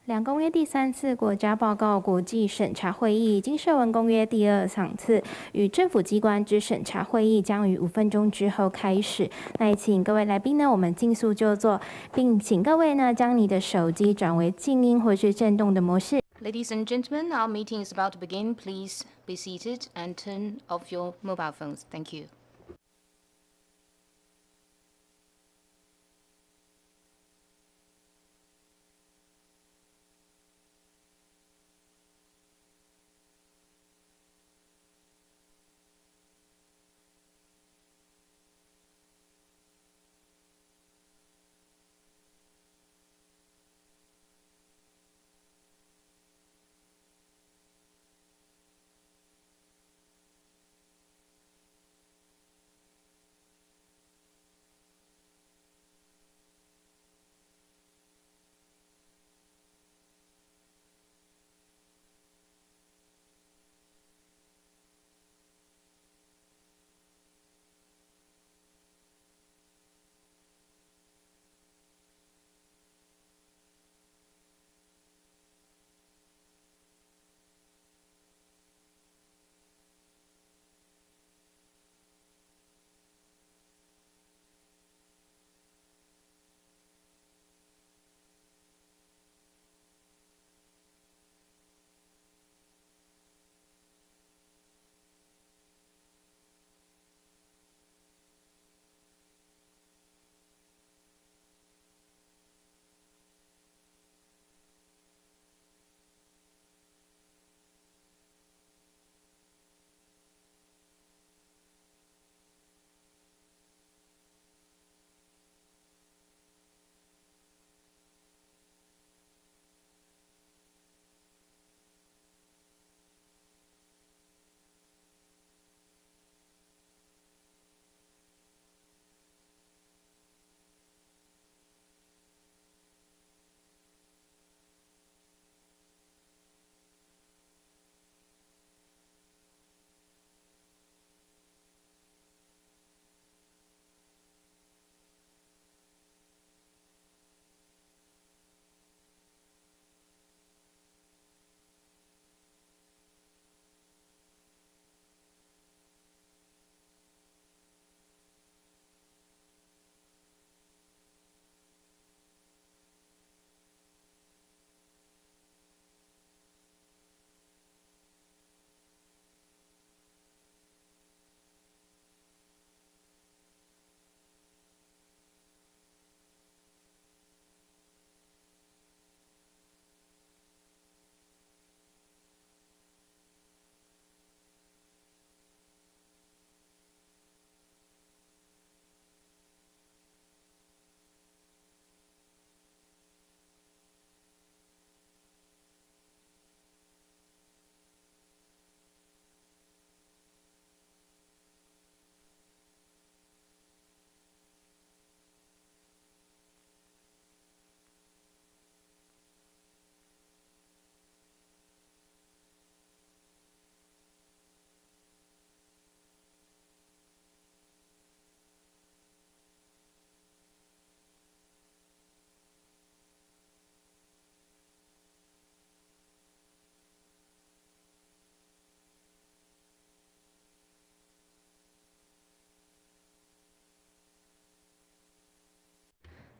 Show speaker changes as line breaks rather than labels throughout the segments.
两公约第3次国家报告国际审查会议经社文公约第2场次与政府机关之审查会议将于5分钟之后开始。那也请各位来宾呢，我们尽速就座，并请各位呢将你的手机转为静音或是震动的模式。
Ladies and gentlemen, our meeting is about to begin. Please be seated and turn off your mobile phones. Thank you.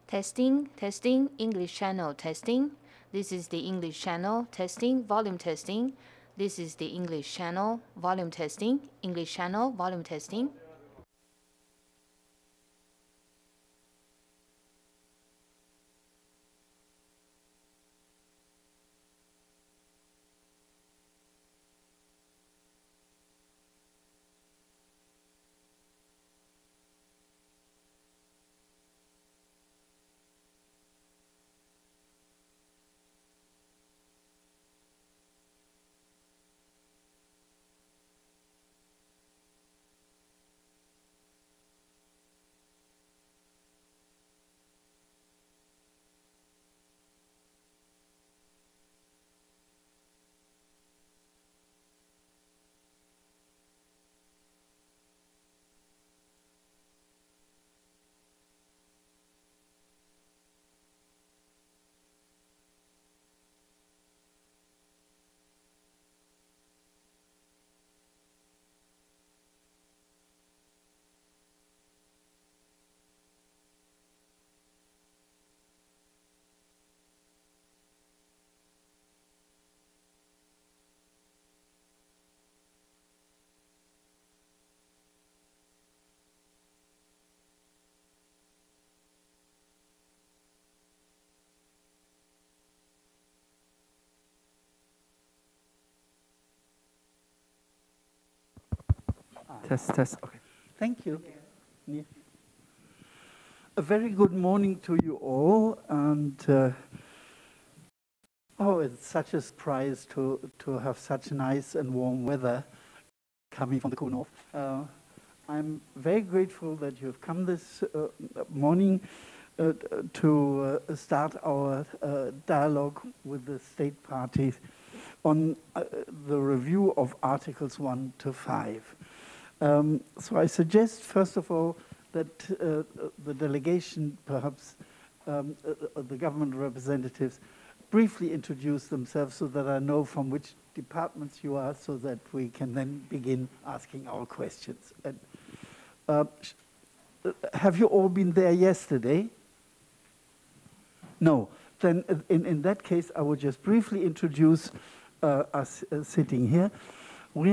Testing, testing, English channel testing. This is the English channel testing, volume testing. This is the English channel, volume testing, English channel, volume testing.
Test, test. Okay. Thank you. Yeah. A very good morning to you all, and oh, it's such a surprise to have such nice and warm weather coming from the cool north. I'm very grateful that you have come this morning to start our dialogue with the state parties on the review of Articles 1 to 5. So I suggest, first of all, that the delegation, perhaps the government representatives, briefly introduce themselves so that I know from which departments you are, so that we can then begin asking our questions. And, have you all been there yesterday? No. Then in that case, I will just briefly introduce us sitting here. We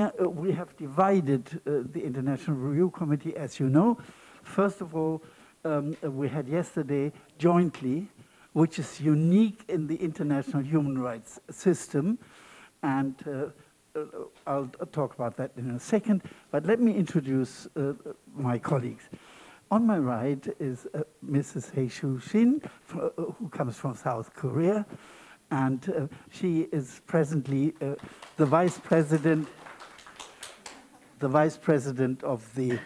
have divided the International Review Committee, as you know. First of all, we had yesterday jointly, which is unique in the international human rights system, and I'll talk about that in a second, but let me introduce my colleagues. On my right is Mrs. Hae-Shu Shin, who comes from South Korea, and she is presently the vice president of the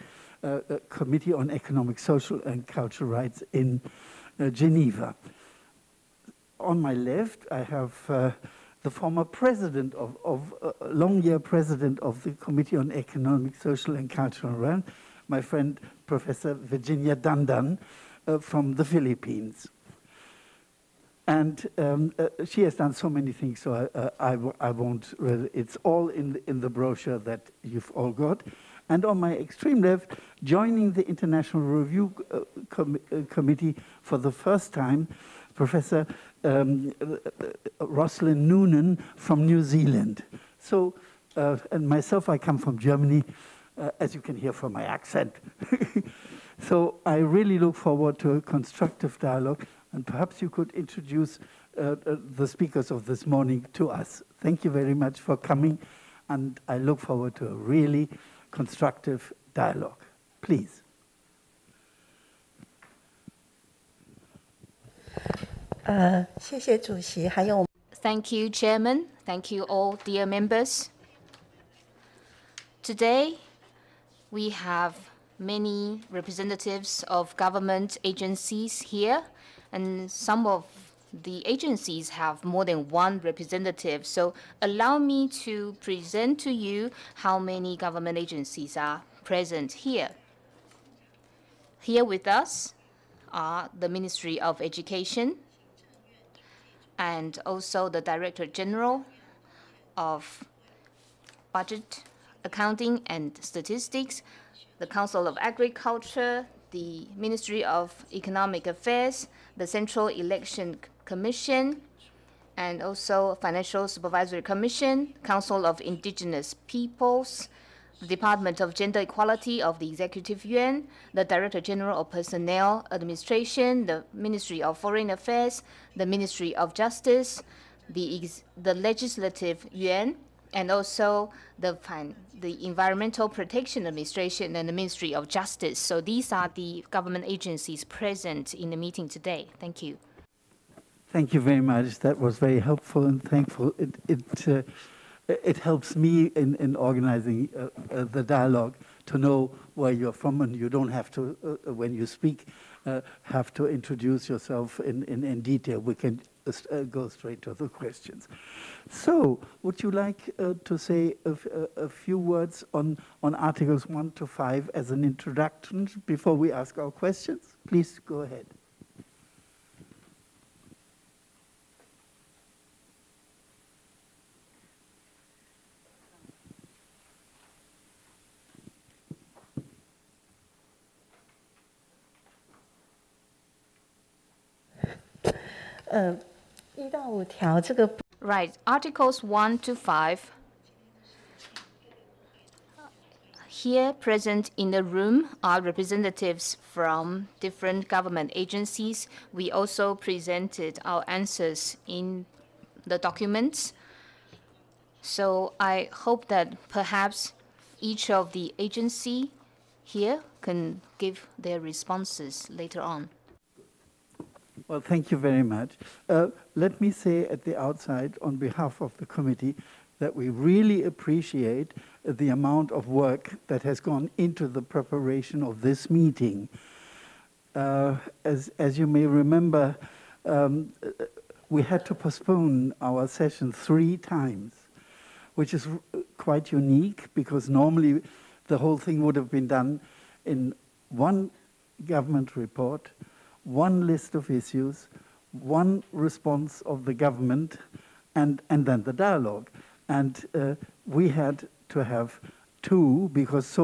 Committee on Economic, Social and Cultural Rights in Geneva. On my left, I have the former president long-year president of the Committee on Economic, Social and Cultural Rights, my friend Professor Virginia Dandan from the Philippines. And she has done so many things, so I won't. It's all in the brochure that you've all got. And on my extreme left, joining the International Review Committee for the first time, Professor Rosalind Noonan from New Zealand. So, and myself, I come from Germany, as you can hear from my accent. So I really look forward to a constructive dialogue. And perhaps you could introduce the speakers of this morning to us. Thank you very much for coming, and I look forward to a really constructive dialogue. Please.
Thank you, Chairman. Thank you all, dear members. Today, we have many representatives of government agencies here, and some of the agencies have more than one representative. So allow me to present to you how many government agencies are present here. Here with us are the Ministry of Education and also the Director General of Budget, Accounting and Statistics, the Council of Agriculture, the Ministry of Economic Affairs, the Central Election Commission, and also Financial Supervisory Commission, Council of Indigenous Peoples, the Department of Gender Equality of the Executive Yuan, the Director General of Personnel Administration, the Ministry of Foreign Affairs, the Ministry of Justice, the Legislative Yuan, and also the Environmental Protection Administration and the Ministry of Justice. So these are the government agencies present in the meeting today. Thank you.
Thank you very much. That was very helpful and thankful. It helps me in organizing the dialogue to know where you're from, and you don't have to, when you speak, have to introduce yourself in detail. We can go straight to the questions. So, would you like to say a few words on Articles 1 to 5 as an introduction before we ask our questions? Please go ahead.
Right, Articles 1 to 5. Here present in the room are representatives from different government agencies. We also presented our answers in the documents. So I hope that perhaps each of the agency here can give their responses later on.
Well, thank you very much. Let me say at the outside, on behalf of the committee, that we really appreciate the amount of work that has gone into the preparation of this meeting. As you may remember, we had to postpone our session 3 times, which is quite unique because normally the whole thing would have been done in one government report, one list of issues, one response of the government, and then the dialogue. And we had to have 2 because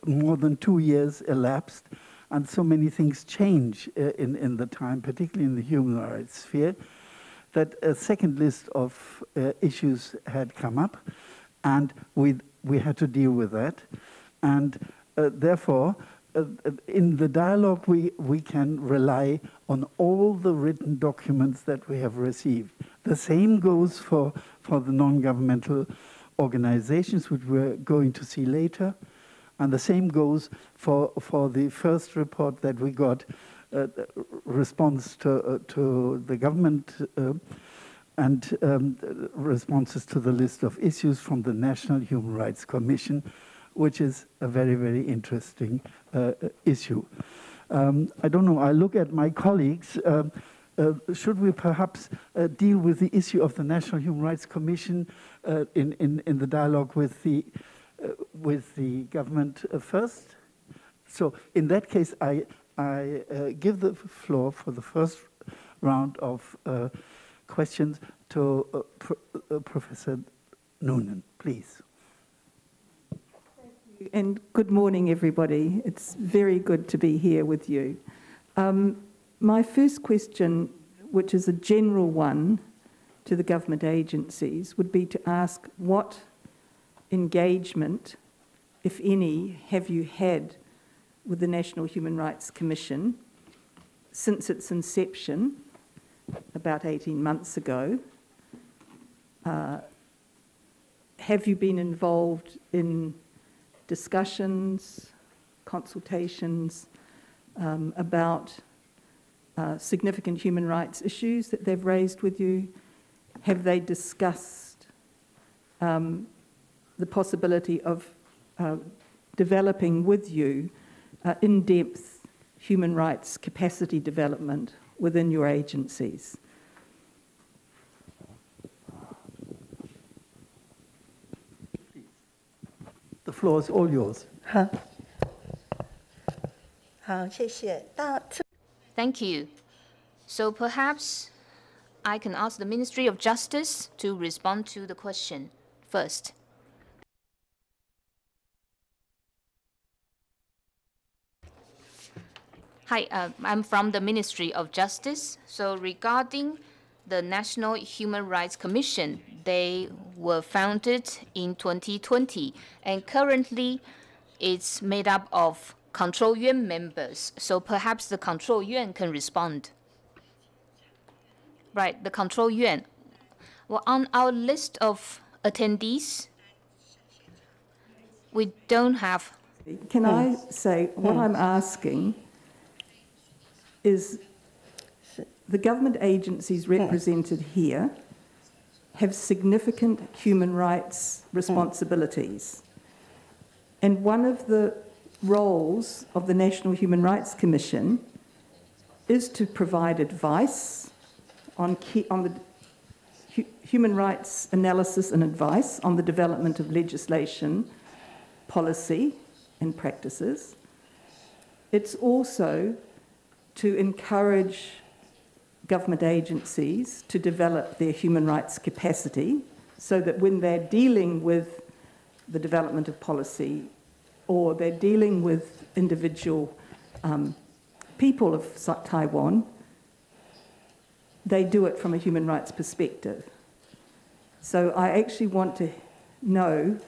more than 2 years elapsed, and so many things change in the time, particularly in the human rights sphere, that a second list of issues had come up, and we had to deal with that. And therefore, in the dialogue, we can rely on all the written documents that we have received. The same goes for the non-governmental organizations, which we're going to see later. And the same goes for the first report that we got, response to the government and responses to the list of issues from the National Human Rights Commission, which is a very, very interesting issue. I don't know, I look at my colleagues. Should we perhaps deal with the issue of the National Human Rights Commission in the dialogue with the government first? So in that case, I give the floor for the first round of questions to Professor Noonan, please.
And good morning, everybody. It's very good to be here with you. My first question, which is a general one to the government agencies, would be to ask what engagement, if any, have you had with the National Human Rights Commission since its inception about 18 months ago? Have you been involved in discussions, consultations about significant human rights issues that they've raised with you? Have they discussed the possibility of developing with you in-depth human rights capacity development within your agencies?
The floor is all yours.
Thank you. So perhaps I can ask the Ministry of Justice to respond to the question first. Hi, I'm from the Ministry of Justice. So regarding the National Human Rights Commission, they were founded in 2020, and currently it's made up of Control Yuan members. So perhaps the Control Yuan can respond. Right, the Control Yuan. Well, on our list of attendees, we don't have.
Can I say what I'm asking is the government agencies represented here have significant human rights responsibilities. And one of the roles of the National Human Rights Commission is to provide advice on the human rights analysis and advice on the development of legislation, policy and practices. It's also to encourage government agencies to develop their human rights capacity so that when they're dealing with the development of policy or they're dealing with individual people of Taiwan, they do it from a human rights perspective. So I actually want to know,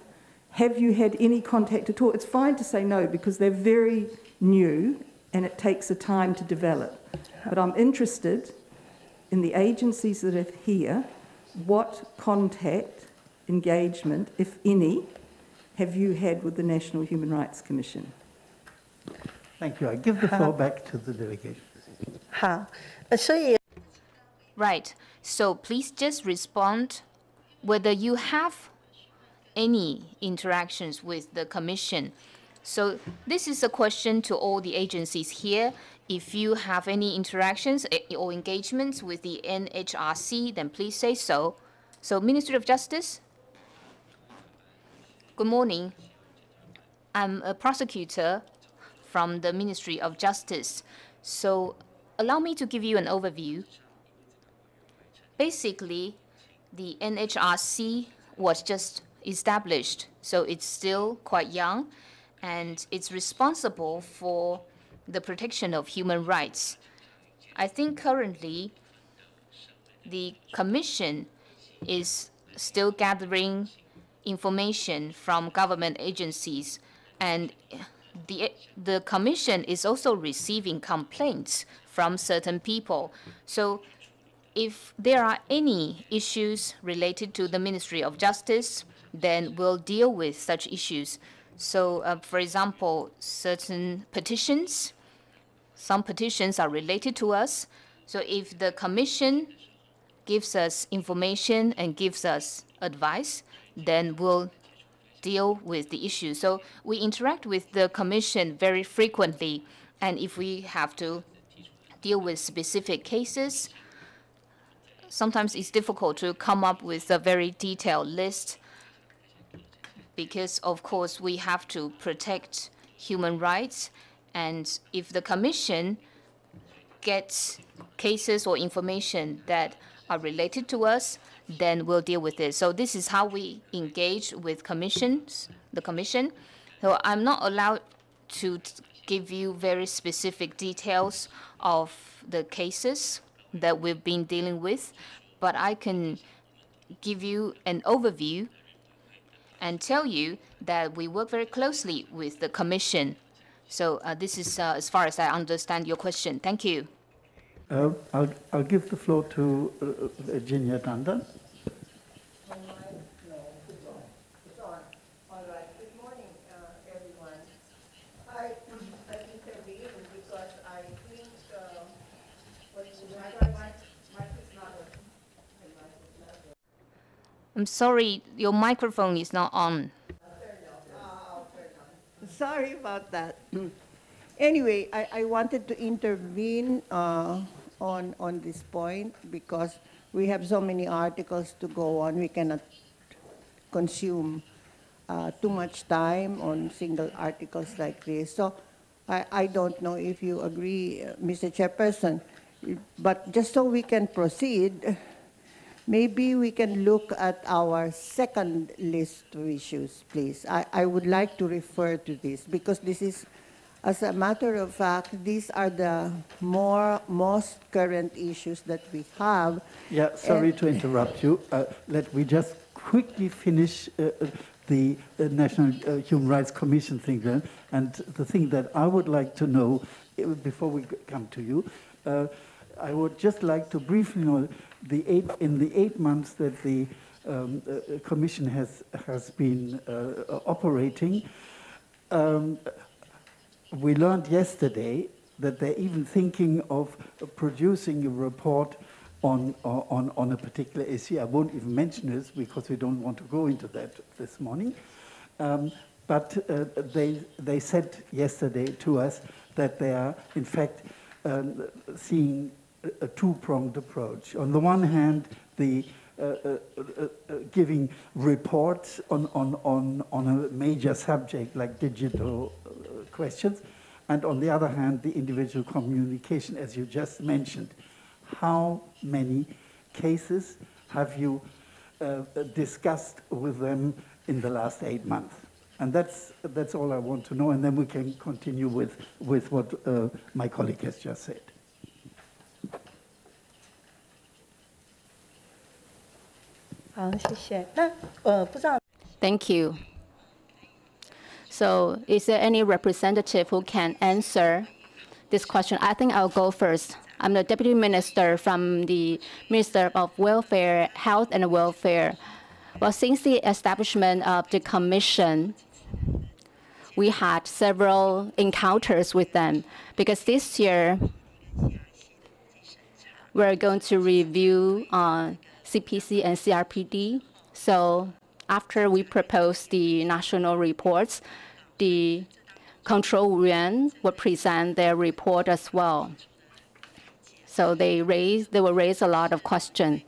have you had any contact at all? It's fine to say no because they're very new and it takes a time to develop. But I'm interested in the agencies that are here, what contact, engagement, if any, have you had with the National Human Rights Commission?
Thank you. I give the floor back to the delegation.
好，所以
Right. So please just respond whether you have any interactions with the Commission. So this is a question to all the agencies here. If you have any interactions or engagements with the NHRC, then please say so. So Ministry of Justice. Good morning. I'm a prosecutor from the Ministry of Justice. So allow me to give you an overview. Basically, the NHRC was just established, so it's still quite young, and it's responsible for the protection of human rights. I think currently the Commission is still gathering information from government agencies, and the Commission is also receiving complaints from certain people. So if there are any issues related to the Ministry of Justice, then we'll deal with such issues. So, for example, certain petitions, some petitions are related to us. So if the Commission gives us information and gives us advice, then we'll deal with the issue. So we interact with the Commission very frequently, and if we have to deal with specific cases, sometimes it's difficult to come up with a very detailed list because, of course, we have to protect human rights. And if the Commission gets cases or information that are related to us, then we'll deal with it. So this is how we engage with the Commission. So I'm not allowed to give you very specific details of the cases that we've been dealing with, but I can give you an overview and tell you that we work very closely with the Commission. So this is as far as I understand your question. Thank you.
I'll give the floor to Jinya Tanda.
I'm sorry, your microphone is not on.
sorry about that. Anyway, I wanted to intervene on this point because we have so many articles to go on. We cannot consume too much time on single articles like this. So I don't know if you agree, Mr. Chairperson, but just so we can proceed, maybe we can look at our second list of issues, please. I would like to refer to this because this is, as a matter of fact, these are the most current issues that we have.
Yeah, sorry to interrupt you. Let me just quickly finish the National Human Rights Commission thing then. And the thing that I would like to know, before we come to you, I would just like to briefly know, in the 8 months that the Commission has been operating, we learned yesterday that they're even thinking of producing a report on a particular issue. I won't even mention this because we don't want to go into that this morning. But they said yesterday to us that they are, in fact, seeing a two-pronged approach. On the one hand, the giving reports on a major subject like digital questions, and on the other hand, the individual communication, as you just mentioned. How many cases have you discussed with them in the last 8 months? And that's all I want to know, and then we can continue with what my colleague has just said.
Thank you. So is there any representative who can answer this question? I think I'll go first. I'm the Deputy Minister from the Minister of Welfare, Health and Welfare. Well, since the establishment of the commission, we had several encounters with them because this year we're going to review CPC and CRPD. So after we propose the national reports, the control yuan will present their report as well. So they will raise a lot of questions.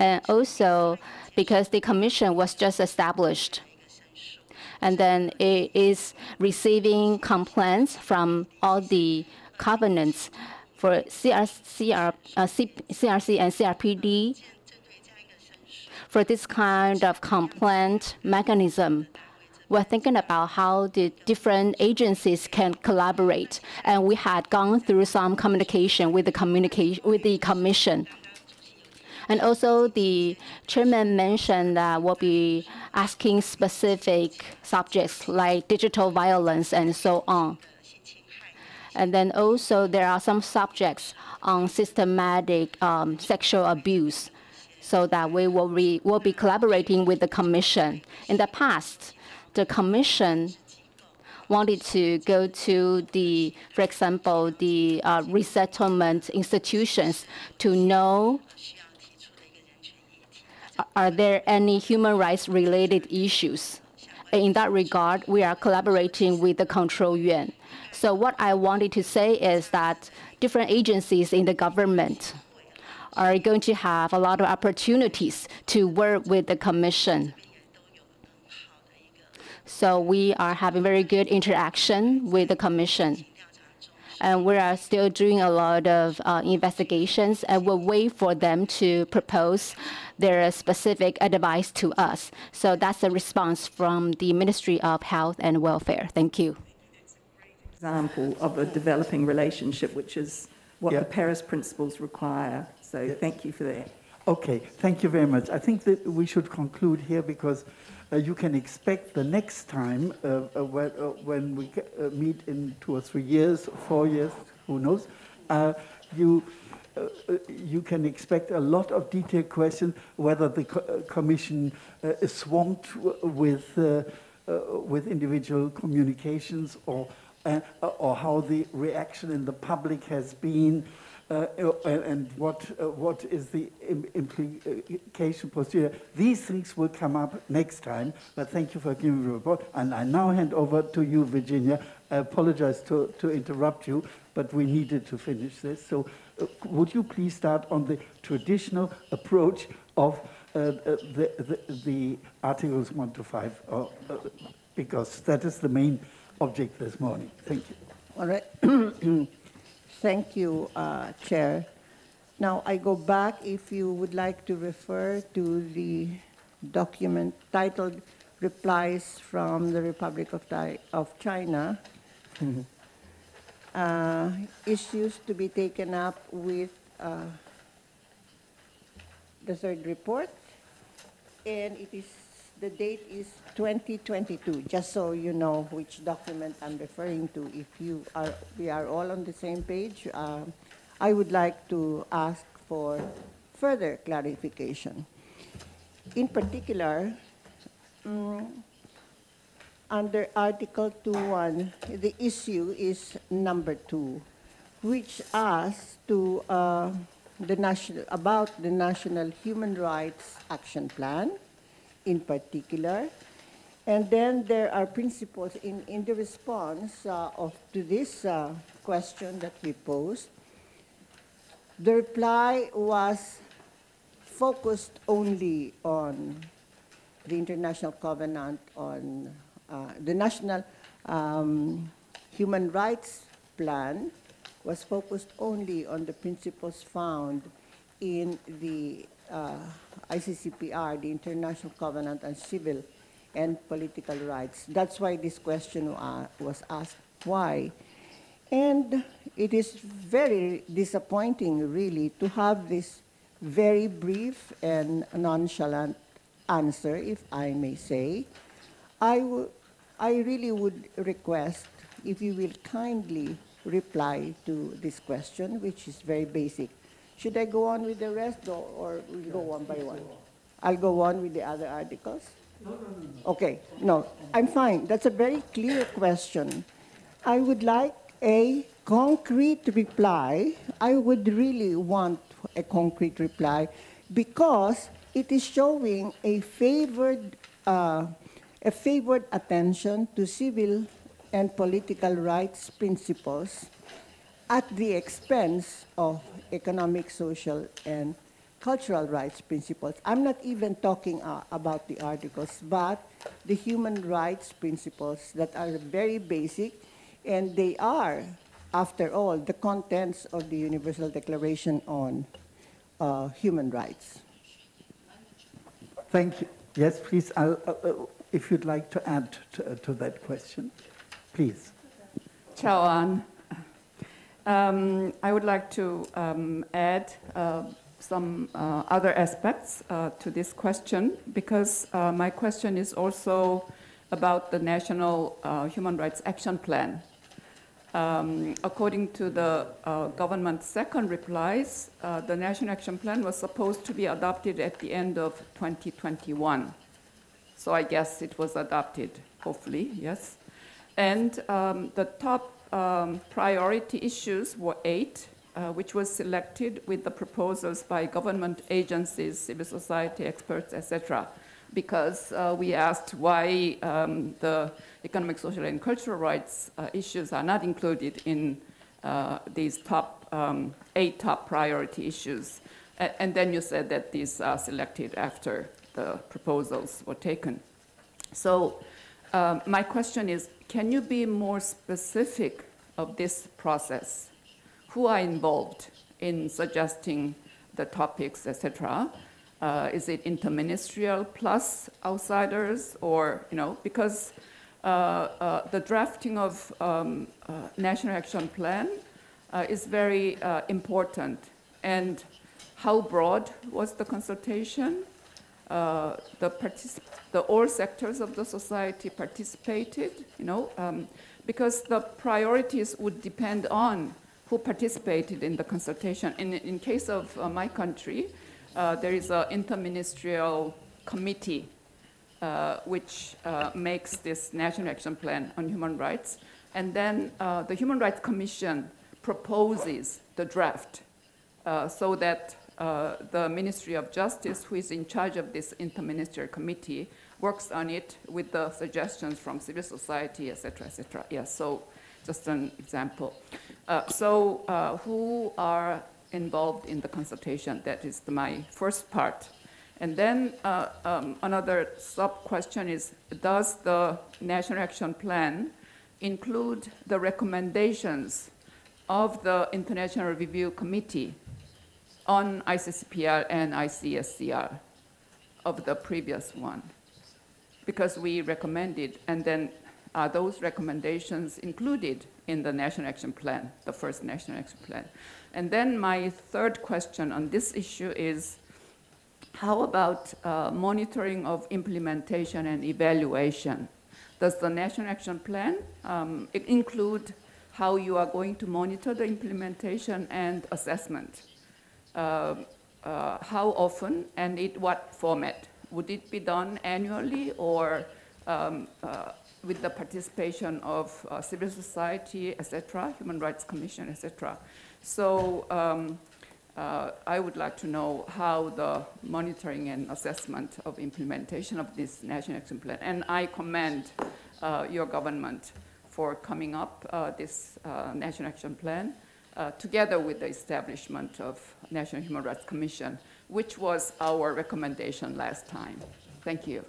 And also, because the commission was just established, and then it is receiving complaints from all the covenants for CRC and CRPD. For this kind of complaint mechanism, we're thinking about how the different agencies can collaborate. And we had gone through some communication with the commission. And also, the chairman mentioned that we'll be asking specific subjects like digital violence and so on. And then also, there are some subjects on systematic sexual abuse, so that we will be collaborating with the commission. In the past, the commission wanted to go to for example, the resettlement institutions to know are there any human rights related issues. In that regard, we are collaborating with the control yuan. So what I wanted to say is that different agencies in the government are going to have a lot of opportunities to work with the commission. So we are having very good interaction with the commission. And we are still doing a lot of investigations, and we'll wait for them to propose their specific advice to us. So that's a response from the Ministry of Health and Welfare. Thank you.
Example of a developing relationship, which is what
Yeah.
the Paris Principles require. So thank you for that.
Okay, thank you very much. I think that we should conclude here because you can expect the next time when we meet in 2 or 3 years, 4 years, who knows, you can expect a lot of detailed questions, whether the Commission is swamped with individual communications or how the reaction in the public has been, and what is the implication procedure. These things will come up next time, but thank you for giving the report. And I now hand over to you, Virginia. I apologize to interrupt you, but we needed to finish this. So would you please start on the traditional approach of the Articles 1 to 5, because that is the main object this morning. Thank you.
All right. Thank you, Chair. Now, I go back, if you would like to refer to the document titled Replies from the Republic of China, issues to be taken up with the third report, and the date is 2022, just so you know which document I'm referring to. If we are all on the same page, I would like to ask for further clarification. In particular, under Article 2.1, the issue is number 2, which asks to about the National Human Rights Action Plan, in particular. And then there are principles in the response to this question that we posed. The reply was focused only on the International Covenant on the National Human Rights Plan was focused only on the principles found in the ICCPR, the International Covenant on Civil and Political Rights. That's why this question was asked, why? And it is very disappointing, really, to have this very brief and nonchalant answer, if I may say. I really would request if you will kindly reply to this question, which is very basic. Should I go on with the rest, or we'll go one by one? I'll go on with the other articles. No. Okay, no, I'm fine. That's a very clear question. I would like a concrete reply. I would really want a concrete reply because it is showing a favored attention to civil and political rights principles at the expense of economic, social, and cultural rights principles. I'm not even talking about the articles, but the human rights principles that are very basic, and they are, after all, the contents of the Universal Declaration on Human Rights.
Thank you. Yes, please, if you'd like to add to that question, please.
Chaoan, I would like to add some other aspects to this question, because my question is also about the National Human Rights Action Plan. According to the government's second replies, the National Action Plan was supposed to be adopted at the end of 2021. So I guess it was adopted, hopefully, yes. And the top priority issues were 8, which was selected with the proposals by government agencies, civil society experts, etc. Because we asked why the economic, social, and cultural rights issues are not included in these top 8 top priority issues. And then you said that these are selected after the proposals were taken. So my question is, can you be more specific of this process? Who are involved in suggesting the topics, etc.? Is it interministerial plus outsiders, or, because the drafting of National Action Plan is very important. And how broad was the consultation? All sectors of the society participated, because the priorities would depend on who participated in the consultation. In case of my country, there is an interministerial committee which makes this National Action Plan on Human Rights. And then the Human Rights Commission proposes the draft so that the Ministry of Justice, who is in charge of this interministerial committee, works on it with the suggestions from civil society, etc., etc. Yes, so just an example. Who are involved in the consultation? That is my first part. And then another sub-question is, does the National Action Plan include the recommendations of the International Review Committee on ICESCR and ICESCR of the previous one? Because we recommended, and then are those recommendations included in the National Action Plan, the first National Action Plan? And then my third question on this issue is, how about monitoring of implementation and evaluation? Does the National Action Plan include how you are going to monitor the implementation and assessment? How often and in what format? Would it be done annually, or with the participation of civil society, etc., Human Rights Commission, etc.? So I would like to know how the monitoring and assessment of implementation of this National Action Plan. And I commend your government for coming up this National Action Plan together with the establishment of National Human Rights Commission, which was our recommendation last time. Thank you.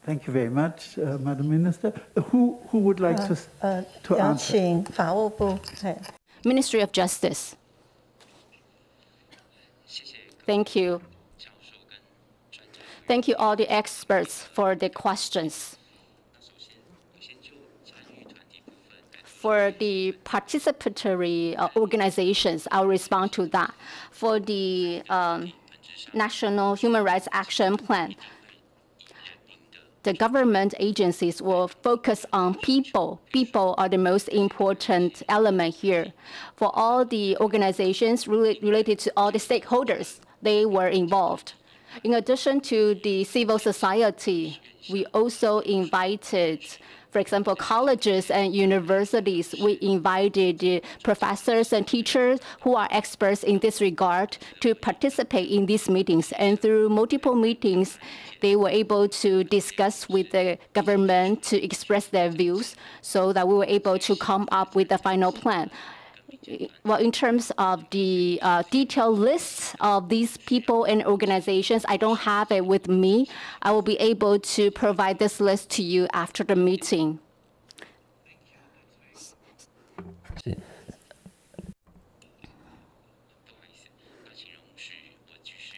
Thank you very much, Madam Minister. Who would like to answer?
Ministry of Justice. Thank you. Thank you all the experts for the questions. For the participatory organizations, I'll respond to that. For the National Human Rights Action Plan, the government agencies will focus on people. People are the most important element here. For all the organizations related to all the stakeholders, they were involved. In addition to the civil society, we also invited, for example, colleges and universities. We invited professors and teachers who are experts in this regard to participate in these meetings. And through multiple meetings, they were able to discuss with the government to express their views so that we were able to come up with a final plan. Well, in terms of the detailed lists of these people and organizations, I don't have it with me. I will be able to provide this list to you after the meeting.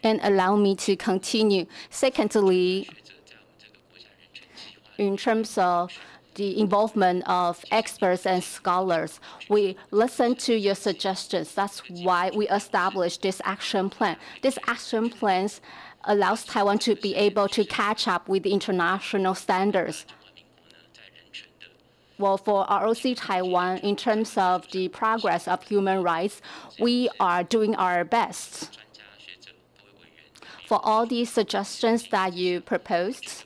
And allow me to continue. Secondly, in terms of the involvement of experts and scholars, we listen to your suggestions. That's why we established this action plan. This action plan allows Taiwan to be able to catch up with the international standards. Well, for ROC Taiwan, in terms of the progress of human rights, we are doing our best. For all these suggestions that you proposed,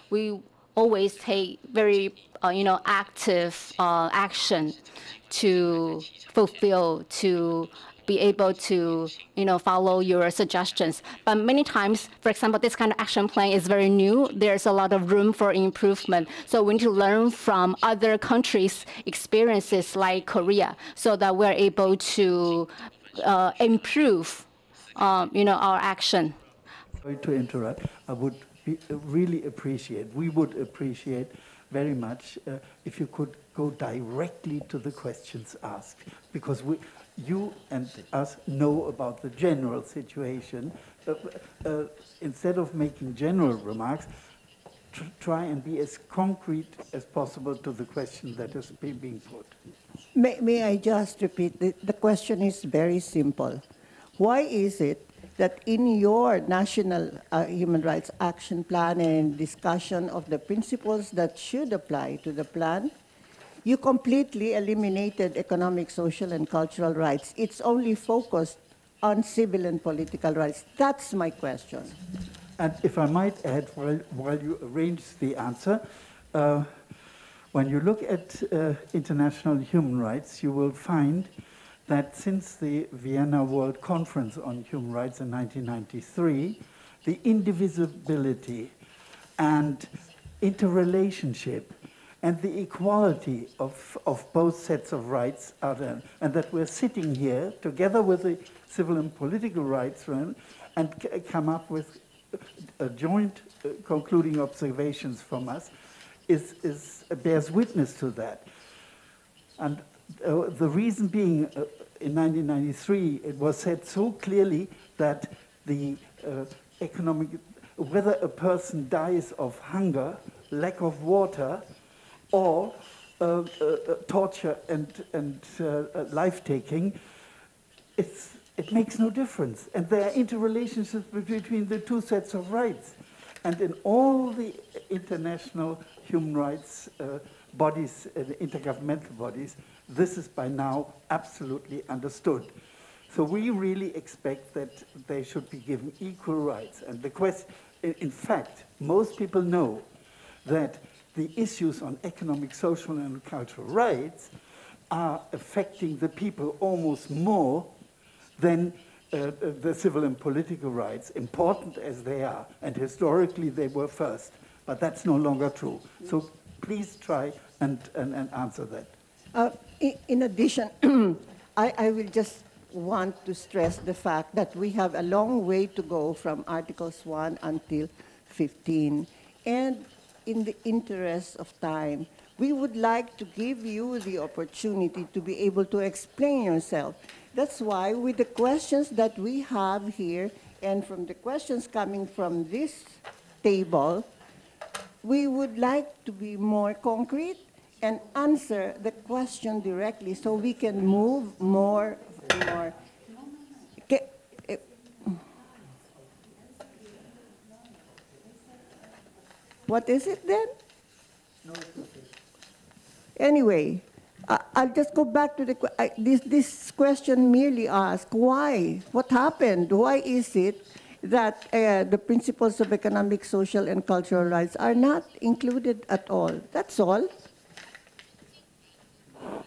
we always take very active action to fulfill, to be able to follow your suggestions. But many times, for example, this kind of action plan is very new. There's a lot of room for improvement. So we need to learn from other countries' experiences like Korea so that we're able to improve our action.
Sorry to interrupt. I would really appreciate, we would appreciate very much if you could go directly to the questions asked, because you and us know about the general situation. Instead of making general remarks, try and be as concrete as possible to the question that is being put.
May I just repeat? The question is very simple. Why is it that in your National Human Rights Action Plan and discussion of the principles that should apply to the plan, you completely eliminated economic, social, and cultural rights? It's only focused on civil and political rights. That's my question.
And if I might add, while you arrange the answer, when you look at international human rights, you will find that since the Vienna World Conference on Human Rights in 1993, the indivisibility and interrelationship and the equality of both sets of rights are there, and that we're sitting here together with the civil and political rights and come up with a joint concluding observations from us bears witness to that. And the reason being, in 1993, it was said so clearly that the whether a person dies of hunger, lack of water, or torture and life-taking, it makes no difference. And there are interrelationships between the two sets of rights. And in all the international human rights bodies, intergovernmental bodies, this is by now absolutely understood. So we really expect that they should be given equal rights. And the question, in fact, most people know that the issues on economic, social, and cultural rights are affecting the people almost more than the civil and political rights, important as they are. And historically, they were first. But that's no longer true. So please try and answer that.
In addition, I will just want to stress the fact that we have a long way to go from Articles 1 until 15. And in the interest of time, we would like to give you the opportunity to be able to explain yourself. That's why with the questions that we have here and from the questions coming from this table, we would like to be more concrete and answer the question directly so we can move more. What is it then? Anyway, I'll just go back to this question merely asks, why? What happened? Why is it that the principles of economic, social, and cultural rights are not included at all? That's all.
I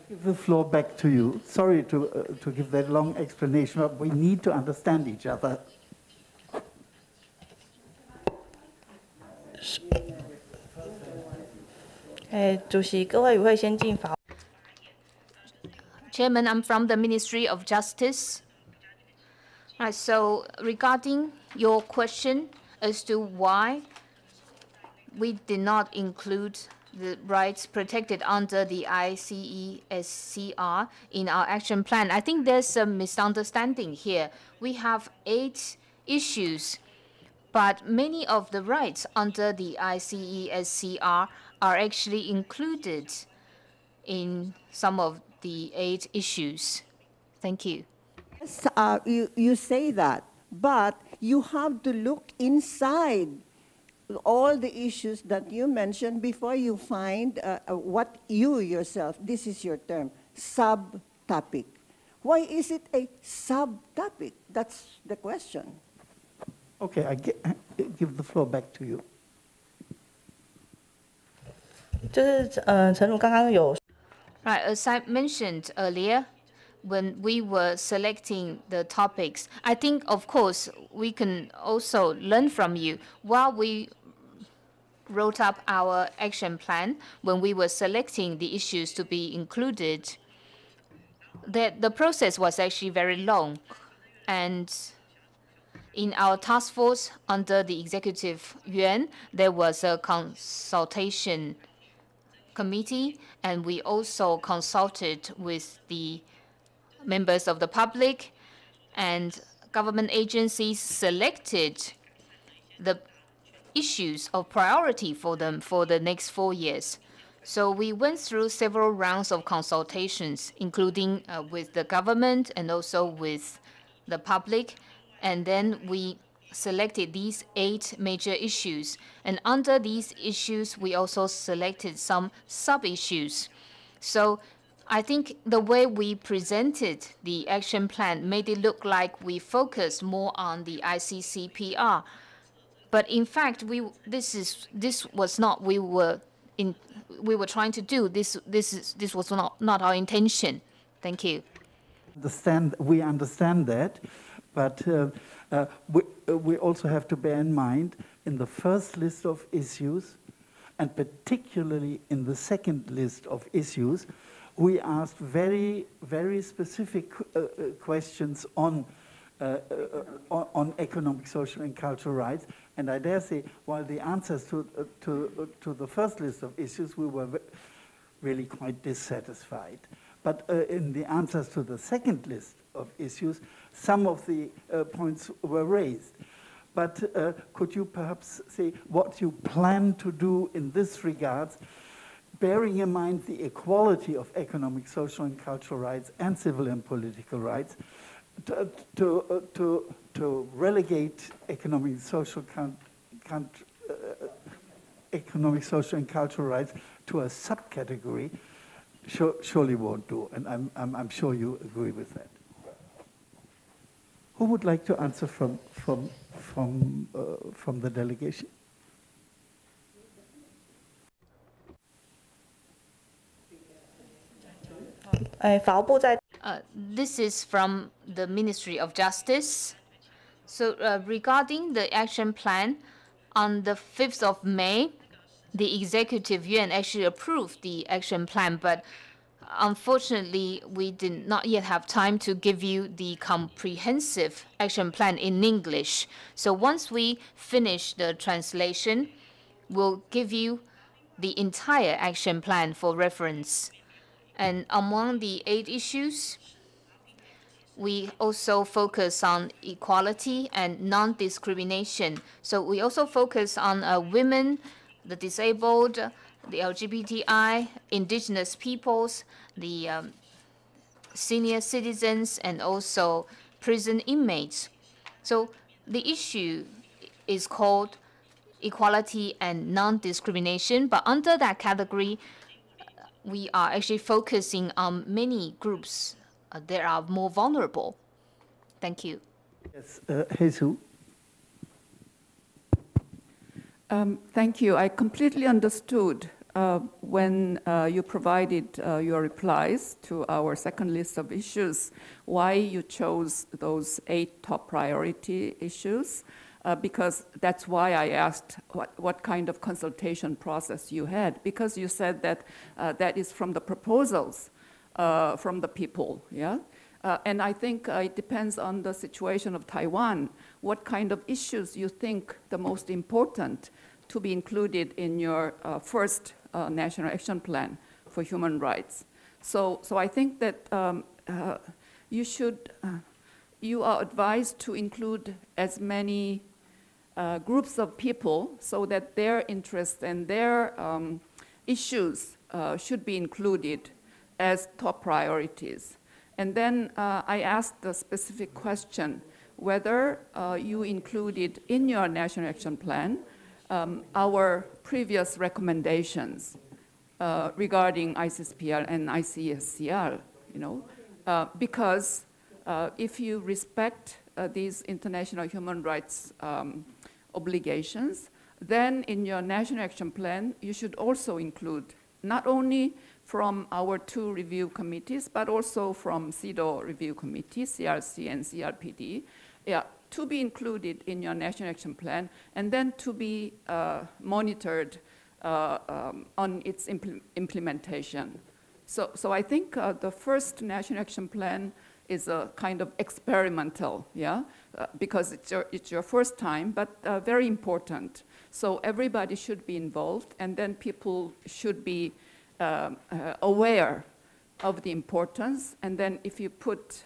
give the floor back to you. Sorry to give that long explanation, but we need to understand each other.
Chairman, I'm from the Ministry of Justice. Right, so regarding your question as to why we did not include the rights protected under the ICESCR in our action plan, I think there's a misunderstanding here. We have 8 issues, but many of the rights under the ICESCR are actually included in some of the 8 issues. Thank you.
Yes, you say that, but you have to look inside all the issues that you mentioned before you find what you yourself, this is your term, subtopic. Why is it a subtopic? That's the question.
Okay, I give the floor back to you.
Right, as I mentioned earlier, when we were selecting the topics, I think, of course, we can also learn from you. While we wrote up our action plan, when we were selecting the issues to be included, the process was actually very long. And in our task force under the Executive Yuan, there was a consultation committee, and we also consulted with the members of the public, and government agencies selected the issues of priority for them for the next 4 years. So we went through several rounds of consultations, including with the government and also with the public, and then we selected these 8 major issues. And under these issues, we also selected some sub-issues. So I think the way we presented the action plan made it look like we focused more on the ICCPR. But in fact, this was not we were trying to do. This was not our intention. Thank you.
We understand that, but we also have to bear in mind in the first list of issues, and particularly in the second list of issues, we asked very, very specific questions on economic, social, and cultural rights. And I dare say, while the answers to the first list of issues, we were really quite dissatisfied. But in the answers to the second list of issues, some of the points were raised. But could you perhaps say what you plan to do in this regard, bearing in mind the equality of economic, social, and cultural rights and civil and political rights, to relegate economic, social, and cultural rights to a subcategory surely won't do, and I'm sure you agree with that. Who would like to answer from the delegation?
This is from the Ministry of Justice. So regarding the action plan, on the 5th of May, the Executive Yuan actually approved the action plan, but unfortunately, we did not yet have time to give you the comprehensive action plan in English. So once we finish the translation, we'll give you the entire action plan for reference. And among the 8 issues, we also focus on equality and non-discrimination. So we also focus on women, the disabled, the LGBTI, indigenous peoples, the senior citizens, and also prison inmates. So the issue is called equality and non-discrimination, but under that category, we are actually focusing on many groups that are more vulnerable. Thank you.
Yes, Jesus.
Thank you. I completely understood when you provided your replies to our second list of issues, why you chose those 8 top priority issues, because that's why I asked what kind of consultation process you had, because you said that that is from the proposals from the people, yeah? And I think it depends on the situation of Taiwan, what kind of issues you think the most important to be included in your first National Action Plan for Human Rights. So I think that you are advised to include as many groups of people so that their interests and their issues should be included as top priorities. And then I asked the specific question whether you included in your National Action Plan our previous recommendations regarding ICESCR and ICESCR, you know, because if you respect these international human rights obligations, then in your National Action Plan, you should also include not only from our 2 review committees, but also from CEDAW review committee, CRC and CRPD, yeah, to be included in your National Action Plan, and then to be monitored on its implementation. So I think the first National Action Plan is a kind of experimental, yeah, because it's your first time, but very important. So everybody should be involved, and then people should be aware of the importance, and then if you put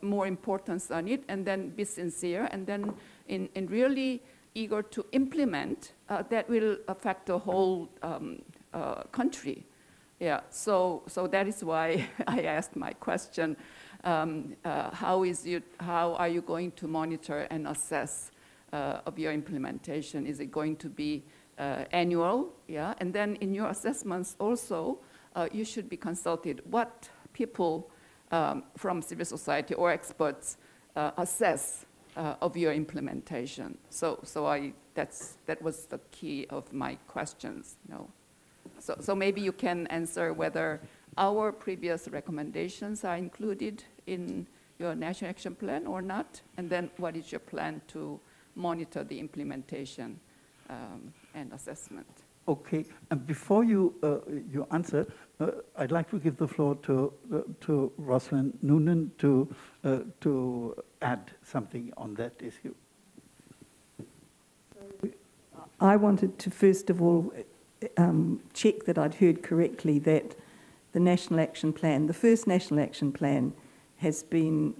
more importance on it, and then be sincere, and then in really eager to implement, that will affect the whole country. Yeah, so that is why I asked my question, how are you going to monitor and assess of your implementation? Is it going to be annual? Yeah, and then in your assessments also, you should be consulted what people from civil society or experts assess of your implementation. So that was the key of my questions. You know. So maybe you can answer whether our previous recommendations are included in your National Action Plan or not, and then what is your plan to monitor the implementation and assessment?
Okay, and before you answer, I'd like to give the floor to Rosalind Noonan to add something on that issue.
I wanted to first of all check that I'd heard correctly that the National Action Plan, the first National Action Plan,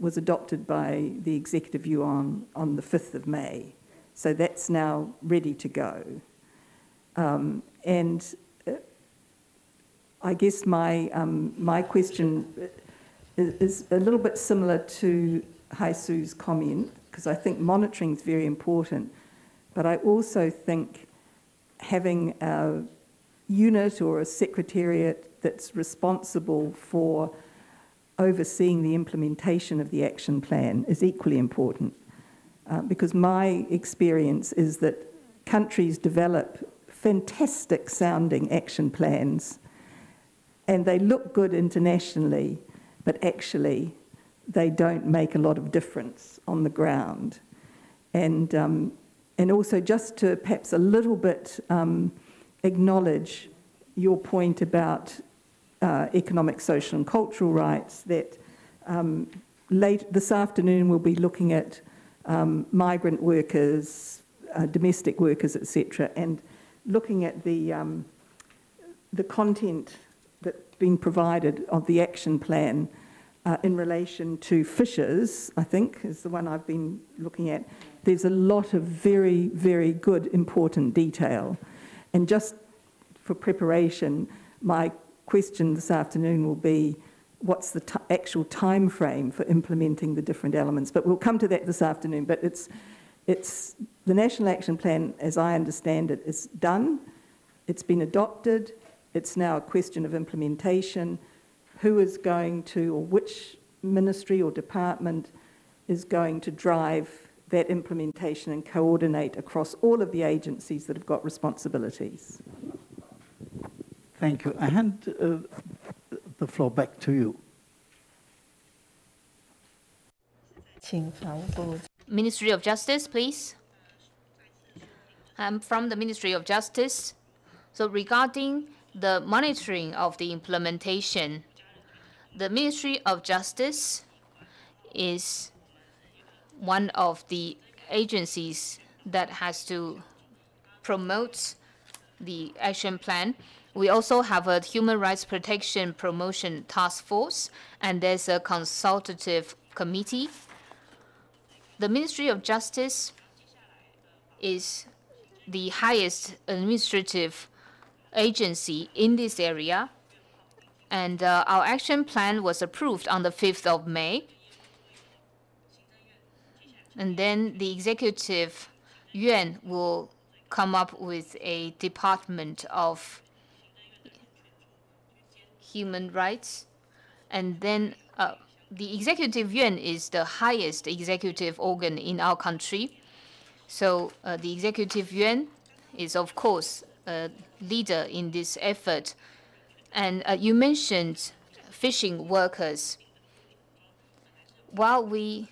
was adopted by the Executive Yuan on the 5th of May. So that's now ready to go. And I guess my question is a little bit similar to Haisu's comment, because I think monitoring is very important, but I also think having a unit or a secretariat that's responsible for overseeing the implementation of the action plan is equally important. Because my experience is that countries develop fantastic sounding action plans and they look good internationally, but actually they don't make a lot of difference on the ground. And also just to perhaps a little bit acknowledge your point about economic, social and cultural rights, that late this afternoon we'll be looking at migrant workers, domestic workers, etc., and looking at the content that's been provided of the action plan in relation to fishers, I think, is the one I've been looking at. There's a lot of very, very good, important detail. And just for preparation, my question this afternoon will be, what's the actual time frame for implementing the different elements? But we'll come to that this afternoon. But it's the National Action Plan, as I understand it, is done. It's been adopted. It's now a question of implementation. Who is going to, or which ministry or department is going to drive that implementation and coordinate across all of the agencies that have got responsibilities?
Thank you. I hand the floor back to you.
Ministry of Justice, please. I'm from the Ministry of Justice. So regarding the monitoring of the implementation, the Ministry of Justice is one of the agencies that has to promote the action plan. We also have a Human Rights Protection Promotion Task Force, and there's a consultative committee. The Ministry of Justice is the highest administrative agency in this area, and our action plan was approved on the 5th of May. And then the Executive Yuan will come up with a Department of Human Rights. And then the Executive Yuan is the highest executive organ in our country. So the Executive Yuan is, of course, a leader in this effort. And you mentioned fishing workers. While we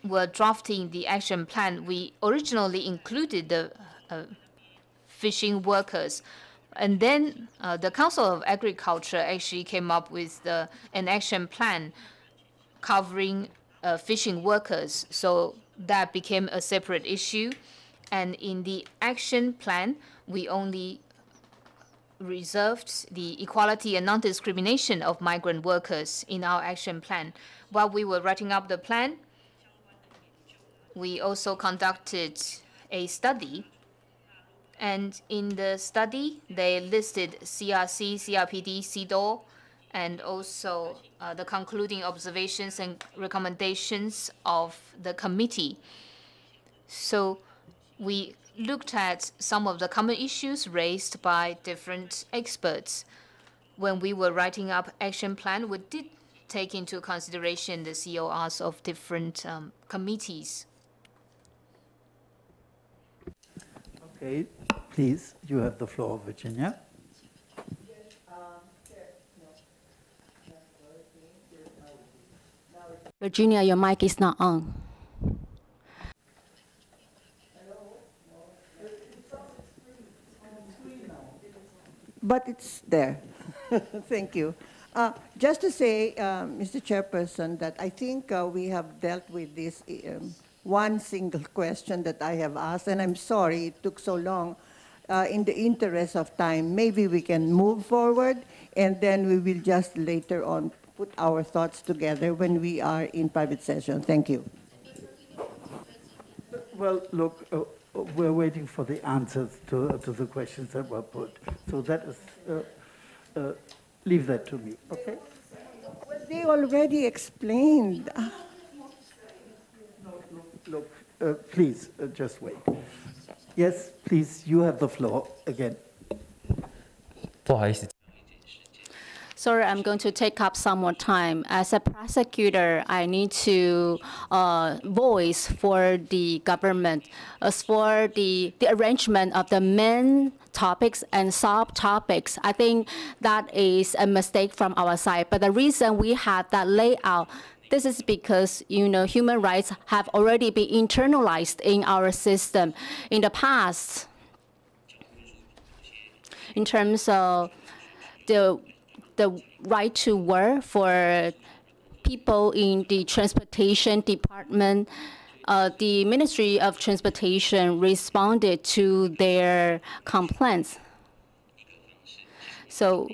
were drafting the action plan, we originally included the fishing workers. And then the Council of Agriculture actually came up with an action plan covering fishing workers. So that became a separate issue. And in the action plan, we only reserved the equality and non-discrimination of migrant workers in our action plan. While we were writing up the plan, we also conducted a study. And in the study, they listed CRC, CRPD, CEDAW, and also the concluding observations and recommendations of the committee. So we looked at some of the common issues raised by different experts. When we were writing up action plan, we did take into consideration the CORs of different committees.
Okay, please, you have the floor, Virginia.
Virginia, your mic is not on.
But it's there. Thank you. Just to say, Mr. Chairperson, that I think we have dealt with this one single question that I have asked, and I'm sorry it took so long. In the interest of time, maybe we can move forward, and then we will just later on put our thoughts together when we are in private session. Thank you.
Well, look, we're waiting for the answers to the questions that were put. So that is, leave that to me, okay?
Well, they already explained.
Look, please, just wait. Yes, please, you have the floor again.
Sorry, I'm going to take up some more time. As a prosecutor, I need to voice for the government. As for the arrangement of the main topics and subtopics, I think that is a mistake from our side. But the reason we have that layout, this is because, you know, human rights have already been internalized in our system. In the past, in terms of the right to work for people in the transportation department, the Ministry of Transportation responded to their complaints. So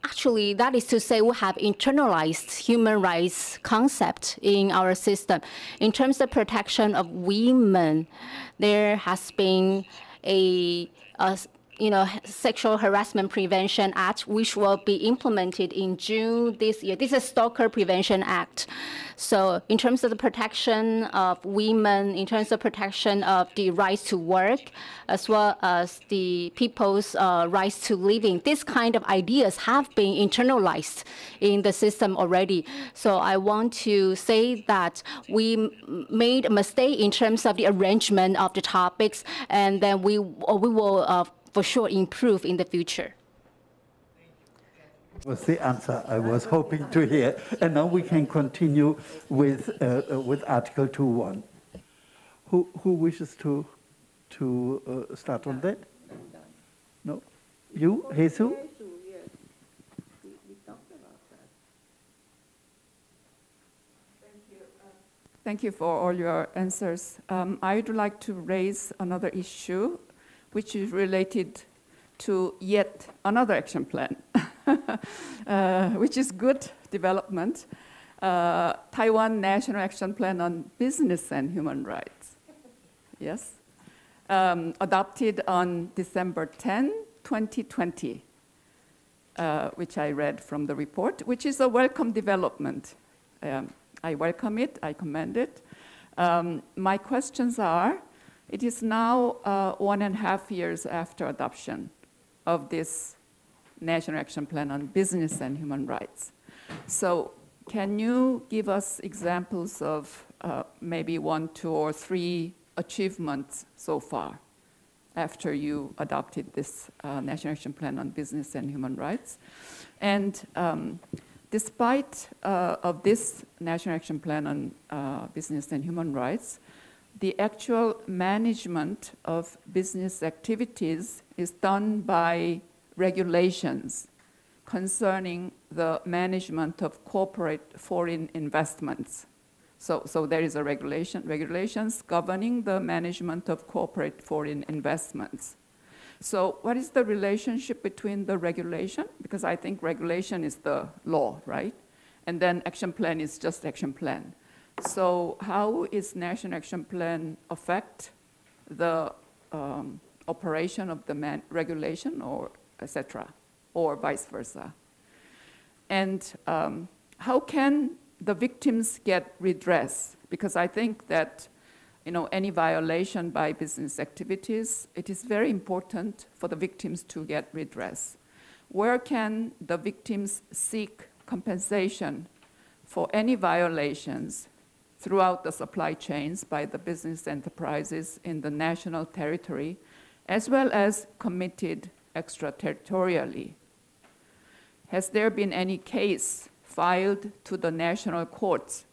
actually, that is to say, we have internalized human rights concept in our system. In terms of protection of women, there has been a Sexual Harassment Prevention Act, which will be implemented in June this year. This is Stalker Prevention Act. So in terms of the protection of women, in terms of protection of the rights to work, as well as the people's rights to living, this kind of ideas have been internalized in the system already. So I want to say that we made a mistake in terms of the arrangement of the topics, and then we will for sure improve in the future.
Was the answer I was hoping to hear. And now we can continue with Article 2.1. Who wishes to start on that? No? You, Jesus?
Thank you for all your answers. I would like to raise another issue, which is related to yet another action plan, which is good development. Taiwan National Action Plan on Business and Human Rights. Yes. Adopted on December 10, 2020, which I read from the report, which is a welcome development. I welcome it, I commend it. My questions are, it is now 1.5 years after adoption of this National Action Plan on Business and Human Rights. So can you give us examples of maybe 1, 2, or 3 achievements so far after you adopted this National Action Plan on Business and Human Rights? And despite of this National Action Plan on Business and Human Rights, the actual management of business activities is done by regulations concerning the management of corporate foreign investments. So there is a regulations governing the management of corporate foreign investments. So what is the relationship between the regulation? Because I think regulation is the law, right? And then action plan is just action plan. So how is National Action Plan affect the operation of the regulation, or etc., or vice versa? And how can the victims get redress? Because I think that any violation by business activities, it is very important for the victims to get redress. Where can the victims seek compensation for any violations throughout the supply chains by the business enterprises in the national territory, as well as committed extraterritorially? Has there been any case filed to the national courts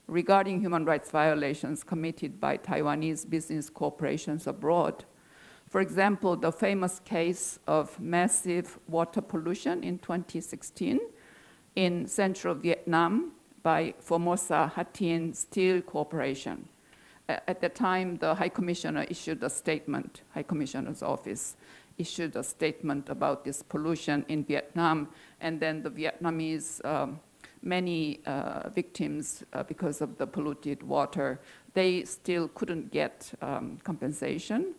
regarding human rights violations committed by Taiwanese business corporations abroad? For example, the famous case of massive water pollution in 2016 in central Vietnam by Formosa Hatien Steel Corporation. At the time, the High Commissioner issued a statement, High Commissioner's office issued a statement about this pollution in Vietnam, and then the Vietnamese, many victims because of the polluted water, they still couldn't get compensation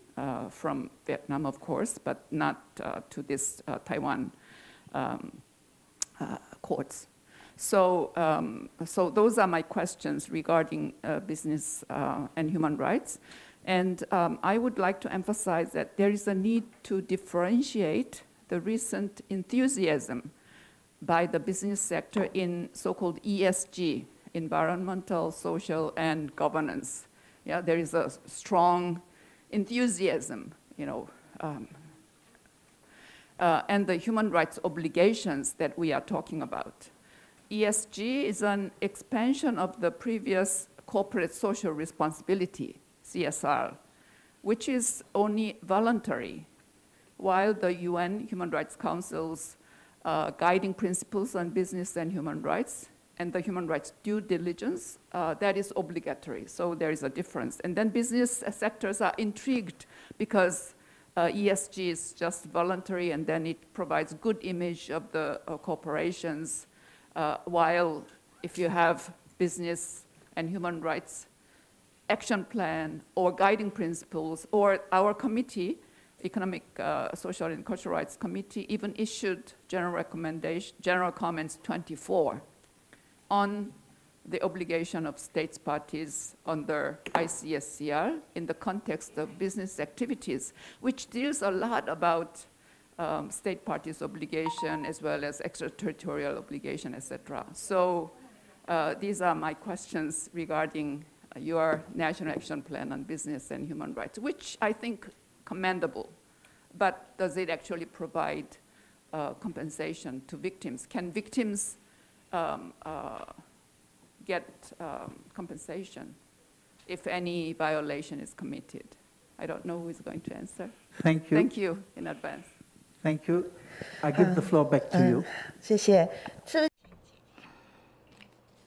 from Vietnam, of course, but not to this Taiwan courts. So those are my questions regarding business and human rights. And I would like to emphasize that there is a need to differentiate the recent enthusiasm by the business sector in so-called ESG, environmental, social, and governance. Yeah, there is a strong enthusiasm, and the human rights obligations that we are talking about. ESG is an expansion of the previous corporate social responsibility, CSR, which is only voluntary, while the UN Human Rights Council's guiding principles on business and human rights and the human rights due diligence, that is obligatory. So there is a difference. And then business sectors are intrigued because ESG is just voluntary, and then it provides good image of the corporations, while if you have business and human rights action plan or guiding principles, or our committee Economic, Social, and Cultural Rights Committee even issued General Comments 24 on the obligation of states parties under ICESCR in the context of business activities, which deals a lot about state parties' obligation as well as extraterritorial obligation, etc. So these are my questions regarding your National Action Plan on Business and Human Rights, which I think commendable, but does it actually provide compensation to victims? Can victims get compensation if any violation is committed? I don't know who is going to answer.
Thank you.
Thank you in advance.
Thank you. I give the floor back to you.
谢谢。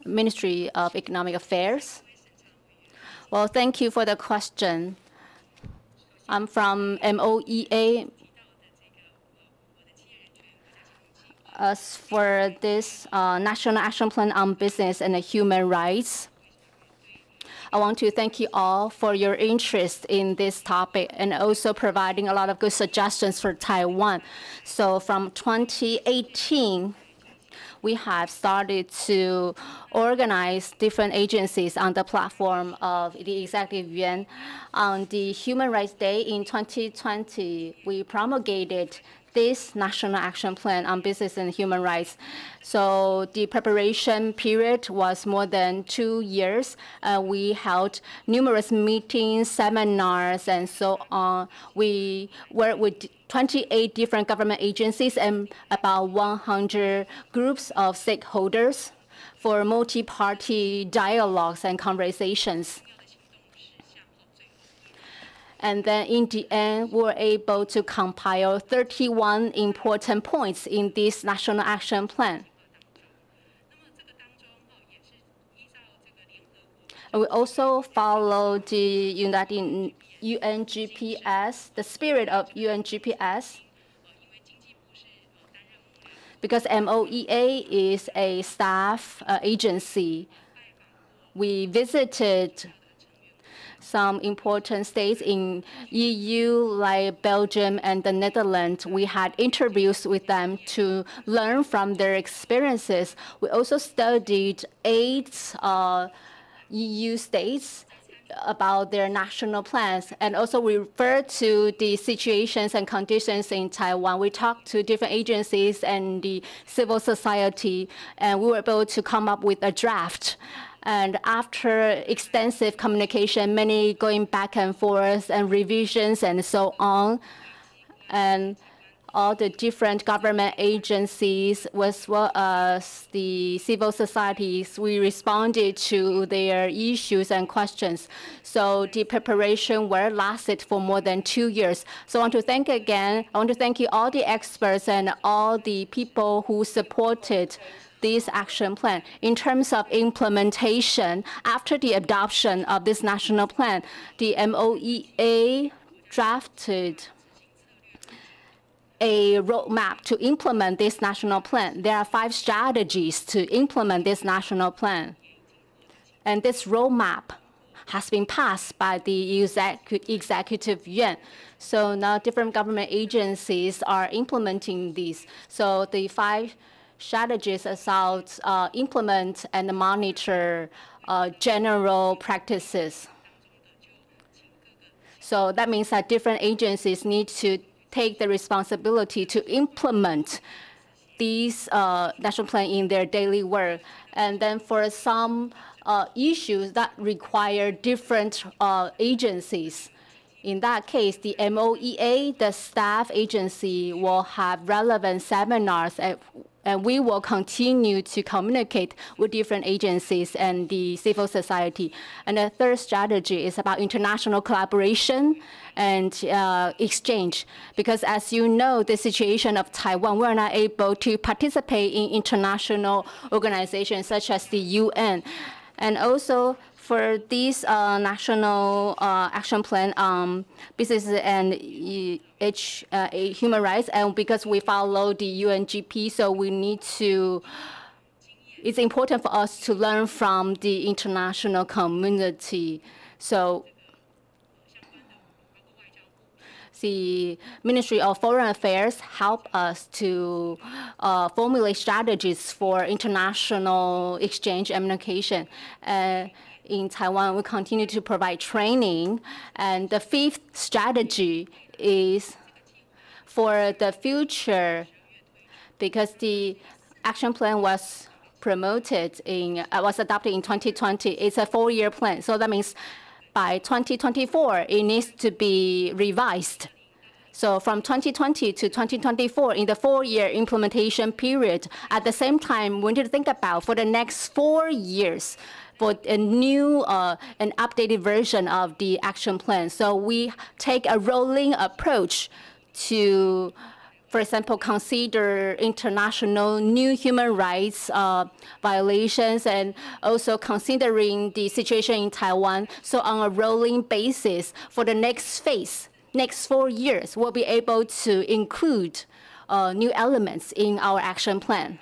Ministry of Economic Affairs. Well, thank you for the question. I'm from MOEA. As for this National Action Plan on Business and Human Rights, I want to thank you all for your interest in this topic and also providing a lot of good suggestions for Taiwan. So from 2018, we have started to organize different agencies on the platform of the Executive Yuan. On the Human Rights Day in 2020, we promulgated this National Action Plan on Business and Human Rights. So the preparation period was more than 2 years. We held numerous meetings, seminars, and so on. We worked with 28 different government agencies and about 100 groups of stakeholders for multi-party dialogues and conversations. And then in the end, we were able to compile 31 important points in this National Action Plan. And we also follow the UNGPS, the spirit of UNGPS, because MOEA is a staff agency. We visited some important states in EU, like Belgium and the Netherlands. We had interviews with them to learn from their experiences. We also studied 8 EU states about their national plans, and also we referred to the situations and conditions in Taiwan. We talked to different agencies and the civil society, and we were able to come up with a draft. And after extensive communication, many going back and forth and revisions and so on, and all the different government agencies as well as the civil societies, we responded to their issues and questions. So the preparation work lasted for more than 2 years. So I want to thank you all the experts and all the people who supported this action plan. In terms of implementation, after the adoption of this national plan, the MOEA drafted a roadmap to implement this national plan. There are 5 strategies to implement this national plan. And this roadmap has been passed by the Executive Yuan. So now different government agencies are implementing these. So the 5 strategies about implement and monitor general practices. So that means that different agencies need to take the responsibility to implement these national plan in their daily work. And then for some issues that require different agencies, in that case, the MOEA, the staff agency, will have relevant seminars, and we will continue to communicate with different agencies and the civil society. And the third strategy is about international collaboration and exchange. Because as you know, the situation of Taiwan, we're not able to participate in international organizations such as the UN. And also, for this national action plan on business and human rights, and because we follow the UNGP, so we need to, it's important for us to learn from the international community. So the Ministry of Foreign Affairs help us to formulate strategies for international exchange and communication. In Taiwan, we continue to provide training. And the fifth strategy is for the future, because the action plan was adopted in 2020. It's a 4-year plan. So that means by 2024, it needs to be revised. So from 2020 to 2024, in the 4-year implementation period, at the same time, we need to think about for the next 4 years for a new and updated version of the action plan. So we take a rolling approach to, for example, consider international new human rights violations, and also considering the situation in Taiwan. So on a rolling basis, for the next phase, next 4 years, we'll be able to include new elements in our action plan.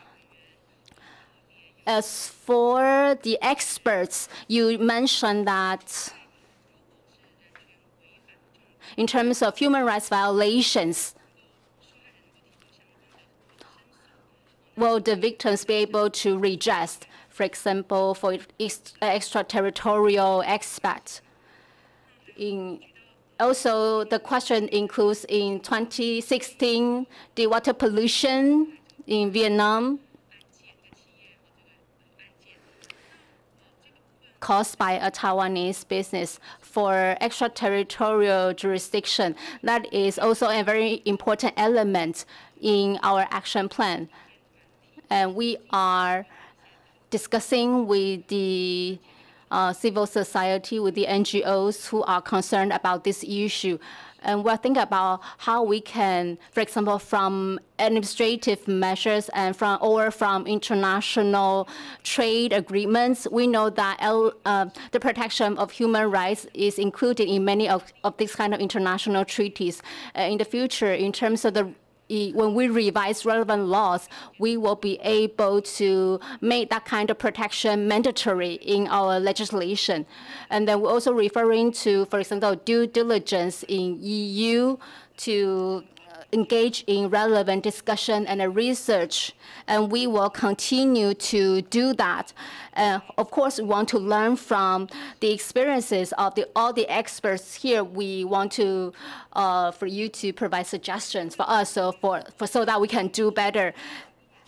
As for the experts, you mentioned that in terms of human rights violations, will the victims be able to redress, for example, for extraterritorial expat? Also, the question includes in 2016, the water pollution in Vietnam caused by a Taiwanese business for extraterritorial jurisdiction. That is also a very important element in our action plan. And we are discussing with the civil society, with the NGOs who are concerned about this issue. And we're thinking about how we can, for example, from administrative measures and from international trade agreements, we know that the protection of human rights is included in many of these kind of international treaties. In the future, in terms of when we revise relevant laws, we will be able to make that kind of protection mandatory in our legislation. And then we're also referring to, for example, due diligence in EU to engage in relevant discussion and research, and we will continue to do that. Of course, we want to learn from the experiences of all the experts here. We want to, for you to provide suggestions for us, so that we can do better.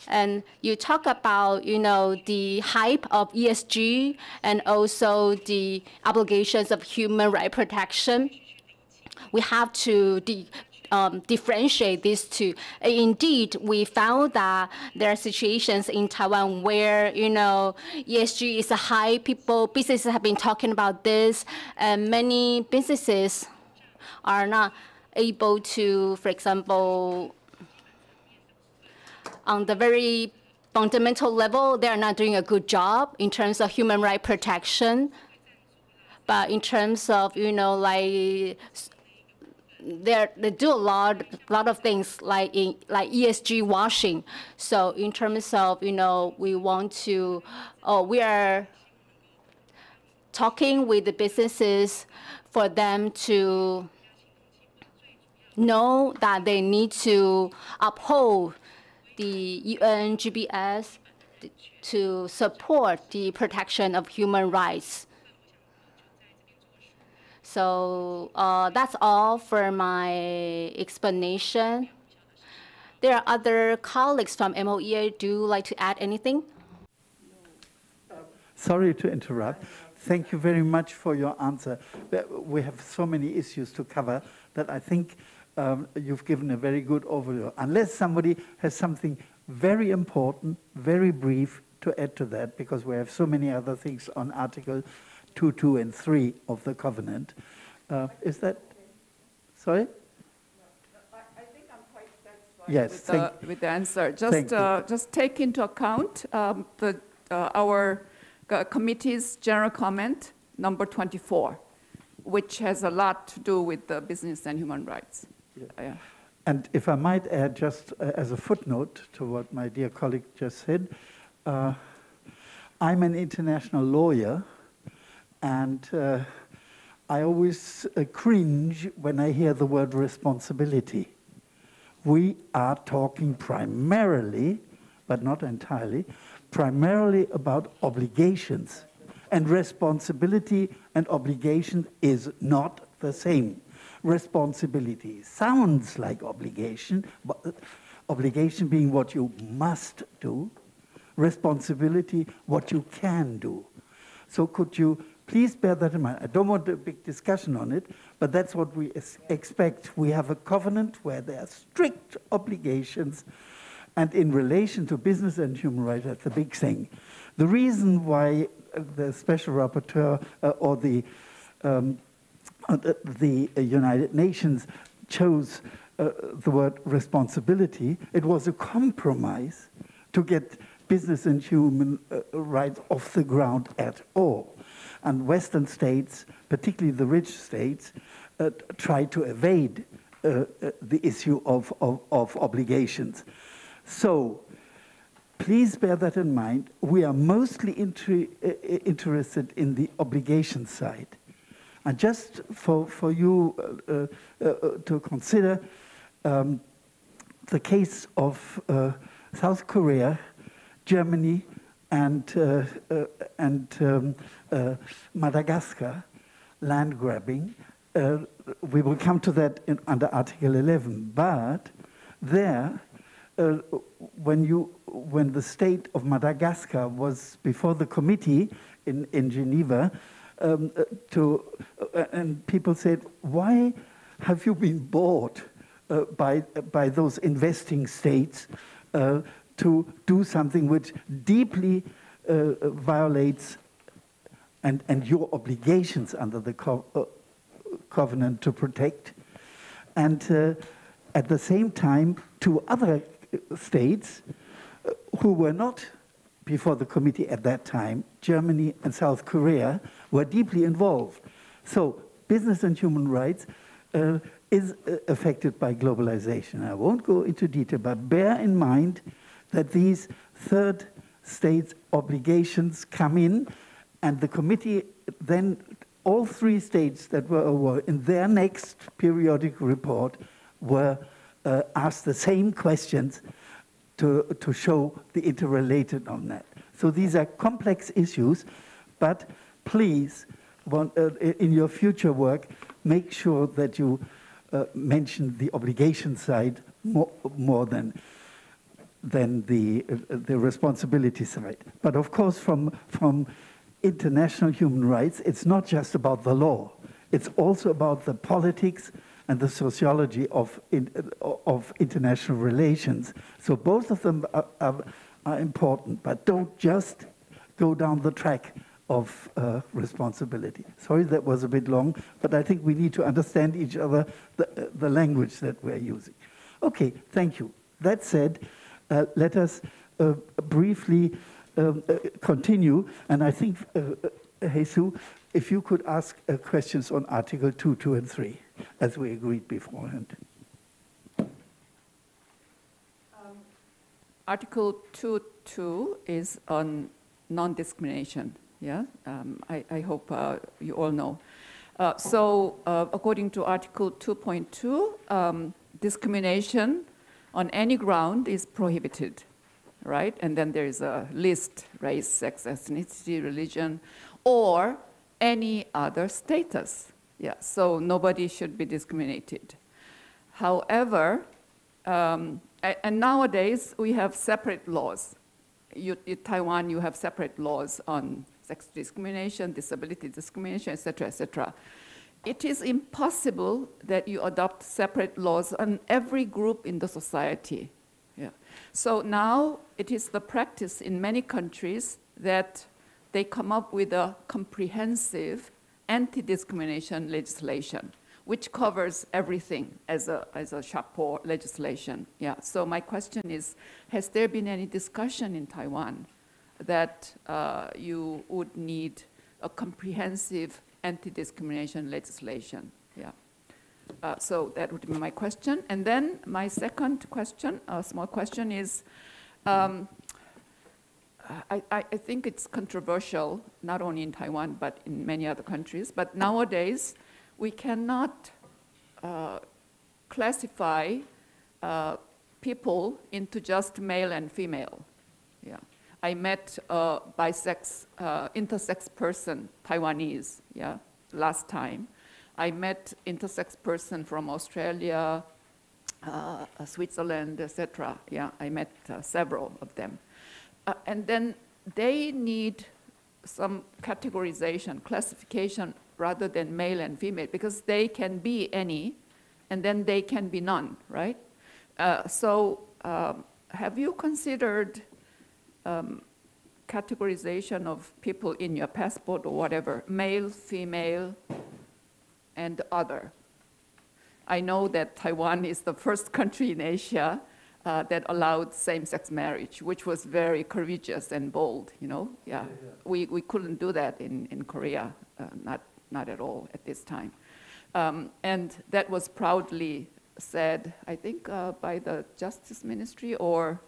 And you talk about, the hype of ESG and also the obligations of human rights protection. We have to differentiate these two. Indeed, we found that there are situations in Taiwan where, ESG is a high. Businesses have been talking about this, and many businesses are not able to, for example, on the very fundamental level, they are not doing a good job in terms of human rights protection. But in terms of, they do a lot of things like ESG washing. So in terms of, we want to, we are talking with the businesses for them to know that they need to uphold the UN GBS to support the protection of human rights. So that's all for my explanation. There are other colleagues from MOEA. Do you like to add anything?
Sorry to interrupt. Thank you very much for your answer. We have so many issues to cover that I think you've given a very good overview. Unless somebody has something very important, very brief to add to that, because we have so many other things on Article 2, 2, and 3 of the Covenant. Is that, sorry?
No, I think I'm quite satisfied with the answer. Just take into account our committee's general comment, number 24, which has a lot to do with the business and human rights. Yeah.
And if I might add, just as a footnote to what my dear colleague just said, I'm an international lawyer, and I always cringe when I hear the word responsibility. We are talking primarily, but not entirely, primarily about obligations. And responsibility and obligation is not the same. Responsibility sounds like obligation, but obligation being what you must do, responsibility what you can do. So could you please bear that in mind? I don't want a big discussion on it, but that's what we expect. We have a covenant where there are strict obligations, and in relation to business and human rights, that's the big thing. The reason why the special rapporteur or the United Nations chose the word responsibility, it was a compromise to get business and human rights off the ground at all. And Western states, particularly the rich states, try to evade the issue of obligations. So please bear that in mind. We are mostly interested in the obligation side. And just for you to consider the case of South Korea, Germany, and Madagascar, land grabbing. We will come to that under Article 11. But there, when the state of Madagascar was before the committee in Geneva, and people said, why have you been bought by those investing states to do something which deeply violates and your obligations under the covenant to protect, and at the same time, two other states who were not before the committee at that time, Germany and South Korea, were deeply involved. So business and human rights is affected by globalization. I won't go into detail, but bear in mind that these third states obligations come in, and the committee then, all three states that were in their next periodic report were asked the same questions to show the interrelated on that. So these are complex issues, but please, in your future work, make sure that you mention the obligation side more than the responsibility side. But of course, from international human rights, it's not just about the law. It's also about the politics and the sociology of international relations. So both of them are important, but don't just go down the track of responsibility. Sorry, that was a bit long, but I think we need to understand each other, the language that we're using. Okay, thank you. That said, let us briefly continue, and I think, Jesus, if you could ask questions on Article 2, 2, and 3, as we agreed beforehand.
Article 2.2 is on non-discrimination. Yeah, I hope you all know. So according to Article 2.2, discrimination on any ground is prohibited, right? And then there is a list: race, sex, ethnicity, religion, or any other status. Yeah, so nobody should be discriminated. However, and nowadays we have separate laws. In Taiwan, you have separate laws on sex discrimination, disability discrimination, etc., etc. It is impossible that you adopt separate laws on every group in the society. Yeah. So now it is the practice in many countries that they come up with a comprehensive anti-discrimination legislation, which covers everything as a chapeau legislation. Yeah. So my question is, has there been any discussion in Taiwan that you would need a comprehensive anti-discrimination legislation? Yeah. So that would be my question. And then my second question, a small question, is I think it's controversial, not only in Taiwan, but in many other countries. But nowadays, we cannot classify people into just male and female. Yeah. I met a intersex person, Taiwanese, yeah, last time. I met intersex person from Australia, Switzerland, etc. Yeah, I met several of them. And then they need some categorization, classification, rather than male and female, because they can be any, and then they can be none, right? Have you considered categorization of people in your passport or whatever, male, female, and other? I know that Taiwan is the first country in Asia that allowed same-sex marriage, which was very courageous and bold, you know? Yeah. We couldn't do that in Korea, not at all at this time. And that was proudly said, I think, by the Justice Ministry or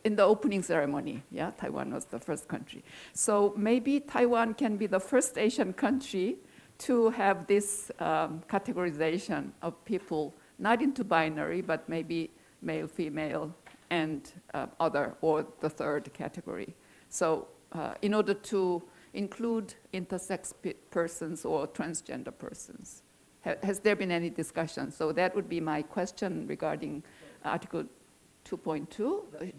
in the opening ceremony. Yeah, Taiwan was the first country. So maybe Taiwan can be the first Asian country to have this categorization of people, not into binary, but maybe male, female, and other, or the third category. So in order to include intersex persons or transgender persons. Has there been any discussion? So that would be my question regarding Article 2.2.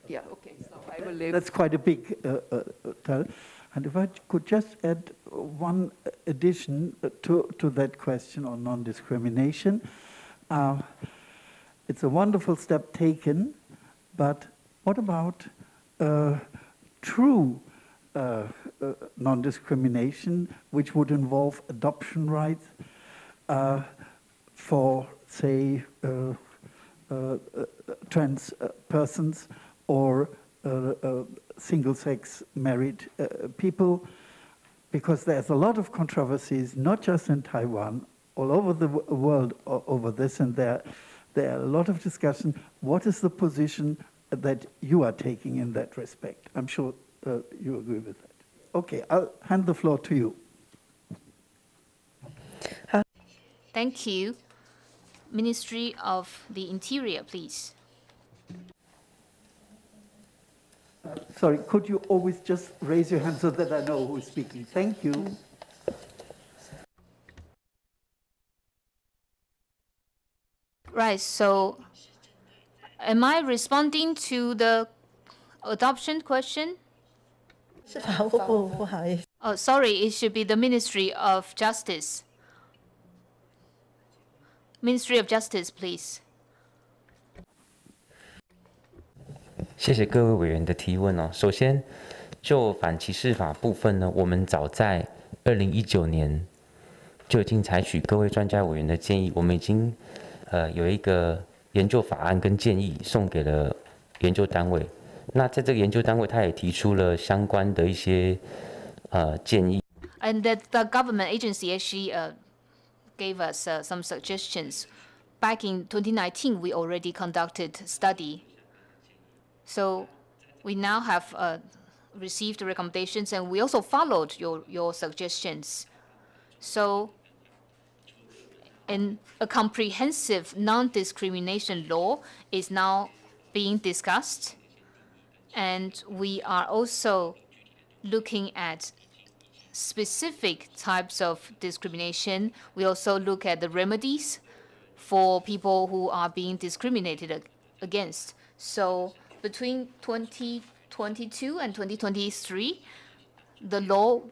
Yeah, okay, so I will leave.
That's quite a big tell. And if I could just add one addition to that question on non-discrimination. It's a wonderful step taken, but what about true non-discrimination, which would involve adoption rights for, say, trans persons or single-sex married people? Because there's a lot of controversies, not just in Taiwan, all over the world over this, and there are a lot of discussion. What is the position that you are taking in that respect? I'm sure you agree with that. Okay, I'll hand the floor to you.
Thank you. Ministry of the Interior, please.
Sorry, could you always just raise your hand so that I know who's speaking? Thank you.
Right, so am I responding to the adoption question? Oh, sorry, it should be the Ministry of Justice. Ministry of Justice, please.
谢谢各位委员的提问哦。首先，就反歧视法部分呢，我们早在2019年就已经采取各位专家委员的建议，我们已经有一个研究法案跟建议送给了研究单位。那在这个研究单位，他也提出了相关的一些建议。
And that the government agency actually gave us some suggestions. Back in 2019, we already conducted study. So we now have received the recommendations, and we also followed your suggestions. So a comprehensive non-discrimination law is now being discussed. And we are also looking at specific types of discrimination. We also look at the remedies for people who are being discriminated against. So between 2022 and 2023, the law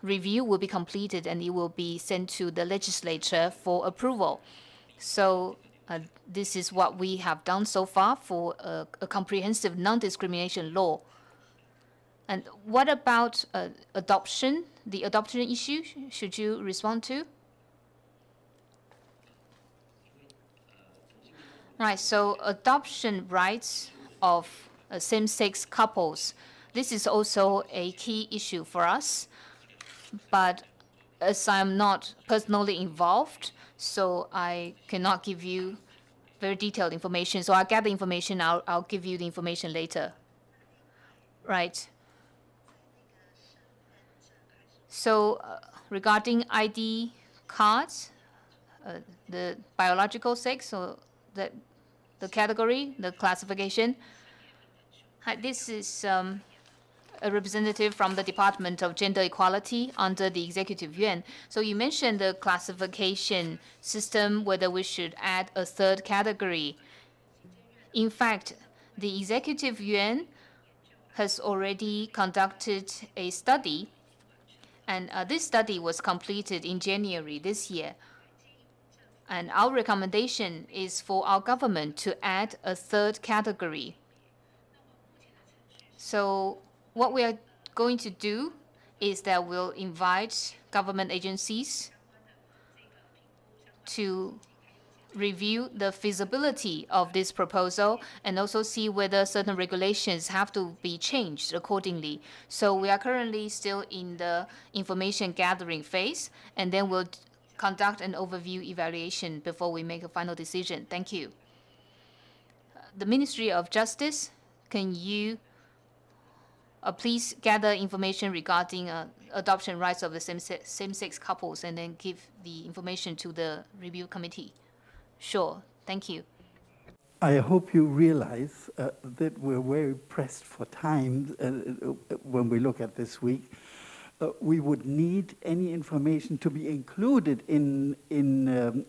review will be completed and it will be sent to the legislature for approval. So this is what we have done so far for a comprehensive non-discrimination law. And what about adoption, the adoption issue? Should you respond to? Right, so adoption rights of same-sex couples, this is also a key issue for us. But as I'm not personally involved, so I cannot give you very detailed information. So I'll get the information, I'll give you the information later. Right. So regarding ID cards, the biological sex, or the category, the classification. Hi, this is a representative from the Department of Gender Equality under the Executive Yuan. So you mentioned the classification system, whether we should add a third category. In fact, the Executive Yuan has already conducted a study, and this study was completed in January this year. And our recommendation is for our government to add a third category. So what we are going to do is that we'll invite government agencies to review the feasibility of this proposal and also see whether certain regulations have to be changed accordingly. So we are currently still in the information gathering phase, and then we'll conduct an overview evaluation before we make a final decision. Thank you. The Ministry of Justice, can you please gather information regarding adoption rights of the same-sex couples and then give the information to the review committee? Sure. Thank you.
I hope you realize that we're very pressed for time when we look at this week. We would need any information to be included in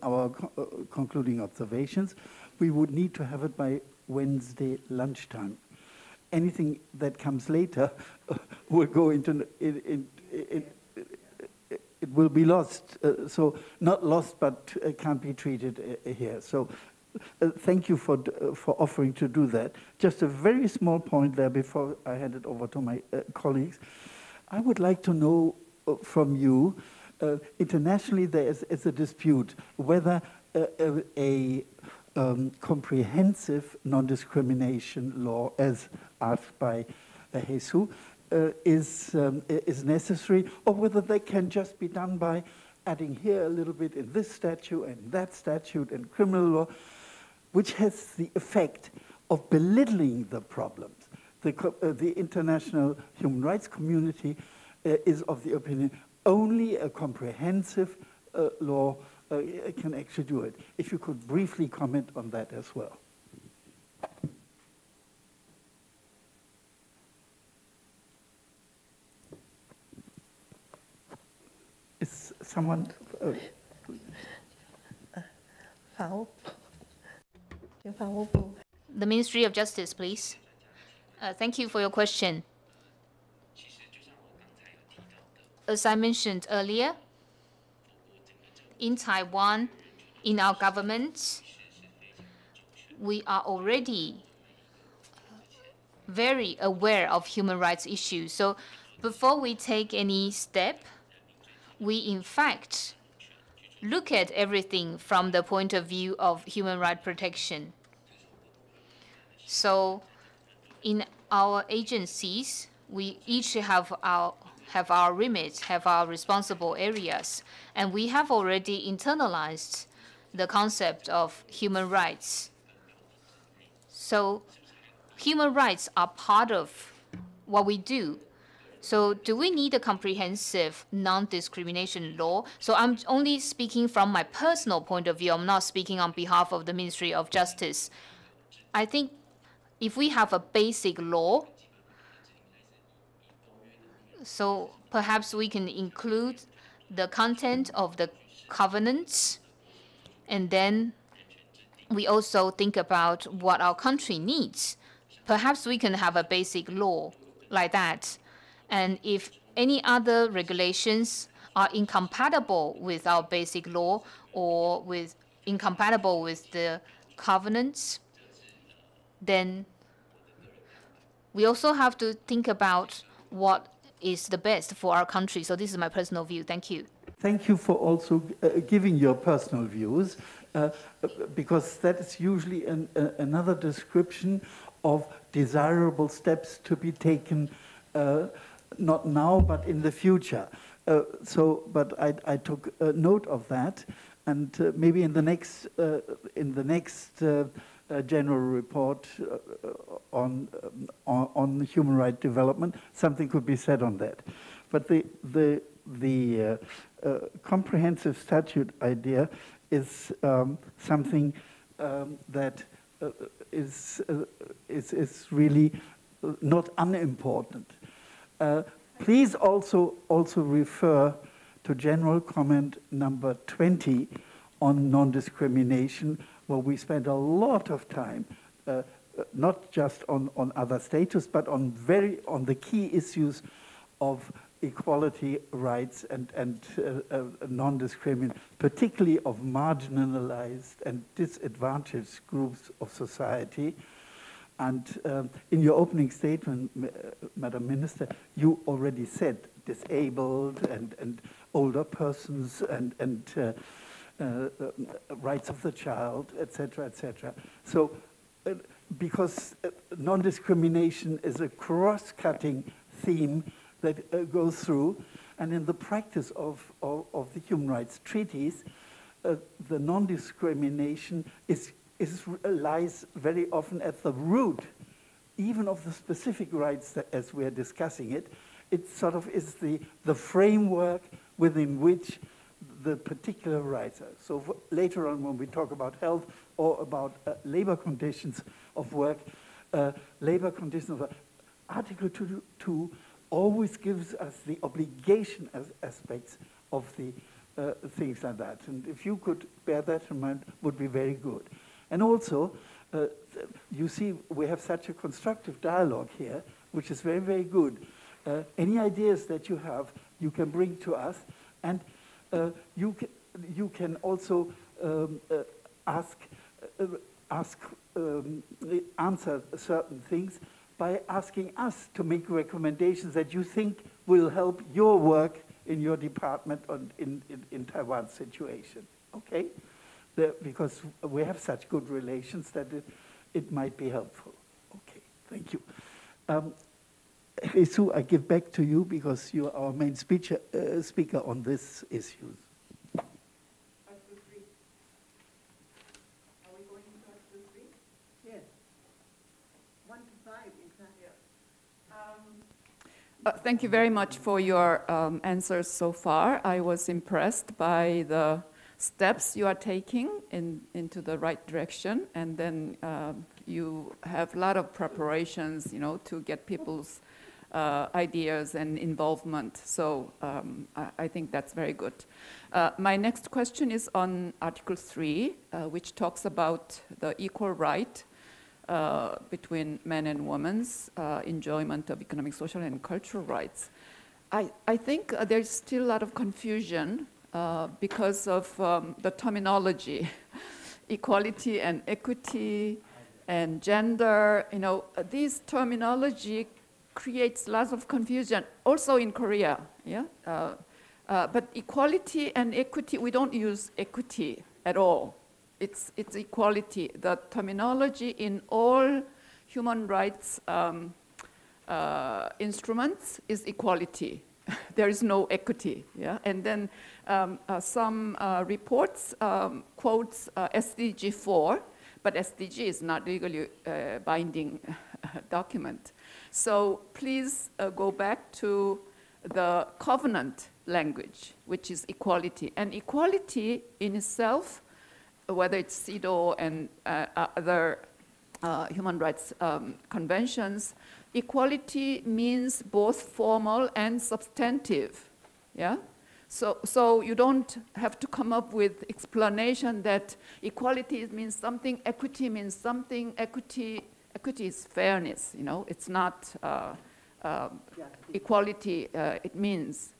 our concluding observations. We would need to have it by Wednesday lunchtime. Anything that comes later will go into it will be lost. So not lost, but can't be treated here. So thank you for offering to do that. Just a very small point there before I hand it over to my colleagues. I would like to know from you, internationally there is a dispute whether a comprehensive non-discrimination law, as asked by Jesus, is necessary, or whether they can just be done by adding here a little bit in this statute and that statute and criminal law, which has the effect of belittling the problems. The international human rights community is of the opinion only a comprehensive law can actually do it. If you could briefly comment on that as well. Is someone...
The Ministry of Justice, please. Thank you for your question. As I mentioned earlier, in Taiwan, in our government, we are already very aware of human rights issues. So before we take any step, we in fact look at everything from the point of view of human rights protection. So in our agencies, we each have our remit, have our responsible areas, and we have already internalized the concept of human rights. So human rights are part of what we do. So do we need a comprehensive non-discrimination law? So I'm only speaking from my personal point of view. I'm not speaking on behalf of the Ministry of Justice. I think if we have a basic law, so perhaps we can include the content of the covenants, and then we also think about what our country needs. Perhaps we can have a basic law like that. And if any other regulations are incompatible with our basic law or incompatible with the covenants, then we also have to think about what is the best for our country. So this is my personal view. Thank you.
Thank you for also giving your personal views, because that is usually another description of desirable steps to be taken, not now, but in the future. But I took note of that, and maybe in the next general report on human rights development, something could be said on that. But the the comprehensive statute idea is something that is really not unimportant. Please also refer to general comment number 20 on non-discrimination, where we spend a lot of time, not just on other status, but on the key issues of equality rights and non-discrimination, particularly of marginalized and disadvantaged groups of society. And in your opening statement, Madam Minister, you already said disabled and older persons and rights of the child, etc., etc. So, because non-discrimination is a cross-cutting theme that goes through, and in the practice of the human rights treaties, the non-discrimination lies very often at the root, even of the specific rights that, as we are discussing it. It sort of is the framework within which the particular rights are. So later on, when we talk about health or about labor conditions of work, labor conditions of work, Article 2 always gives us the obligation as aspects of the things like that. And if you could bear that in mind, would be very good. And also, you see, we have such a constructive dialogue here, which is very, very good. Any ideas that you have, you can bring to us, and you can also answer certain things by asking us to make recommendations that you think will help your work in your department in Taiwan's situation. Okay? Because we have such good relations that it might be helpful. Okay, thank you. Sue, I give back to you because you are our main speaker on this issue.
Article 3. Are we going to Article 3?
Yes. 1 to 5, exactly.
Thank you very much for your answers so far. I was impressed by the steps you are taking into the right direction, and then you have a lot of preparations, to get people's ideas and involvement. So I think that's very good. My next question is on Article 3, which talks about the equal right between men and women's enjoyment of economic, social, and cultural rights. I think there's still a lot of confusion because of the terminology, equality and equity and gender. These terminology creates lots of confusion, also in Korea. Yeah, but equality and equity, we don't use equity at all. It's equality. The terminology in all human rights instruments is equality. There is no equity. Yeah, and then some reports quotes SDG 4, but SDG is not legally binding document. So please go back to the covenant language, which is equality. And equality in itself, whether it's CEDAW and other human rights conventions, equality means both formal and substantive. Yeah? So you don't have to come up with explanation that equality means something, equity means something. Equity is fairness, it's not equality, it means.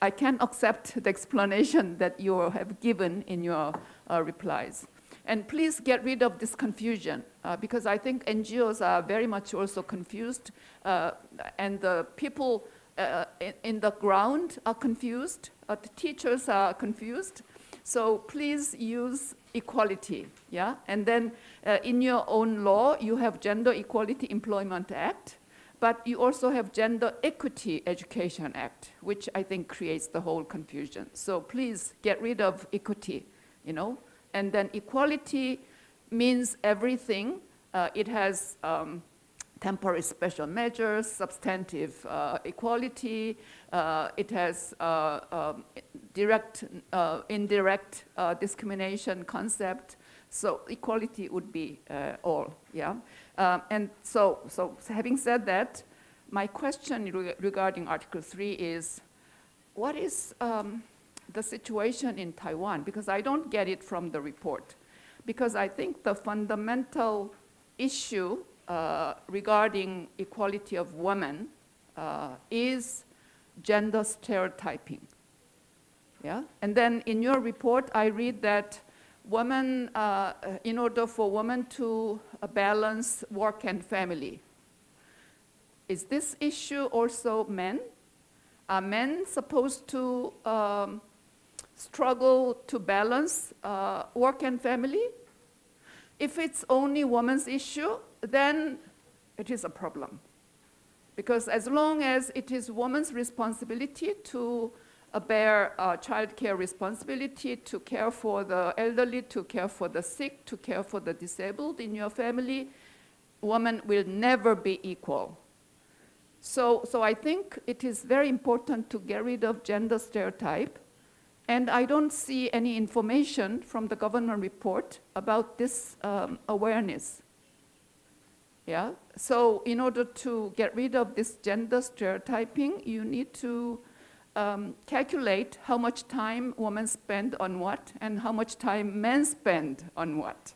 I can't accept the explanation that you have given in your replies. And please get rid of this confusion, because I think NGOs are very much also confused, and the people in the ground are confused, the teachers are confused. So please use equality, yeah? And then in your own law, you have Gender Equality Employment Act, but you also have Gender Equity Education Act, which I think creates the whole confusion. So please get rid of equity, And then equality means everything. It has temporary special measures, substantive equality. It has direct, indirect discrimination concept. So equality would be all, yeah. And so having said that, my question regarding Article 3 is, what is the situation in Taiwan? Because I don't get it from the report. Because I think the fundamental issue regarding equality of women is gender stereotyping. Yeah? And then in your report, I read that women, in order for women to balance work and family, is this issue also men? Are men supposed to struggle to balance work and family? If it's only women's issue, then it is a problem. Because as long as it is woman's responsibility to bear child care responsibility, to care for the elderly, to care for the sick, to care for the disabled in your family, women will never be equal. So I think it is very important to get rid of gender stereotype. And I don't see any information from the government report about this awareness. Yeah? So in order to get rid of this gender stereotyping, you need to calculate how much time women spend on what and how much time men spend on what,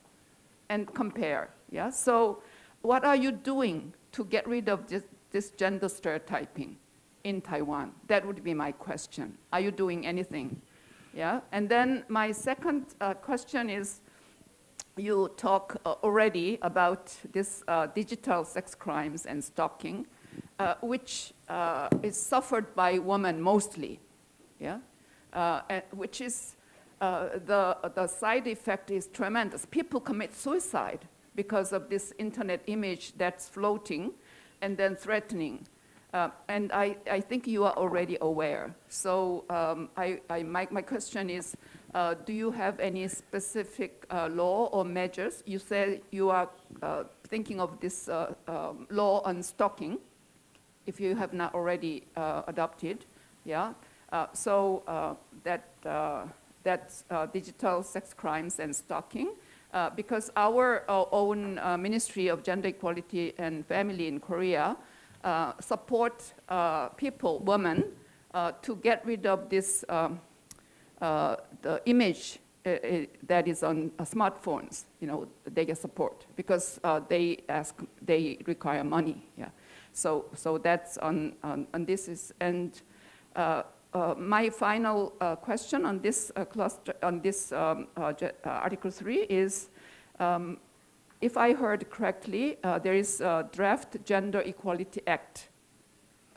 and compare. Yeah? So what are you doing to get rid of this gender stereotyping in Taiwan? That would be my question. Are you doing anything? Yeah? And then my second question is, you talk already about this digital sex crimes and stalking, which is suffered by women mostly, yeah? Which is, the side effect is tremendous. People commit suicide because of this internet image that's floating and then threatening. And I think you are already aware. So my question is, do you have any specific law or measures? You said you are thinking of this law on stalking, if you have not already adopted, yeah? That's digital sex crimes and stalking. Because our own Ministry of Gender Equality and Family in Korea support people, women, to get rid of this, the image that is on smartphones, you know, they get support because they require money, yeah. So that's on this is, and my final question on this cluster, on this Article 3 is, if I heard correctly, there is a draft Gender Equality Act,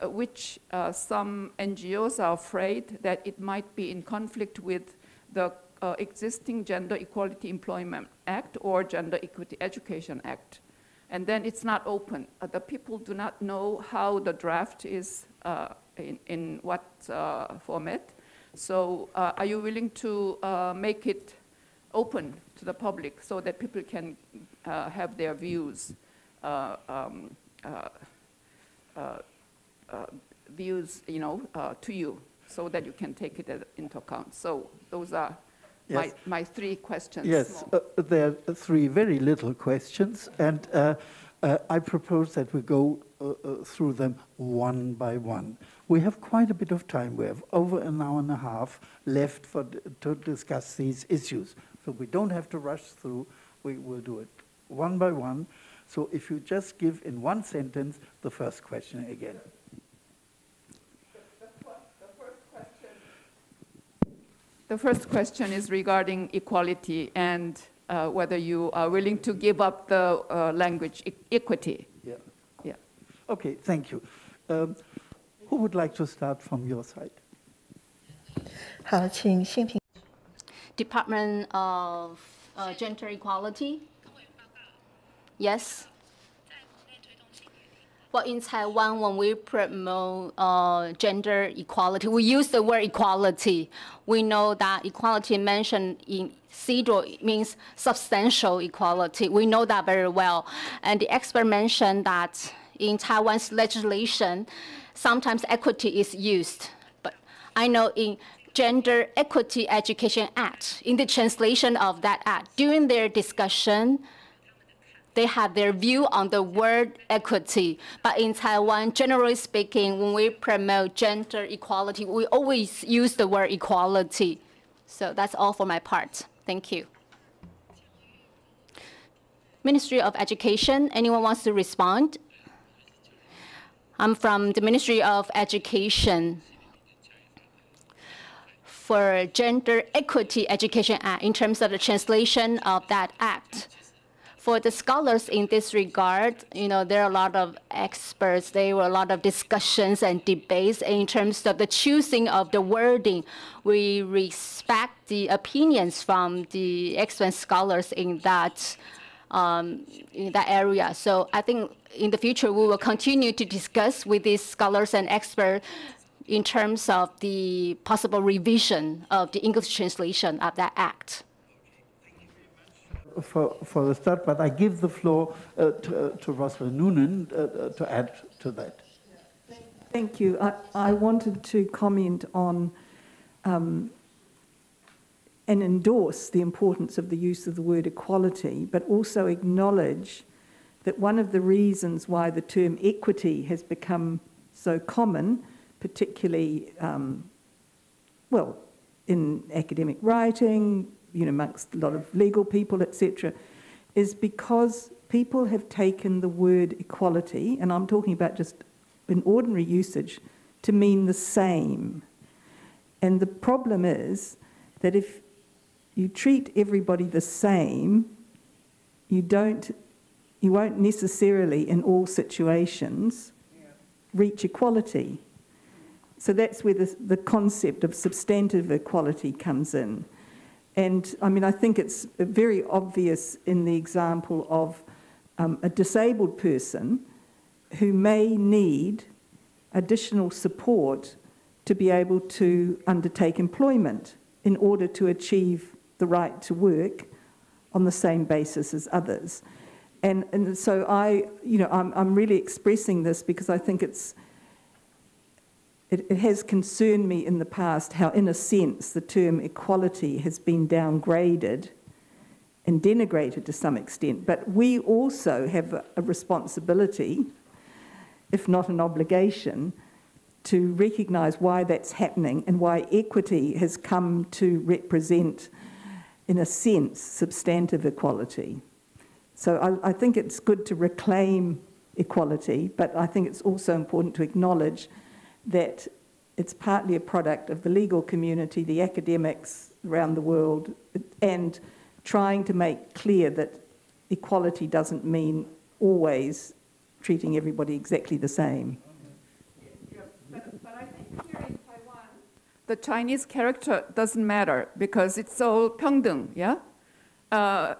which some NGOs are afraid that it might be in conflict with the existing Gender Equality Employment Act or Gender Equity Education Act. And then it's not open. The people do not know how the draft is, in what format. So are you willing to make it open to the public so that people can have their views, you know, to you, so that you can take it into account? So those are yes. my three questions.
Yes, there are three very little questions, and I propose that we go through them one by one. We have quite a bit of time. We have over an hour and a half left to discuss these issues. So we don't have to rush through. We will do it one by one. So if you just give in one sentence the first question again.
The first question is regarding equality and whether you are willing to give up the language equity.
Yeah.
Yeah.
Okay, thank you. Who would like to start from your side?
Department of Gender Equality. Yes. But in Taiwan, when we promote gender equality, we use the word equality. We know that equality mentioned in CEDAW means substantial equality. We know that very well. And the expert mentioned that in Taiwan's legislation, sometimes equity is used. But I know in Gender Equity Education Act, in the translation of that act, during their discussion, they have their view on the word equity. But in Taiwan, generally speaking, when we promote gender equality, we always use the word equality. So that's all for my part. Thank you. Ministry of Education, anyone wants to respond? I'm from the Ministry of Education. For Gender Equity Education Act, in terms of the translation of that act, for the scholars in this regard, there are a lot of experts, there were a lot of discussions and debates in terms of the choosing of the wording. We respect the opinions from the expert scholars in that area. So I think in the future, we will continue to discuss with these scholars and experts in terms of the possible revision of the English translation of that act.
For the start, but I give the floor to Rosalind Noonan to add to that.
Thank you. I wanted to comment on and endorse the importance of the use of the word equality, but also acknowledge that one of the reasons why the term equity has become so common, particularly, in academic writing, amongst a lot of legal people, etc., is because people have taken the word equality, and I'm talking about just in ordinary usage, to mean the same. And the problem is that if you treat everybody the same, you won't necessarily, in all situations, reach equality. So that's where the concept of substantive equality comes in. And I think it's very obvious in the example of a disabled person who may need additional support to be able to undertake employment in order to achieve the right to work on the same basis as others. And so I'm really expressing this because I think it has concerned me in the past how, in a sense, the term equality has been downgraded and denigrated to some extent. But we also have a responsibility, if not an obligation, to recognise why that's happening and why equity has come to represent, in a sense, substantive equality. So I think it's good to reclaim equality, but I think it's also important to acknowledge that it's partly a product of the legal community, the academics around the world, and trying to make clear that equality doesn't mean always treating everybody exactly the same.
Yeah, but I think here in Taiwan, the Chinese character doesn't matter because it's all Pyeongdeung, yeah?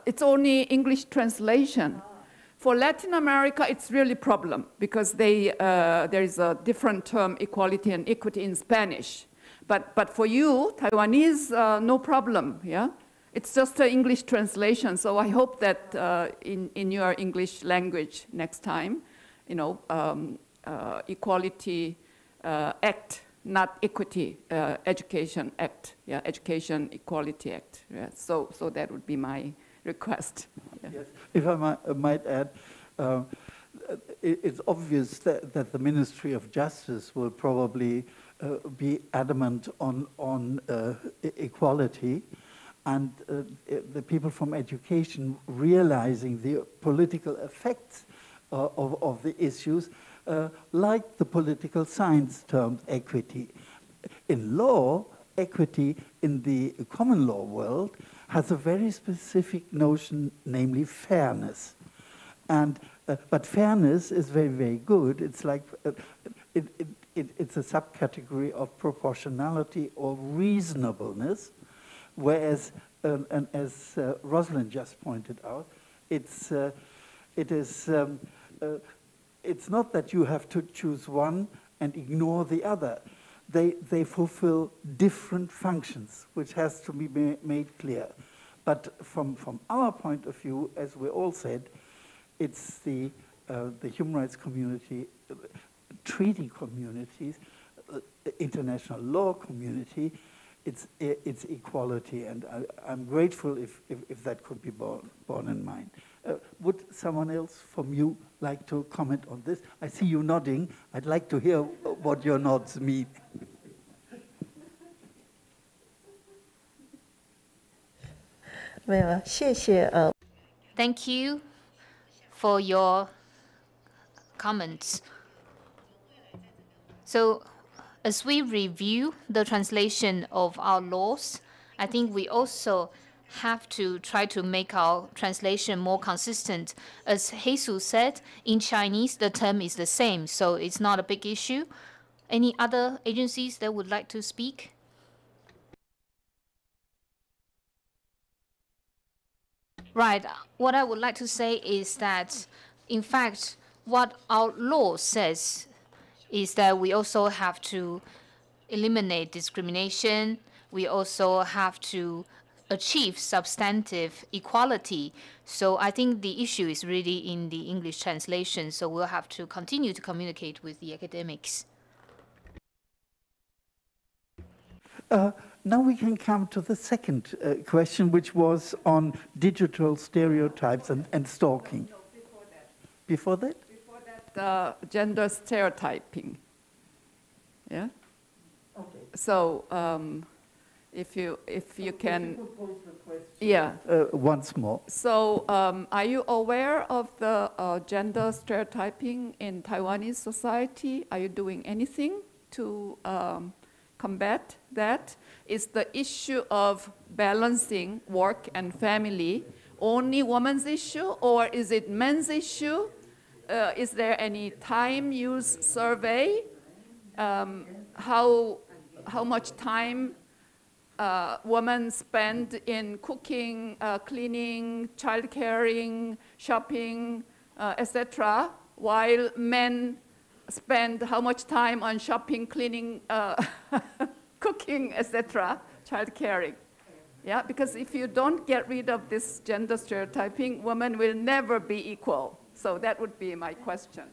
It's only English translation. For Latin America, it's really a problem because there is a different term, equality and equity, in Spanish. But for you, Taiwanese, no problem, yeah? It's just an English translation. So I hope that in your English language next time, Equality Act, not Equity Education Act, yeah, Education Equality Act. Yeah? So that would be my request. Yeah.
Yes. If I might add, it's obvious that the Ministry of Justice will probably be adamant on equality, and the people from education realizing the political effects of the issues, like the political science term equity. In law, equity in the common law world has a very specific notion, namely fairness. And but fairness is very, very good. It's like it's a subcategory of proportionality or reasonableness, whereas, and as Rosalind just pointed out, it is it's not that you have to choose one and ignore the other. They fulfill different functions, which has to be made clear. But from our point of view, as we all said, it's the human rights community, treaty communities, international law community, it's equality, and I'm grateful if that could be borne in mind. Would someone else from you like to comment on this? I see you nodding. I'd like to hear what your nods mean.
Thank you for your comments. So, as we review the translation of our laws, I think we also have to try to make our translation more consistent. As Jesus said, in Chinese, the term is the same, so it's not a big issue. Any other agencies that would like to speak? Right. What I would like to say is that, in fact, what our law says is that we also have to eliminate discrimination. We also have to achieve substantive equality. So I think the issue is really in the English translation, so we'll have to continue to communicate with the academics.
Now we can come to the second question, which was on digital stereotypes and stalking.
No, before that.
Before that?
Before that, gender stereotyping. Yeah?
Okay.
So if you can, yeah.
Once more.
So are you aware of the gender stereotyping in Taiwanese society? Are you doing anything to combat that? Is the issue of balancing work and family only women's issue, or is it men's issue? Is there any time use survey? How much time women spend in cooking, cleaning, child caring, shopping, etc., while men spend how much time on shopping, cleaning, cooking, etc., child caring? Yeah, because if you don't get rid of this gender stereotyping, women will never be equal. So that would be my question.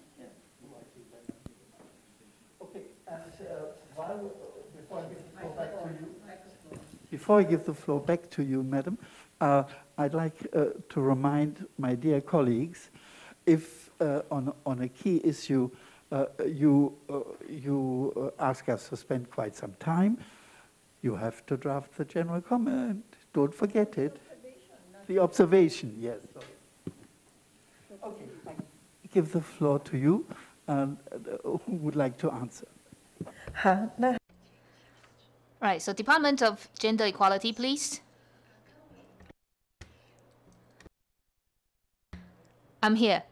Okay, and before I give the floor back to you, Madam, I'd like to remind my dear colleagues, if on a key issue you ask us to spend quite some time, you have to draft the general comment. Don't forget it. The observation, yes. Okay, I give the floor to you. Who would like to answer?
Right, so Department of Gender Equality, please. I'm here.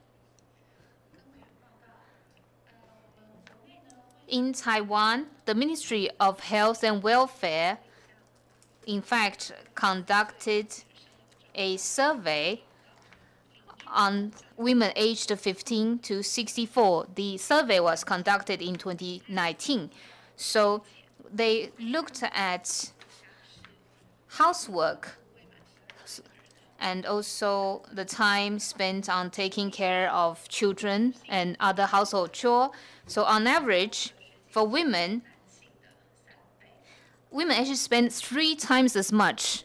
In Taiwan, the Ministry of Health and Welfare, in fact, conducted a survey on women aged 15 to 64. The survey was conducted in 2019. So they looked at housework and also the time spent on taking care of children and other household chores. So on average, for women actually spend 3 times as much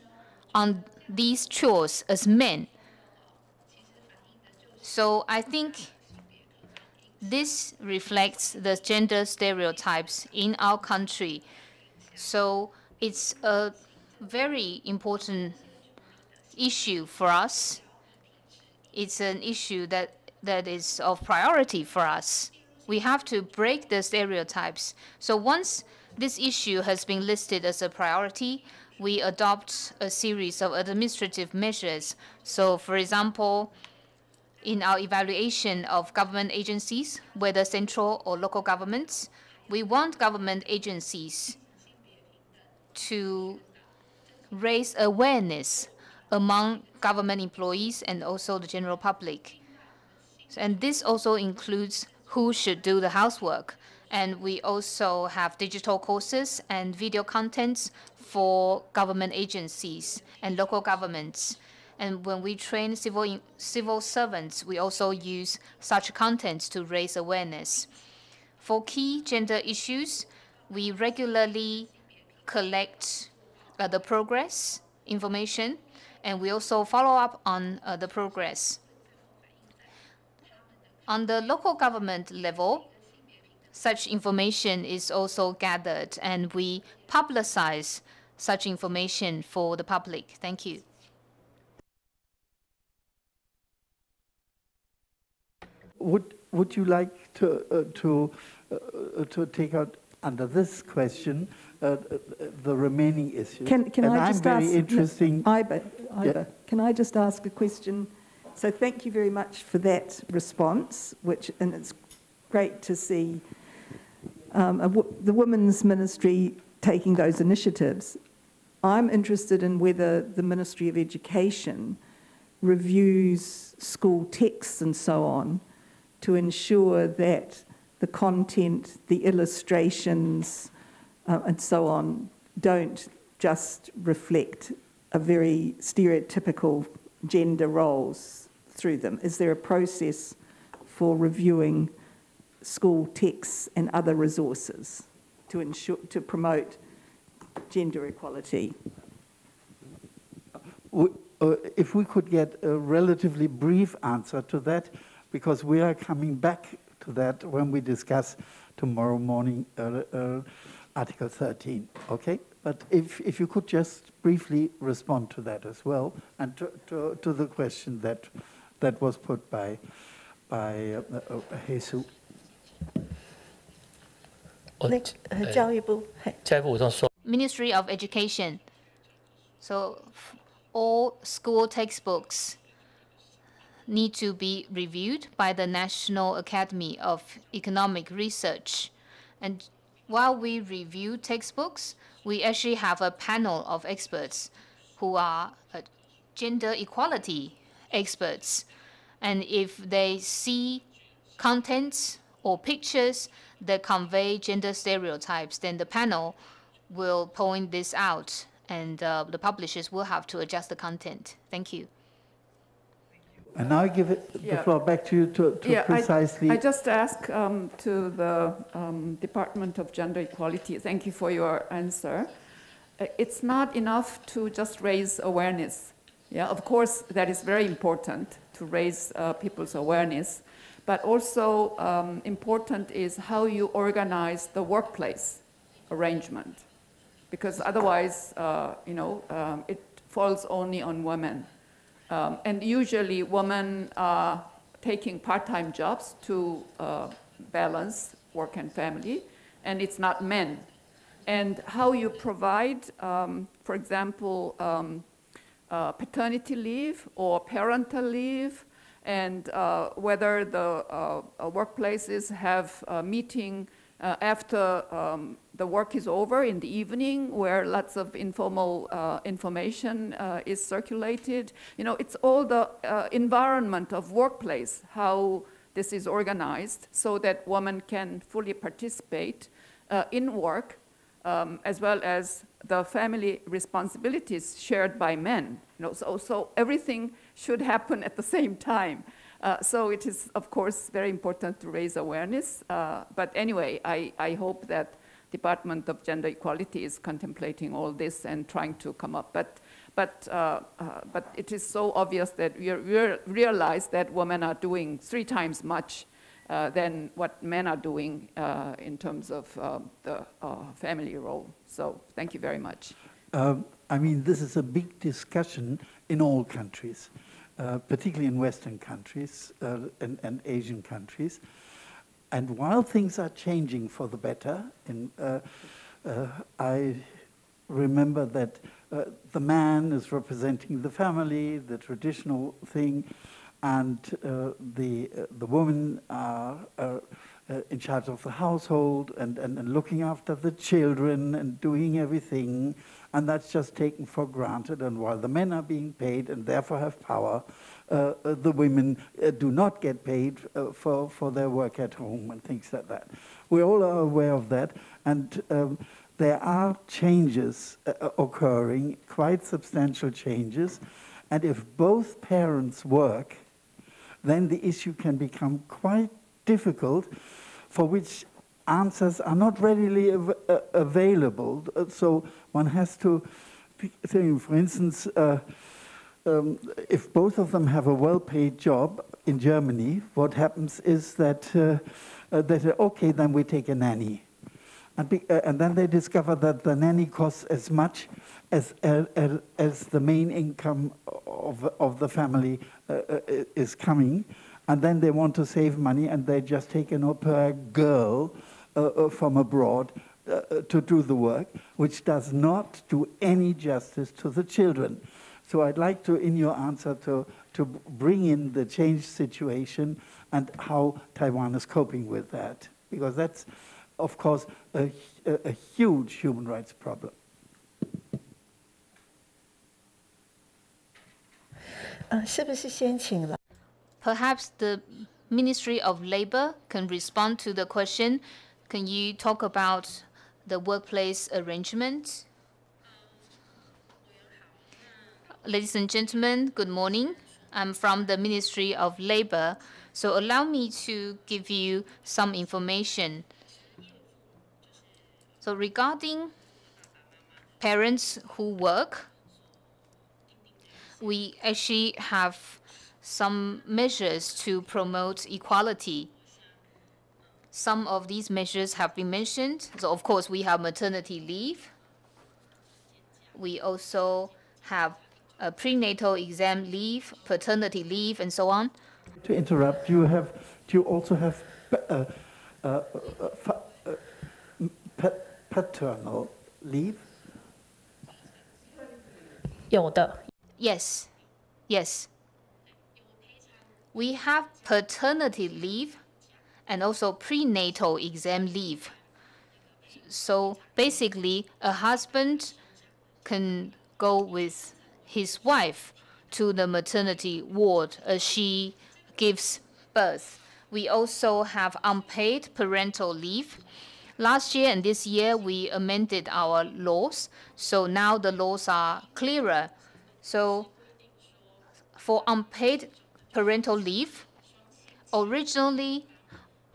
on these chores as men. So I think this reflects the gender stereotypes in our country. So it's a very important issue for us. It's an issue that is of priority for us. We have to break the stereotypes. So once this issue has been listed as a priority, we adopt a series of administrative measures. So for example, in our evaluation of government agencies, whether central or local governments, we want government agencies to raise awareness among government employees and also the general public. And this also includes who should do the housework. And we also have digital courses and video contents for government agencies and local governments. And when we train civil servants, we also use such content to raise awareness. For key gender issues, we regularly collect the progress information, and we also follow up on the progress. On the local government level, such information is also gathered, and we publicize such information for the public. Thank you.
Would you like to take out under this question the remaining issues?
Can I just ask?
Interesting.
Iba,
Yeah.
Can I just ask a question? So thank you very much for that response, and it's great to see the Women's Ministry taking those initiatives. I'm interested in whether the Ministry of Education reviews school texts and so on to ensure that the content, the illustrations, and so on don't just reflect a very stereotypical gender roles through them. Is there a process for reviewing school texts and other resources to promote gender equality?
If we could get a relatively brief answer to that, because we are coming back to that when we discuss tomorrow morning Article 13, okay? But if you could just briefly respond to that as well, and to the question that was put by Jesus.
教育部，
教育部上说，
Ministry of Education. So all school textbooks need to be reviewed by the National Academy of Economic Research. And while we review textbooks, we actually have a panel of experts who are gender equality experts. And if they see contents or pictures that convey gender stereotypes, then the panel will point this out, and the publishers will have to adjust the content. Thank you.
And now I give the floor back to you to precisely...
I just ask to the Department of Gender Equality, thank you for your answer. It's not enough to just raise awareness. Yeah, of course, that is very important to raise people's awareness. But also important is how you organize the workplace arrangement, because otherwise, it falls only on women. And usually women are taking part-time jobs to balance work and family, and it's not men. And how you provide, for example, paternity leave or parental leave, and whether the workplaces have a meeting after the work is over in the evening, where lots of informal information is circulated. It's all the environment of workplace, how this is organized so that women can fully participate in work, as well as the family responsibilities shared by men. So everything should happen at the same time. So it is, of course, very important to raise awareness. But anyway, I hope that Department of Gender Equality is contemplating all this and trying to come up. But it is so obvious that we realize that women are doing 3 times much than what men are doing in terms of the family role. So thank you very much.
I mean, this is a big discussion in all countries, particularly in Western countries and Asian countries. And while things are changing for the better, I remember that the man is representing the family, the traditional thing, and the women are in charge of the household and looking after the children and doing everything, and that's just taken for granted. And while the men are being paid and therefore have power, the women do not get paid for their work at home and things like that. We all are aware of that, and there are changes occurring, quite substantial changes, and if both parents work, then the issue can become quite difficult, for which answers are not readily available. So one has to think, for instance, if both of them have a well-paid job in Germany, what happens is that, okay, then we take a nanny. And then they discover that the nanny costs as much as the main income of the family is coming. And then they want to save money, and they just take an au pair girl from abroad to do the work, which does not do any justice to the children. So I'd like to, in your answer, to bring in the changed situation and how Taiwan is coping with that, because that's, of course, a huge human rights problem.
Perhaps the Ministry of Labor can respond to the question. Can you talk about the workplace arrangement? Ladies and gentlemen, good morning. I'm from the Ministry of Labor, so allow me to give you some information. So regarding parents who work, we actually have some measures to promote equality. Some of these measures have been mentioned. So of course, we have maternity leave. We also have a prenatal exam leave, paternity leave, and so on.
To interrupt, do you also have paternal leave?
Yes, yes. We have paternity leave and also prenatal exam leave. So basically, a husband can go with his wife to the maternity ward as she gives birth. We also have unpaid parental leave. Last year and this year, we amended our laws, so now the laws are clearer. So for unpaid parental leave, originally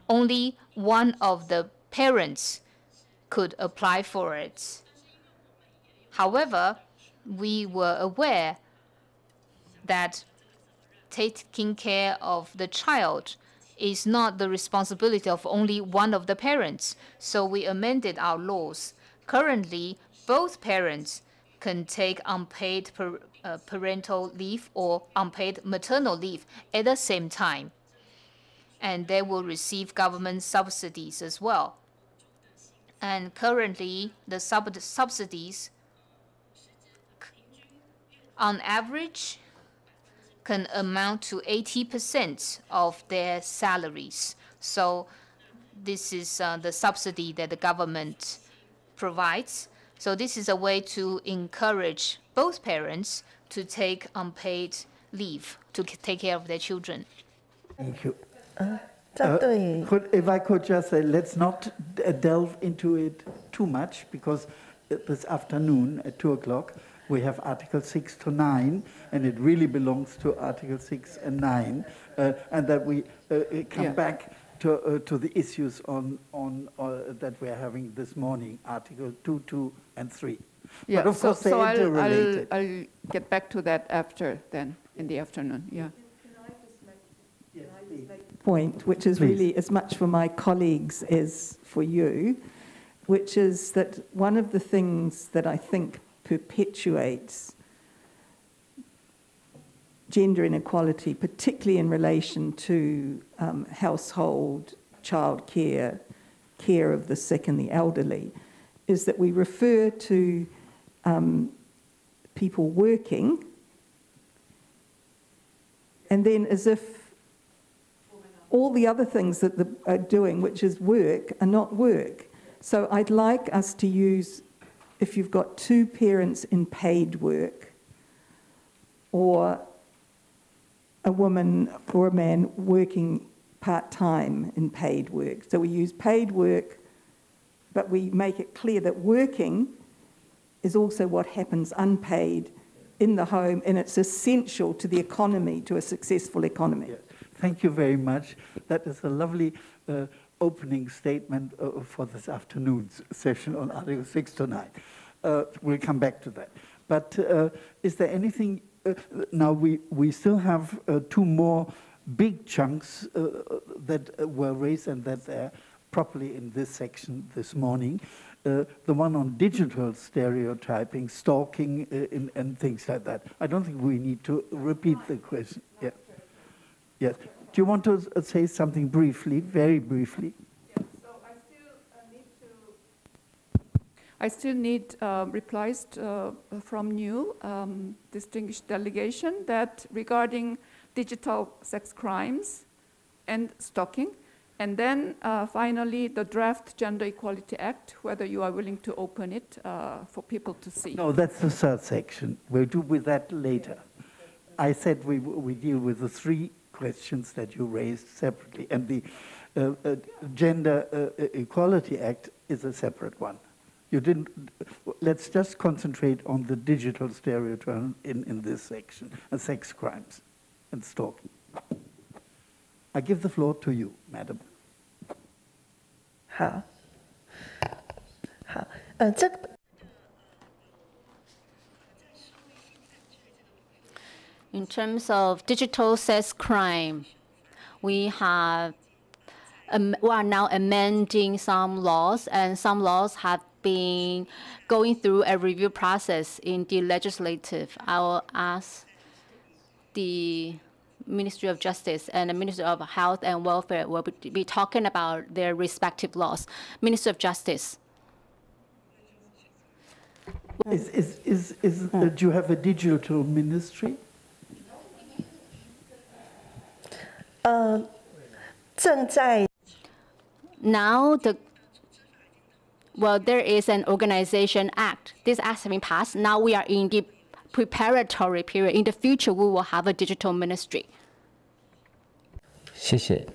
only one of the parents could apply for it. However, we were aware that taking care of the child is not the responsibility of only one of the parents, so we amended our laws. Currently, both parents can take unpaid parental leave or unpaid maternal leave at the same time, and they will receive government subsidies as well. And currently, the subsidies, on average, can amount to 80% of their salaries. So this is the subsidy that the government provides. So this is a way to encourage both parents to take unpaid leave to take care of their children.
Thank you. If I could just say, let's not delve into it too much, because this afternoon at 2 o'clock, we have Article 6 to 9, and it really belongs to Article 6 and 9, and that we come back to the issues that we are having this morning, Article 2, 2, and 3.
Yeah,
but of course, they're interrelated.
I'll get back to that after then, in the afternoon, yeah.
Point, which is really as much for my colleagues as for you, which is that one of the things that I think perpetuates gender inequality, particularly in relation to household, childcare, care of the sick and the elderly, is that we refer to people working, and then as if all the other things that are doing, which is work, are not work. So I'd like us to use, if you've got two parents in paid work, or a woman or a man working part-time in paid work. So we use paid work, but we make it clear that working is also what happens unpaid in the home, and it's essential to the economy, to a successful economy.
Yeah. Thank you very much. That is a lovely opening statement for this afternoon's session on Article 6 tonight. We'll come back to that. But is there anything, now we still have two more big chunks that were raised and that are properly in this section this morning. The one on digital stereotyping, stalking, and things like that. I don't think we need to repeat the question. Yeah. Yes. Do you want to say something briefly, very briefly?
Yes. So I still need replies from you, distinguished delegation, that regarding digital sex crimes and stalking. And then finally, the draft Gender Equality Act, whether you are willing to open it for people to see.
No, that's the third section. We'll do with that later. I said we deal with the three questions that you raised separately, and the Gender Equality Act is a separate one. You didn't. Let's just concentrate on the digital stereotype in this section, and sex crimes and stalking. I give the floor to you, madam.
好，In
terms of digital sex crime, we are now amending some laws, and some laws have been going through a review process in the legislative. I will ask the Ministry of Justice and the Ministry of Health and Welfare will be talking about their respective laws. Ministry of Justice.
Do you have a digital ministry?
正在
Now there is an organization act. This act has been passed. Now we are in the preparatory period. In the future, we will have a digital ministry.
谢谢。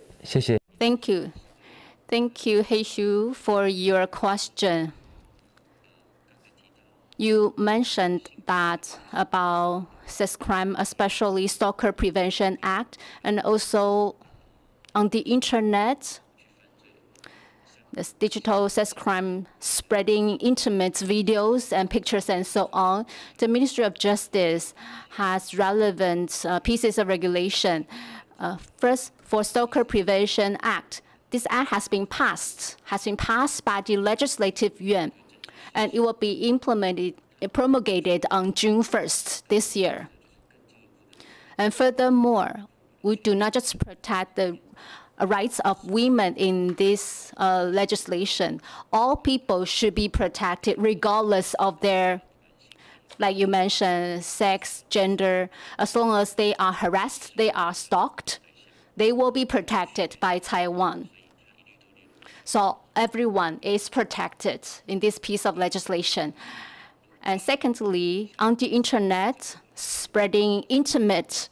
Thank you. Thank you, Heishu, for your question. You mentioned that about sex crime, especially Stalker Prevention Act, and also on the internet, this digital sex crime spreading intimate videos and pictures and so on. The Ministry of Justice has relevant pieces of regulation. First, for Stalker Prevention Act, this act has been passed by the Legislative Yuan, and it will be promulgated on June 1st this year. And furthermore, we do not just protect the rights of women in this legislation. All people should be protected regardless of their, like you mentioned, sex, gender. As long as they are harassed, they are stalked, they will be protected by Taiwan. So everyone is protected in this piece of legislation. And secondly, on the internet, spreading intimate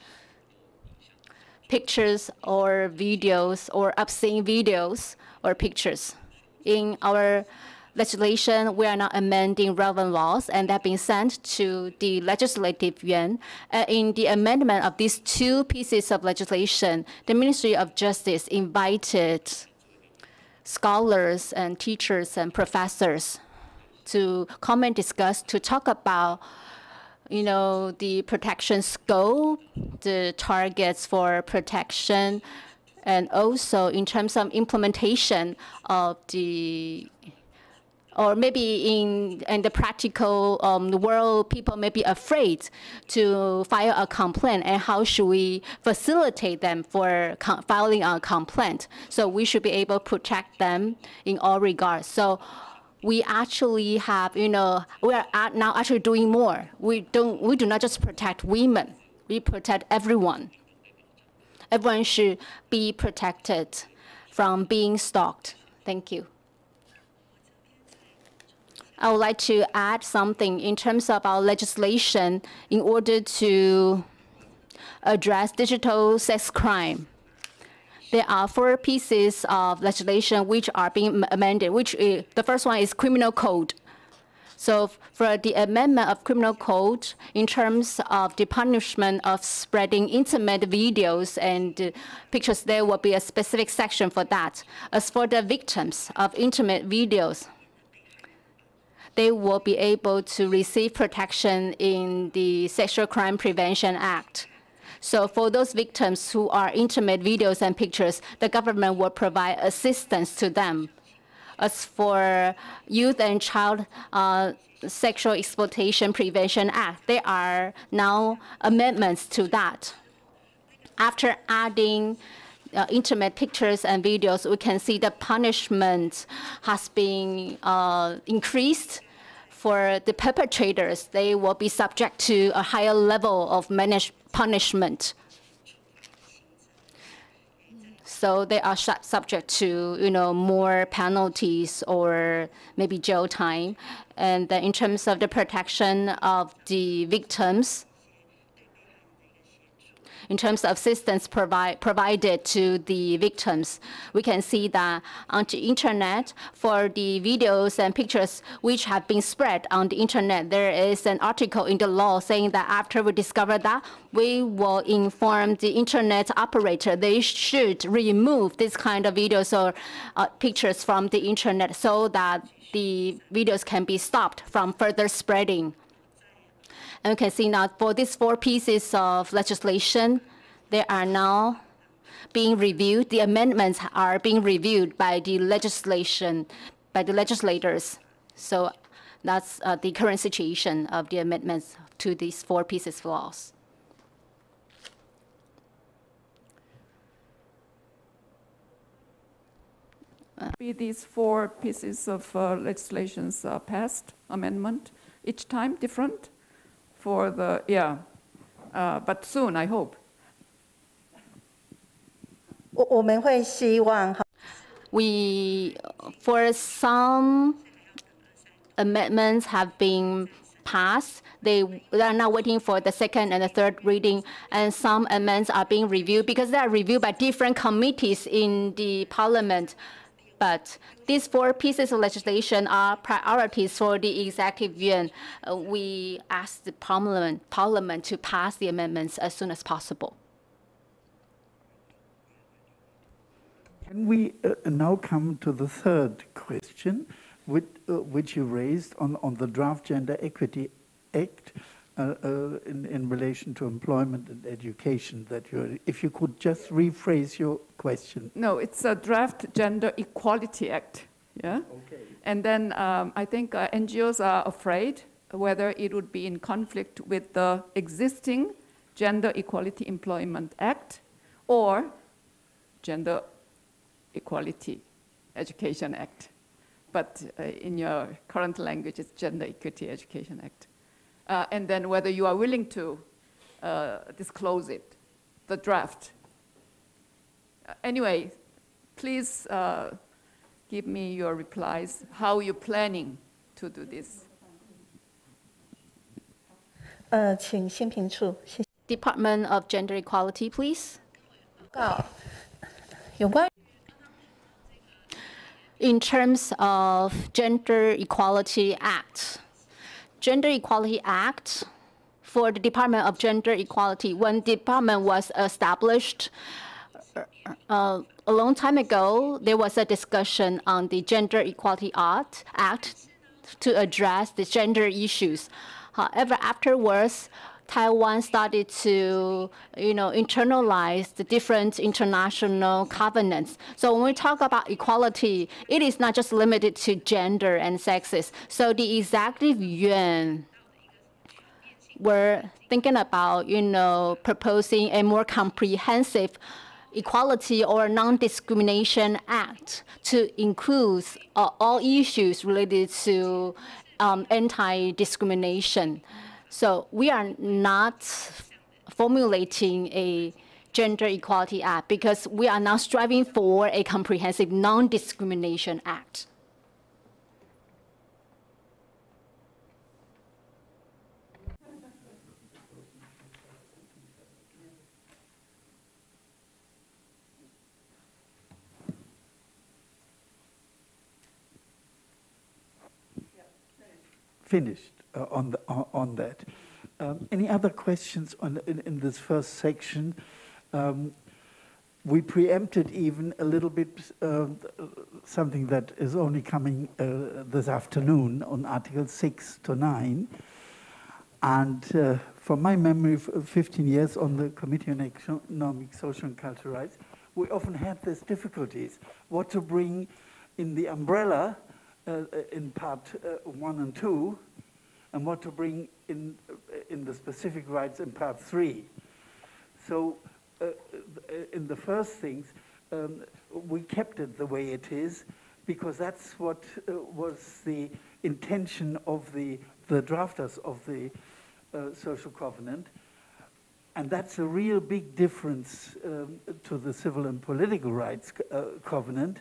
pictures or videos or obscene videos or pictures. In our legislation, we are now amending relevant laws, and that have been sent to the Legislative Yuan. In the amendment of these two pieces of legislation, the Ministry of Justice invited scholars and teachers and professors to come and discuss, to talk about the protection scope, the targets for protection, and also in terms of implementation of or maybe in the practical world, people may be afraid to file a complaint, and how should we facilitate them for filing a complaint? So we should be able to protect them in all regards. So we actually have, we are now actually doing more. We do not just protect women, we protect everyone. Everyone should be protected from being stalked. Thank you. I would like to add something in terms of our legislation in order to address digital sex crime. There are 4 pieces of legislation which are being amended, the first one is criminal code. So for the amendment of criminal code, in terms of the punishment of spreading intimate videos and pictures, there will be a specific section for that. As for the victims of intimate videos, they will be able to receive protection in the Sexual Crime Prevention Act. So for those victims who are intimate videos and pictures, the government will provide assistance to them. As for Youth and Child Sexual Exploitation Prevention Act, there are now amendments to that. After adding intimate pictures and videos, we can see the punishment has been increased. For the perpetrators, they will be subject to a higher level of punishment. So they are subject to, more penalties or maybe jail time. And in terms of the protection of the victims, in terms of assistance provided to the victims, we can see that on the internet, for the videos and pictures which have been spread on the internet, there is an article in the law saying that after we discover that, we will inform the internet operator they should remove this kind of videos or pictures from the internet so that the videos can be stopped from further spreading. And you can see now for these 4 pieces of legislation, they are now being reviewed. The amendments are being reviewed by the legislators. So that's the current situation of the amendments to these 4 pieces of laws.
These 4 pieces of legislations passed, amendment, each time different? For the, but soon, I hope.
For some amendments have been passed, they are now waiting for the 2nd and the 3rd reading, and some amendments are being reviewed because they are reviewed by different committees in the parliament. But these 4 pieces of legislation are priorities for the executive yuan. We ask the parliament to pass the amendments as soon as possible.
Can we now come to the 3rd question, which you raised on the Draft Gender Equity Act in relation to employment and education? If you could just rephrase your question.
No, it's a Draft Gender Equality Act. Yeah.
Okay.
And then I think NGOs are afraid whether it would be in conflict with the existing Gender Equality Employment Act or Gender Equality Education Act. But in your current language, it's Gender Equity Education Act. And then whether you are willing to disclose it, the draft. Anyway, please give me your replies, how you're planning to do this.
Department of Gender Equality, please. In terms of Gender Equality Act, for the Department of Gender Equality, when the department was established a long time ago, there was a discussion on the Gender Equality Act to address the gender issues. However, afterwards, Taiwan started to, internalize the different international covenants. So when we talk about equality, it is not just limited to gender and sexes. So the executive yuan were thinking about, proposing a more comprehensive equality or non-discrimination act to include all issues related to anti-discrimination. So we are not formulating a Gender Equality Act because we are now striving for a comprehensive non-discrimination act.
finished on that. Any other questions in this first section? We preempted even a little bit something that is only coming this afternoon on Article 6 to 9. And from my memory of 15 years on the Committee on Economic, Social and Cultural Rights, we often had these difficulties. What to bring in the umbrella in part 1 and 2, and what to bring in the specific rights in part 3. So in the first things, we kept it the way it is, because that's what was the intention of the drafters of the social covenant. And that's a real big difference to the civil and political rights covenant,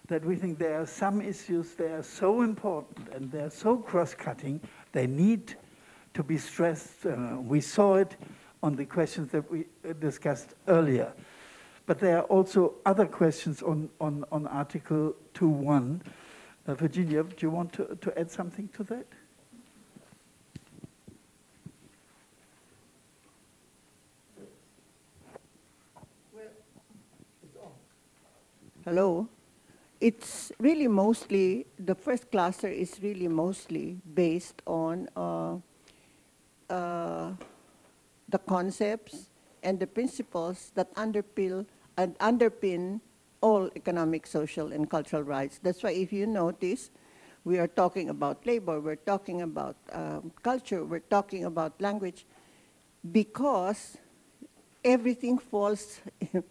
that we think there are some issues that are so important and they're so cross-cutting, they need to be stressed. We saw it on the questions that we discussed earlier. But there are also other questions on Article 2.1. Virginia, do you want to add something to that?
Hello. It's really mostly, the first cluster is really mostly based on the concepts and the principles that underpin all economic, social, and cultural rights. That's why if you notice, we are talking about labor, we're talking about culture, we're talking about language, because everything falls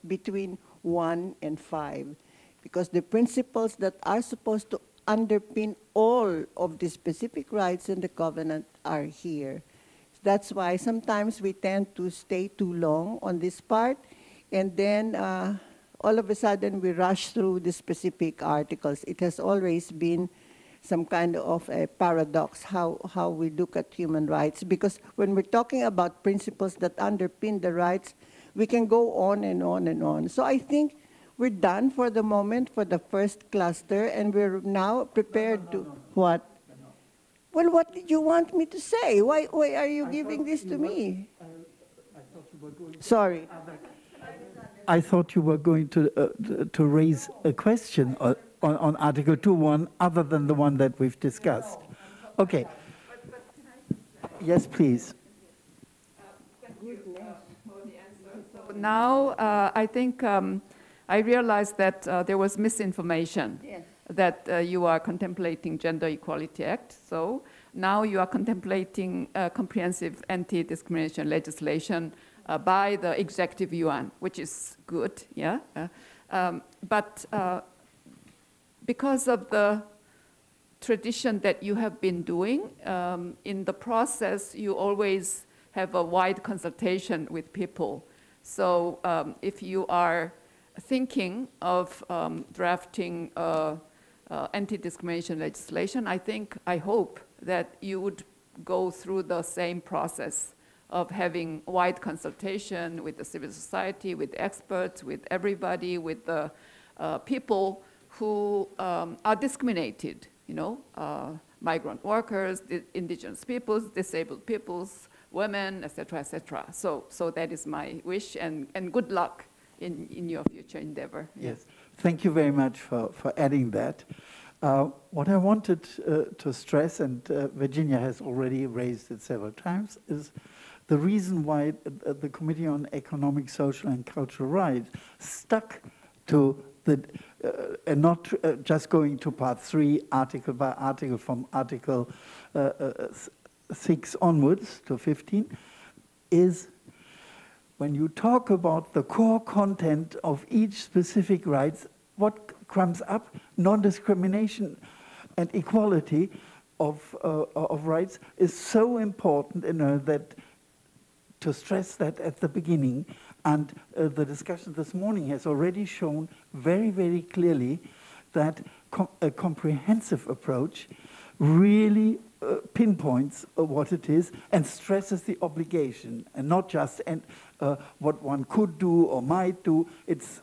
between 1 and 5. Because the principles that are supposed to underpin all of the specific rights in the covenant are here. That's why sometimes we tend to stay too long on this part, and then all of a sudden we rush through the specific articles. It has always been some kind of a paradox how we look at human rights, because when we're talking about principles that underpin the rights, we can go on and on and on. So I think we're done for the moment for the first cluster, and we're now prepared to what? Well, what did you want me to say? Why are you giving this to me?
I thought you were going
Sorry.
I thought you were going to raise a question on Article 2.1 other than the one that we've discussed. Okay. Yes, please.
Thank you for the answer. So now I think I realized that there was misinformation.
Yes.
That you are contemplating Gender Equality Act. So now you are contemplating comprehensive anti-discrimination legislation by the executive yuan, which is good, yeah. But because of the tradition that you have been doing, in the process, you always have a wide consultation with people. So if you are thinking of drafting anti-discrimination legislation, I hope that you would go through the same process of having wide consultation with the civil society, with experts, with everybody, with the people who are discriminated, you know, migrant workers, indigenous peoples, disabled peoples, women, etc., etc. So that is my wish, and good luck in your future endeavor.
Yes, thank you very much for adding that. What I wanted to stress, and Virginia has already raised it several times, is the reason why the Committee on Economic, Social and Cultural Rights stuck to the, and not just going to part 3 article by article from Article 6 onwards to 15, is when you talk about the core content of each specific rights, what comes up? Non-discrimination and equality of rights is so important in that to stress that at the beginning. And the discussion this morning has already shown very, very clearly that a comprehensive approach really pinpoints what it is and stresses the obligation, and not just what one could do or might do. It's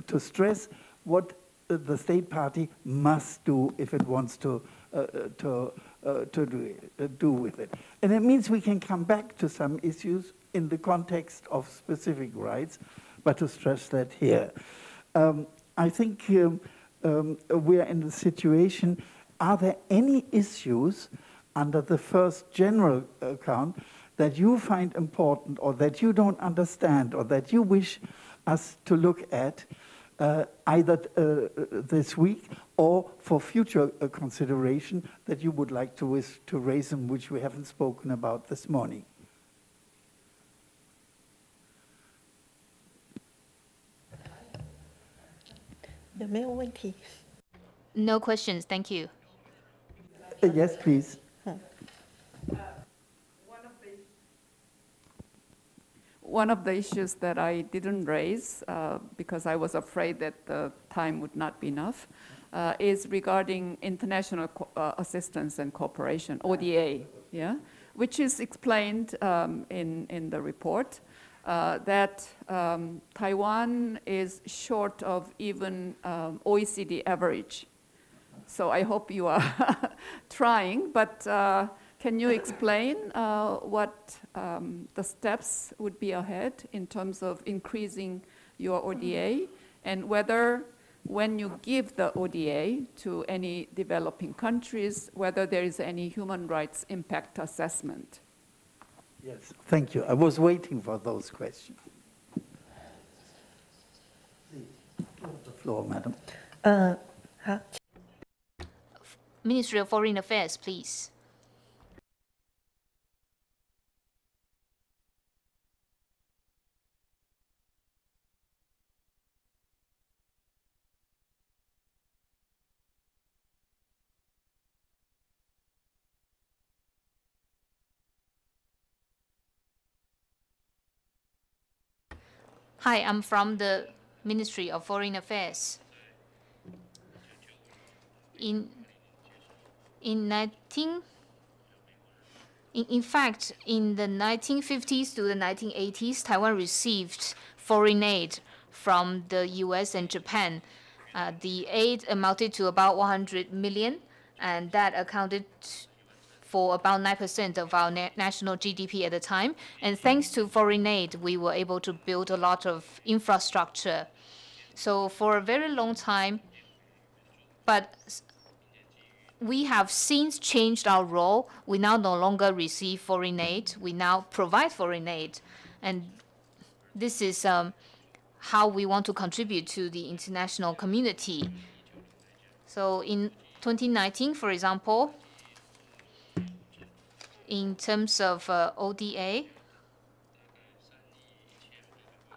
to stress what the state party must do if it wants to do with it. And it means we can come back to some issues in the context of specific rights, but to stress that here. I think we are in the situation, are there any issues under the first general account that you find important or that you don't understand or that you wish us to look at either this week or for future consideration that you would like to raise and which we haven't spoken about this morning?
No questions, thank you.
Yes, please.
One of the issues that I didn't raise because I was afraid that the time would not be enough is regarding international assistance and cooperation, ODA, yeah, which is explained in the report that Taiwan is short of even OECD average. So I hope you are trying, but can you explain what the steps would be ahead in terms of increasing your ODA, and whether when you give the ODA to any developing countries, whether there is any human rights impact assessment?
Yes, thank you. I was waiting for those questions. The floor, madam.
Ministry of Foreign Affairs, please. Hi, I'm from the Ministry of Foreign Affairs. In fact, in the 1950s to the 1980s, Taiwan received foreign aid from the US and Japan. The aid amounted to about 100 million, and that accounted for about 9% of our national GDP at the time. And thanks to foreign aid, we were able to build a lot of infrastructure. So for a very long time, but we have since changed our role. We now no longer receive foreign aid. We now provide foreign aid. And this is how we want to contribute to the international community. So in 2019, for example, in terms of ODA,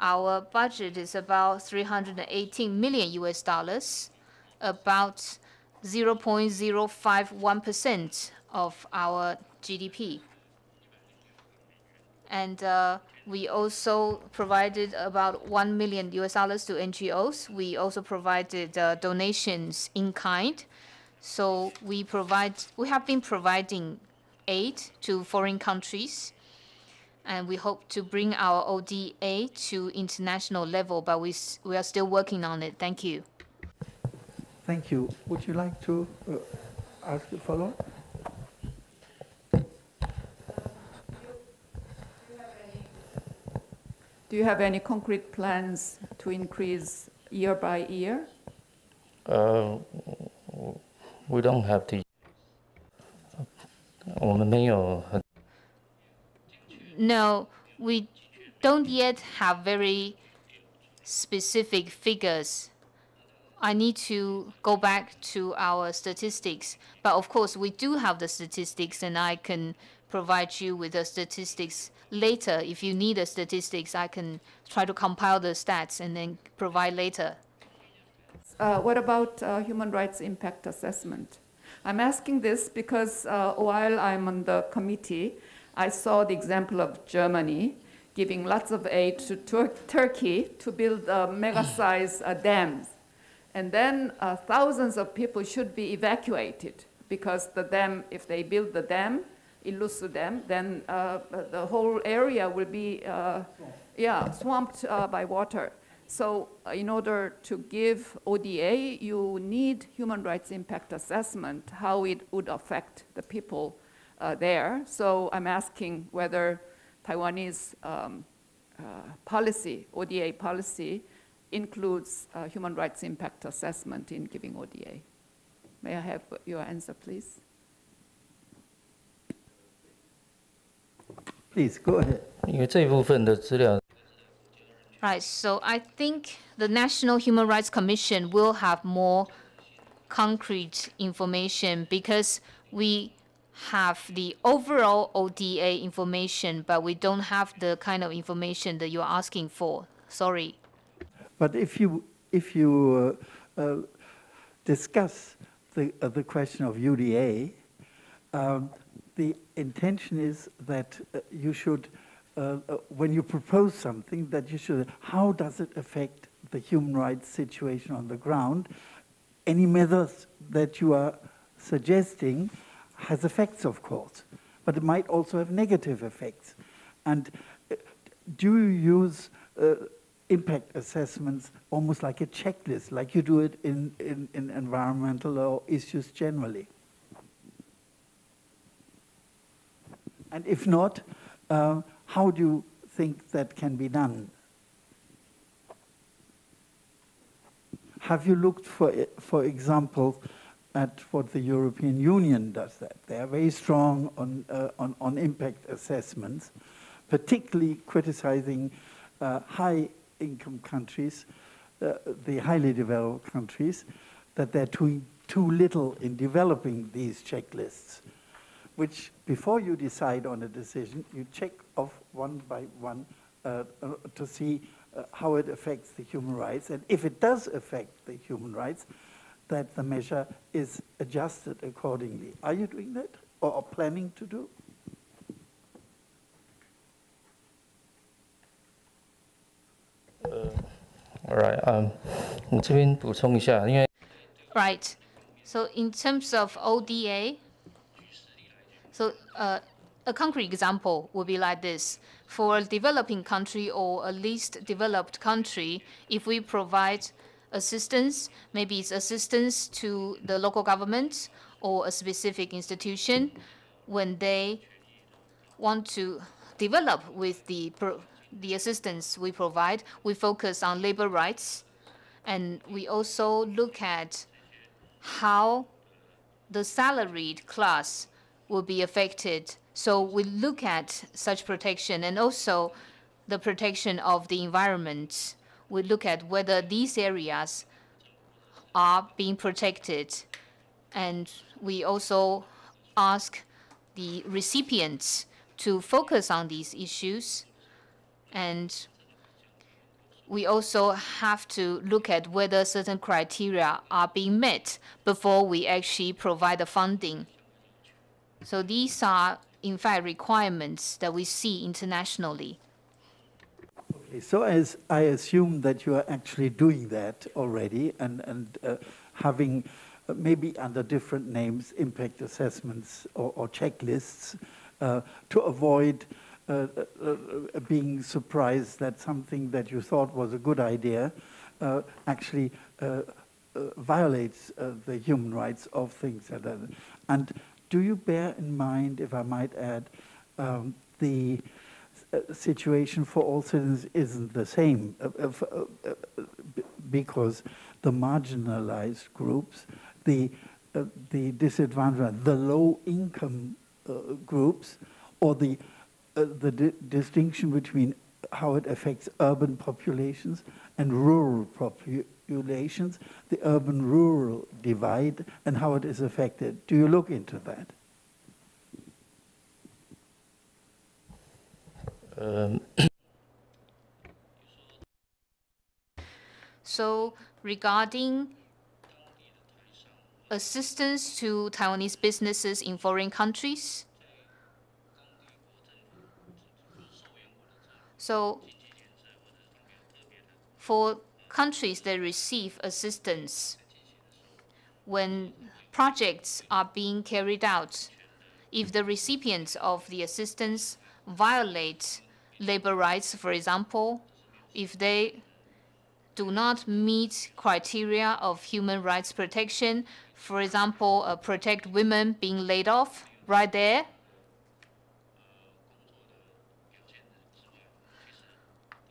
our budget is about 318 million US dollars, about 0.051% of our GDP. And we also provided about 1 million US dollars to NGOs. We also provided donations in kind. So we have been providing aid to foreign countries, and we hope to bring our ODA to international level, but we are still working on it. Thank you.
Thank you. Would you like to ask a follow-up?
Do you have any concrete plans to increase year by year?
We don't have to.
No, we don't yet have very specific figures. I need to go back to our statistics. But of course, we do have the statistics, and I can provide you with the statistics later. If you need the statistics, I can try to compile the stats and then provide later.
What about human rights impact assessment? I'm asking this because while I'm on the committee, I saw the example of Germany giving lots of aid to Turkey to build mega-sized dams. And then thousands of people should be evacuated because the dam, if they build the dam, Illusu Dam, then the whole area will be swamped by water. So in order to give ODA, you need human rights impact assessment, how it would affect the people there. So I'm asking whether Taiwanese policy, ODA policy, includes human rights impact assessment in giving ODA. May I have your answer, please?
Please, go ahead.
因为这一部分的资料
Right, so I think the National Human Rights Commission will have more concrete information because we have the overall ODA information, but we don't have the kind of information that you're asking for. Sorry.
But if you discuss the question of UDA, the intention is that you should, when you propose something, that you should, how does it affect the human rights situation on the ground? Any methods that you are suggesting has effects, of course, but it might also have negative effects. And do you use impact assessments almost like a checklist, like you do it in environmental law issues generally? And if not, how do you think that can be done? Have you looked, for example, at what the European Union does that? They are very strong on impact assessments, particularly criticizing high-income countries, the highly developed countries, that they're doing too little in developing these checklists, which before you decide on a decision, you check off one by one to see how it affects the human rights. And if it does affect the human rights, that the measure is adjusted accordingly. Are you doing that or planning to do?
All right. 我这边补充一下，因为
Right. So in terms of ODA, so a concrete example would be like this. For a developing country or a least developed country, if we provide assistance, maybe it's assistance to the local government or a specific institution, when they want to develop with the assistance we provide, we focus on labor rights, and we also look at how the salaried class will be affected. So we look at such protection and also the protection of the environment. We look at whether these areas are being protected. And we also ask the recipients to focus on these issues. And we also have to look at whether certain criteria are being met before we actually provide the funding. So these are, in fact, requirements that we see internationally.
Okay, so as I assume that you are actually doing that already and having maybe under different names, impact assessments or checklists to avoid being surprised that something that you thought was a good idea actually violates the human rights of things that are. And do you bear in mind, if I might add, the situation for all citizens isn't the same because the marginalized groups, the disadvantaged, the low-income groups, or the distinction between how it affects urban populations and rural populations, the urban-rural divide, and how it is affected. Do you look into that?
So regarding assistance to Taiwanese businesses in foreign countries, so for countries that receive assistance, when projects are being carried out, if the recipients of the assistance violate labor rights, for example, if they do not meet criteria of human rights protection. For example, protect women being laid off right there.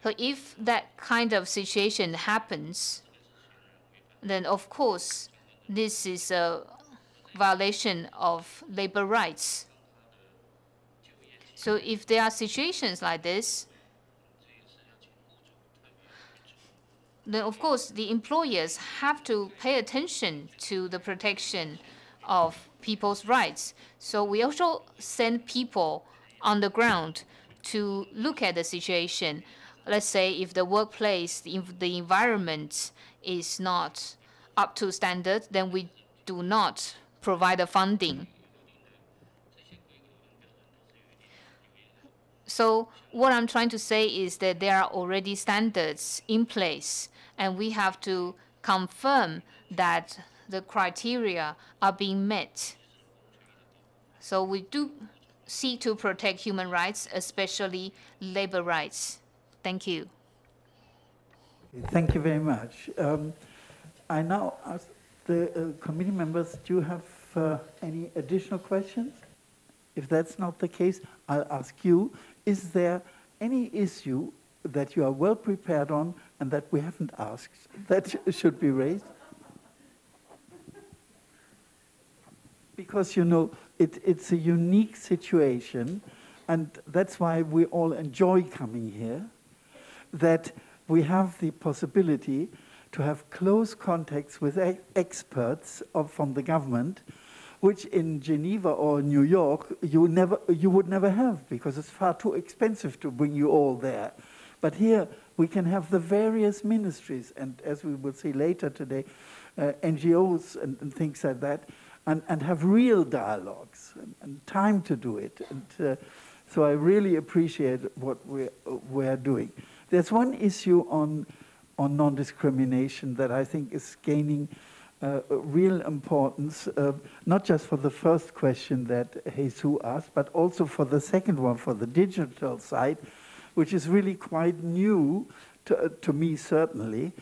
So if that kind of situation happens, then of course this is a violation of labor rights. So if there are situations like this, then of course the employers have to pay attention to the protection of people's rights. So we also send people on the ground to look at the situation. Let's say if the workplace, the environment is not up to standard, then we do not provide the funding. So what I'm trying to say is that there are already standards in place, and we have to confirm that the criteria are being met. So we do seek to protect human rights, especially labor rights. Thank you.
Thank you very much. I now ask the committee members, do you have any additional questions? If that's not the case, I'll ask you, is there any issue that you are well prepared on and that we haven't asked that should be raised? Because, you know, it's a unique situation, and that's why we all enjoy coming here, that we have the possibility to have close contacts with experts from the government, which in Geneva or New York you would never have, because it's far too expensive to bring you all there. But here we can have the various ministries, and as we will see later today, NGOs and things like that, and have real dialogues and time to do it. And so I really appreciate what we're doing. There's one issue on non-discrimination that I think is gaining real importance, not just for the first question that Jesus asked, but also for the second one, for the digital side, which is really quite new to me, certainly.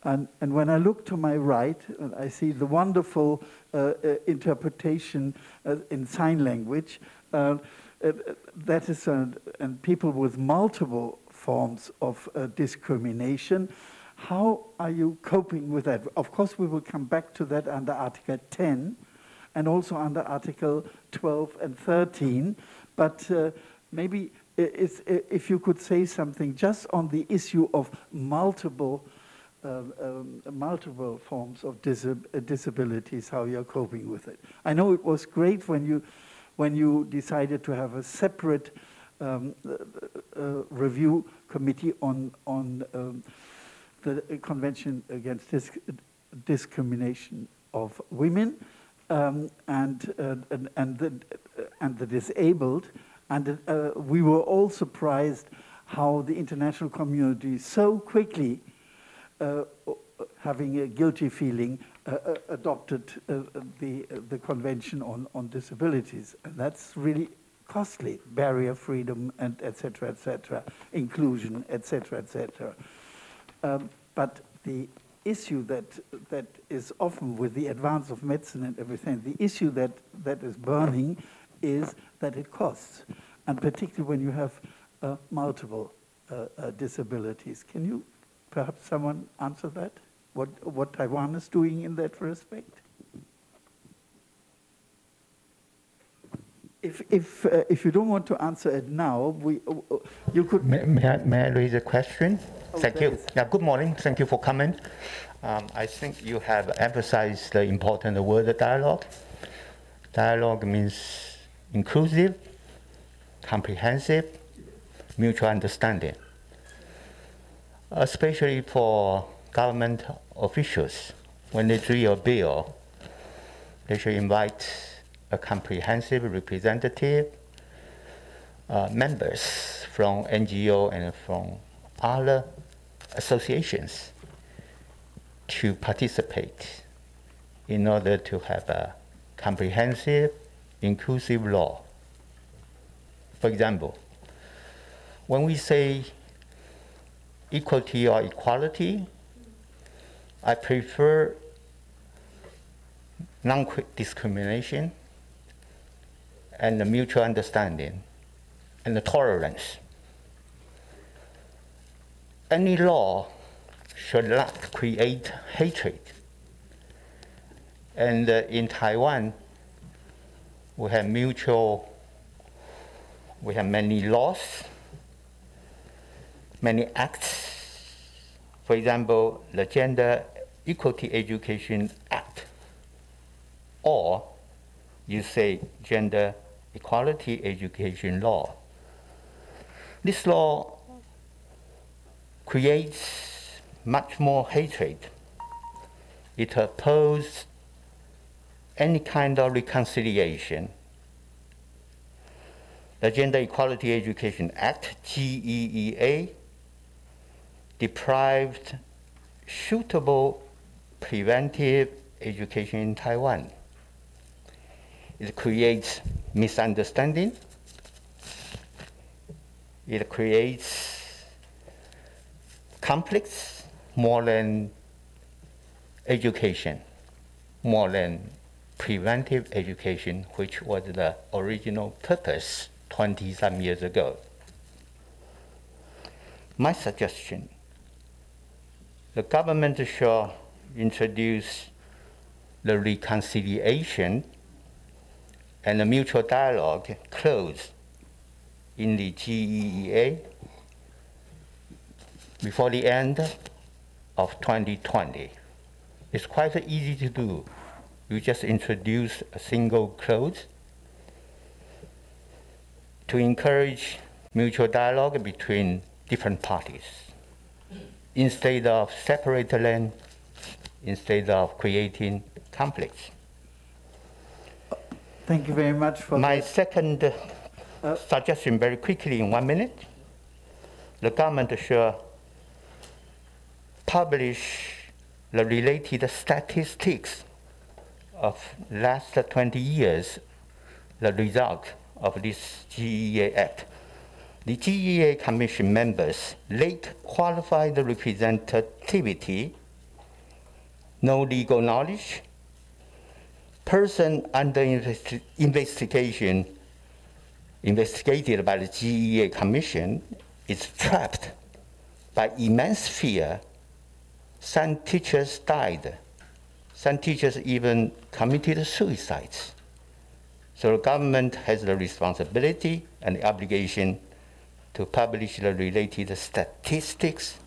And when I look to my right, I see the wonderful interpretation in sign language. That is, and people with multiple forms of discrimination. How are you coping with that? Of course, we will come back to that under Article 10 and also under Article 12 and 13. But maybe if you could say something just on the issue of multiple forms of disabilities, how you're coping with it. I know it was great when you decided to have a separate review committee on the Convention Against Discrimination of Women and the disabled, and we were all surprised how the international community so quickly, having a guilty feeling, adopted the Convention on Disabilities, and that's really costly. Barrier freedom and et cetera, inclusion, et cetera. But the issue that is often with the advance of medicine and everything, the issue that is burning is that it costs, and particularly when you have multiple disabilities. Can you, perhaps someone answer that? What Taiwan is doing in that respect? If you don't want to answer it now, you could.
May I raise a question?
Oh,
thank you. Yeah, good morning. Thank you for coming. I think you have emphasized the important word dialogue. Dialogue means inclusive, comprehensive, mutual understanding. Especially for government officials, when they do a bill, they should invite a comprehensive representative, members from NGO and from other associations to participate in order to have a comprehensive, inclusive law. For example, when we say equality or equality, I prefer non-discrimination and the mutual understanding and the tolerance. Any law should not create hatred. And in Taiwan, we have many laws, many acts. For example, the Gender Equality Education Act, or you say Gender Equality Education Law. This law creates much more hatred. It opposes any kind of reconciliation. The Gender Equality Education Act, GEEA, deprived suitable preventive education in Taiwan. It creates misunderstanding. It creates conflicts more than education, more than preventive education, which was the original purpose 20-some years ago. My suggestion, the government should introduce the reconciliation and the mutual dialogue clause in the GEEA before the end of 2020. It's quite easy to do. You just introduce a single clause to encourage mutual dialogue between different parties, instead of separating them, instead of creating conflicts.
Thank you very much for
my
that.
second suggestion, very quickly in 1 minute. The government should publish the related statistics of last 20 years, the result of this GEA Act. The GEA Commission members lack qualified representativity, no legal knowledge, person under investigated by the GEA Commission is trapped by immense fear. Some teachers died. Some teachers even committed suicides. So the government has the responsibility and the obligation to publish the related statistics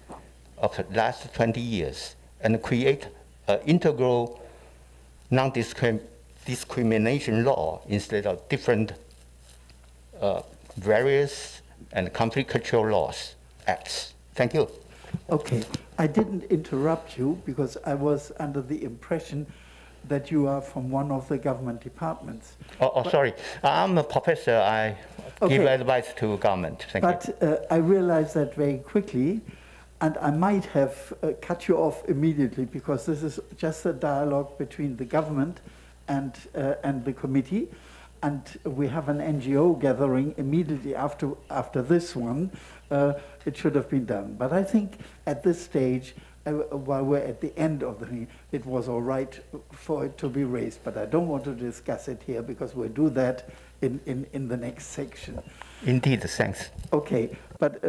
of the last 20 years and create an integral non-discrimination law instead of different various and conflictual laws, acts. Thank you.
Okay, I didn't interrupt you because I was under the impression that you are from one of the government departments.
Sorry, I'm a professor. I give advice to government. Thank you.
But I realized that very quickly, and I might have cut you off immediately because this is just a dialogue between the government and the committee, and we have an NGO gathering immediately after this one. It should have been done. But I think at this stage, while we're at the end of the thing, it was all right for it to be raised. But I don't want to discuss it here because we'll do that in the next section.
Indeed, thanks.
Okay, but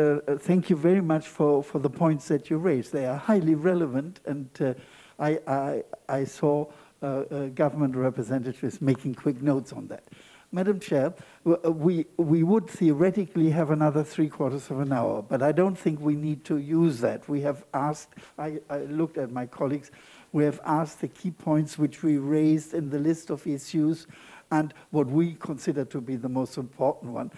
thank you very much for the points that you raised. They are highly relevant, and I saw government representatives making quick notes on that. Madam Chair, we would theoretically have another 3/4 of an hour, but I don't think we need to use that. We have asked, I looked at my colleagues, we have asked the key points which we raised in the list of issues and what we consider to be the most important one.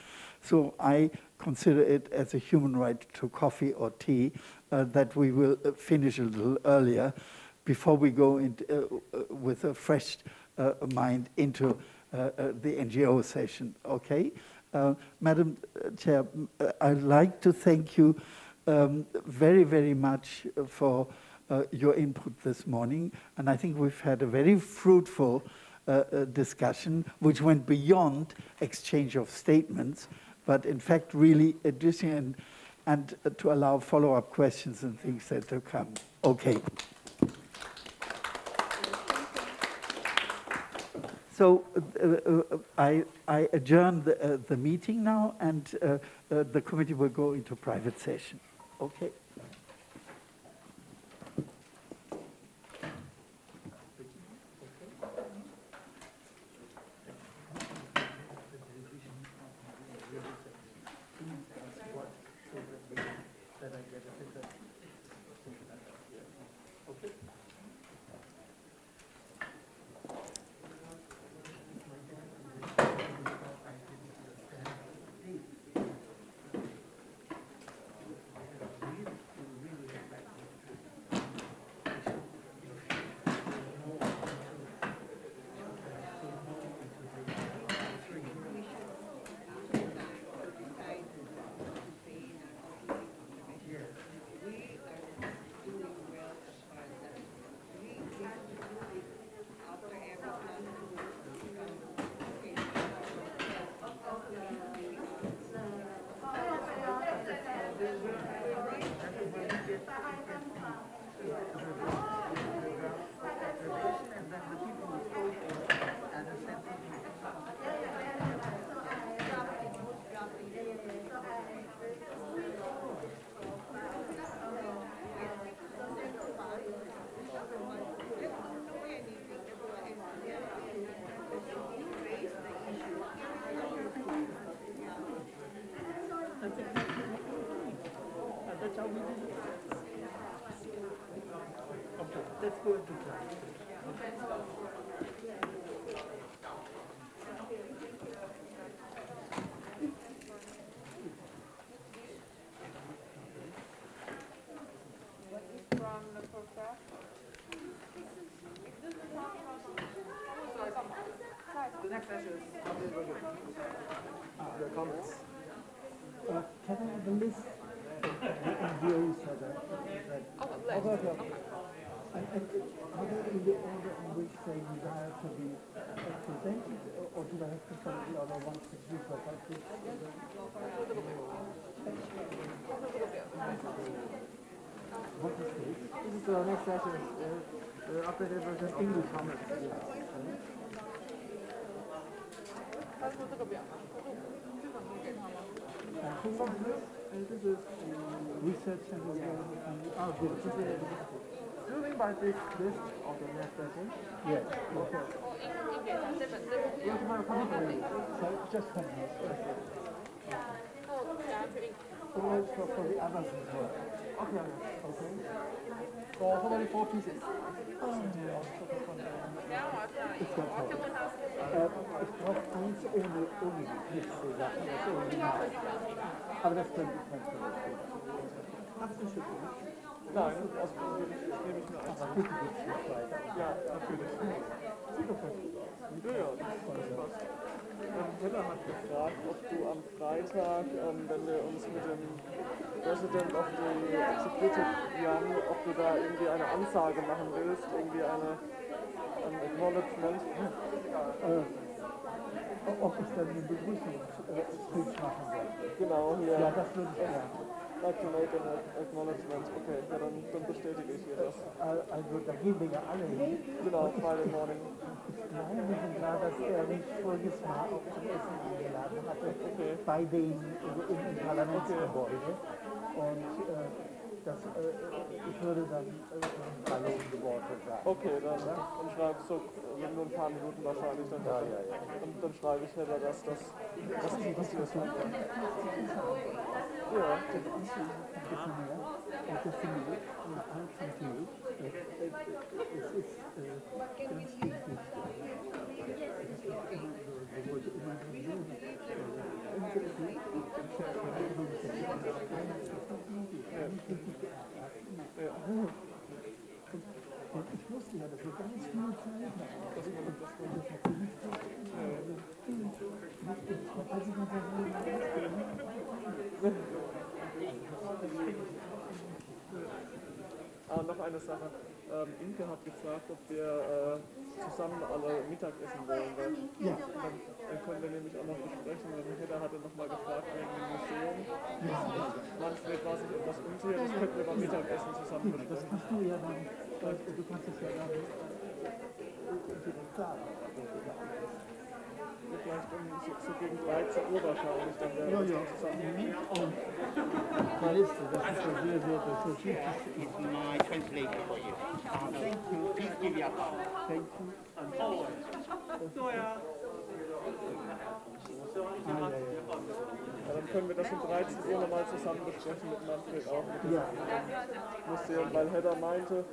So I consider it as a human right to coffee or tea that we will finish a little earlier before we go with a fresh mind into the NGO session, okay? Madam Chair, I'd like to thank you very, very much for your input this morning, and I think we've had a very fruitful discussion which went beyond exchange of statements, but in fact really addition and to allow follow-up questions and things that to come. Okay. So I adjourn the meeting now, and the committee will go into private session. Okay. Let's go into private.
The next session is the comments.
Can I have a list of the NGOs that are and are they in the order in which they desire to be presented, or do I have to follow the other ones that you provided? What is this?
This is the next session, the updated version English comments. This is
Research and good.
do you mean by this list of the next session?
Yes.
Okay. You have my copy for you.
So just for me. For the others as well.
Okay. For how many 4 pieces?
Ist ja toll. Ich brauche eins ohne die Pixel-Sachen, das Original. Aber das könnte ich natürlich. Hast du schon gemacht?
Nein, das nehme ich mir
Aber bitte geht's nicht weiter.
Ja, natürlich.
Sieht doch ganz gut aus.
Ja, das passt. Peter hat gefragt, ob du am Freitag, wenn wir uns mit dem President of the Executive Yuan, ob du da irgendwie eine Ansage machen willst, irgendwie ein Acknowledgement.
Ob ich dann eine Begrüßungsspeech machen soll?
Genau, hier.
Ja, das würde ich gerne.
Like to make an acknowledgement. Okay, ja, dann bestätige ich hier das.
Also da gehen wir ja alle hin.
Genau, Friday morning.
Ich glaube sogar, dass er mich voriges Mal auch zum Essen eingeladen hatte, bei den im Parlamentsgebäude. Und ich würde dann verlobende Worte sagen.
Okay, dann schreibe ich so, nur ein paar Minuten wahrscheinlich, dann schreibe ich Heather, dass das passiert ist. Ja.
Ich wusste ja, dass wir ganz viel Zeit haben.
Noch eine Sache. Inke hat gefragt, ob wir zusammen alle Mittagessen wollen.
Ja.
Dann können wir nämlich auch noch besprechen. Hedda hatte noch mal gefragt wegen dem Museum. Manfred war sich etwas unsicher, das könnten wir beim Mittagessen zusammen besprechen.
Das kannst du ja dann, du kannst es ja dann
Vielleicht so gegen 13 Uhr wahrscheinlich, dann werden wir uns zusammen.
Is my translator for you. Thank you. Please give your applause. Thank you.
Ja, dann können wir das um 13 Uhr nochmal zusammen besprechen mit Manfred auch mit dem Museum, weil Hedda meinte,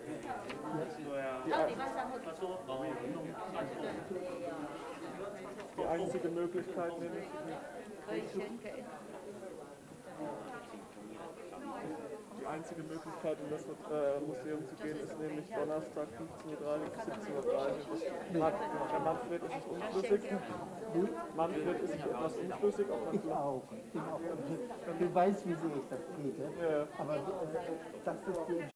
die einzige Möglichkeit, nämlich die einzige Möglichkeit, in das Museum zu gehen, ist nämlich Donnerstag 15:30 bis 17:30 Uhr. Der Manfred ist sich unschlüssig. Manfred ist sich etwas unschlüssig, ob man
Ich auch. Du weißt, wie sehr ich das geht.
Ja.
Aber das ist die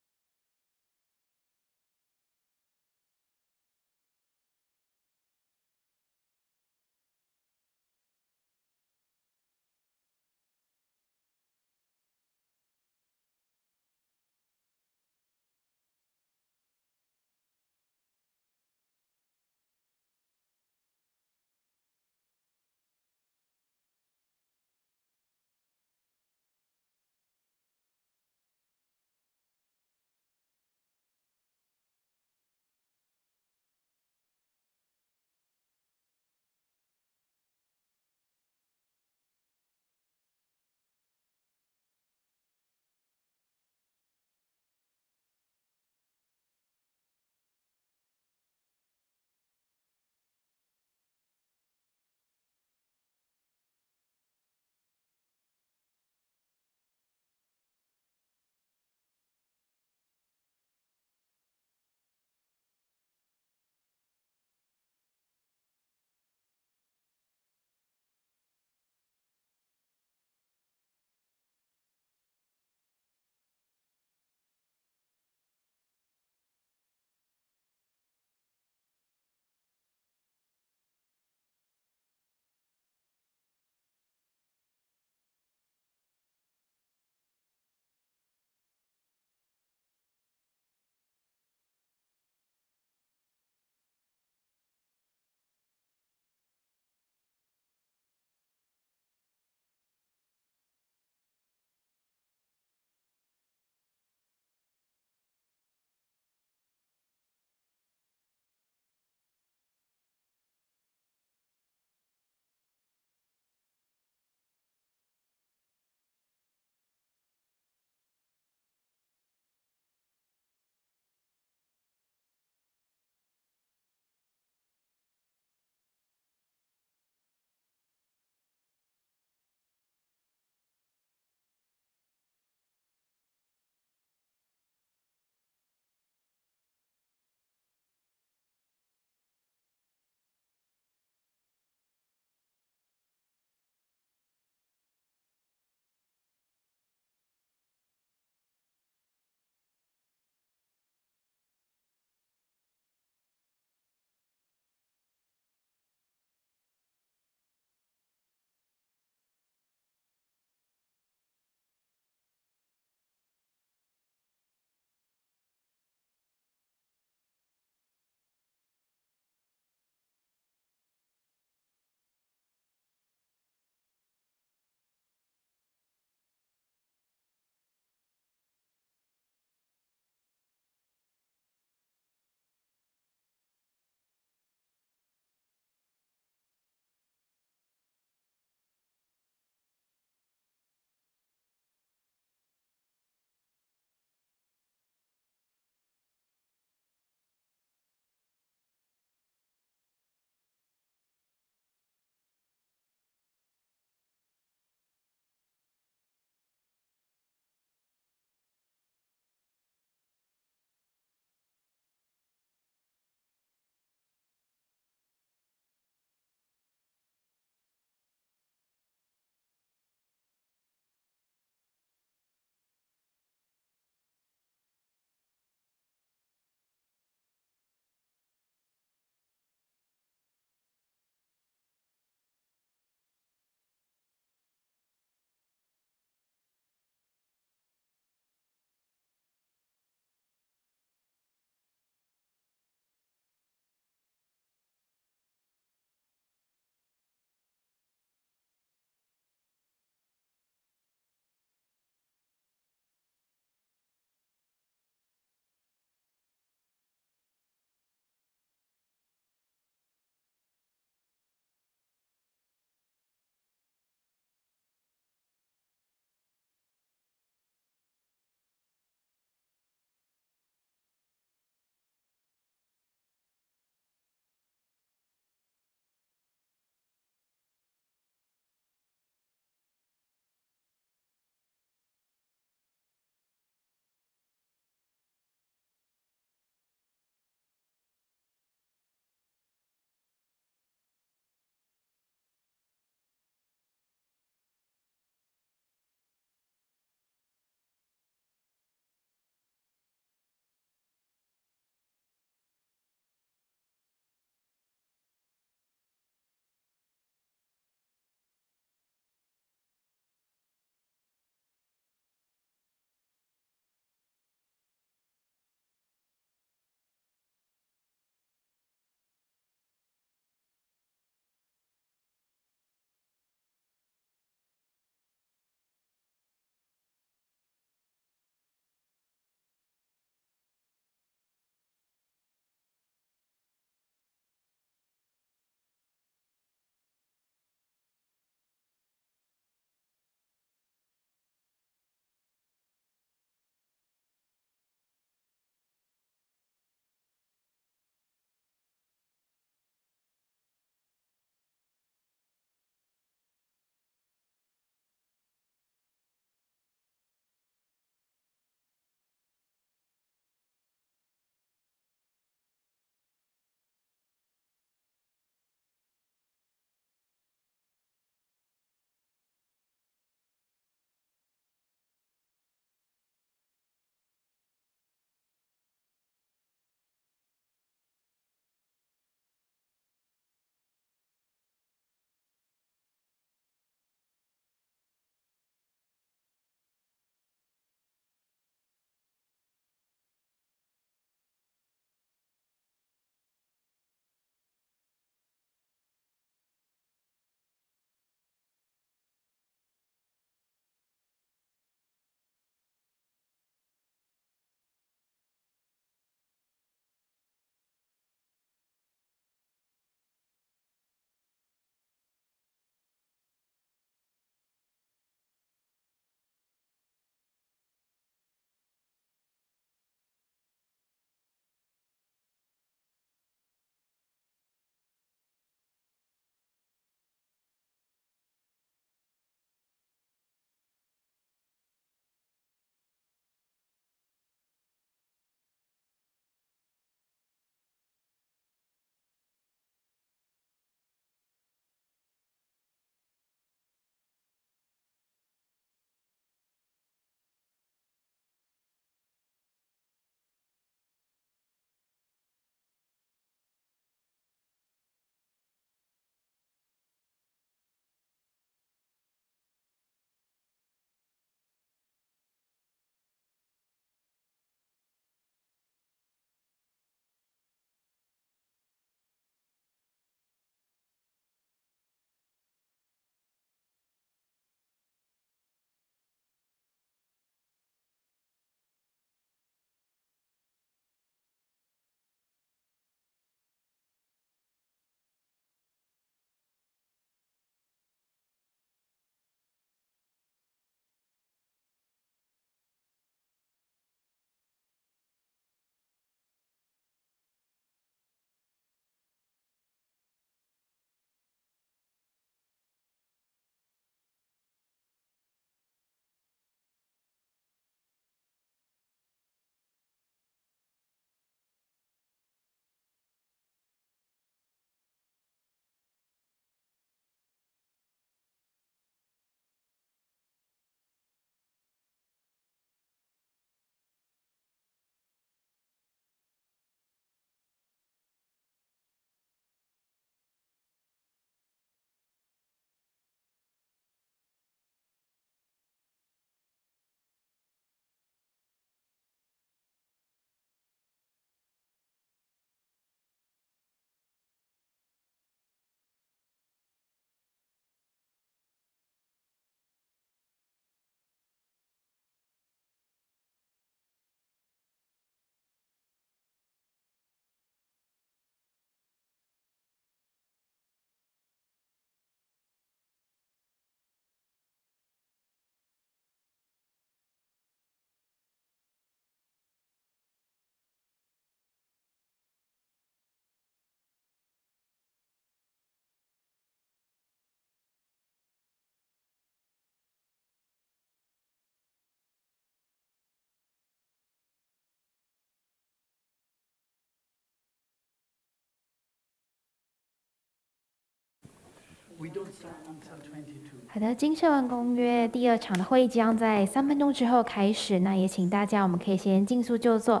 We don't start until 22.
好的，经社文公约第2场的会议将在3分钟之后开始。那也请大家，我们可以先尽速就座，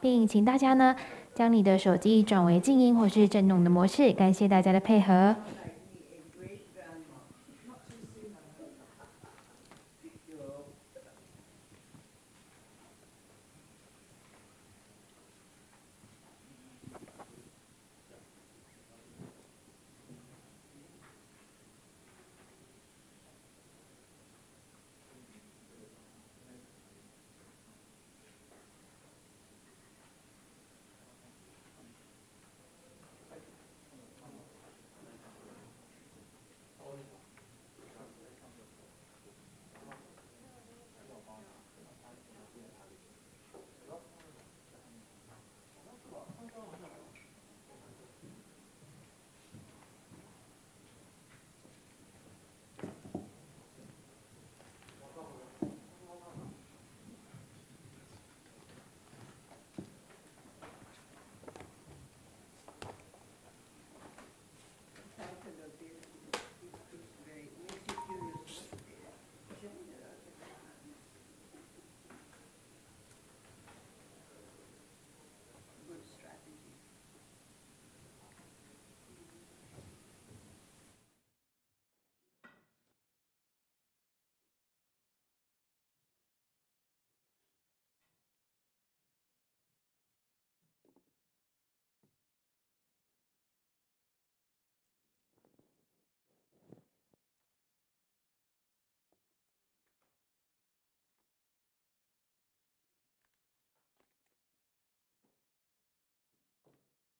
并请大家呢将你的手机转为静音或是震动的模式。感谢大家的配合。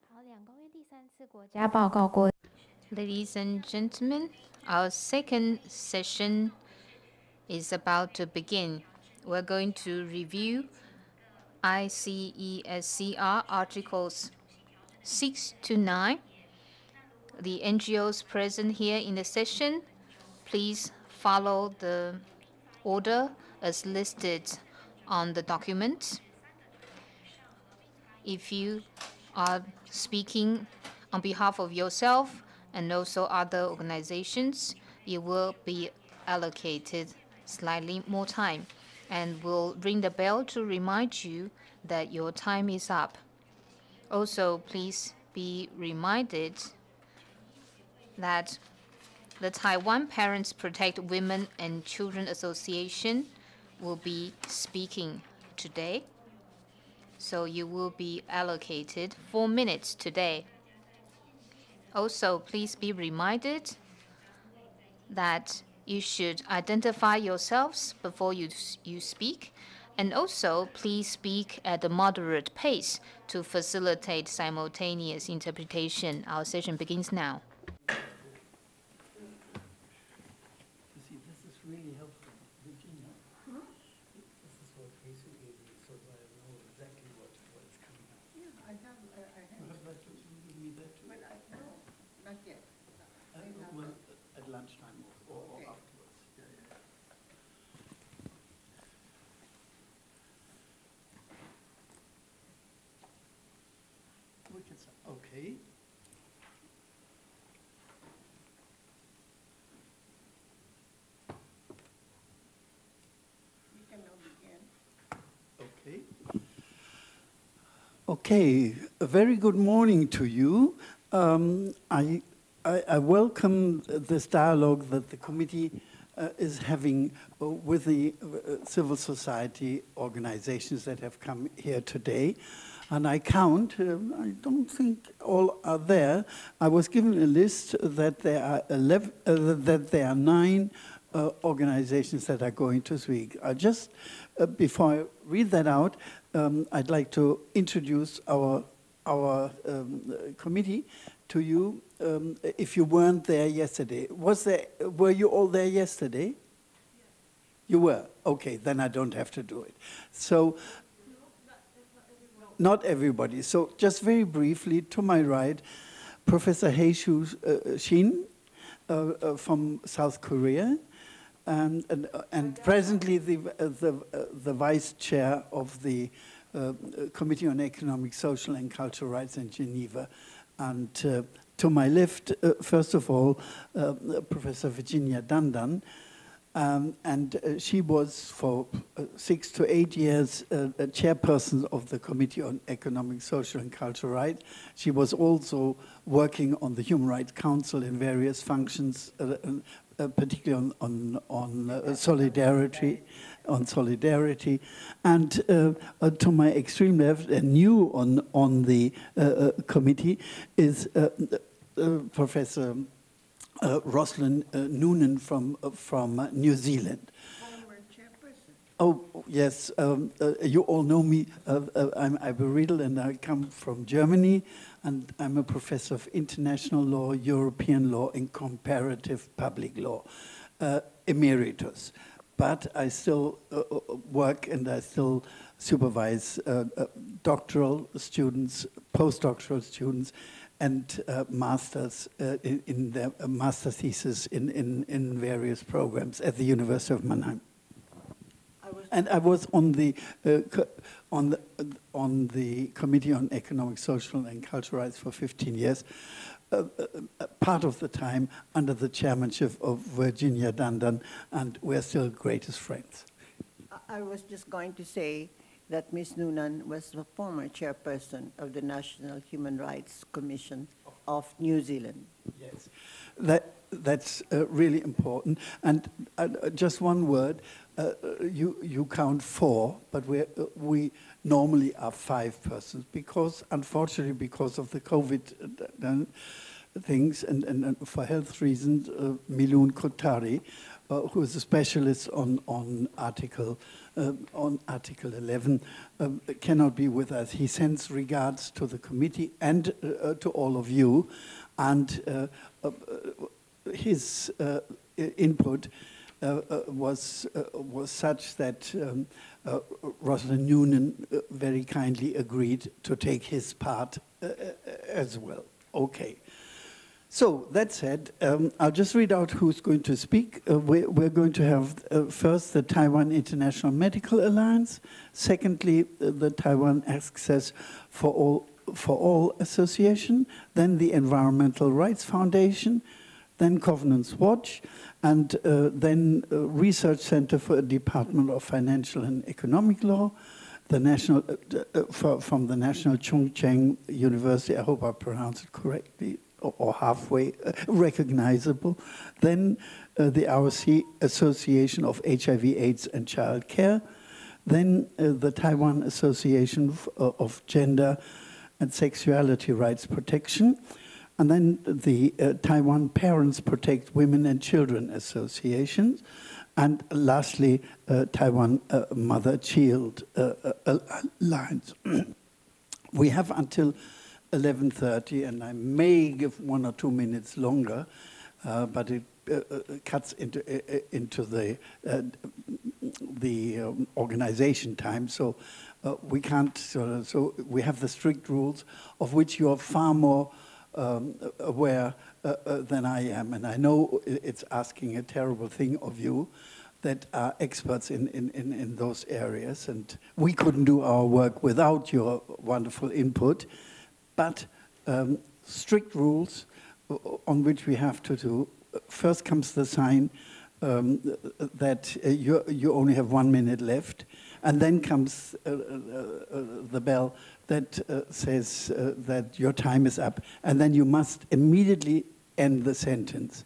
好，两公约第3次国家报告过。
Ladies and gentlemen, our second session is about to begin. We're going to review ICESCR Articles 6 to 9. The NGOs present here in the session, please follow the order as listed on the document. If you are speaking on behalf of yourself and also other organizations, you will be allocated slightly more time, and we'll ring the bell to remind you that your time is up. Also, please be reminded that the Taiwan Parents Protect Women and Children Association will be speaking today. So you will be allocated 4 minutes today. Also, please be reminded that you should identify yourselves before you speak. And also, please speak at a moderate pace to facilitate simultaneous interpretation. Our session begins now.
See, this is really helpful. Virginia. This is what basically so that I know exactly what's coming up.
Yeah, I have.
You have that too? You give me that too?
But no, not yet.
Well, at lunchtime or
Okay.
afterwards. Yeah, yeah. Okay.
We can now begin.
Okay. Okay, a very good morning to you. I welcome this dialogue that the committee is having with the civil society organizations that have come here today. And I count, I don't think all are there. I was given a list that there are 9 organizations that are going to speak. Just before I read that out, I'd like to introduce our committee to you. If you weren't there yesterday, were you all there yesterday? You were? Okay, then I don't have to do it. So, not everybody. So just very briefly, to my right, Professor Haeshu Shin from South Korea, and presently the vice chair of the Committee on Economic, Social and Cultural Rights in Geneva. And To my left, first of all, Professor Virginia Dandan, and she was for 6 to 8 years a chairperson of the Committee on Economic, Social and Cultural Rights. She was also working on the Human Rights Council in various functions, particularly on solidarity. And to my extreme left, and new on the committee, is Professor Rosalind Noonan from New Zealand.
Former chairperson.
Oh, yes. You all know me. I'm Iber Riedel, and I come from Germany. And I'm a professor of international law, European law, and comparative public law, emeritus. But I still work and I still supervise doctoral students, postdoctoral students, and masters in their master thesis in various programs at the University of Mannheim. And I was on the Committee on Economic, Social and Cultural Rights for 15 years, part of the time under the chairmanship of Virginia Dandan, and we're still greatest friends.
I was just going to say that Ms. Noonan was the former chairperson of the National Human Rights Commission of New Zealand.
Yes, that's really important. And just one word, you count 4, but we normally are 5 persons because, unfortunately, because of the COVID things and for health reasons, Milun Kotari, who is a specialist on Article 11, cannot be with us. He sends regards to the committee and to all of you, and his input was such that Rosalind Noonan very kindly agreed to take his part as well. Okay. So that said, I'll just read out who's going to speak. We're going to have first the Taiwan International Medical Alliance, secondly the Taiwan Access for All Association, then the Environmental Rights Foundation, then Covenants Watch, and then Research Center for the Department of Financial and Economic Law, the national from the National Chung Cheng University. I hope I pronounced it correctly, or halfway recognizable. Then the ROC, Association of HIV/AIDS and Child Care. Then the Taiwan Association of Gender and Sexuality Rights Protection. And then the Taiwan Parents Protect Women and Children Association. And lastly, Taiwan Mother-Child Alliance. We have until 11:30, and I may give 1 or 2 minutes longer, but it cuts into the organization time, so we can't. So we have the strict rules, of which you are far more aware than I am, and I know it's asking a terrible thing of you that are experts in those areas, and we couldn't do our work without your wonderful input. But strict rules on which we have to do. First comes the sign that you only have 1 minute left, and then comes the bell that says that your time is up, and then you must immediately end the sentence.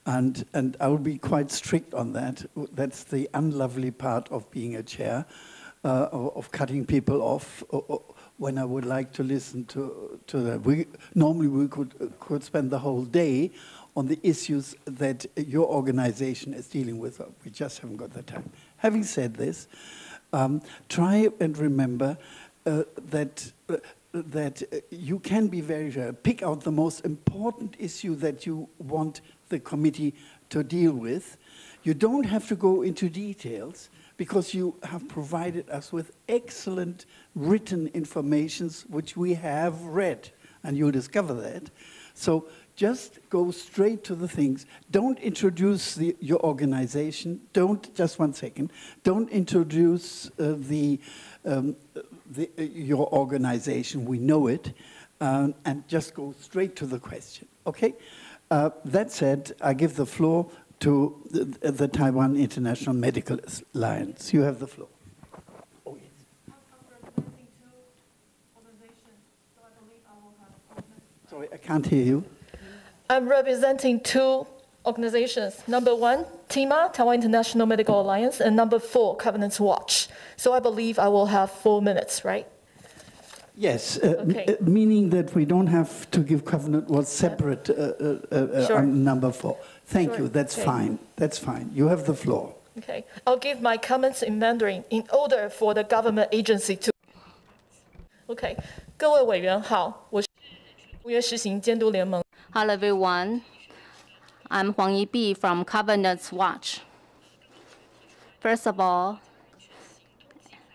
And I will be quite strict on that. That's the unlovely part of being a chair, of cutting people off when I would like to listen to them. Normally we could spend the whole day on the issues that your organization is dealing with. We just haven't got the time. Having said this, try and remember that you can be very sure. Pick out the most important issue that you want the committee to deal with. You don't have to go into details, because you have provided us with excellent written informations, which we have read, and you'll discover that. So just go straight to the things. Don't introduce your organization. Just 1 second. Don't introduce your organization. We know it. and just go straight to the question, okay? That said, I give the floor to the Taiwan International Medical Alliance. You have the floor. Oh, yes. Sorry, I can't hear you.
I'm representing two organizations. Number one, TIMA, Taiwan International Medical Alliance, and number 4, Covenant Watch. So I believe I will have 4 minutes, right?
Yes,
Okay.
Meaning that we don't have to give Covenant Watch separate
Sure.
on number 4. Thank
Sure.
you, that's
Okay.
fine, that's fine. You have the floor.
Okay, I'll give my comments in Mandarin in order for the government agency to. Okay, 各位委员好，我是公约实行监督联盟。
Hello, everyone. I'm Huang Yibi from Covenant Watch. First of all,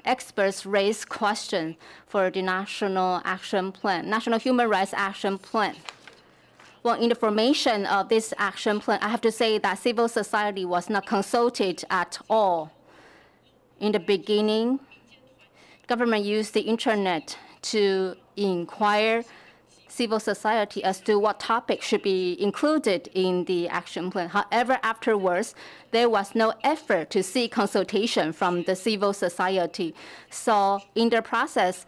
experts raised questions for the National Action Plan, National Human Rights Action Plan. Well, in the formation of this action plan, I have to say that civil society was not consulted at all. In the beginning, government used the internet to inquire civil society as to what topic should be included in the action plan. However, afterwards, there was no effort to seek consultation from the civil society. So in the process,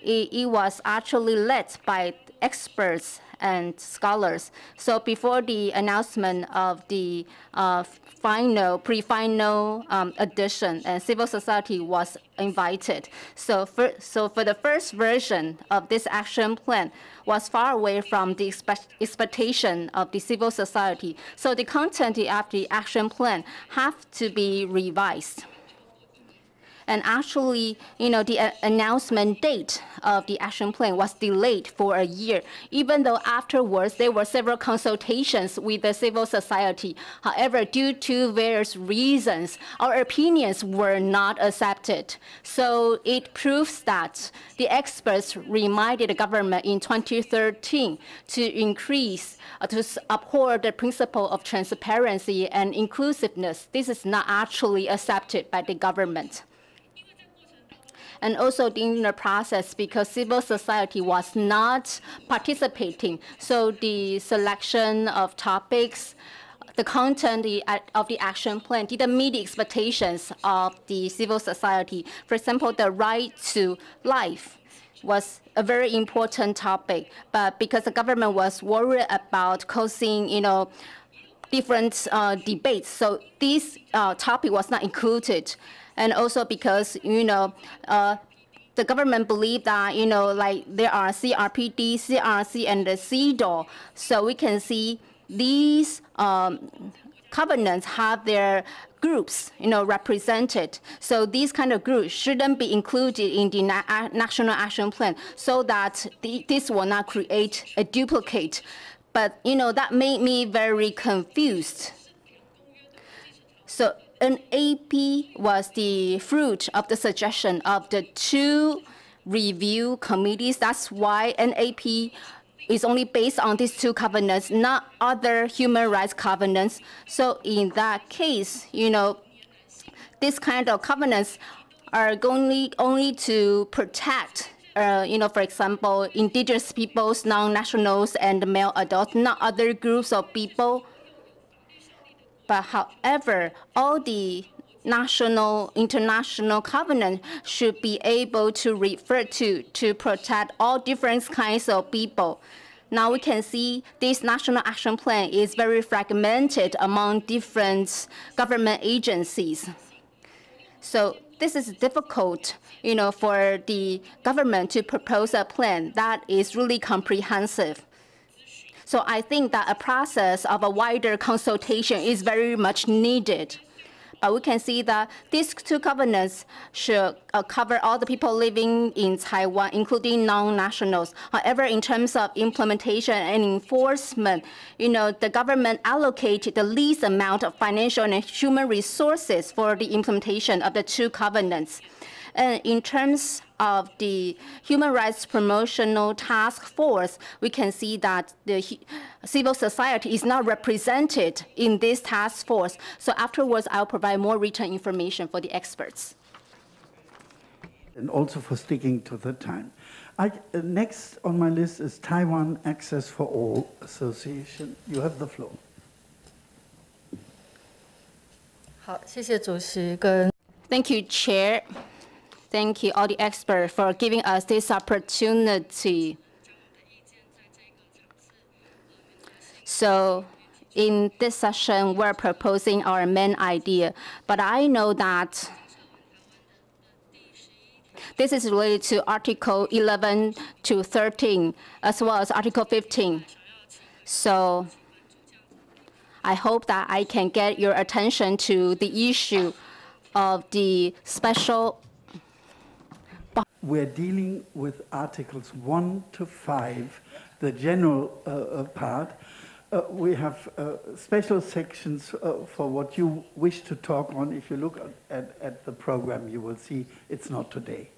it was actually led by experts and scholars. So before the announcement of the pre-final edition, and civil society was invited. So for the first version of this action plan was far away from the expectation of the civil society. So the content of the action plan have to be revised. And actually, the announcement date of the action plan was delayed for a year, even though afterwards there were several consultations with the civil society. However, due to various reasons, our opinions were not accepted. So it proves that the experts reminded the government in 2013 to uphold the principle of transparency and inclusiveness. This is not actually accepted by the government. And also during the process, because civil society was not participating, so the selection of topics, the content of the action plan didn't meet the expectations of the civil society. For example, the right to life was a very important topic, but because the government was worried about causing, different debates, so this topic was not included. And also because, the government believed that, there are CRPD, CRC, and the CEDAW. So we can see these covenants have their groups, represented. So these kind of groups shouldn't be included in the National Action Plan so that this will not create a duplicate. But, that made me very confused. So NAP was the fruit of the suggestion of the 2 review committees. That's why NAP is only based on these 2 covenants, not other human rights covenants. So in that case, this kind of covenants are only to protect for example, indigenous peoples, non-nationals, and male adults, not other groups of people. But however, all the national, international covenants should be able to refer to protect all different kinds of people. Now we can see this National Action Plan is very fragmented among different government agencies. So this is difficult, for the government to propose a plan that is really comprehensive. So I think that a process of a wider consultation is very much needed. But we can see that these 2 covenants should cover all the people living in Taiwan, including non-nationals. However, in terms of implementation and enforcement, the government allocated the least amount of financial and human resources for the implementation of the 2 covenants. And in terms of the Human Rights Promotional Task Force, we can see that the civil society is not represented in this task force. So afterwards, I'll provide more written information for the experts.
And also for sticking to the time. Next on my list is Taiwan Access for All Association. You have the floor.
好，谢谢主席跟
Thank you, Chair. Thank you, all the experts, for giving us this opportunity. So, in this session, we're proposing our main idea, but I know that this is related to Article 11 to 13, as well as Article 15. So, I hope that I can get your attention to the issue of the special.
We're dealing with Articles 1 to 5, the general part. We have special sections for what you wish to talk on. If you look at the program, you will see it's not today.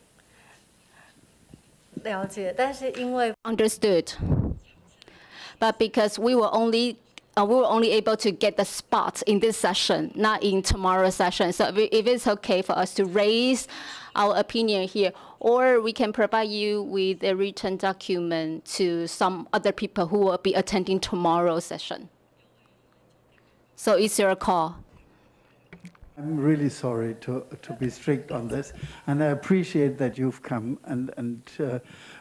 了解，但是因为
Understood. But because we were only able to get the spots in this session, not in tomorrow's session. So if it's okay for us to raise our opinion here, or we can provide you with a written document to some other people who will be attending tomorrow's session. So it's your call.
I'm really sorry to be strict on this, and I appreciate that you've come, and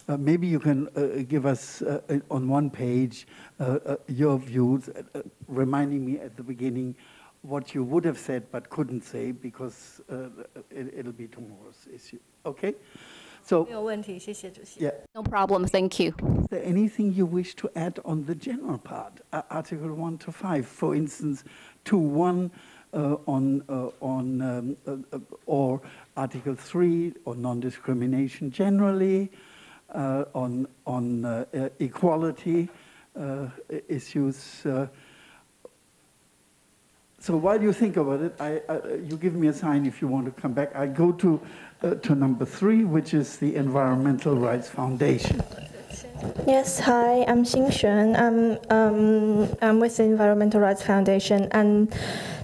maybe you can give us on one page your views, reminding me at the beginning what you would have said but couldn't say, because it'll be tomorrow's issue. Okay? So,
没有问题，谢谢主席。
yeah.
No problem, thank you.
Is there anything you wish to add on the general part, Article 1 to 5, for instance, 2.1 or Article 3 on non-discrimination generally, on equality issues? So while you think about it, you give me a sign if you want to come back. I go to number 3, which is the Environmental Rights Foundation.
Yes, hi, I'm Xing Xuan. I'm with the Environmental Rights Foundation, and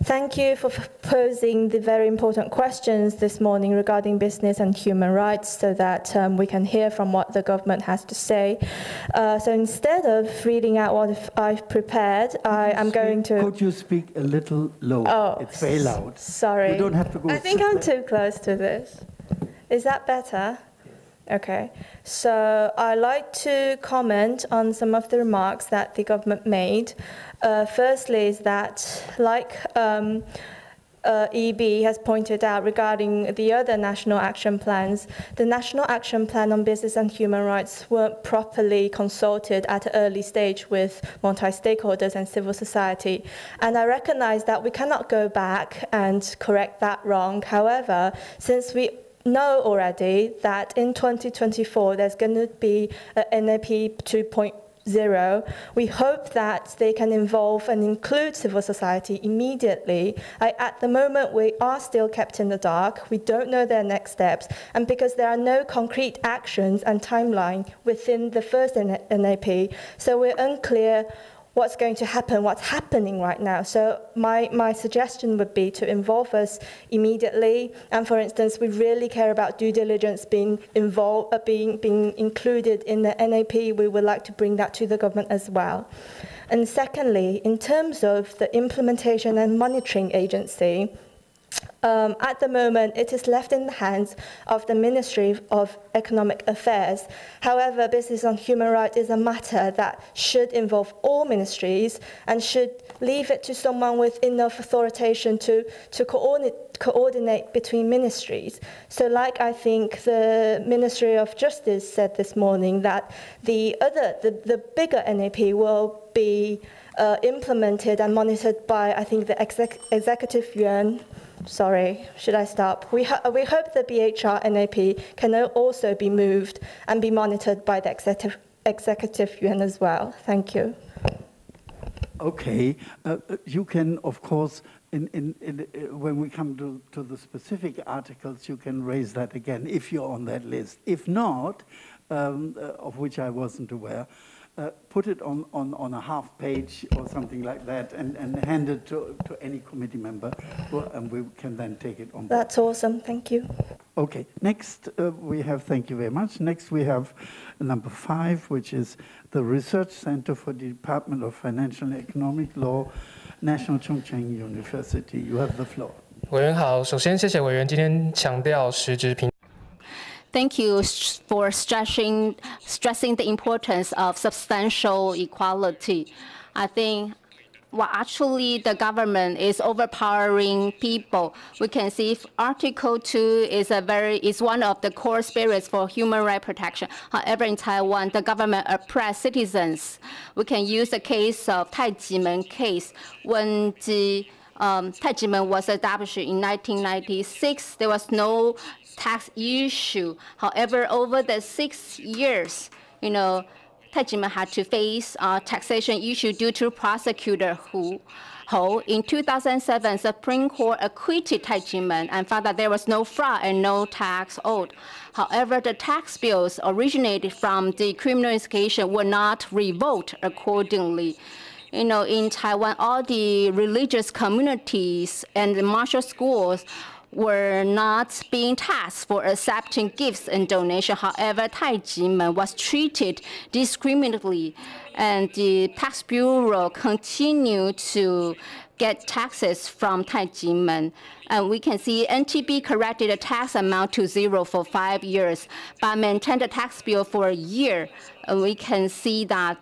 thank you for posing the very important questions this morning regarding business and human rights, so that we can hear from what the government has to say. So instead of reading out what I've prepared, I'm going to...
Could you speak a little lower?
Oh,
it's very loud.
Sorry.
You don't have to go...
I think I'm too close to this. Is that better? Okay, so I'd like to comment on some of the remarks that the government made. Firstly is that, like EB has pointed out regarding the other national action plans, the National Action Plan on Business and Human Rights weren't properly consulted at an early stage with multi-stakeholders and civil society. And I recognize that we cannot go back and correct that wrong. However, since we know already that in 2024 there's going to be a NAP 2.0. We hope that they can involve and include civil society immediately. At the moment, we are still kept in the dark. We don't know their next steps. And because there are no concrete actions and timeline within the first NAP, so we're unclear what's going to happen, what's happening right now. So my suggestion would be to involve us immediately. And for instance, we really care about due diligence being involved, being included in the NAP. We would like to bring that to the government as well. And secondly, in terms of the implementation and monitoring agency, at the moment, it is left in the hands of the Ministry of Economic Affairs. However, business and human rights is a matter that should involve all ministries and should leave it to someone with enough authority to coordinate between ministries. So like I think the Ministry of Justice said this morning, that the bigger NAP will be implemented and monitored by, I think, the Executive Yuan. Sorry, should I stop? We hope the BHR NAP can also be moved and be monitored by the Executive Yuan as well. Thank you.
Okay, you can, of course, when we come to the specific articles, you can raise that again if you're on that list. If not, of which I wasn't aware, put it on a half page or something like that and hand it to any committee member, and we can then take it on board.
That's awesome. Thank you.
Okay, next we have, thank you very much. Next we have number 5, which is the Research Center for the Department of Financial and Economic Law, National Chung Cheng University. You have the floor.
委员好，首先谢谢委员今天强调实质平。
Thank you for stressing the importance of substantial equality. I think, well, actually, the government is overpowering people. We can see Article 2 is one of the core spirits for human rights protection. However, in Taiwan, the government oppress citizens. We can use the case of Taijimen case when the Taijimen was established in 1996. There was no tax issue. However, over the 6 years, Taijimen had to face taxation issue due to prosecutor Hu. In 2007, Supreme Court acquitted Taijimen and found that there was no fraud and no tax owed. However, the tax bills originated from the criminal investigation were not revoked accordingly. In Taiwan, all the religious communities and the martial schools were not being taxed for accepting gifts and donations. However, Taijimen was treated discriminatingly, and the tax bureau continued to get taxes from Taijimen. And we can see NTB corrected the tax amount to 0 for 5 years, but maintained the tax bill for a year. And we can see that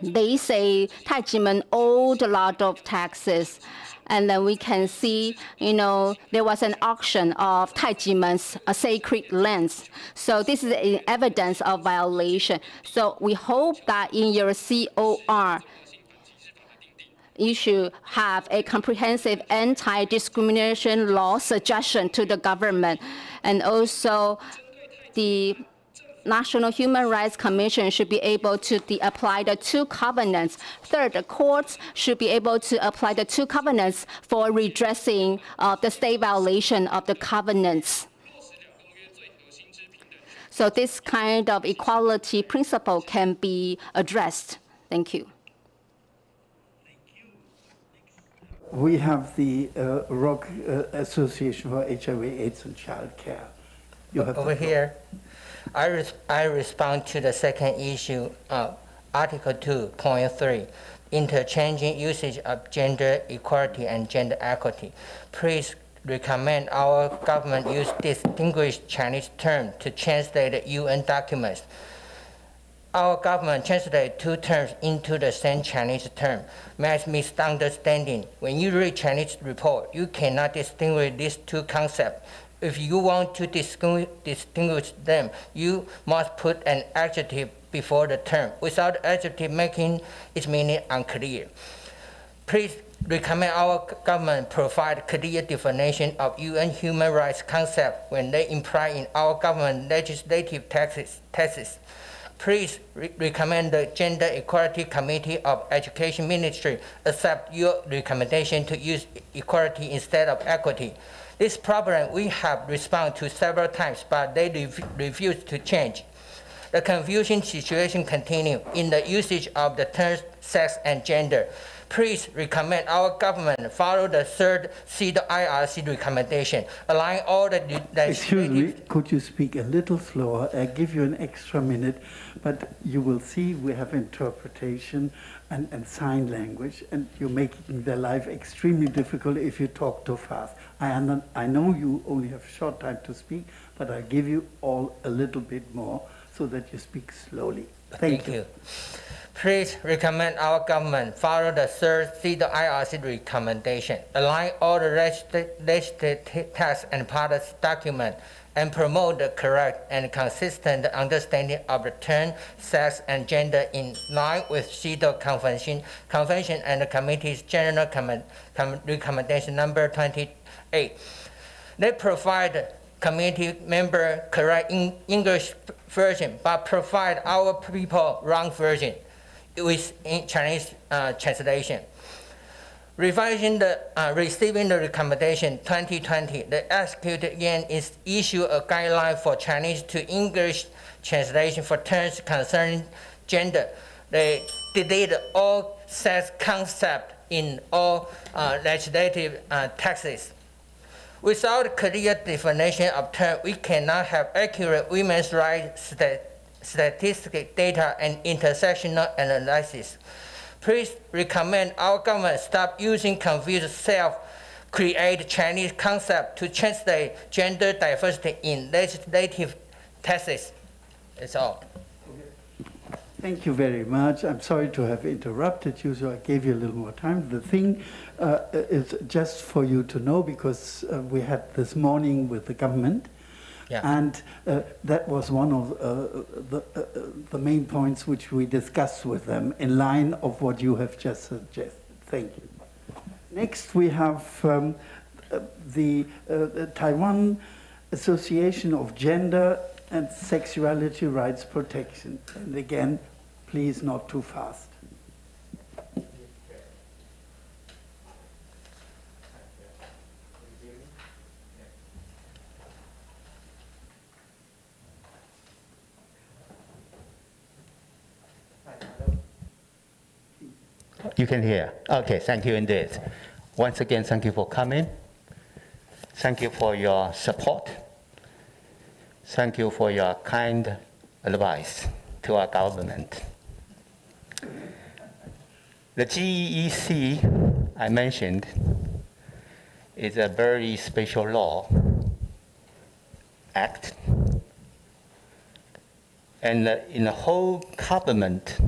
they say Taijimen owed a lot of taxes. And then we can see, there was an auction of Taijimen's sacred lands. So this is evidence of violation. So we hope that in your COR, you should have a comprehensive anti-discrimination law suggestion to the government. And also, the National Human Rights Commission should be able to apply the 2 covenants. Third, the courts should be able to apply the 2 covenants for redressing the state violation of the covenants. So this kind of equality principle can be addressed. Thank you.
We have the ROC Association for HIV/AIDS and Child Care. You have
over here. I respond to the second issue of Article 2.3, interchanging usage of gender equality and gender equity. Please recommend our government use distinguished Chinese term to translate UN documents. Our government translated 2 terms into the same Chinese term. Mass misunderstanding. When you read Chinese report, you cannot distinguish these 2 concepts. If you want to distinguish them, you must put an adjective before the term, without the adjective making its meaning unclear. Please recommend our government provide clear definition of UN human rights concept when they imply in our government legislative texts. Please recommend the Gender Equality Committee of Education Ministry accept your recommendation to use equality instead of equity. This problem we have responded to several times, but they refuse to change. The confusion situation continues in the usage of the terms sex and gender. Please recommend our government follow the 3rd CEDAW recommendation, align all the
Excuse me, could you speak a little slower? I give you an extra minute, but you will see we have interpretation and sign language, and you're making their life extremely difficult if you talk too fast. I know you only have short time to speak, but I'll give you all a little bit more so that you speak slowly. Thank you.
Please recommend our government follow the 3rd CEDAW recommendation, align all the legislative text and policy documents, and promote the correct and consistent understanding of the term sex and gender in line with CEDAW Convention and the Committee's General Recommendation number 28. They provide committee member correct English version, but provide our people wrong version with Chinese translation. Receiving the recommendation 2020, the executive again is issue a guideline for Chinese to English translation for terms concerning gender. they delete all sex concept in all legislative texts. Without clear definition of term, we cannot have accurate women's rights statistic data and intersectional analysis. Please recommend our government stop using confused self-created Chinese concept to translate gender diversity in legislative texts. That's all.
Thank you very much. I'm sorry to have interrupted you, so I gave you a little more time. The thing is just for you to know, because we had this morning with the government, and that was one of the main points which we discussed with them in line of what you have just suggested. Thank you. Next, we have the Taiwan Association of Gender and Sexuality Rights Protection. And again, please not too fast.
You can hear. Okay, thank you indeed. Once again, thank you for coming. Thank you for your support. Thank you for your kind advice to our government. The GEC I mentioned is a very special law act. And in the whole government,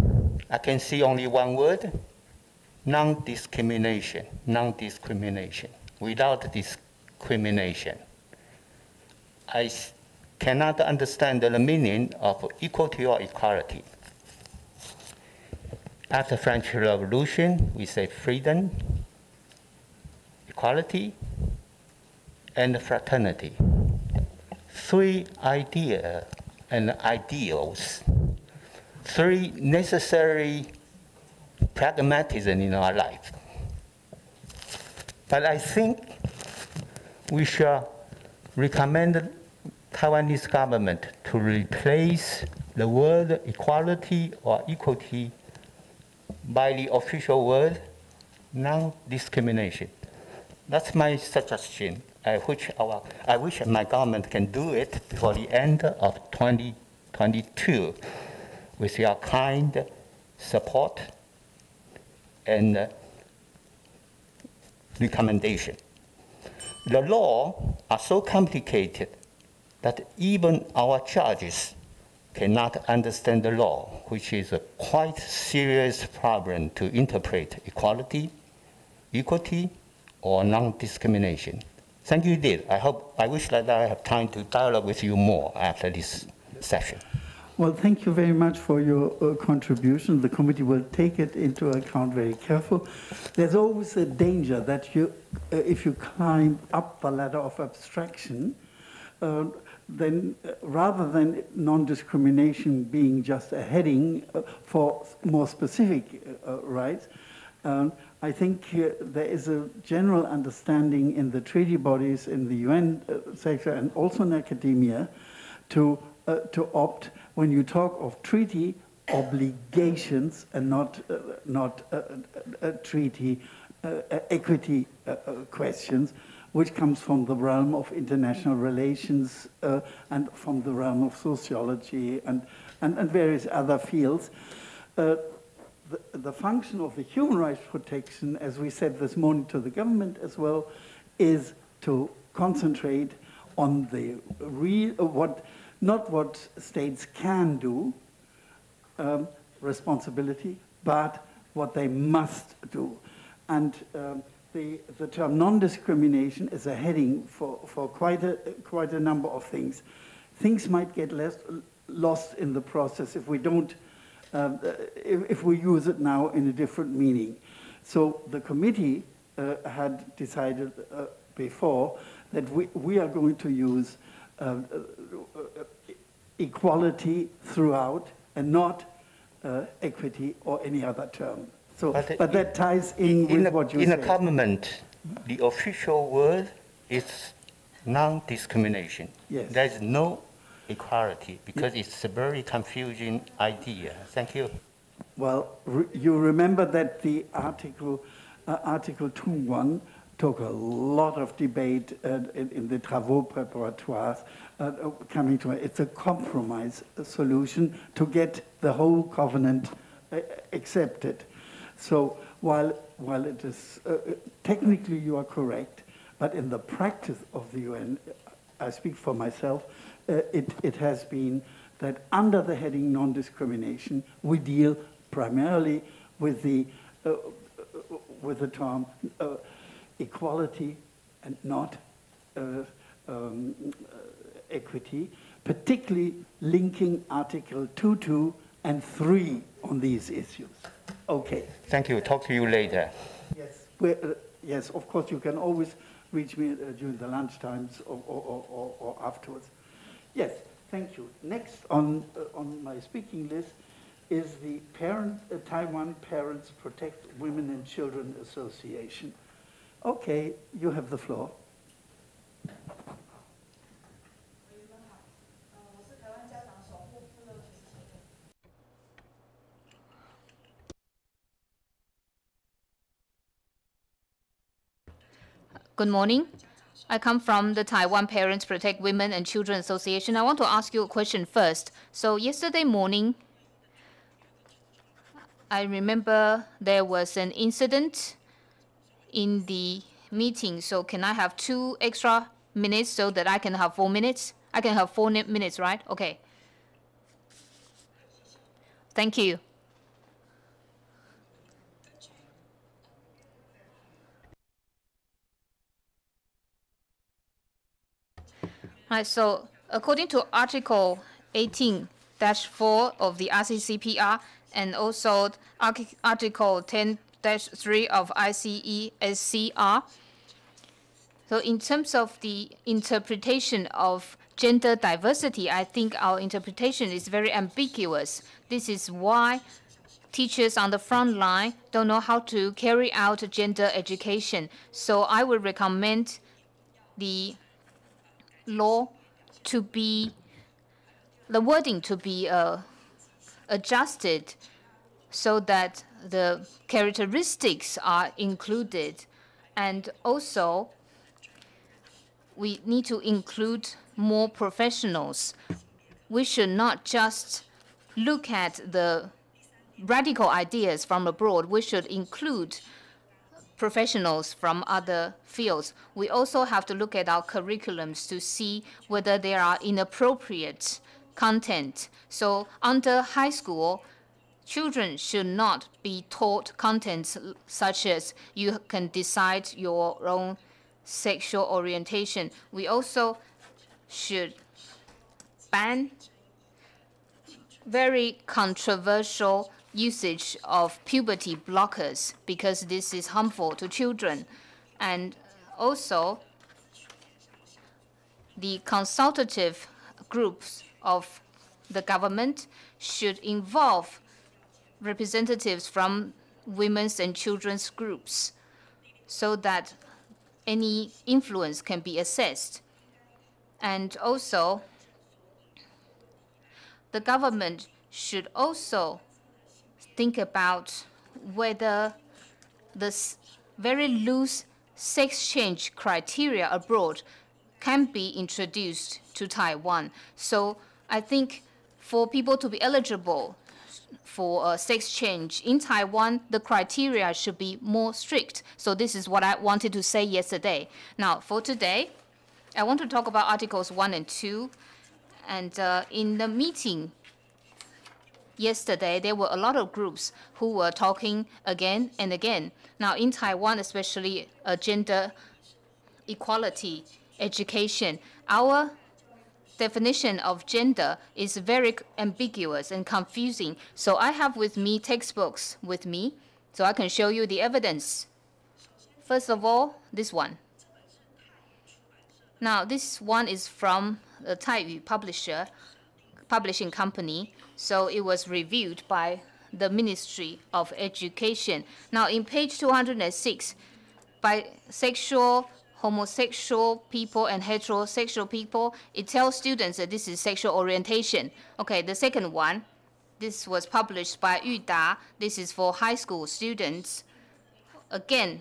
I can see only one word: non-discrimination. Non-discrimination. Without discrimination, I cannot understand the meaning of equality or equality. After French Revolution, we say freedom, equality, and fraternity. Three ideas and ideals, three necessary pragmatism in our life. But I think we shall recommend Taiwanese government to replace the word equality or equity by the official word non-discrimination. That's my suggestion. I wish my government can do it before the end of 2022 with your kind support and recommendation. The law are so complicated that even our judges cannot understand the law, which is a quite serious problem to interpret equality, equity, or non-discrimination. Thank you indeed. I wish that I have time to dialogue with you more after this session.
Well, thank you very much for your contribution. The committee will take it into account very careful. There's always a danger that if you climb up the ladder of abstraction, then rather than non-discrimination being just a heading for more specific rights, I think there is a general understanding in the treaty bodies, in the UN sector, and also in academia, to opt, when you talk of treaty obligations and not treaty equity questions, which comes from the realm of international relations and from the realm of sociology and various other fields. The function of the human rights protection, as we said this morning to the government as well, is to concentrate on the not what states can do, responsibility, but what they must do. And the term non-discrimination is a heading for quite a number of things. Things might get lost in the process if we don't, if we use it now in a different meaning. So the committee had decided before that we are going to use equality throughout and not equity or any other term. So, but that ties in with what you said.
In a government, the official word is non-discrimination.
Yes.
There is no equality because it's a very confusing idea. Thank you.
Well, you remember that the Article 2.1 took a lot of debate in the travaux préparatoires coming to it. It's a compromise solution to get the whole covenant accepted. So while it is, technically you are correct, but in the practice of the UN, I speak for myself, it has been that under the heading non-discrimination, we deal primarily with the term equality and not equity, particularly linking Article 2.2 and 3 on these issues. Okay.
Thank you. Talk to you later.
Yes. Yes, of course, you can always reach me during the lunch times or afterwards. Yes, thank you. Next on my speaking list is the Taiwan Parents Protect Women and Children Association. Okay, you have the floor.
Good morning. I come from the Taiwan Parents Protect Women and Children Association. I want to ask you a question first. So yesterday morning, I remember there was an incident in the meeting. So can I have 2 extra minutes so that I can have 4 minutes? I can have 4 minutes, right? Okay. Thank you. Right, so according to Article 18-4 of the ICCPR and also Article 10-3 of ICESCR, so in terms of the interpretation of gender diversity, I think our interpretation is very ambiguous. This is why teachers on the front line don't know how to carry out gender education. So I would recommend the law to be, the wording to be adjusted so that the characteristics are included. And also, we need to include more professionals. We should not just look at the radical ideas from abroad. We should include professionals from other fields. We also have to look at our curriculums to see whether there are inappropriate content. So under high school, children should not be taught contents such as you can decide your own sexual orientation. We also should ban very controversial usage of puberty blockers because this is harmful to children. And also, the consultative groups of the government should involve representatives from women's and children's groups so that any influence can be assessed. And also, the government should also think about whether the very loose sex change criteria abroad can be introduced to Taiwan. So I think for people to be eligible for sex change in Taiwan, the criteria should be more strict. So this is what I wanted to say yesterday. Now, for today, I want to talk about Articles 1 and 2. And in the meeting yesterday, there were a lot of groups who were talking again and again. Now, in Taiwan, especially gender equality education, our definition of gender is very ambiguous and confusing. So I have with me textbooks with me, so I can show you the evidence. First of all, this one. Now, this one is from the Taiyu publishing company, so it was reviewed by the Ministry of Education. Now, in page 206, bisexual, homosexual people, and heterosexual people, it tells students that this is sexual orientation. Okay, the second one, This was published by Yuda. This is for high school students. Again,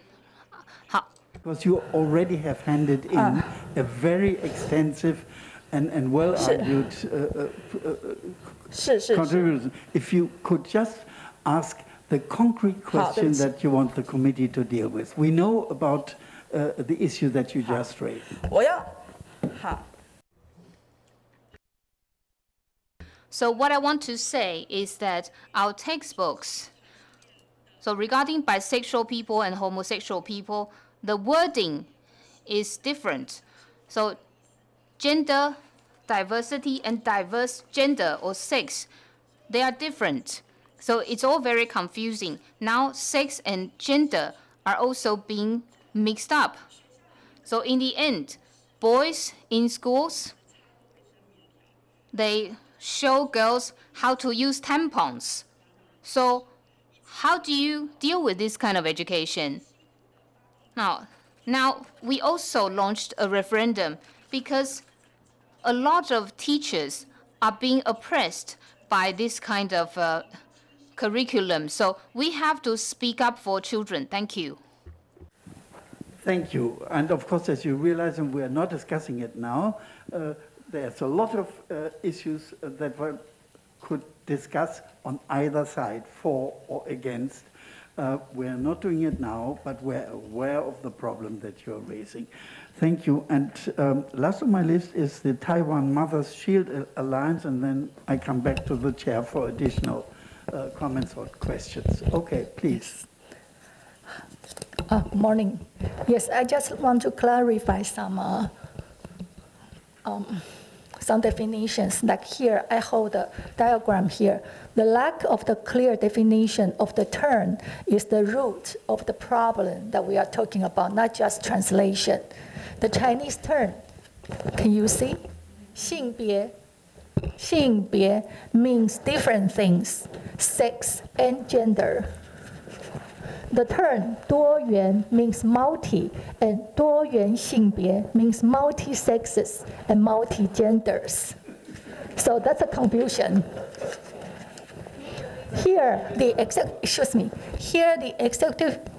because you already have handed in a very extensive and well-argued contribution. If you could just ask the concrete question that you want the committee to deal with. We know about the issue that you just raised.
So what I want to say is that our textbooks, so regarding bisexual people and homosexual people, the wording is different. So gender diversity and diverse gender or sex, they are different. So it's all very confusing. Now sex and gender are also being mixed up. So in the end, boys in schools, they show girls how to use tampons. So how do you deal with this kind of education? Now we also launched a referendum because a lot of teachers are being oppressed by this kind of curriculum. So we have to speak up for children. Thank you.
Thank you. And of course, as you realize, and we are not discussing it now, there's a lot of issues that we could discuss on either side, for or against. We're not doing it now, but we're aware of the problem that you're raising. Thank you. And last on my list is the Taiwan Mothers Shield Alliance, and then I come back to the chair for additional comments or questions. Okay, please.
Morning. Yes, I just want to clarify some definitions. Like here, I hold a diagram here. The lack of the clear definition of the term is the root of the problem that we are talking about, not just translation. The Chinese term, can you see? 性别. 性别 means different things, sex and gender. The term 多元 means multi, and 多元性别 means multi-sexes and multi-genders. So that's a confusion. Here, the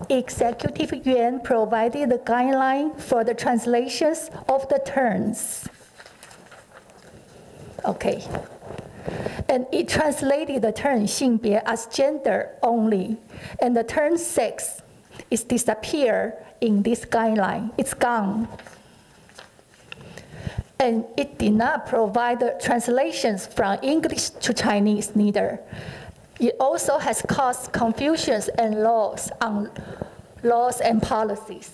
executive yuan provided the guideline for the translations of the terms. Okay. And it translated the term 性别 as gender only, and the term sex is disappeared in this guideline. It's gone. And it did not provide the translations from English to Chinese neither. It also has caused confusions and laws and policies.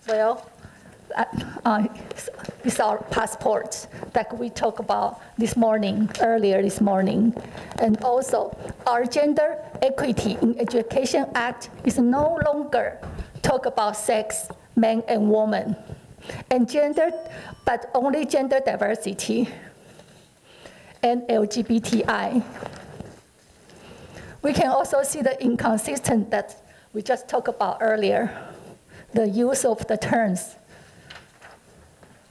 Well, these are passports that we talked about earlier this morning. And also, our Gender Equity in Education Act is no longer talk about sex, men and women, and gender, but only gender diversity and LGBTI. We can also see the inconsistent that we just talked about earlier, the use of the terms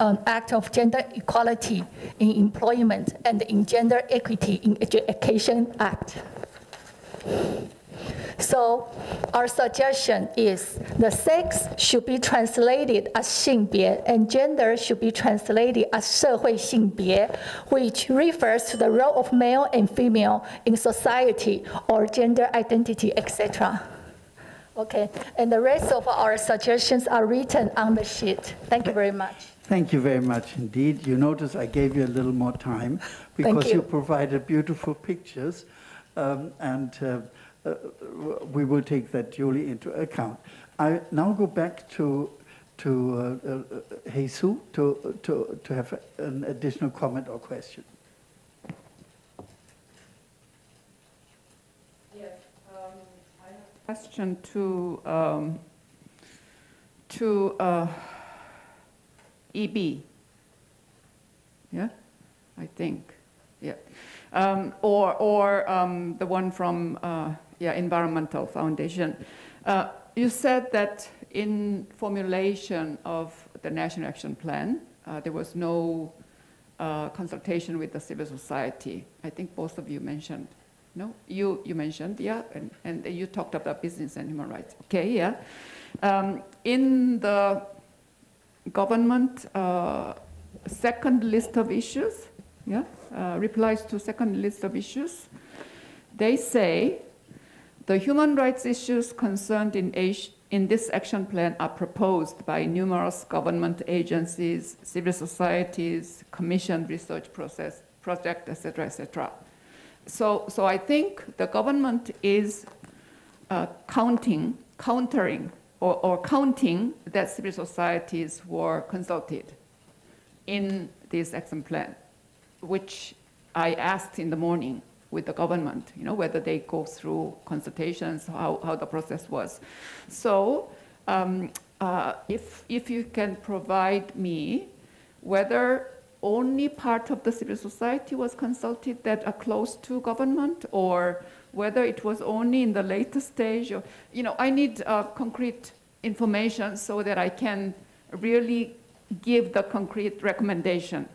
Act of Gender Equality in Employment and in Gender Equity in Education Act. So our suggestion is the sex should be translated as 性别 and gender should be translated as 社会性别, which refers to the role of male and female in society or gender identity, etc. Okay, and the rest of our suggestions are written on the sheet. Thank you very much.
Thank you very much indeed. You notice I gave you a little more time because you provided beautiful pictures, and we will take that duly into account. I now go back to Jesus to have an additional comment or question.
Yes, I have a question to EB. Yeah, I think. Yeah, or the one from Environmental Foundation. You said that in formulation of the National Action Plan, there was no consultation with the civil society. I think both of you mentioned No, you mentioned, yeah, and you talked about business and human rights. Okay, yeah. In the government second list of issues, yeah, replies to second list of issues, they say the human rights issues concerned in this action plan are proposed by numerous government agencies, civil societies, commissioned research project, etc., etc. So I think the government is countering or counting that civil societies were consulted in this action plan, which I asked in the morning with the government, whether they go through consultations, how the process was. So if you can provide me whether only part of the civil society was consulted that are close to government, or whether it was only in the later stage, or, I need concrete information so that I can really give the concrete recommendation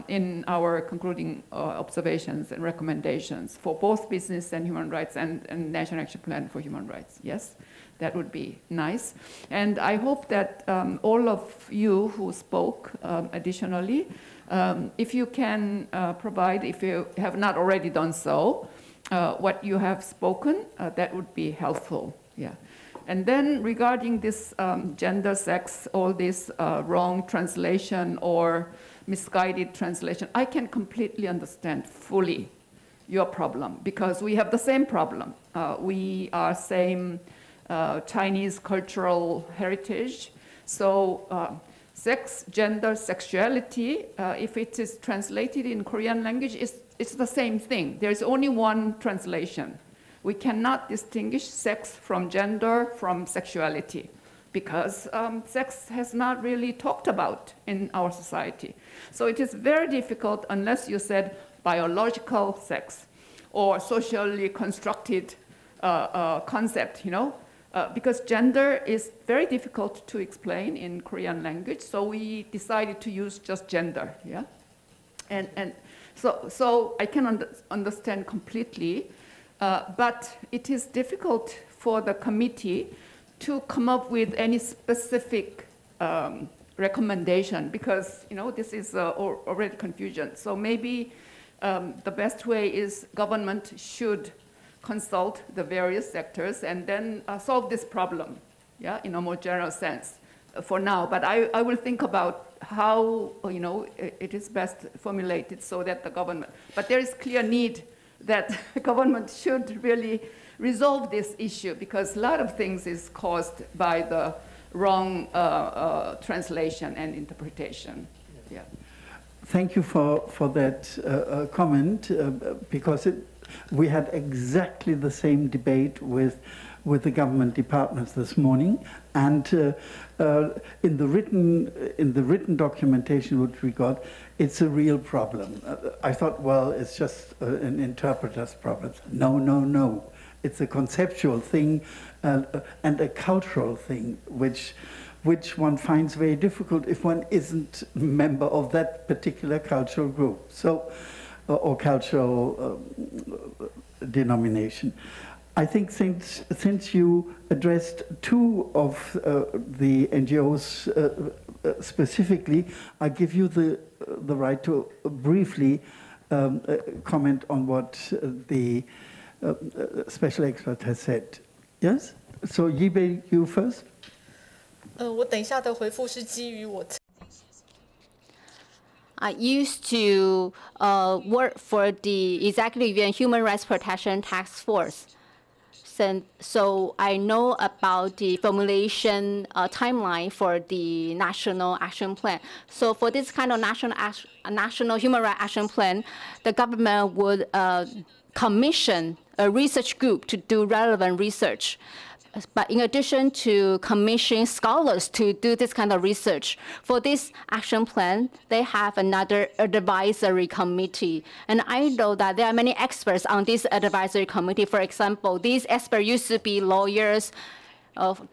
in our concluding observations and recommendations for both business and human rights and National Action Plan for Human Rights. Yes, that would be nice. And I hope that all of you who spoke additionally, if you can provide, if you have not already done so, what you have spoken, that would be helpful. Yeah. And then regarding this gender, sex, all this wrong translation or misguided translation, I can completely understand fully your problem, because we have the same problem. We are same Chinese cultural heritage. So sex, gender, sexuality, if it is translated in Korean language, it's the same thing. There's only one translation. We cannot distinguish sex from gender, from sexuality, because sex has not really talked about in our society. So it is very difficult unless you said biological sex or socially constructed concept, because gender is very difficult to explain in Korean language. So we decided to use just gender, yeah? And so I can understand completely. But it is difficult for the committee to come up with any specific recommendation, because this is already confusion. So maybe the best way is government should consult the various sectors and then solve this problem, yeah, in a more general sense for now. But I will think about how it is best formulated so that the government. But there is clear need that the government should really resolve this issue, because a lot of things is caused by the wrong translation and interpretation. Yeah.
Thank you for that comment, because we had exactly the same debate with the government departments this morning, and in the written documentation which we got, it's a real problem. I thought, well, it's just an interpreter's problem. No. It's a conceptual thing and a cultural thing, which one finds very difficult if one isn't a member of that particular cultural group, so or cultural denomination. I think since you addressed two of the NGOs specifically, I give you the right to briefly comment on what the special expert has said. Yes? So Yibei, you first.
我等一下的回复是基于我。
I used to work for the Executive Yuan Human Rights Protection Task Force. So I know about the formulation timeline for the National Action Plan. So for this kind of national human rights action plan, the government would commission a research group to do relevant research. But in addition to commissioning scholars to do this kind of research, for this action plan, they have another advisory committee. And I know that there are many experts on this advisory committee. For example, these experts used to be lawyers,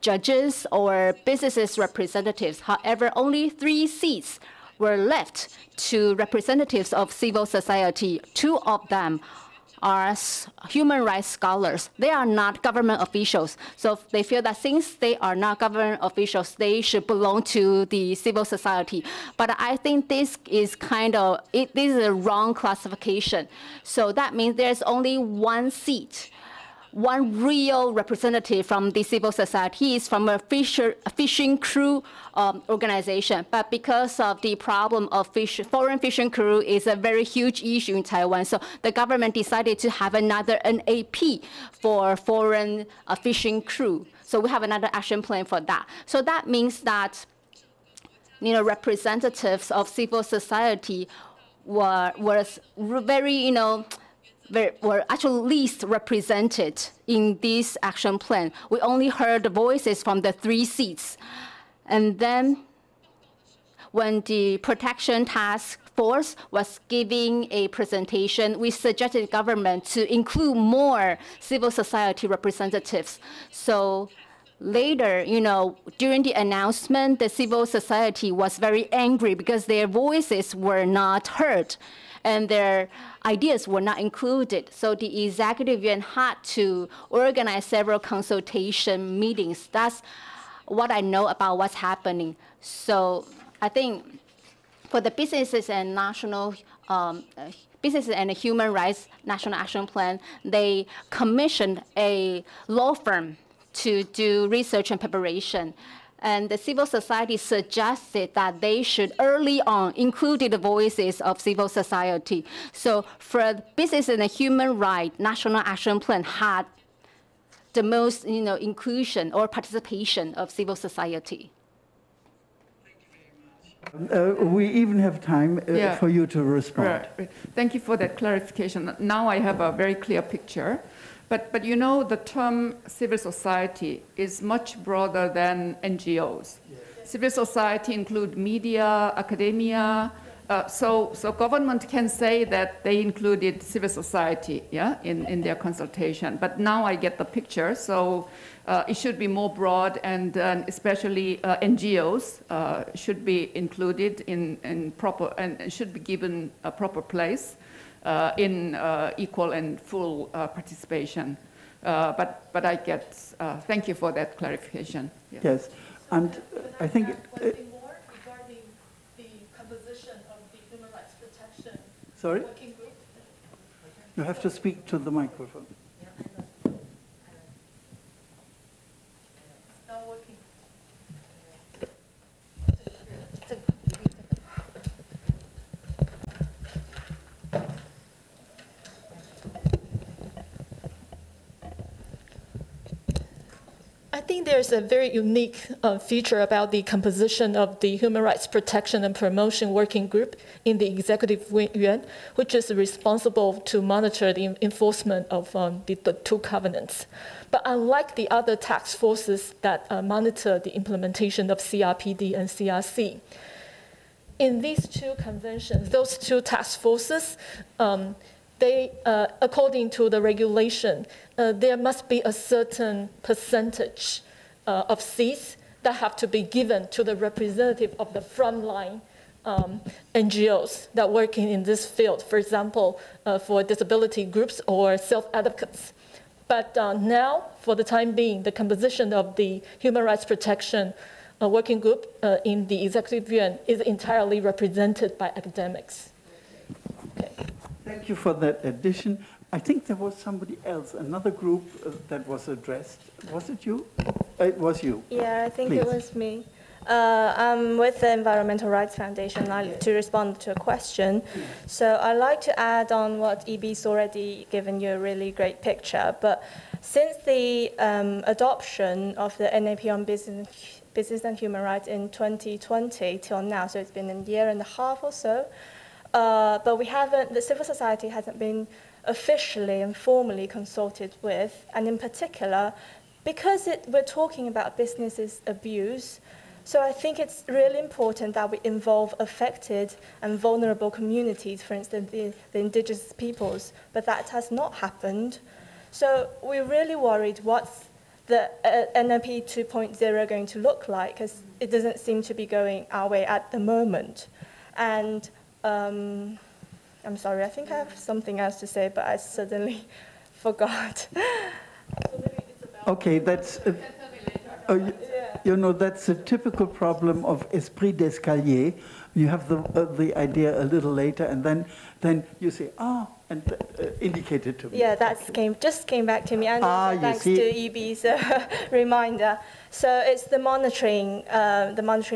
judges, or businesses representatives. However, only 3 seats were left to representatives of civil society. 2 of them are human rights scholars. They are not government officials. So they feel that since they are not government officials, they should belong to the civil society. But I think this is this is a wrong classification. So that means there's only one seat, one real representative from the civil society is from a fishing crew organization. But because of the problem of foreign fishing crew is a very huge issue in Taiwan, so the government decided to have another NAP for foreign fishing crew. So we have another action plan for that. So that means that representatives of civil society were very, were actually least represented in this action plan. We only heard the voices from the 3 seats. And then when the Protection Task Force was giving a presentation, we suggested the government to include more civil society representatives. So later, during the announcement, the civil society was very angry because their voices were not heard and their ideas were not included. So the executive yuan had to organize several consultation meetings. That's what I know about what's happening. So I think for the businesses and businesses and the human rights national action plan, they commissioned a law firm to do research and preparation. And the civil society suggested that they should early on include the voices of civil society. So for business and the human rights national action plan had the most inclusion or participation of civil society.
We even have time for you to respond.
Right. Thank you for that clarification. Now I have a very clear picture. But the term civil society is much broader than NGOs. Yes. Civil society include media, academia. So government can say that they included civil society, in their consultation. But now I get the picture. So it should be more broad, and especially NGOs should be included in proper and should be given a proper place. In equal and full participation. But I get, thank you for that clarification.
Yes, and I think...
more regarding the composition of the human rights protection working group.
You have to speak to the microphone.
It's not working. I think there's a very unique feature about the composition of the Human Rights Protection and Promotion Working Group in the Executive Yuan, which is responsible to monitor the enforcement of the 2 covenants. But unlike the other task forces that monitor the implementation of CRPD and CRC, in these 2 conventions, those 2 task forces, they, according to the regulation, there must be a certain percentage of seats that have to be given to the representative of the frontline NGOs that working in this field, for example, for disability groups or self-advocates. But now, for the time being, the composition of the Human Rights Protection Working Group in the Executive Yuan is entirely represented by academics. Okay.
Thank you for that addition. I think there was somebody else, another group that was addressed. Was it you? It was you.
Yeah, I think
Please.
it was me. I'm with the Environmental Rights Foundation. I'd like to respond to a question. So I'd like to add on what EB's already given you a really great picture. But since the adoption of the NAP on business and human rights in 2020 till now, so it's been a year and a half or so, but the civil society hasn't been officially and formally consulted with, and in particular, because we're talking about businesses abuse, so I think it's really important that we involve affected and vulnerable communities, for instance, the indigenous peoples, but that has not happened. So we're really worried what's the NAP 2.0 going to look like, because it doesn't seem to be going our way at the moment. And I'm sorry, I think I have something else to say, but I suddenly forgot.
Okay, that's, you know, that's a typical problem of esprit d'escalier. You have the idea a little later, and then you say, ah, and indicate it to me.
Yeah, that just came back to me, and thanks to EB's reminder. So it's the monitoring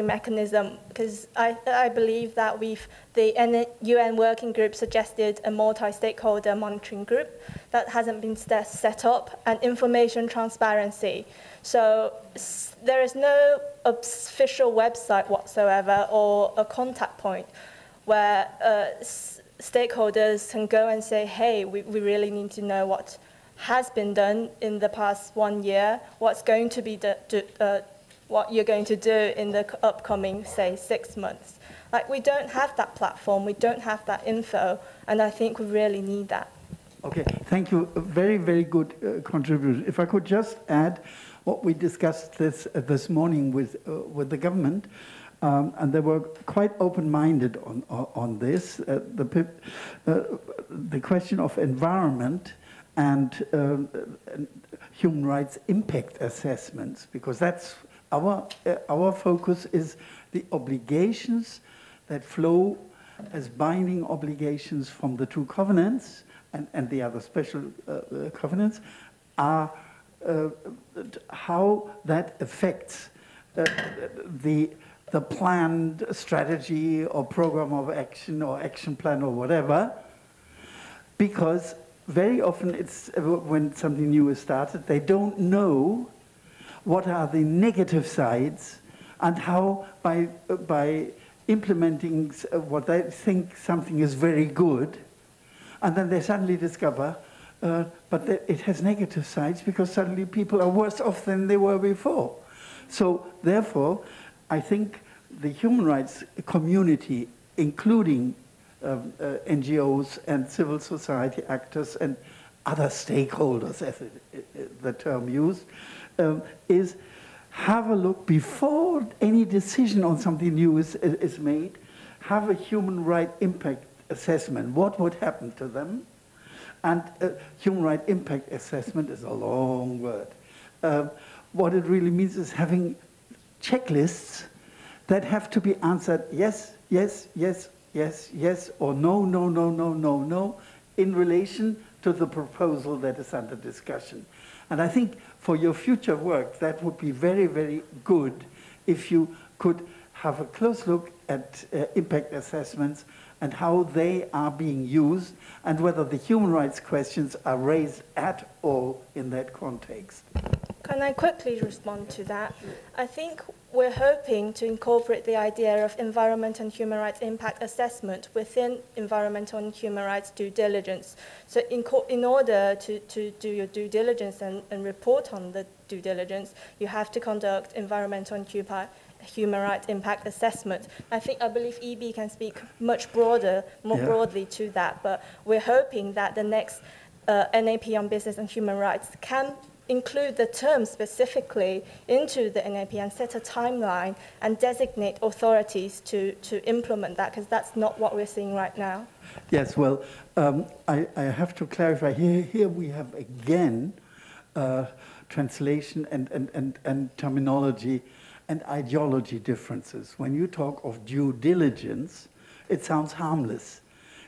mechanism, because I believe that the UN working group suggested a multi-stakeholder monitoring group that hasn't been set up, and information transparency. So there is no official website whatsoever or a contact point where stakeholders can go and say, hey, we really need to know what has been done in the past 1 year, what's going to be what you're going to do in the upcoming, say, 6 months. Like, we don't have that platform, we don't have that info, and I think we really need that.
Okay, thank you. A very, very good contribution. If I could just add what we discussed this morning with the government, and they were quite open-minded on this. The question of environment and human rights impact assessments, because that's our focus is the obligations that flow as binding obligations from the two covenants and the other special covenants, are how that affects the planned strategy or program of action or action plan or whatever, because very often it's when something new is started, they don't know what are the negative sides and how by implementing what they think something is very good, and then they suddenly discover but it has negative sides because suddenly people are worse off than they were before. So therefore, I think the human rights community, including NGOs and civil society actors and other stakeholders, as the term used, is have a look before any decision on something new is made, have a human right impact assessment. What would happen to them? And human right impact assessment is a long word. What it really means is having checklists that have to be answered yes, yes, yes, yes, yes, or no, no, no, no, no, no, in relation to the proposal that is under discussion. And I think for your future work, that would be very, very good if you could have a close look at impact assessments and how they are being used, and whether the human rights questions are raised at all in that context.
Can I quickly respond to that? I think we're hoping to incorporate the idea of environment and human rights impact assessment within environmental and human rights due diligence. So in order to do your due diligence and report on the due diligence, you have to conduct environmental and human rights impact assessment. I believe EB can speak much broadly to that, but we're hoping that the next NAP on business and human rights can include the term specifically into the NAP and set a timeline and designate authorities to implement that, because that's not what we're seeing right now.
Yes, well, I have to clarify. Here we have again translation and terminology and ideology differences. When you talk of due diligence, it sounds harmless.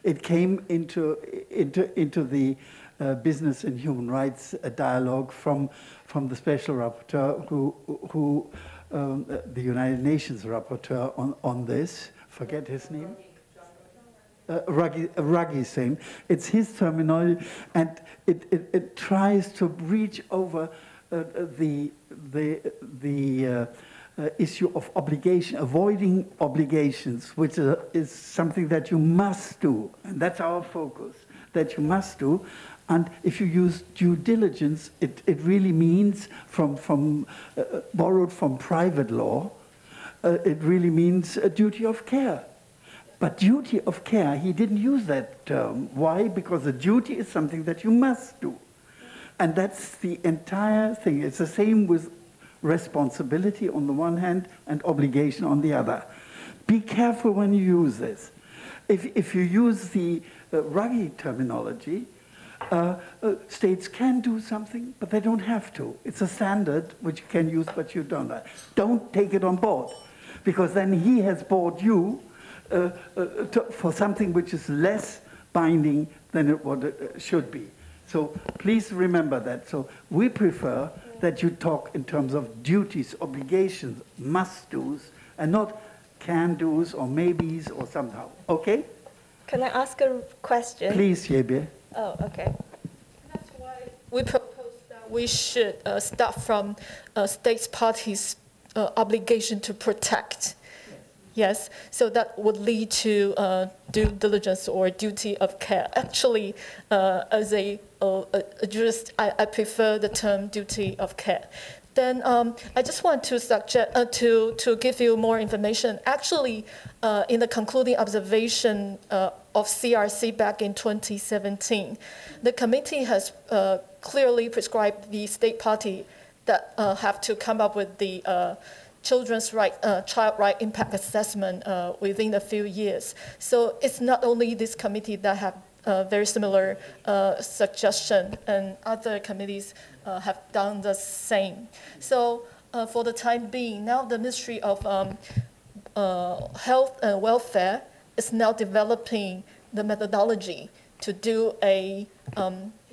It came into the business and human rights dialogue from the special rapporteur, who the United Nations rapporteur on this. Forget his name. Ruggi's same. It's his terminology, and it tries to reach over the issue of obligation, avoiding obligations, which is something that you must do, and that's our focus, that you must do. And if you use due diligence, it really means borrowed from private law, it really means a duty of care. But duty of care, he didn't use that term. Why? Because the duty is something that you must do. And that's the entire thing. It's the same with responsibility on the one hand and obligation on the other. Be careful when you use this. If you use the ROC terminology, states can do something, but they don't have to. It's a standard which you can use, but you don't. Don't take it on board, because then he has bought you for something which is less binding than what it should be. So please remember that. So we prefer that you talk in terms of duties, obligations, must-dos, and not can-dos or maybes or somehow. Okay?
Can I ask a question?
Please, Yebe.
Oh, okay. That's why we propose that we should start from states parties' obligation to protect. Yes, so that would lead to due diligence or duty of care. Actually, as a jurist, I prefer the term duty of care. Then I just want to suggest to give you more information. Actually, in the concluding observation of CRC back in 2017, the committee has clearly prescribed the state party that have to come up with the children's right, child right impact assessment within a few years. So it's not only this committee that have very similar suggestion, and other committees have done the same. So for the time being, now the Ministry of Health and Welfare is now developing the methodology to do a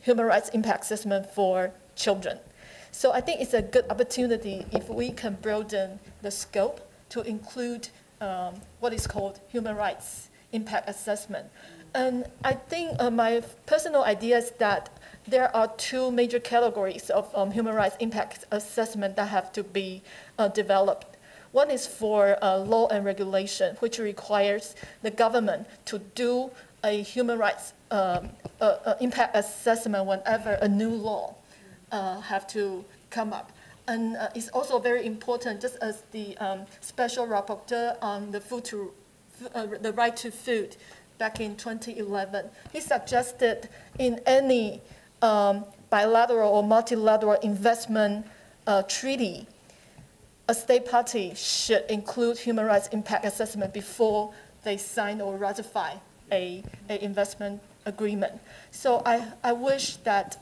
human rights impact assessment for children. So I think it's a good opportunity if we can broaden the scope to include what is called human rights impact assessment. And I think my personal idea is that there are two major categories of human rights impact assessment that have to be developed. One is for law and regulation, which requires the government to do a human rights impact assessment whenever a new law have to come up. And it's also very important, just as the special rapporteur on the the right to food back in 2011, he suggested in any bilateral or multilateral investment treaty, a state party should include human rights impact assessment before they sign or ratify a investment agreement. So I wish that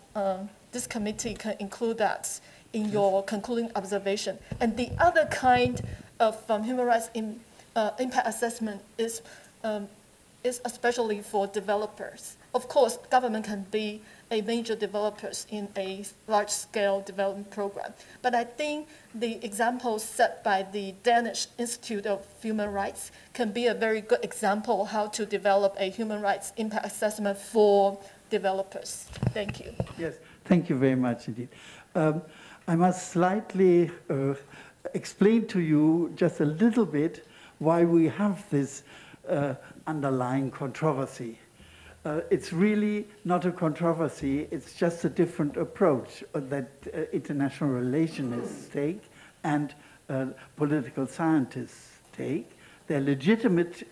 this committee can include that in your concluding observation. And the other kind of human rights impact assessment is especially for developers. Of course, government can be a major developers in a large-scale development program. But I think the example set by the Danish Institute of Human Rights can be a very good example how to develop a human rights impact assessment for developers. Thank you.
Yes, thank you very much indeed. I must slightly explain to you just a little bit why we have this underlying controversy. It's really not a controversy, it's just a different approach that international relationists take and political scientists take. They're legitimate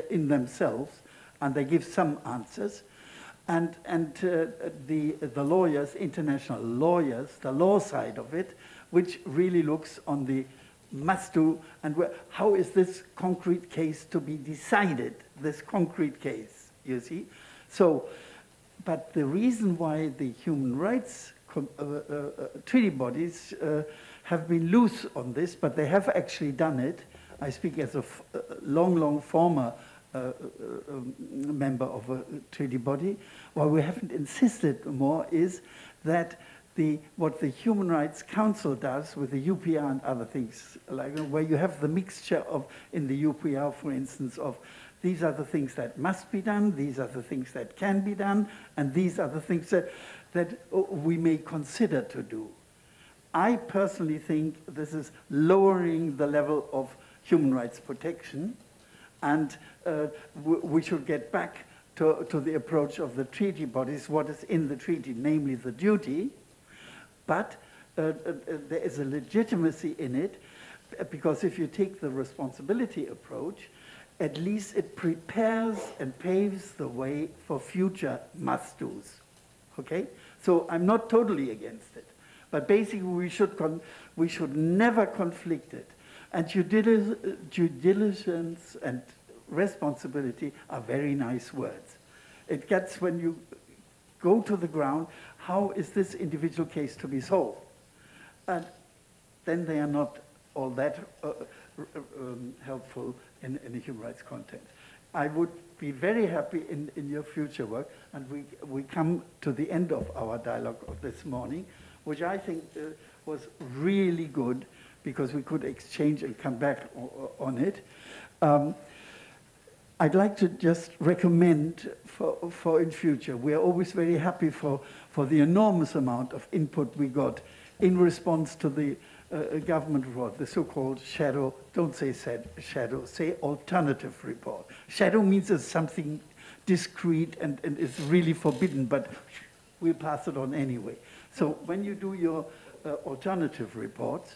in themselves, and they give some answers. And the lawyers, international lawyers, the law side of it, which really looks on the must do, and how is this concrete case to be decided, this concrete case, you see? So, but the reason why the human rights treaty bodies have been loose on this, but they have actually done it. I speak as a long former member of a treaty body. Why we haven't insisted more is that what the Human Rights Council does with the UPR and other things, like where you have the mixture of, in the UPR, for instance, of these are the things that must be done, these are the things that can be done, and these are the things that we may consider to do. I personally think this is lowering the level of human rights protection, and we should get back to the approach of the treaty bodies, what is in the treaty, namely the duty, but there is a legitimacy in it, because if you take the responsibility approach, at least it prepares and paves the way for future must-dos, okay? So I'm not totally against it, but basically we should never conflict it. And due diligence and responsibility are very nice words. It gets when you go to the ground, how is this individual case to be solved? And then they are not all that helpful in a human rights context. I would be very happy in your future work, and we come to the end of our dialogue of this morning, which I think was really good because we could exchange and come back on it. I'd like to just recommend for in future, we are always very happy for the enormous amount of input we got in response to the government report, the so-called shadow, don't say shadow, say alternative report. Shadow means it's something discrete and is really forbidden, but we'll pass it on anyway. So when you do your alternative reports,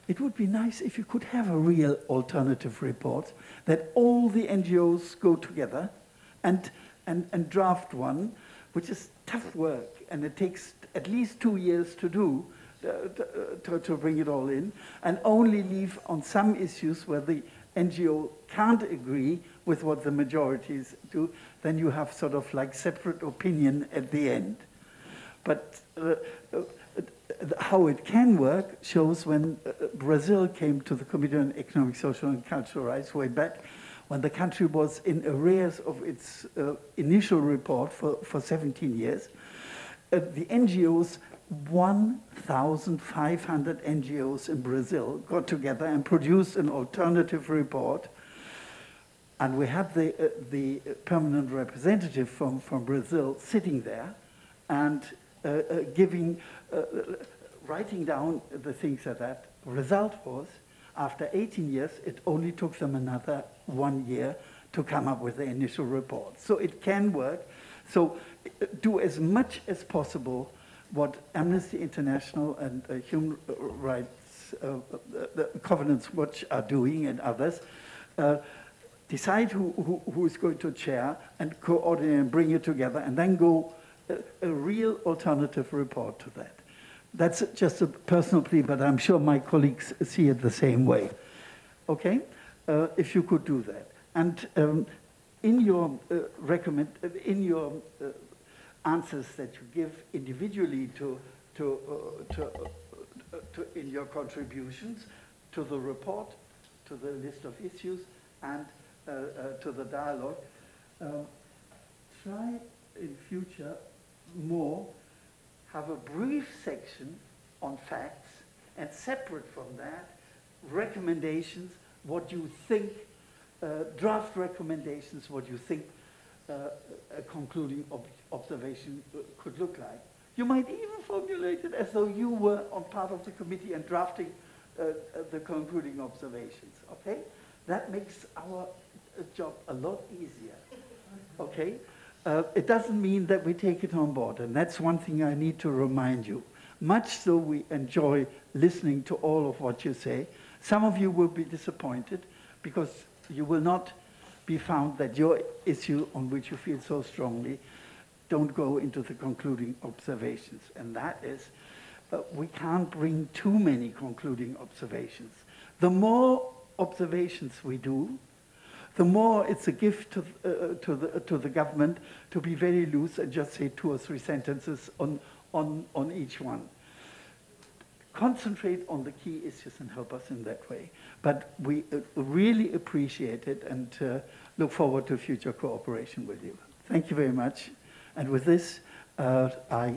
it would be nice if you could have a real alternative report that all the NGOs go together and draft one, which is tough work, and it takes at least 2 years to do, to bring it all in, and only leave on some issues where the NGO can't agree with what the majorities do, then you have sort of like separate opinion at the end. But how it can work shows when Brazil came to the Committee on Economic, Social and Cultural Rights way back, when the country was in arrears of its initial report for 17 years. The NGOs, 1,500 NGOs in Brazil got together and produced an alternative report. And we had the permanent representative from Brazil sitting there and writing down the things that result was, after 18 years, it only took them another 1 year to come up with the initial report. So it can work. So do as much as possible what Amnesty International and Human Rights Covenants Watch are doing and others. Decide who is going to chair and coordinate and bring it together, and then go a real alternative report to that. That's just a personal plea, but I'm sure my colleagues see it the same way. Okay? If you could do that. And in your answers that you give individually in your contributions to the report, to the list of issues, and to the dialogue, try in future more have a brief section on facts, and separate from that, recommendations, what you think, draft recommendations, what you think a concluding observation could look like. You might even formulate it as though you were on part of the committee and drafting the concluding observations, okay? That makes our job a lot easier, okay? It doesn't mean that we take it on board, and that's one thing I need to remind you. Much so we enjoy listening to all of what you say. Some of you will be disappointed because you will not be found that your issue on which you feel so strongly don't go into the concluding observations. And that is, we can't bring too many concluding observations. The more observations we do, the more it's a gift to the government to be very loose and just say 2 or 3 sentences on each one. Concentrate on the key issues and help us in that way. But we really appreciate it and look forward to future cooperation with you. Thank you very much. And with this, I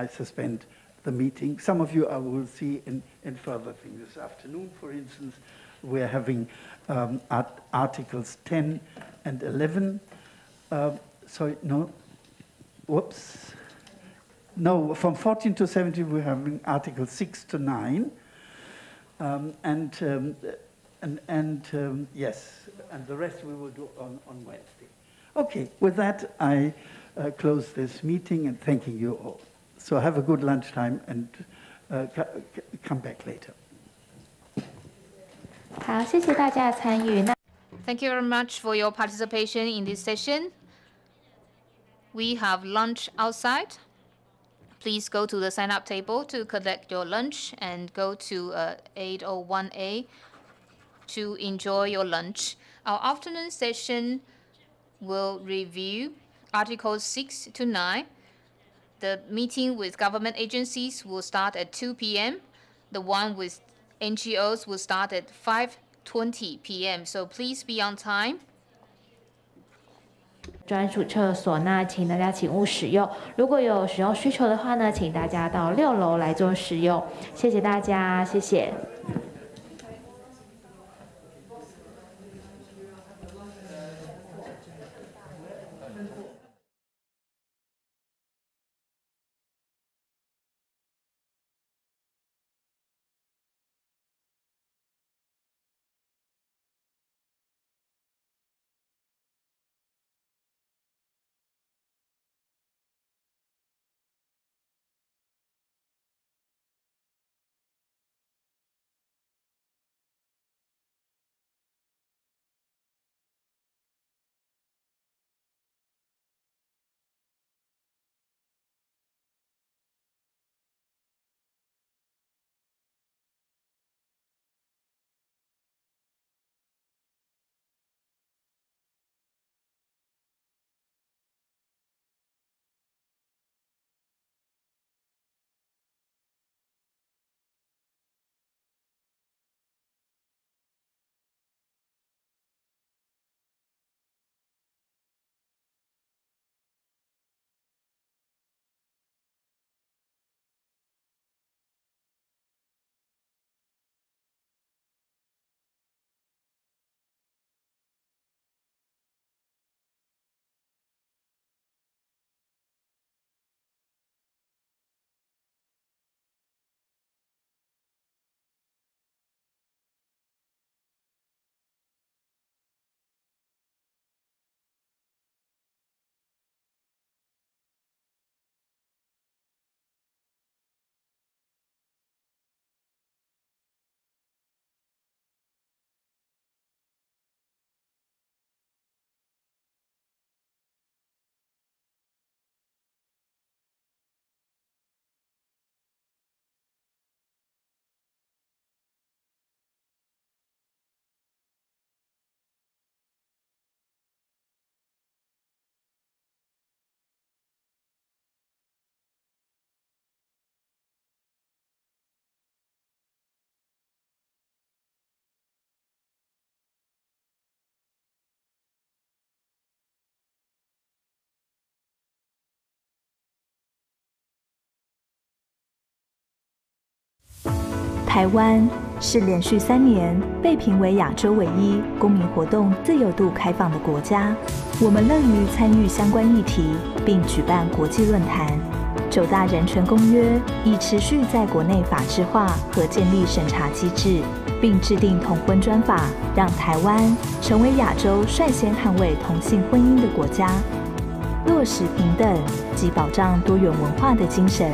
suspend the meeting. Some of you I will see in further things this afternoon. For instance, we're having Articles 10 and 11. Sorry, no. Whoops. No, from 14 to 17, we're having Articles 6 to 9. Yes, and the rest we will do on Wednesday. Okay, with that, I close this meeting and thanking you all. So have a good lunchtime and come back later.
好，谢谢大家的参与。
Thank you very much for your participation in this session. We have lunch outside. Please go to the sign-up table to collect your lunch and go to 801A to enjoy your lunch. Our afternoon session will review Articles 6 to 9. The meeting with government agencies will start at 2 p.m. The one with NGOs will start at 5:20 p.m. So please be on time.
专属厕所，那请大家请勿使用。如果有使用需求的话呢，请大家到6楼来做使用。谢谢大家，谢谢。
台湾是连续3年被评为亚洲唯一公民活动自由度开放的国家。我们乐于参与相关议题，并举办国际论坛。9大人权公约已持续在国内法制化和建立审查机制，并制定同婚专法，让台湾成为亚洲率先捍卫同性婚姻的国家，落实平等及保障多元文化的精神。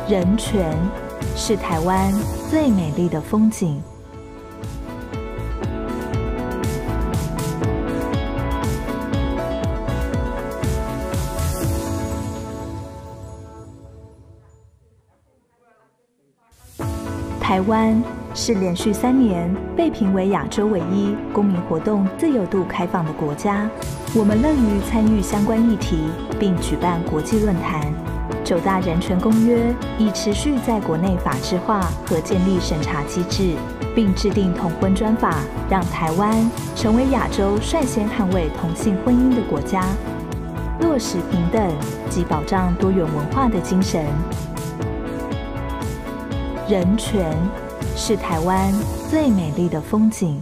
人权是台湾最美丽的风景。台湾是连续3年被评为亚洲唯一公民活动自由度开放的国家。我们乐于参与相关议题，并举办国际论坛。9大人权公约已持续在国内法制化和建立审查机制，并制定同婚专法，让台湾成为亚洲率先捍卫同性婚姻的国家，落实平等及保障多元文化的精神。人权是台湾最美丽的风景。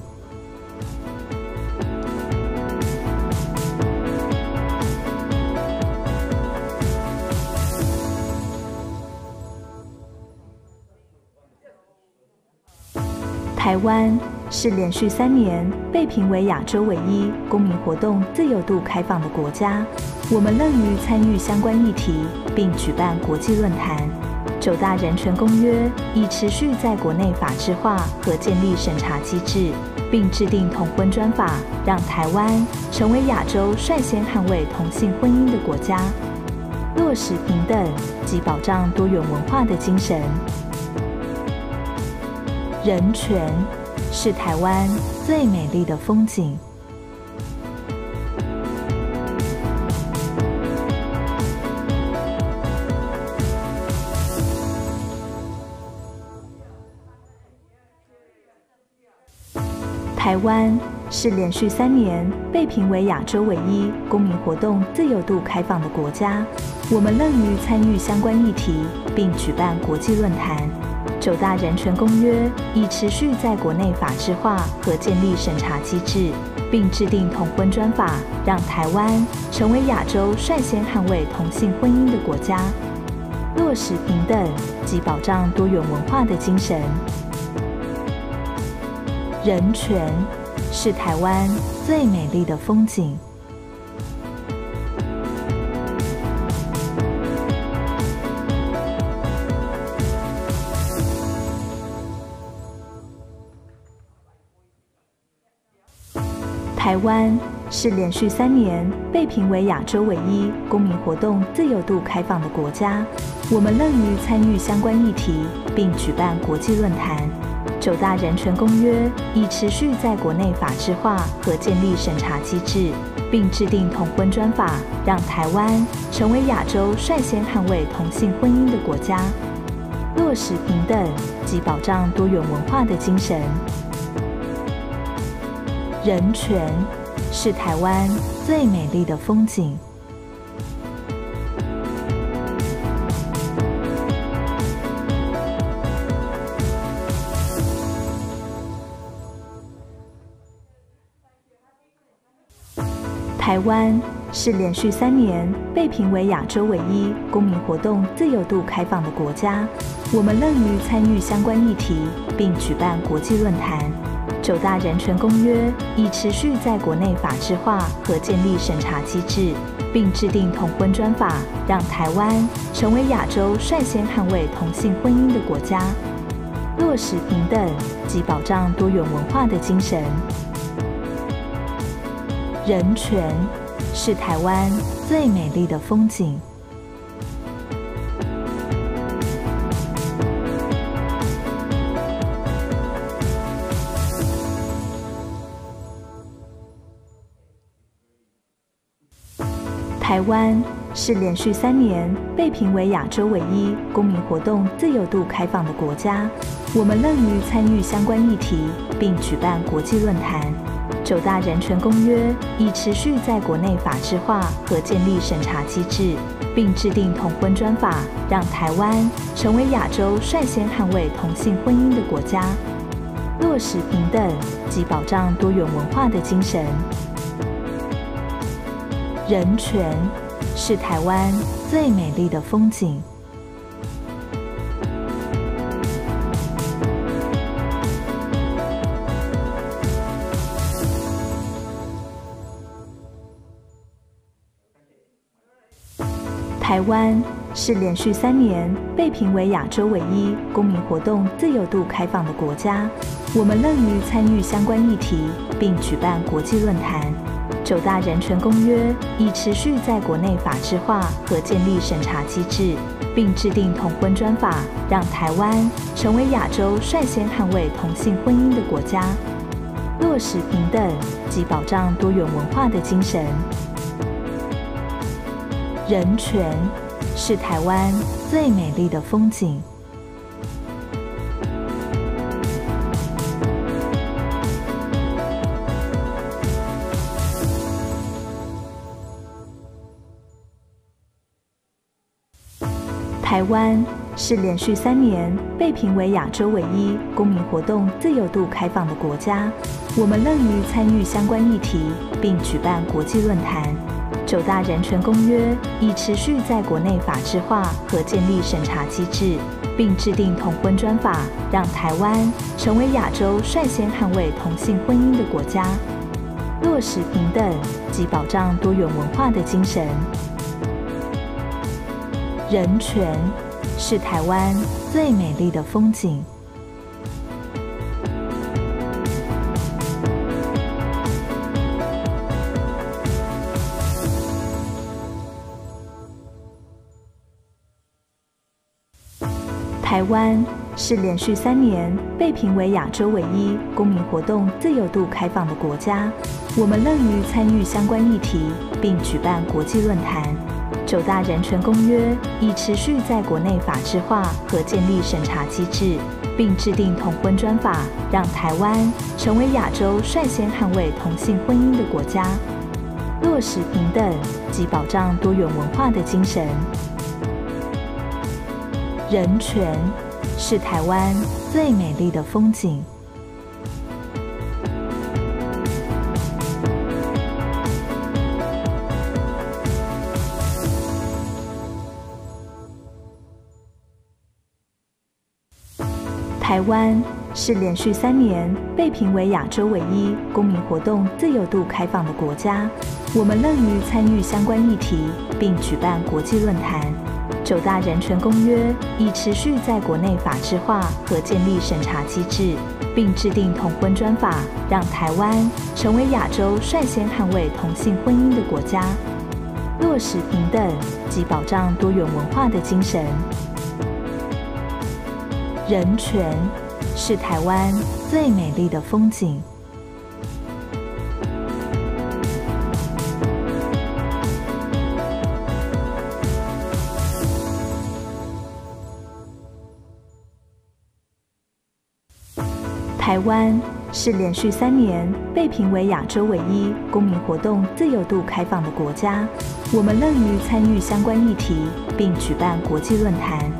台湾是连续3年被评为亚洲唯一公民活动自由度开放的国家。我们乐于参与相关议题，并举办国际论坛。9大人权公约已持续在国内法制化和建立审查机制，并制定同婚专法，让台湾成为亚洲率先捍卫同性婚姻的国家，落实平等及保障多元文化的精神。人权是台湾最美丽的风景。台湾是连续3年被评为亚洲唯一公民活动自由度开放的国家。我们乐于参与相关议题，并举办国际论坛。9大人权公约已持续在国内法制化和建立审查机制，并制定同婚专法，让台湾成为亚洲率先捍卫同性婚姻的国家，落实平等及保障多元文化的精神。人权是台湾最美丽的风景。台湾是连续3年被评为亚洲唯一公民活动自由度开放的国家。我们乐于参与相关议题，并举办国际论坛。9大人权公约已持续在国内法制化和建立审查机制，并制定同婚专法，让台湾成为亚洲率先捍卫同性婚姻的国家，落实平等及保障多元文化的精神。人权是台湾最美丽的风景。台湾是连续3年被评为亚洲唯一公民活动自由度开放的国家。我们乐于参与相关议题，并举办国际论坛。9大人权公约已持续在国内法制化和建立审查机制，并制定同婚专法，让台湾成为亚洲率先捍卫同性婚姻的国家，落实平等及保障多元文化的精神。人权是台湾最美丽的风景。台湾是连续3年被评为亚洲唯一公民活动自由度开放的国家。我们乐于参与相关议题，并举办国际论坛。9大人权公约已持续在国内法制化和建立审查机制，并制定同婚专法，让台湾成为亚洲率先捍卫同性婚姻的国家，落实平等及保障多元文化的精神。人权是台湾最美丽的风景。台湾是连续3年被评为亚洲唯一公民活动自由度开放的国家。我们乐于参与相关议题，并举办国际论坛。9大人权公约已持续在国内法制化和建立审查机制，并制定同婚专法，让台湾成为亚洲率先捍卫同性婚姻的国家，落实平等及保障多元文化的精神。人权是台湾最美丽的风景。台湾是连续3年被评为亚洲唯一公民活动自由度开放的国家。我们乐于参与相关议题，并举办国际论坛。9大人权公约已持续在国内法制化和建立审查机制，并制定同婚专法，让台湾成为亚洲率先捍卫同性婚姻的国家，落实平等及保障多元文化的精神。人权是台湾最美丽的风景。台湾是连续3年被评为亚洲唯一公民活动自由度开放的国家。我们乐于参与相关议题，并举办国际论坛。9大人权公约已持续在国内法制化和建立审查机制，并制定同婚专法，让台湾成为亚洲率先捍卫同性婚姻的国家，落实平等及保障多元文化的精神。人权是台湾最美丽的风景。台湾是连续3年被评为亚洲唯一公民活动自由度开放的国家。我们乐于参与相关议题，并举办国际论坛。9大人权公约已持续在国内法制化和建立审查机制，并制定同婚专法，让台湾成为亚洲率先捍卫同性婚姻的国家，落实平等及保障多元文化的精神。人权是台湾最美丽的风景。台湾是连续3年被评为亚洲唯一公民活动自由度开放的国家。我们乐于参与相关议题，并举办国际论坛。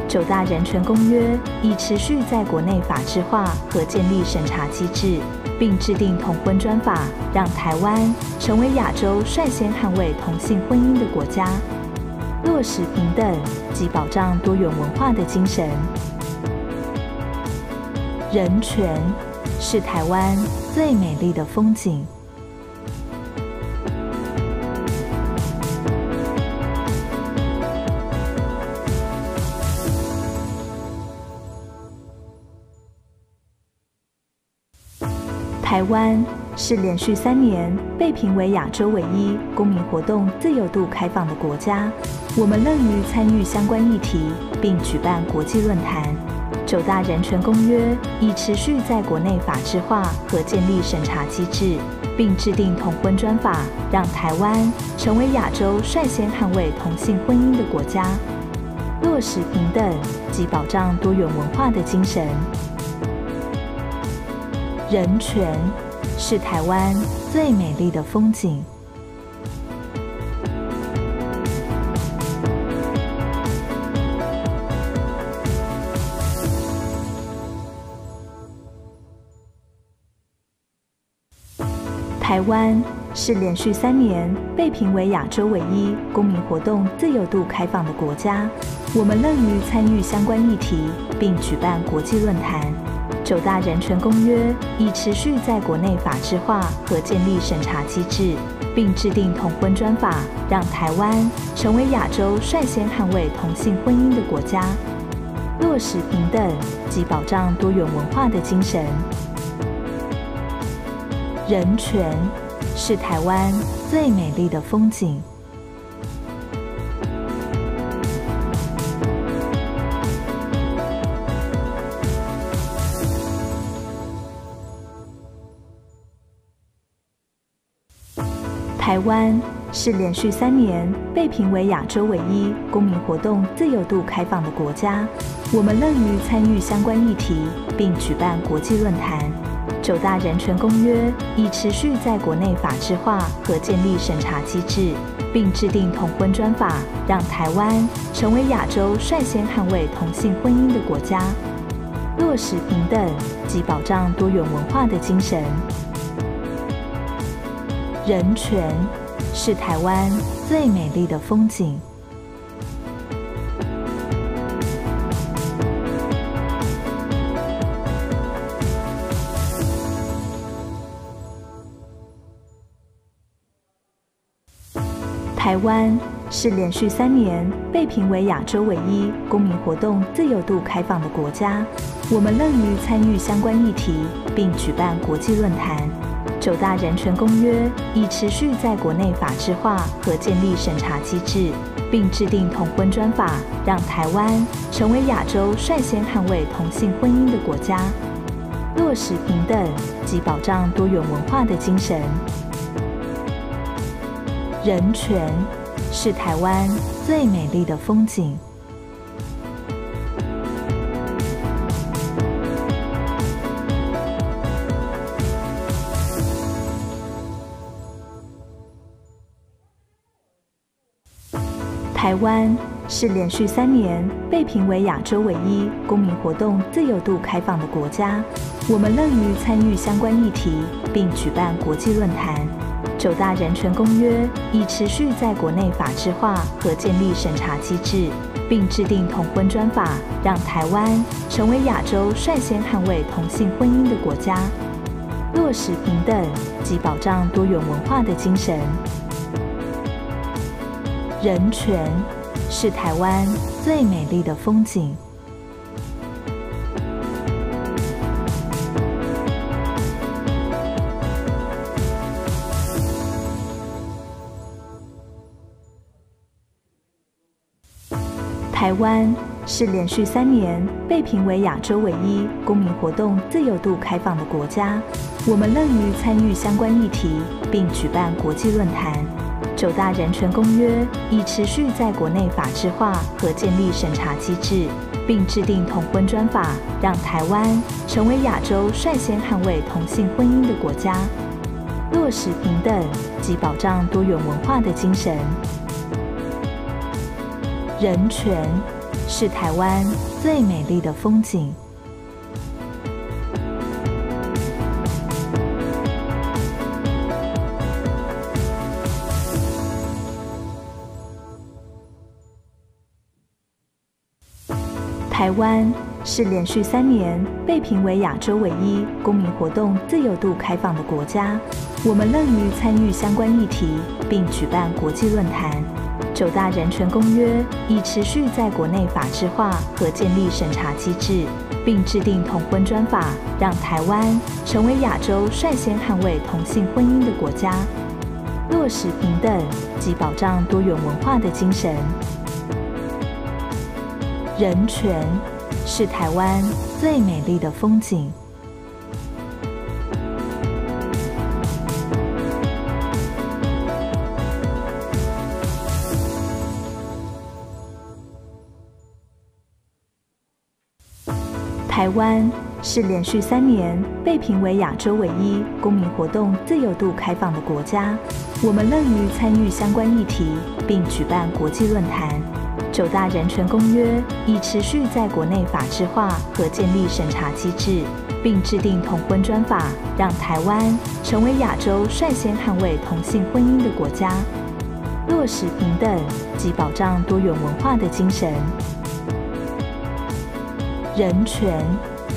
9大人权公约已持续在国内法制化和建立审查机制，并制定同婚专法，让台湾成为亚洲率先捍卫同性婚姻的国家，落实平等及保障多元文化的精神。人权是台湾最美丽的风景。台湾是连续3年被评为亚洲唯一公民活动自由度开放的国家。我们乐于参与相关议题，并举办国际论坛。9大人权公约已持续在国内法制化和建立审查机制，并制定同婚专法，让台湾成为亚洲率先捍卫同性婚姻的国家，落实平等及保障多元文化的精神。人权是台湾最美丽的风景。台湾是连续3年被评为亚洲唯一公民活动自由度开放的国家。我们乐于参与相关议题，并举办国际论坛。9大人权公约已持续在国内法制化和建立审查机制，并制定同婚专法，让台湾成为亚洲率先捍卫同性婚姻的国家，落实平等及保障多元文化的精神。人权是台湾最美丽的风景。台湾是连续3年被评为亚洲唯一公民活动自由度开放的国家。我们乐于参与相关议题，并举办国际论坛。9大人权公约已持续在国内法制化和建立审查机制，并制定同婚专法，让台湾成为亚洲率先捍卫同性婚姻的国家，落实平等及保障多元文化的精神。人权是台湾最美丽的风景。台湾是连续3年被评为亚洲唯一公民活动自由度开放的国家。我们乐于参与相关议题，并举办国际论坛。9大人权公约已持续在国内法制化和建立审查机制，并制定同婚专法，让台湾成为亚洲率先捍卫同性婚姻的国家，落实平等及保障多元文化的精神。人权是台湾最美丽的风景。台湾是连续3年被评为亚洲唯一公民活动自由度开放的国家。我们乐于参与相关议题，并举办国际论坛。9大人权公约已持续在国内法制化和建立审查机制，并制定同婚专法，让台湾成为亚洲率先捍卫同性婚姻的国家，落实平等及保障多元文化的精神。人权是台湾最美丽的风景。台湾是连续3年被评为亚洲唯一公民活动自由度开放的国家。我们乐于参与相关议题，并举办国际论坛。9大人权公约已持续在国内法制化和建立审查机制，并制定同婚专法，让台湾成为亚洲率先捍卫同性婚姻的国家，落实平等及保障多元文化的精神。人权是台湾最美丽的风景。台湾是连续3年被评为亚洲唯一公民活动自由度开放的国家。我们乐于参与相关议题，并举办国际论坛。9大人权公约已持续在国内法制化和建立审查机制，并制定同婚专法，让台湾成为亚洲率先捍卫同性婚姻的国家，落实平等及保障多元文化的精神。人权是台湾最美丽的风景。台湾是连续3年被评为亚洲唯一公民活动自由度开放的国家。我们乐于参与相关议题，并举办国际论坛。9大人权公约已持续在国内法制化和建立审查机制，并制定同婚专法，让台湾成为亚洲率先捍卫同性婚姻的国家，落实平等及保障多元文化的精神。人权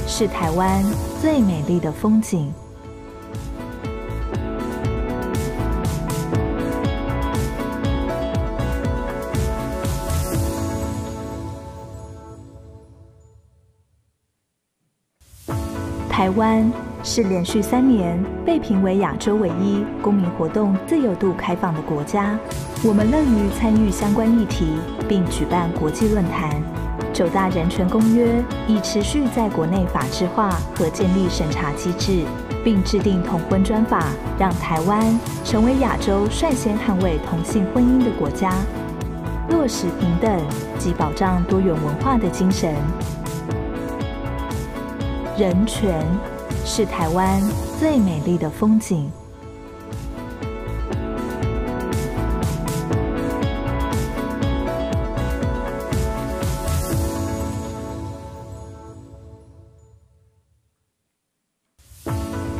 是台湾最美丽的风景。台湾是连续3年被评为亚洲唯一公民活动自由度开放的国家。我们乐于参与相关议题，并举办国际论坛。9大人权公约已持续在国内法制化和建立审查机制，并制定同婚专法，让台湾成为亚洲率先捍卫同性婚姻的国家，落实平等及保障多元文化的精神。人权是台湾最美丽的风景。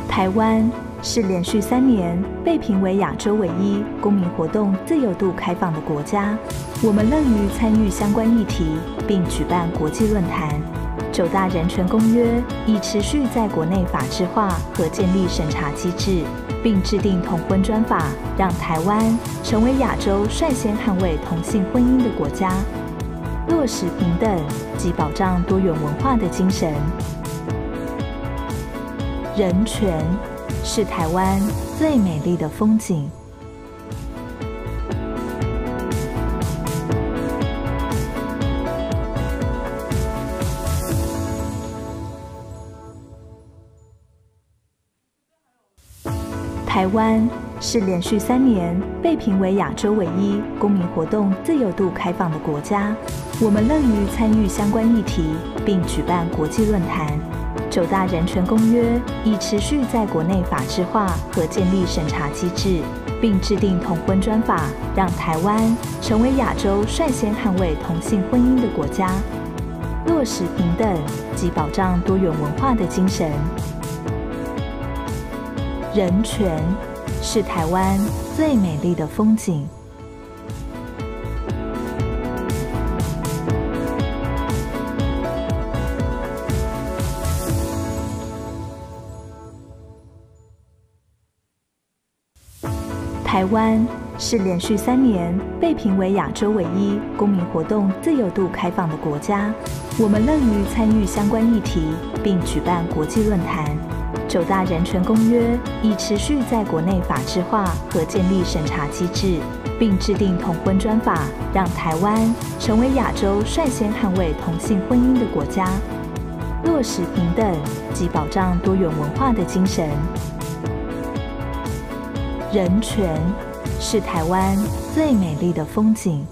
台湾是连续3年被评为亚洲唯一公民活动自由度开放的国家。我们乐于参与相关议题，并举办国际论坛。9大人权公约已持续在国内法制化和建立审查机制，并制定同婚专法，让台湾成为亚洲率先捍卫同性婚姻的国家，落实平等及保障多元文化的精神。人权是台湾最美丽的风景。台湾是连续3年被评为亚洲唯一公民活动自由度开放的国家。我们乐于参与相关议题，并举办国际论坛。9大人权公约已持续在国内法制化和建立审查机制，并制定同婚专法，让台湾成为亚洲率先捍卫同性婚姻的国家，落实平等及保障多元文化的精神。人权是台湾最美丽的风景。台湾是连续3年被评为亚洲唯一公民活动自由度开放的国家。我们乐于参与相关议题，并举办国际论坛。9大人权公约已持续在国内法制化和建立审查机制，并制定同婚专法，让台湾成为亚洲率先捍卫同性婚姻的国家，落实平等及保障多元文化的精神。人权是台湾最美丽的风景。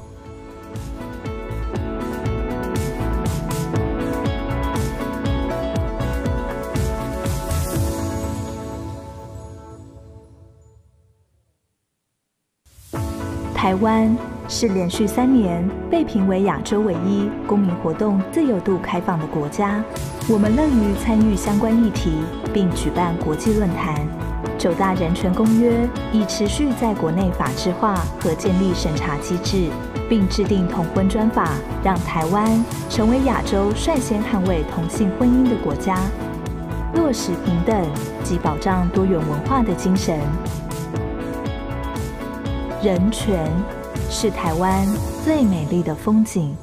台湾是连续3年被评为亚洲唯一公民活动自由度开放的国家。我们乐于参与相关议题，并举办国际论坛。9大人权公约已持续在国内法制化和建立审查机制，并制定同婚专法，让台湾成为亚洲率先捍卫同性婚姻的国家，落实平等及保障多元文化的精神。人权是台湾最美丽的风景。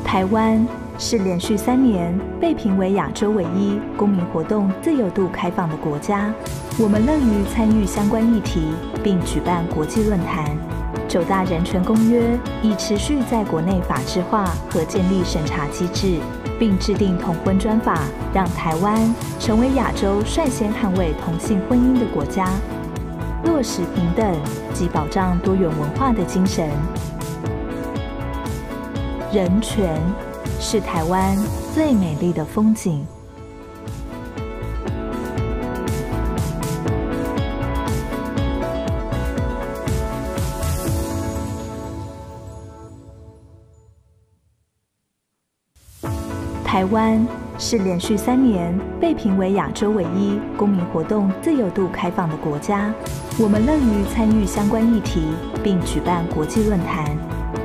台湾是连续3年被评为亚洲唯一公民活动自由度开放的国家。我们乐于参与相关议题，并举办国际论坛。9大人权公约已持续在国内法制化和建立审查机制，并制定同婚专法，让台湾成为亚洲率先捍卫同性婚姻的国家，落实平等及保障多元文化的精神。人权是台湾最美丽的风景。台湾是连续3年被评为亚洲唯一公民活动自由度开放的国家。我们乐于参与相关议题，并举办国际论坛。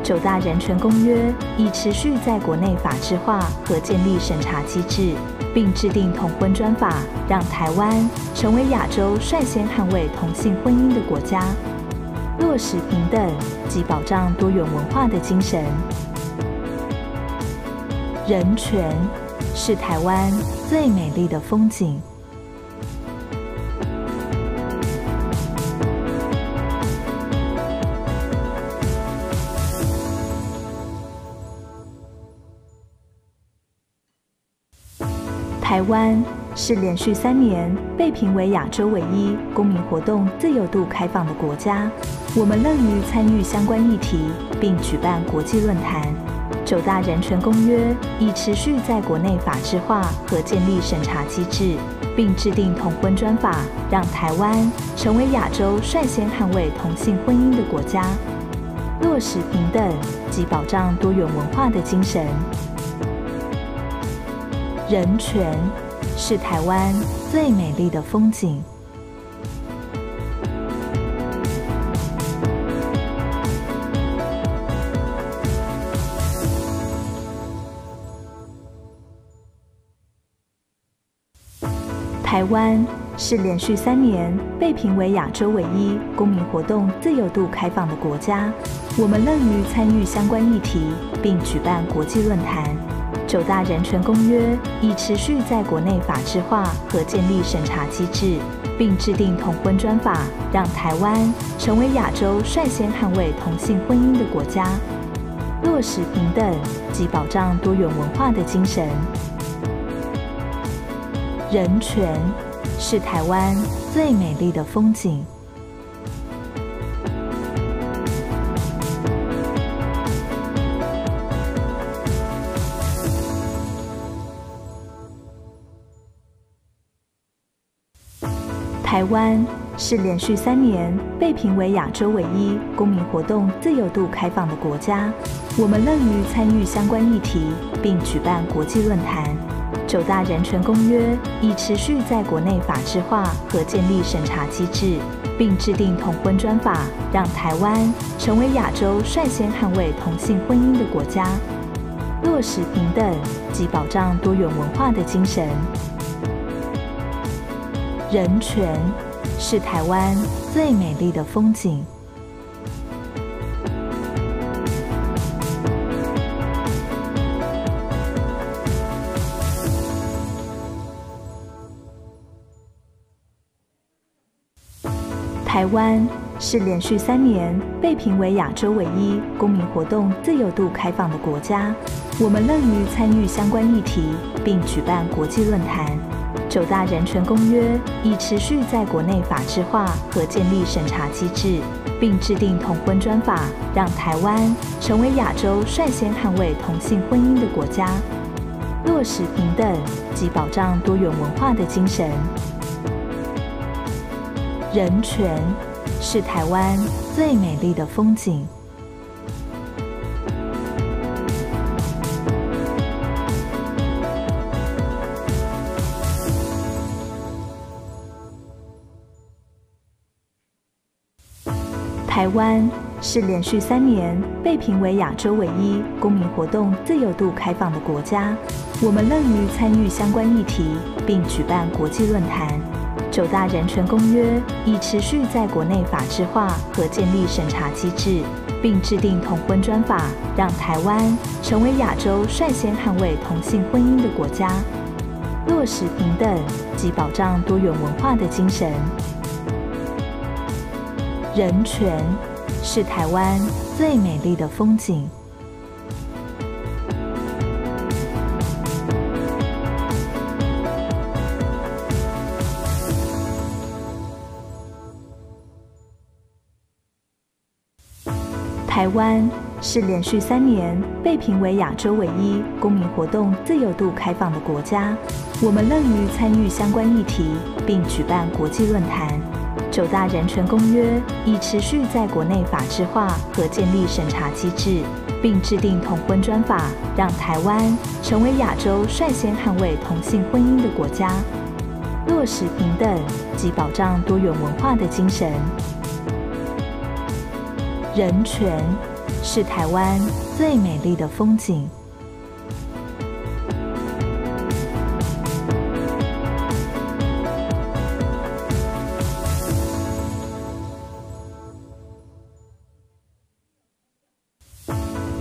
9大人权公约已持续在国内法制化和建立审查机制，并制定同婚专法，让台湾成为亚洲率先捍卫同性婚姻的国家，落实平等及保障多元文化的精神。人权是台湾最美丽的风景。台湾是连续3年被评为亚洲唯一公民活动自由度开放的国家。我们乐于参与相关议题，并举办国际论坛。9大人权公约已持续在国内法制化和建立审查机制，并制定同婚专法，让台湾成为亚洲率先捍卫同性婚姻的国家，落实平等及保障多元文化的精神。人权是台湾最美丽的风景。台湾是连续3年被评为亚洲唯一公民活动自由度开放的国家。我们乐于参与相关议题，并举办国际论坛。9大人权公约已持续在国内法制化和建立审查机制，并制定同婚专法，让台湾成为亚洲率先捍卫同性婚姻的国家，落实平等及保障多元文化的精神。人权是台湾最美丽的风景。台湾是连续3年被评为亚洲唯一公民活动自由度开放的国家。我们乐于参与相关议题，并举办国际论坛。9大人权公约已持续在国内法制化和建立审查机制，并制定同婚专法，让台湾成为亚洲率先捍卫同性婚姻的国家，落实平等及保障多元文化的精神。人权是台湾最美丽的风景。台湾是连续3年被评为亚洲唯一公民活动自由度开放的国家。我们乐于参与相关议题，并举办国际论坛。9大人权公约已持续在国内法制化和建立审查机制，并制定同婚专法，让台湾成为亚洲率先捍卫同性婚姻的国家，落实平等及保障多元文化的精神。人权是台湾最美丽的风景。台湾是连续3年被评为亚洲唯一公民活动自由度开放的国家。我们乐于参与相关议题，并举办国际论坛。9大人权公约已持续在国内法制化和建立审查机制，并制定同婚专法，让台湾成为亚洲率先捍卫同性婚姻的国家，落实平等及保障多元文化的精神。人权是台湾最美丽的风景。台湾是连续3年被评为亚洲唯一公民活动自由度开放的国家。我们乐于参与相关议题，并举办国际论坛。9大人权公约已持续在国内法制化和建立审查机制，并制定同婚专法，让台湾成为亚洲率先捍卫同性婚姻的国家，落实平等及保障多元文化的精神。人权是台湾最美丽的风景。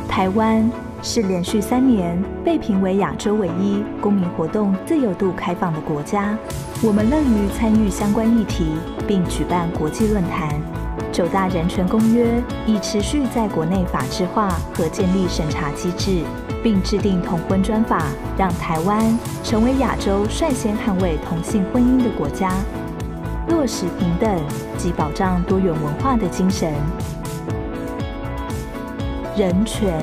台湾是连续3年被评为亚洲唯一公民活动自由度开放的国家。我们乐于参与相关议题，并举办国际论坛。9大人权公约已持续在国内法制化和建立审查机制，并制定同婚专法，让台湾成为亚洲率先捍卫同性婚姻的国家，落实平等及保障多元文化的精神。人权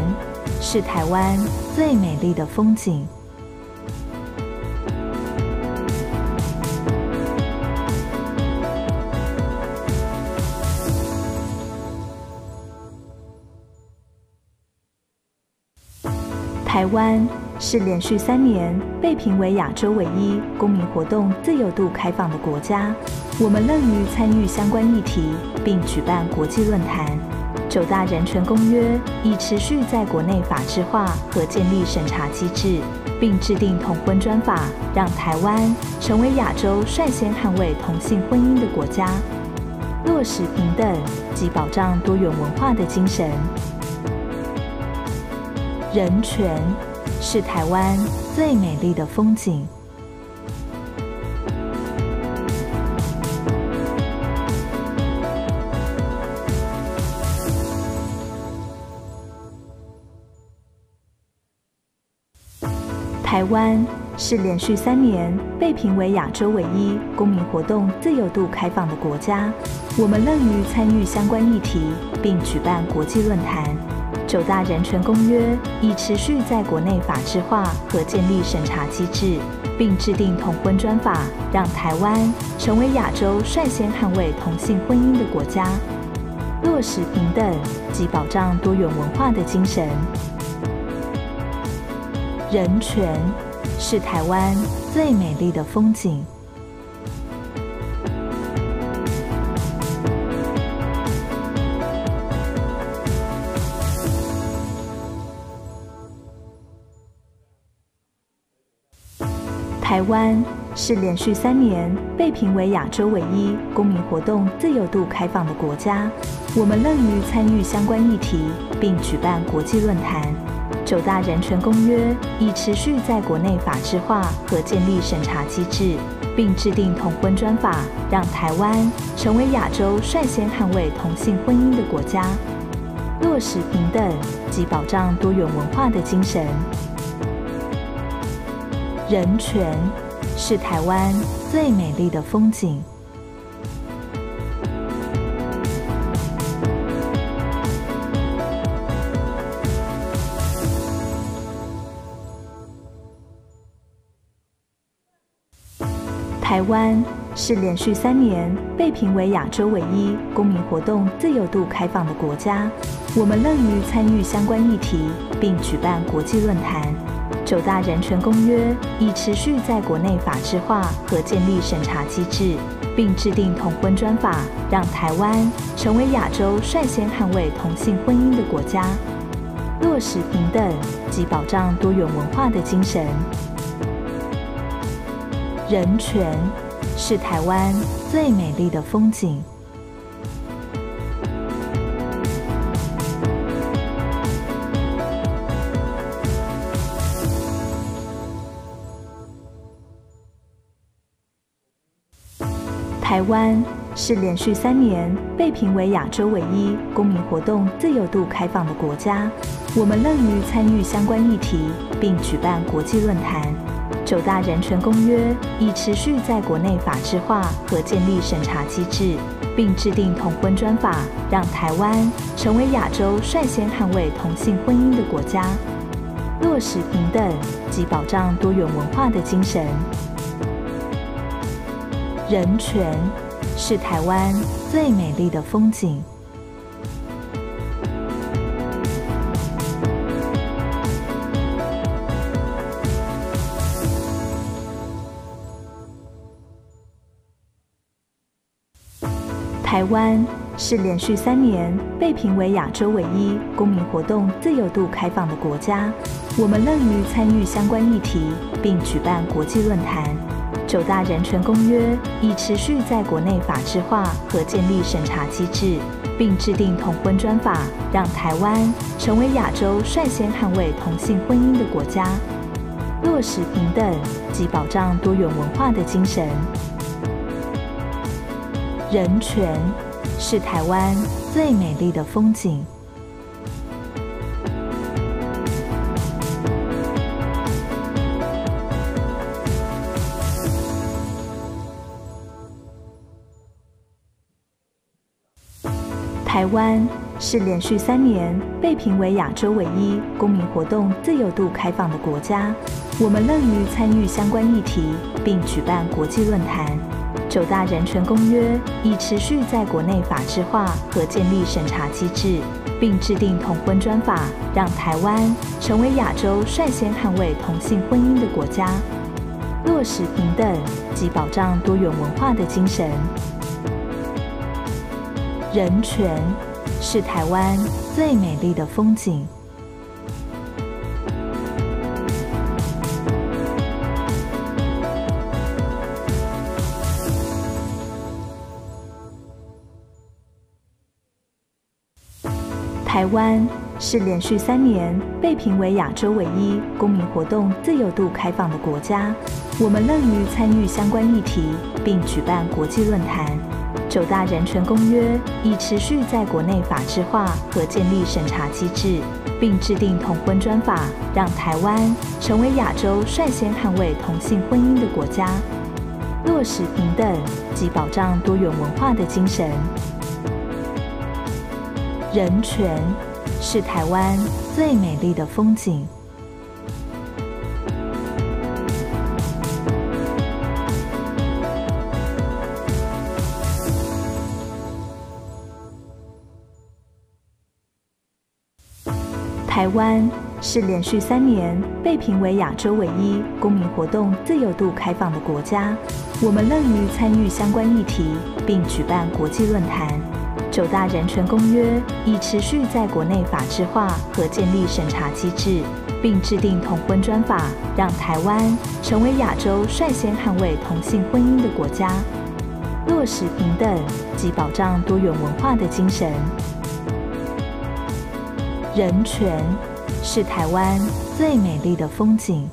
是台湾最美丽的风景。台湾是连续3年被评为亚洲唯一公民活动自由度开放的国家。我们乐于参与相关议题，并举办国际论坛。9大人权公约已持续在国内法制化和建立审查机制，并制定同婚专法，让台湾成为亚洲率先捍卫同性婚姻的国家，落实平等及保障多元文化的精神。人权是台湾最美丽的风景。台湾是连续3年被评为亚洲唯一公民活动自由度开放的国家。我们乐于参与相关议题，并举办国际论坛。9大人权公约已持续在国内法制化和建立审查机制，并制定同婚专法，让台湾成为亚洲率先捍卫同性婚姻的国家，落实平等及保障多元文化的精神。人权是台湾最美丽的风景。台湾是连续3年被评为亚洲唯一公民活动自由度开放的国家。我们乐于参与相关议题，并举办国际论坛。9大人权公约已持续在国内法制化和建立审查机制，并制定同婚专法，让台湾成为亚洲率先捍卫同性婚姻的国家，落实平等及保障多元文化的精神。人权是台湾最美丽的风景。台湾是连续3年被评为亚洲唯一公民活动自由度开放的国家。我们乐于参与相关议题，并举办国际论坛。9大人权公约已持续在国内法制化和建立审查机制，并制定同婚专法，让台湾成为亚洲率先捍卫同性婚姻的国家，落实平等及保障多元文化的精神。人权是台湾最美丽的风景。台湾是连续3年被评为亚洲唯一公民活动自由度开放的国家。我们乐于参与相关议题，并举办国际论坛。9大人权公约已持续在国内法制化和建立审查机制，并制定同婚专法，让台湾成为亚洲率先捍卫同性婚姻的国家，落实平等及保障多元文化的精神。人权是台湾最美丽的风景。台湾是连续3年被评为亚洲唯一公民活动自由度开放的国家。我们乐于参与相关议题，并举办国际论坛。9大人权公约已持续在国内法制化和建立审查机制，并制定同婚专法，让台湾成为亚洲率先捍卫同性婚姻的国家，落实平等及保障多元文化的精神。人权是台湾最美丽的风景。台湾是连续3年被评为亚洲唯一公民活动自由度开放的国家。我们乐于参与相关议题，并举办国际论坛。9大人权公约已持续在国内法制化和建立审查机制，并制定同婚专法，让台湾成为亚洲率先捍卫同性婚姻的国家，落实平等及保障多元文化的精神。人权是台湾最美丽的风景。台湾是连续3年被评为亚洲唯一公民活动自由度开放的国家。我们乐于参与相关议题，并举办国际论坛。9大人权公约已持续在国内法制化和建立审查机制，并制定同婚专法，让台湾成为亚洲率先捍卫同性婚姻的国家，落实平等及保障多元文化的精神。人权是台湾最美丽的风景。台湾是连续3年被评为亚洲唯一公民活动自由度开放的国家。我们乐于参与相关议题，并举办国际论坛。9大人权公约已持续在国内法制化和建立审查机制，并制定同婚专法，让台湾成为亚洲率先捍卫同性婚姻的国家，落实平等及保障多元文化的精神。人权是台湾最美丽的风景。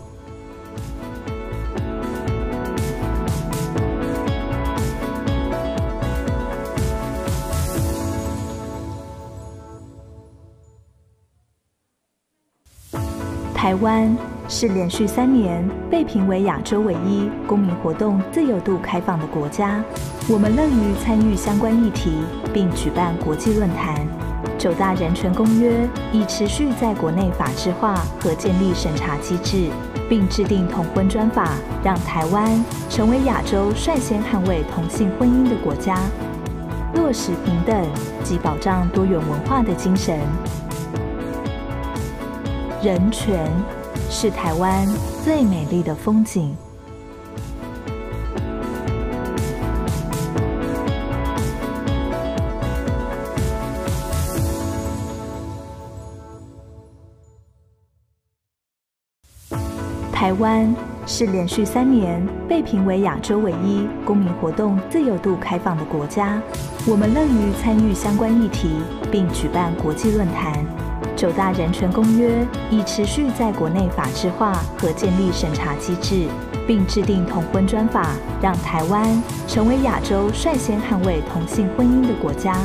台湾是连续3年被评为亚洲唯一公民活动自由度开放的国家。我们乐于参与相关议题，并举办国际论坛。9大人权公约已持续在国内法制化和建立审查机制，并制定同婚专法，让台湾成为亚洲率先捍卫同性婚姻的国家，落实平等及保障多元文化的精神。人权是台湾最美丽的风景。台湾是连续3年被评为亚洲唯一公民活动自由度开放的国家。我们乐于参与相关议题，并举办国际论坛。9大人权公约已持续在国内法制化和建立审查机制，并制定同婚专法，让台湾成为亚洲率先捍卫同性婚姻的国家，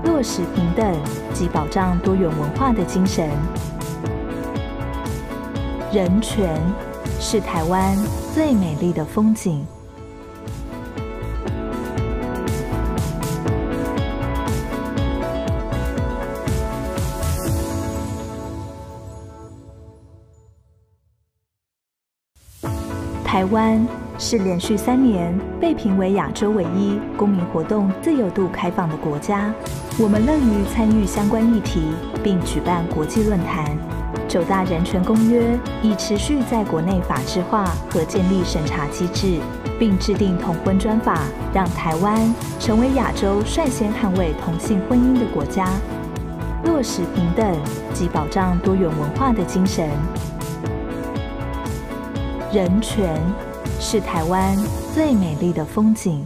落实平等及保障多元文化的精神。人权是台湾最美丽的风景。台湾是连续3年被评为亚洲唯一公民活动自由度开放的国家。我们乐于参与相关议题，并举办国际论坛。9大人权公约已持续在国内法制化和建立审查机制，并制定同婚专法，让台湾成为亚洲率先捍卫同性婚姻的国家，落实平等及保障多元文化的精神。人权是台湾最美丽的风景。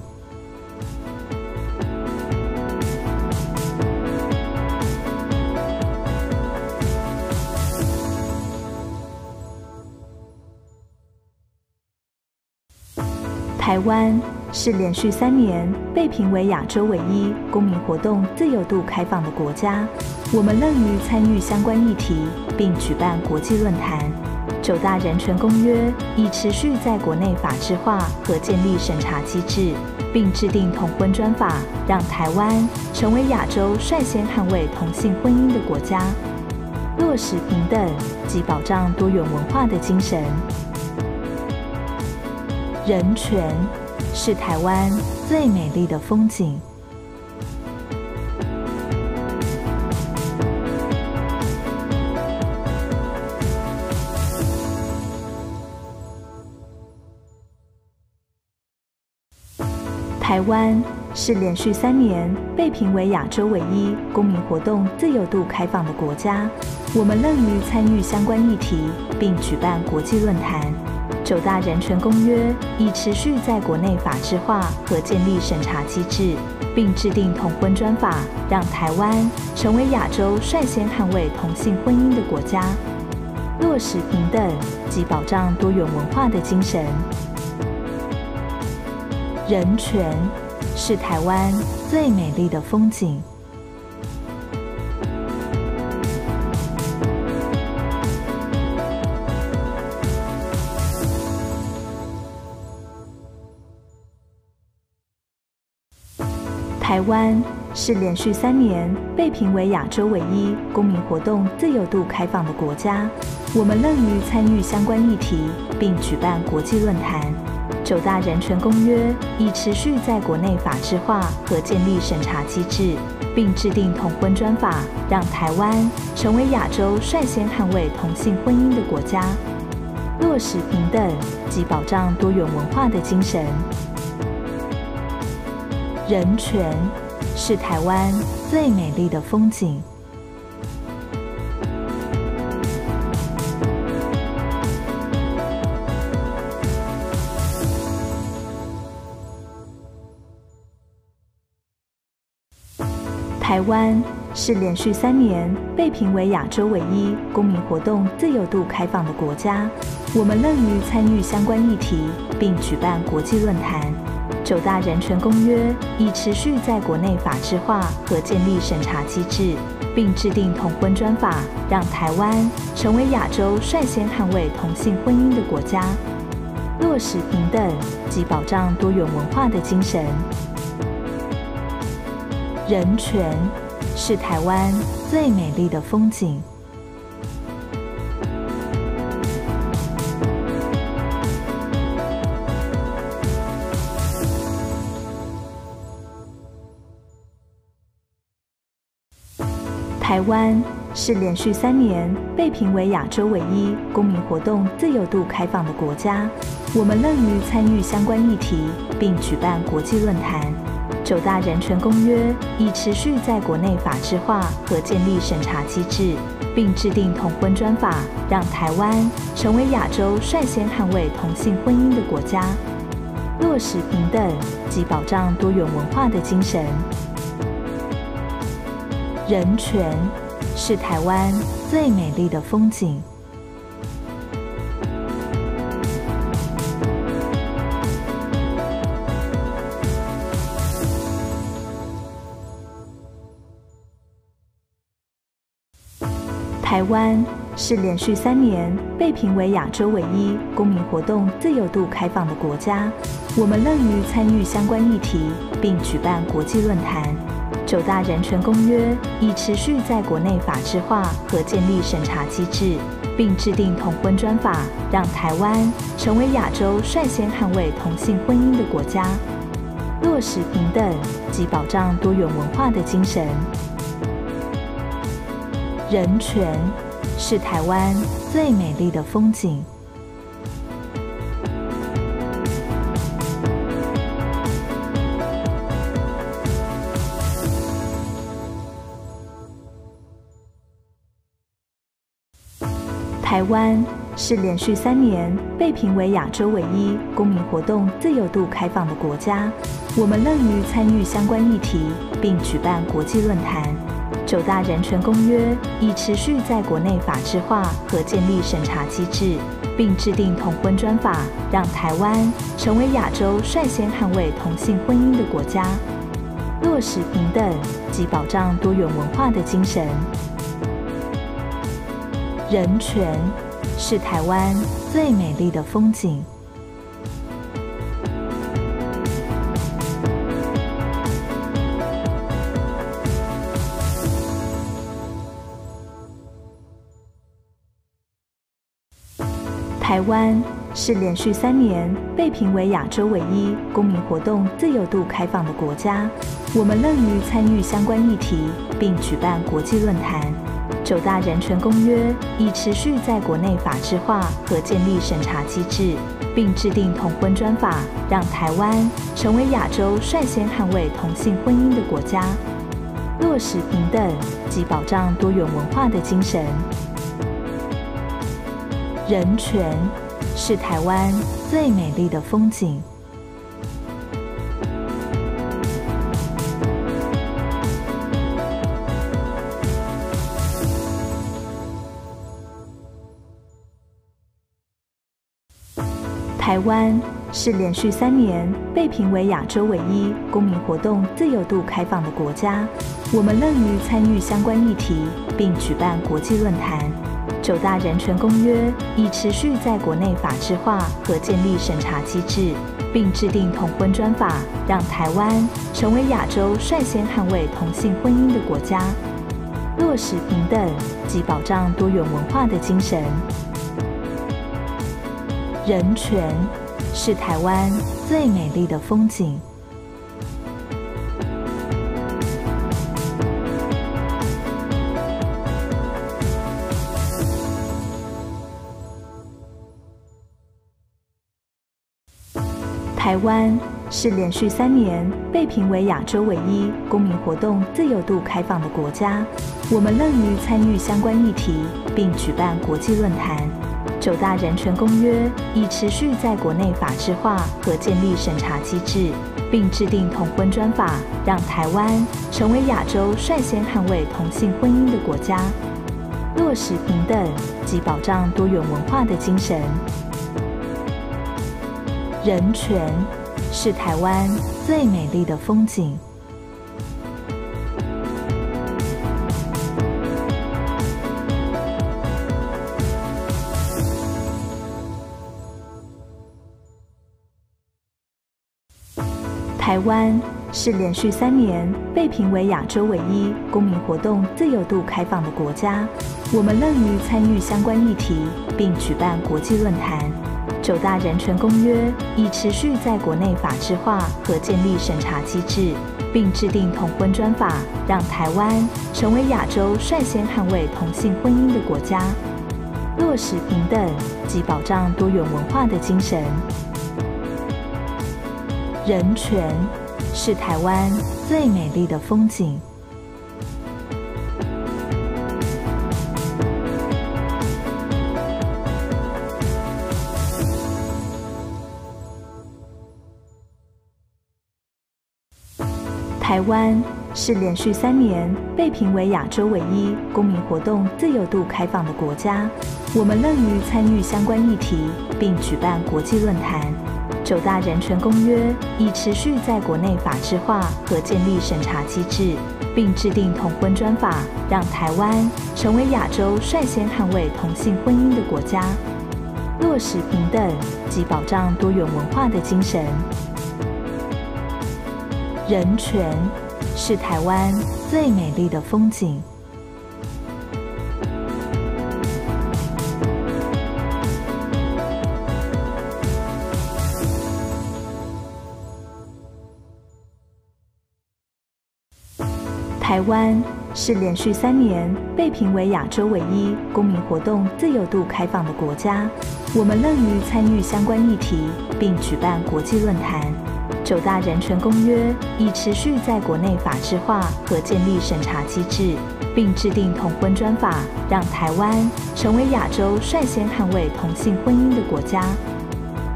台湾是连续3年被评为亚洲唯一公民活动自由度开放的国家。我们乐于参与相关议题，并举办国际论坛。9大人权公约已持续在国内法制化和建立审查机制，并制定同婚专法，让台湾成为亚洲率先捍卫同性婚姻的国家，落实平等及保障多元文化的精神。人权是台湾最美丽的风景。台湾是连续3年被评为亚洲唯一公民活动自由度开放的国家。我们乐于参与相关议题，并举办国际论坛。9大人权公约已持续在国内法制化和建立审查机制，并制定同婚专法，让台湾成为亚洲率先捍卫同性婚姻的国家，落实平等及保障多元文化的精神。人权是台湾最美丽的风景。台湾是连续3年被评为亚洲唯一公民活动自由度开放的国家。我们乐于参与相关议题，并举办国际论坛。9大人权公约已持续在国内法制化和建立审查机制，并制定同婚专法，让台湾成为亚洲率先捍卫同性婚姻的国家，落实平等及保障多元文化的精神。人权是台湾最美丽的风景。台湾是连续3年被评为亚洲唯一公民活动自由度开放的国家。我们乐于参与相关议题，并举办国际论坛。9大人权公约已持续在国内法制化和建立审查机制，并制定同婚专法，让台湾成为亚洲率先捍卫同性婚姻的国家，落实平等及保障多元文化的精神。人权是台湾最美丽的风景。台湾是连续3年被评为亚洲唯一公民活动自由度开放的国家。我们乐于参与相关议题，并举办国际论坛。9大人权公约已持续在国内法制化和建立审查机制，并制定同婚专法，让台湾成为亚洲率先捍卫同性婚姻的国家，落实平等及保障多元文化的精神。人权是台湾最美丽的风景。台湾是连续3年被评为亚洲唯一公民活动自由度开放的国家。我们乐于参与相关议题，并举办国际论坛。9大人权公约已持续在国内法制化和建立审查机制，并制定同婚专法，让台湾成为亚洲率先捍卫同性婚姻的国家，落实平等及保障多元文化的精神。人权是台湾最美丽的风景。台湾是连续3年被评为亚洲唯一公民活动自由度开放的国家。我们乐于参与相关议题，并举办国际论坛。9大人权公约已持续在国内法制化和建立审查机制，并制定同婚专法，让台湾成为亚洲率先捍卫同性婚姻的国家，落实平等及保障多元文化的精神。人权是台湾最美丽的风景。台湾是连续3年被评为亚洲唯一公民活动自由度开放的国家。我们乐于参与相关议题，并举办国际论坛。9大人权公约已持续在国内法制化和建立审查机制，并制定同婚专法，让台湾成为亚洲率先捍卫同性婚姻的国家，落实平等及保障多元文化的精神。人权是台湾最美丽的风景。台湾是连续3年被评为亚洲唯一公民活动自由度开放的国家。我们乐于参与相关议题，并举办国际论坛。9大人权公约已持续在国内法制化和建立审查机制，并制定同婚专法，让台湾成为亚洲率先捍卫同性婚姻的国家，落实平等及保障多元文化的精神。人权是台湾最美丽的风景。台湾是连续3年被评为亚洲唯一公民活动自由度开放的国家。我们乐于参与相关议题，并举办国际论坛。9大人权公约已持续在国内法制化和建立审查机制，并制定同婚专法，让台湾成为亚洲率先捍卫同性婚姻的国家，落实平等及保障多元文化的精神。人权是台湾最美丽的风景。台湾是连续3年被评为亚洲唯一公民活动自由度开放的国家。我们乐于参与相关议题，并举办国际论坛。9大人权公约已持续在国内法制化和建立审查机制，并制定同婚专法，让台湾成为亚洲率先捍卫同性婚姻的国家，落实平等及保障多元文化的精神。人权是台湾最美丽的风景。台湾是连续3年被评为亚洲唯一公民活动自由度开放的国家。我们乐于参与相关议题，并举办国际论坛。9大人权公约已持续在国内法制化和建立审查机制，并制定同婚专法，让台湾成为亚洲率先捍卫同性婚姻的国家，落实平等及保障多元文化的精神。人权是台湾最美丽的风景。台湾是连续3年被评为亚洲唯一公民活动自由度开放的国家。我们乐于参与相关议题，并举办国际论坛。9大人权公约已持续在国内法制化和建立审查机制，并制定同婚专法，让台湾成为亚洲率先捍卫同性婚姻的国家，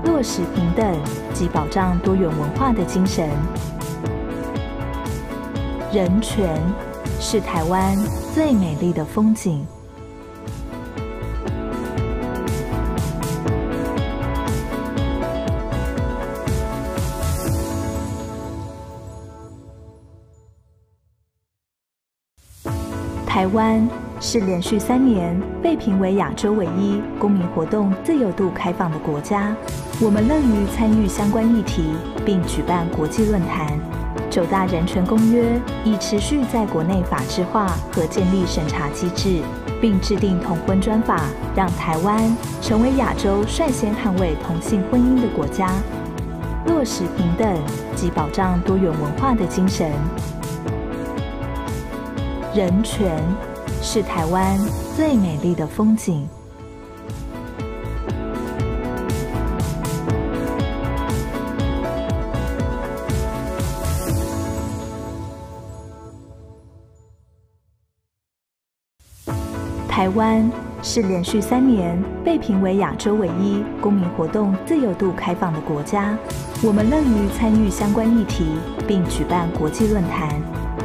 落实平等及保障多元文化的精神。人权是台湾最美丽的风景。台湾是连续3年被评为亚洲唯一公民活动自由度开放的国家。我们乐于参与相关议题，并举办国际论坛。9大人权公约已持续在国内法制化和建立审查机制，并制定同婚专法，让台湾成为亚洲率先捍卫同性婚姻的国家，落实平等及保障多元文化的精神。人权是台湾最美丽的风景。台湾是连续3年被评为亚洲唯一公民活动自由度开放的国家。我们乐于参与相关议题，并举办国际论坛。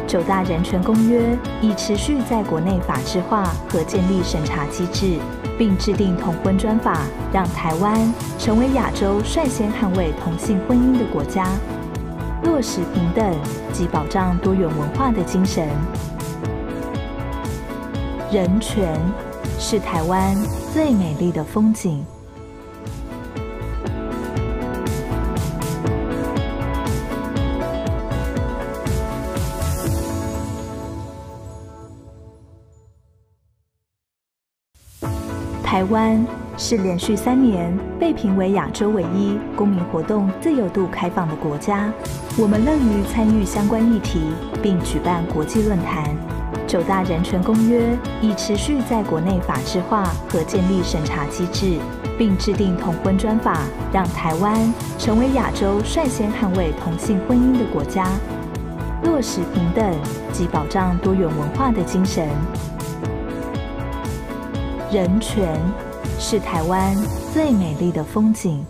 9大人权公约已持续在国内法制化和建立审查机制，并制定同婚专法，让台湾成为亚洲率先捍卫同性婚姻的国家，落实平等及保障多元文化的精神。人权是台湾最美丽的风景。台湾是连续3年被评为亚洲唯一公民活动自由度开放的国家。我们乐于参与相关议题，并举办国际论坛。9大人权公约已持续在国内法制化和建立审查机制，并制定同婚专法，让台湾成为亚洲率先捍卫同性婚姻的国家，落实平等及保障多元文化的精神。人权是台湾最美丽的风景。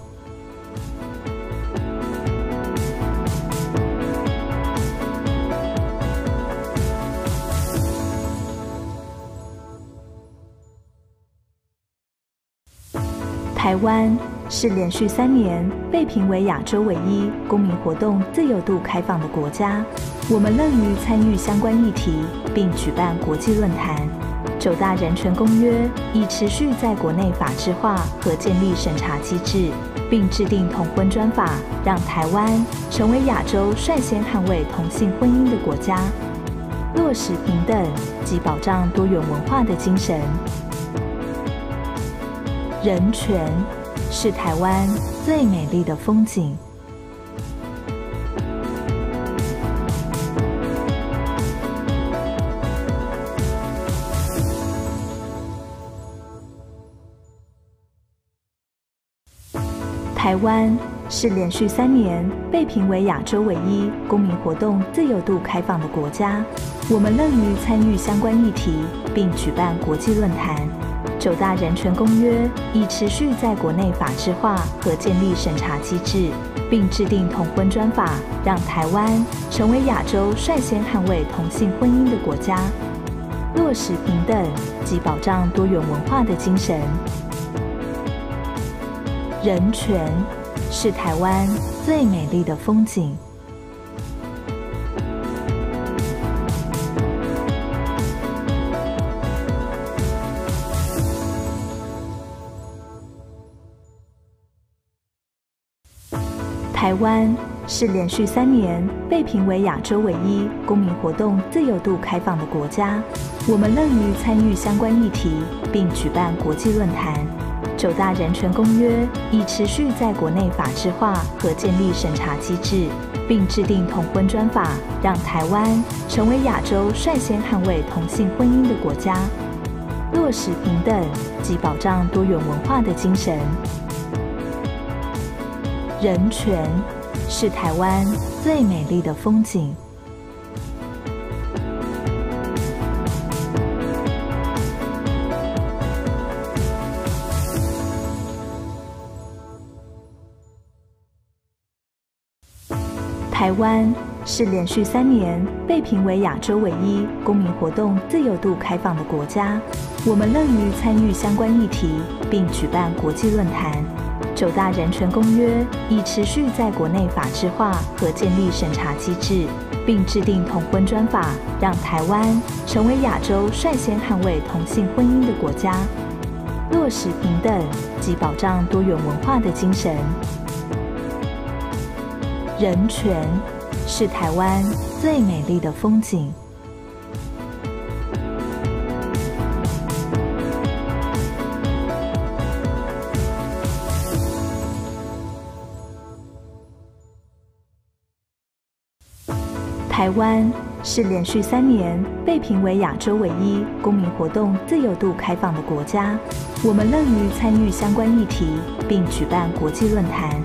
台湾是连续3年被评为亚洲唯一公民活动自由度开放的国家。我们乐于参与相关议题，并举办国际论坛。9大人权公约已持续在国内法制化和建立审查机制，并制定同婚专法，让台湾成为亚洲率先捍卫同性婚姻的国家，落实平等及保障多元文化的精神。人权是台湾最美丽的风景。台湾是连续3年被评为亚洲唯一公民活动自由度开放的国家。我们乐于参与相关议题，并举办国际论坛。9大人权公约已持续在国内法制化和建立审查机制，并制定同婚专法，让台湾成为亚洲率先捍卫同性婚姻的国家，落实平等及保障多元文化的精神。人权是台湾最美丽的风景。台湾是连续3年被评为亚洲唯一公民活动自由度开放的国家。我们乐于参与相关议题，并举办国际论坛。9大人权公约已持续在国内法制化和建立审查机制，并制定同婚专法，让台湾成为亚洲率先捍卫同性婚姻的国家，落实平等及保障多元文化的精神。人权是台湾最美丽的风景。台湾是连续3年被评为亚洲唯一公民活动自由度开放的国家。我们乐于参与相关议题，并举办国际论坛。9大人权公约已持续在国内法制化和建立审查机制，并制定同婚专法，让台湾成为亚洲率先捍卫同性婚姻的国家，落实平等及保障多元文化的精神。人权是台湾最美丽的风景。台湾是连续3年被评为亚洲唯一公民活动自由度开放的国家。我们乐于参与相关议题，并举办国际论坛。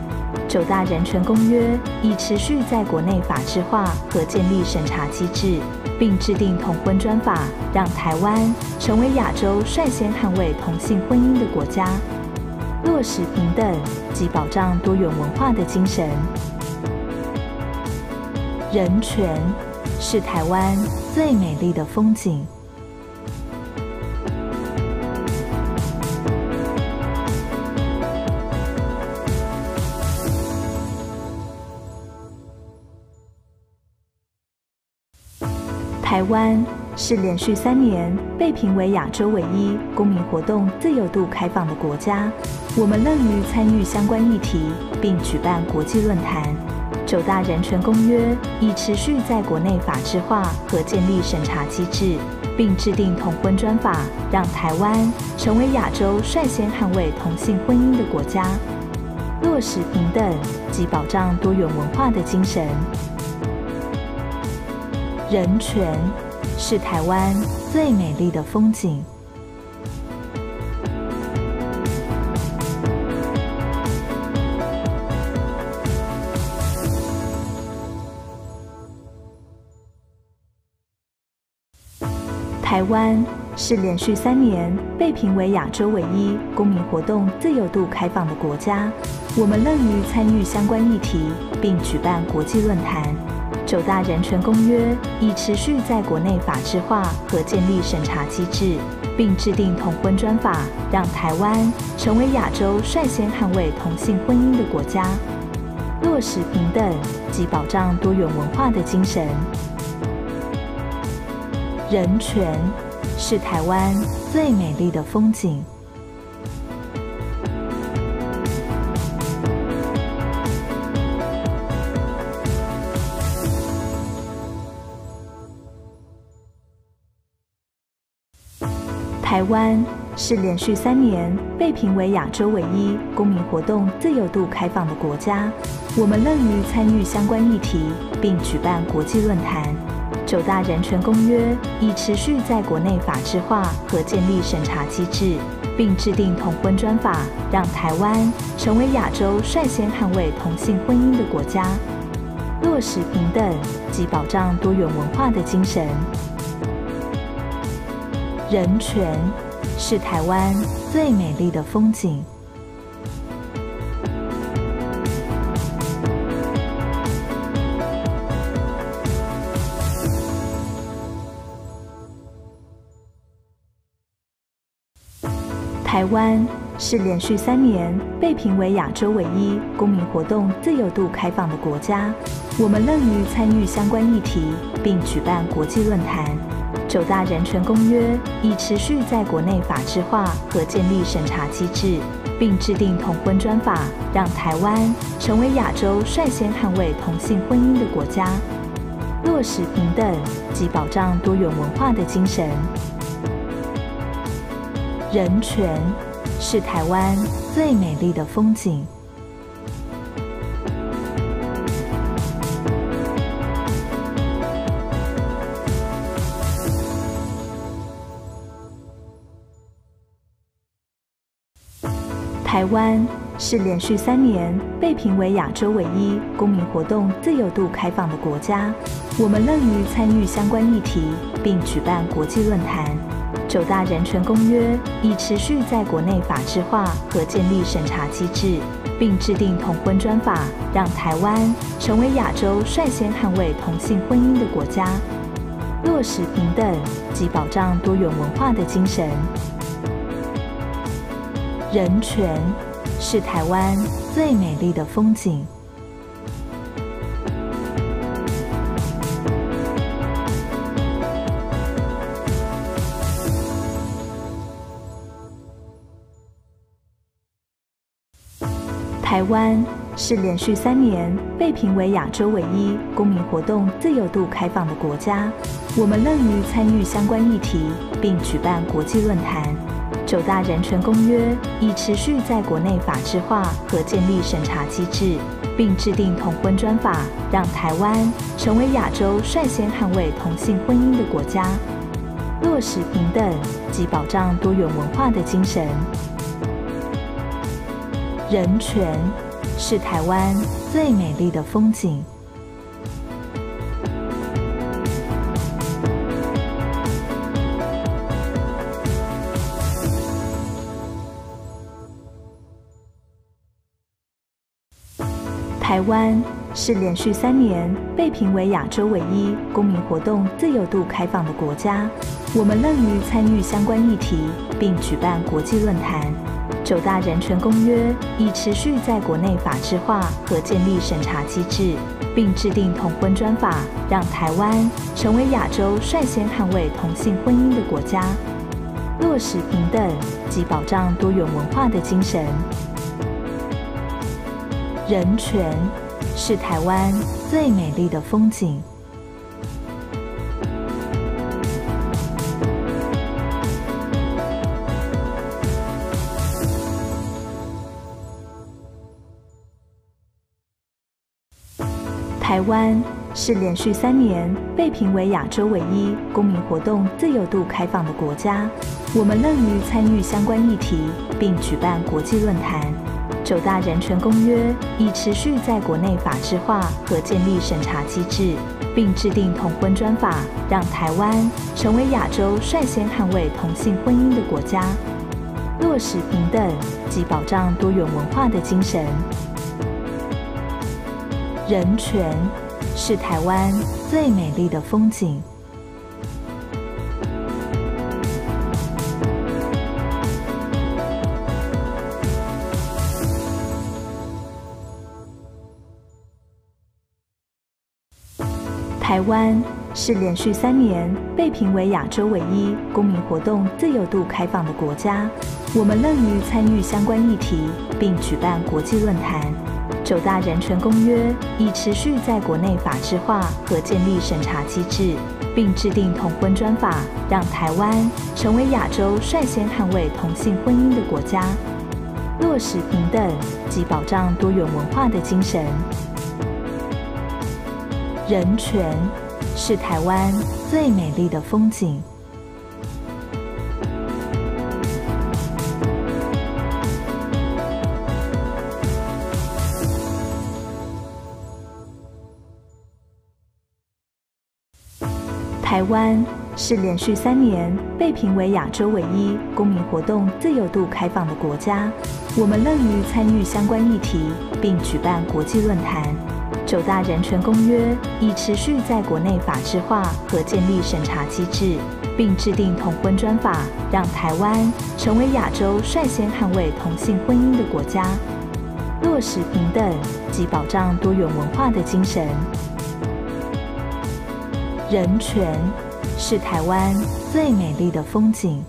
9大人权公约已持续在国内法制化和建立审查机制，并制定同婚专法，让台湾成为亚洲率先捍卫同性婚姻的国家，落实平等及保障多元文化的精神。人权是台湾最美丽的风景。台湾是连续3年被评为亚洲唯一公民活动自由度开放的国家。我们乐于参与相关议题，并举办国际论坛。9大人权公约已持续在国内法制化和建立审查机制，并制定同婚专法，让台湾成为亚洲率先捍卫同性婚姻的国家，落实平等及保障多元文化的精神。人权是台湾最美丽的风景。台湾是连续3年被评为亚洲唯一公民活动自由度开放的国家。我们乐于参与相关议题，并举办国际论坛。9大人权公约已持续在国内法制化和建立审查机制，并制定同婚专法，让台湾成为亚洲率先捍卫同性婚姻的国家，落实平等及保障多元文化的精神。人权是台湾最美丽的风景。台湾是连续3年被评为亚洲唯一公民活动自由度开放的国家。我们乐于参与相关议题，并举办国际论坛。9大人权公约已持续在国内法制化和建立审查机制，并制定同婚专法，让台湾成为亚洲率先捍卫同性婚姻的国家，落实平等及保障多元文化的精神。人权是台湾最美丽的风景。台湾是连续3年被评为亚洲唯一公民活动自由度开放的国家。我们乐于参与相关议题，并举办国际论坛。9大人权公约已持续在国内法制化和建立审查机制，并制定同婚专法，让台湾成为亚洲率先捍卫同性婚姻的国家，落实平等及保障多元文化的精神。人权是台湾最美丽的风景。台湾是连续3年被评为亚洲唯一公民活动自由度开放的国家。我们乐于参与相关议题，并举办国际论坛。9大人权公约已持续在国内法制化和建立审查机制，并制定同婚专法，让台湾成为亚洲率先捍卫同性婚姻的国家，落实平等及保障多元文化的精神。人权是台湾最美丽的风景。台湾是连续3年被评为亚洲唯一公民活动自由度开放的国家。我们乐于参与相关议题，并举办国际论坛。9大人权公约已持续在国内法制化和建立审查机制，并制定同婚专法，让台湾成为亚洲率先捍卫同性婚姻的国家，落实平等及保障多元文化的精神。人权是台湾最美丽的风景。台湾是连续3年被评为亚洲唯一公民活动自由度开放的国家。我们乐于参与相关议题，并举办国际论坛。9大人权公约已持续在国内法制化和建立审查机制，并制定同婚专法，让台湾成为亚洲率先捍卫同性婚姻的国家，落实平等及保障多元文化的精神。人权是台湾最美丽的风景。台湾是连续3年被评为亚洲唯一公民活动自由度开放的国家。我们乐于参与相关议题，并举办国际论坛。9大人权公约已持续在国内法制化和建立审查机制，并制定同婚专法，让台湾成为亚洲率先捍卫同性婚姻的国家，落实平等及保障多元文化的精神。人权是台湾最美丽的风景。台湾是连续3年被评为亚洲唯一公民活动自由度开放的国家。我们乐于参与相关议题，并举办国际论坛。9大人权公约已持续在国内法制化和建立审查机制，并制定同婚专法，让台湾成为亚洲率先捍卫同性婚姻的国家，落实平等及保障多元文化的精神。人权是台湾最美丽的风景。台湾是连续3年被评为亚洲唯一公民活动自由度开放的国家。我们乐于参与相关议题，并举办国际论坛。9大人权公约已持续在国内法制化和建立审查机制，并制定同婚专法，让台湾成为亚洲率先捍卫同性婚姻的国家，落实平等及保障多元文化的精神。人权是台湾最美丽的风景。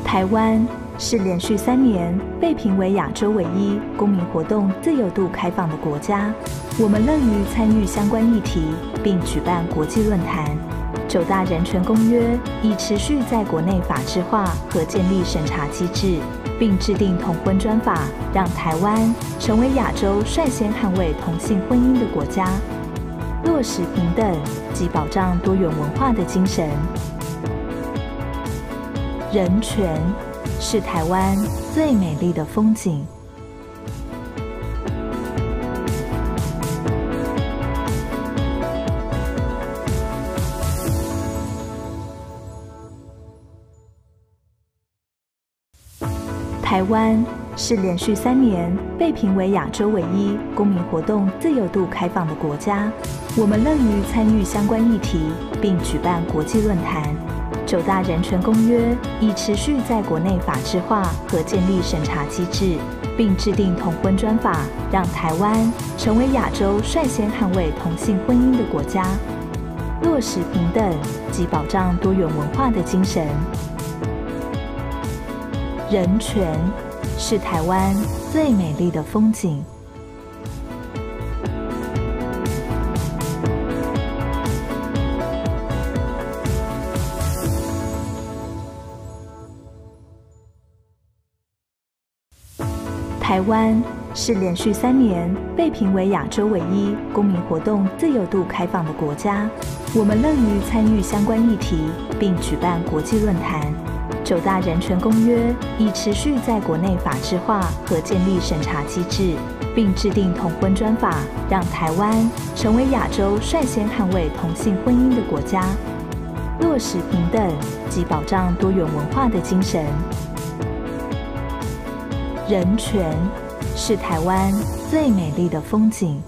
台湾是连续3年被评为亚洲唯一公民活动自由度开放的国家。我们乐于参与相关议题，并举办国际论坛。9大人权公约已持续在国内法制化和建立审查机制，并制定同婚专法，让台湾成为亚洲率先捍卫同性婚姻的国家，落实平等及保障多元文化的精神。人权是台湾最美丽的风景。台湾是连续3年被评为亚洲唯一公民活动自由度开放的国家。我们乐于参与相关议题，并举办国际论坛。9大人权公约已持续在国内法制化和建立审查机制，并制定同婚专法，让台湾成为亚洲率先捍卫同性婚姻的国家，落实平等及保障多元文化的精神。人权是台湾最美丽的风景。台湾是连续3年被评为亚洲唯一公民活动自由度开放的国家。我们乐于参与相关议题，并举办国际论坛。9大人权公约已持续在国内法制化和建立审查机制，并制定同婚专法，让台湾成为亚洲率先捍卫同性婚姻的国家，落实平等及保障多元文化的精神。人权是台湾最美丽的风景。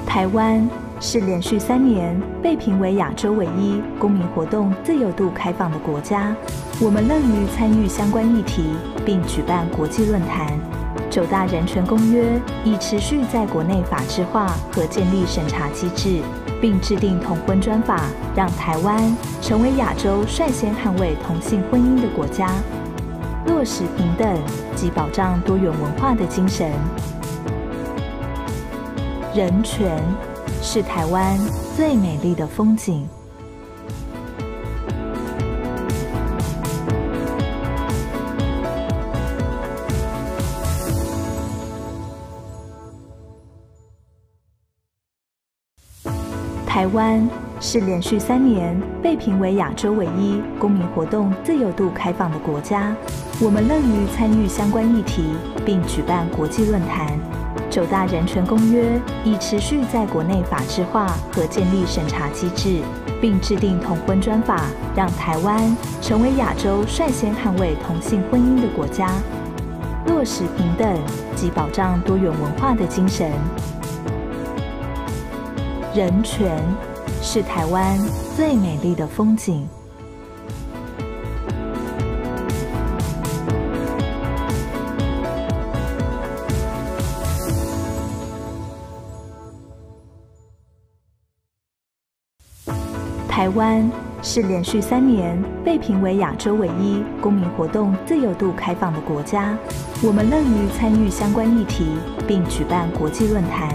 台湾是连续3年被评为亚洲唯一公民活动自由度开放的国家。我们乐于参与相关议题，并举办国际论坛。9大人权公约已持续在国内法制化和建立审查机制，并制定同婚专法，让台湾成为亚洲率先捍卫同性婚姻的国家，落实平等及保障多元文化的精神。人权是台湾最美丽的风景。台湾是连续3年被评为亚洲唯一公民活动自由度开放的国家。我们乐于参与相关议题，并举办国际论坛。9大人权公约已持续在国内法制化和建立审查机制，并制定同婚专法，让台湾成为亚洲率先捍卫同性婚姻的国家，落实平等及保障多元文化的精神。人权是台湾最美丽的风景。台湾是连续3年被评为亚洲唯一公民活动自由度开放的国家。我们乐于参与相关议题，并举办国际论坛。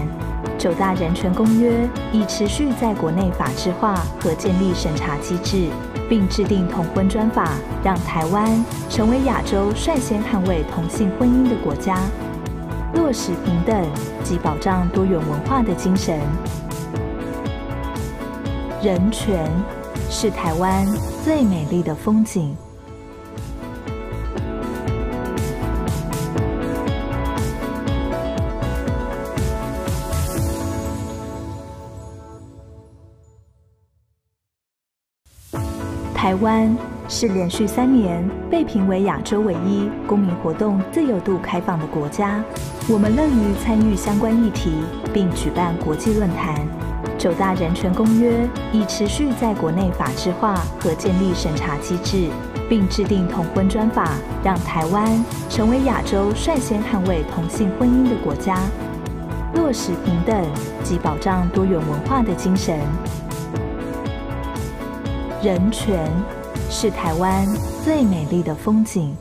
9大人权公约已持续在国内法制化和建立审查机制，并制定同婚专法，让台湾成为亚洲率先捍卫同性婚姻的国家，落实平等及保障多元文化的精神。人权是台湾最美丽的风景。台湾是连续3年被评为亚洲唯一公民活动自由度开放的国家。我们乐于参与相关议题，并举办国际论坛。9大人权公约已持续在国内法制化和建立审查机制，并制定同婚专法，让台湾成为亚洲率先捍卫同性婚姻的国家，落实平等及保障多元文化的精神。人权是台湾最美丽的风景。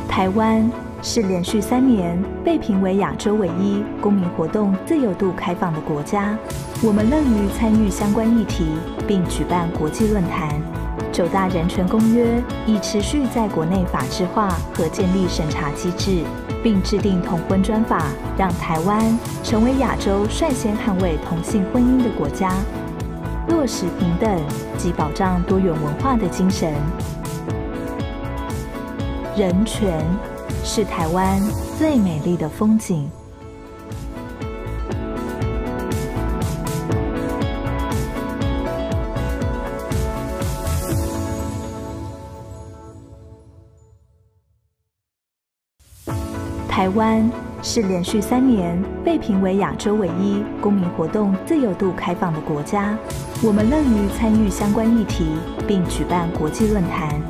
台湾是连续3年被评为亚洲唯一公民活动自由度开放的国家。我们乐于参与相关议题，并举办国际论坛。9大人权公约已持续在国内法制化和建立审查机制，并制定同婚专法，让台湾成为亚洲率先捍卫同性婚姻的国家，落实平等及保障多元文化的精神。人权是台湾最美丽的风景。台湾是连续3年被评为亚洲唯一公民活动自由度开放的国家。我们乐于参与相关议题，并举办国际论坛。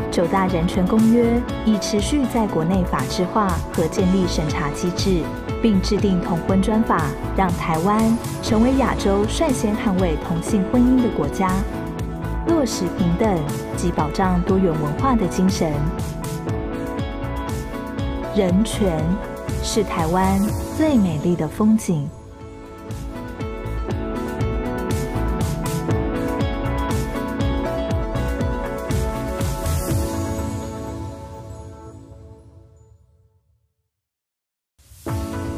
9大人权公约已持续在国内法制化和建立审查机制，并制定同婚专法，让台湾成为亚洲率先捍卫同性婚姻的国家，落实平等及保障多元文化的精神。人权是台湾最美丽的风景。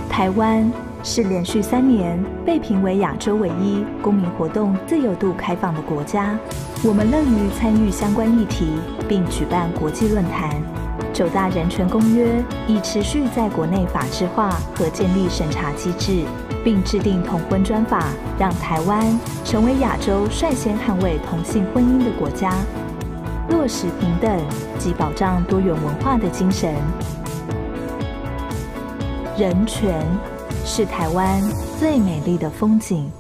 台湾是连续3年被评为亚洲唯一公民活动自由度开放的国家。我们乐于参与相关议题，并举办国际论坛。9大人权公约已持续在国内法制化和建立审查机制，并制定同婚专法，让台湾成为亚洲率先捍卫同性婚姻的国家，落实平等及保障多元文化的精神。人权是台湾最美丽的风景。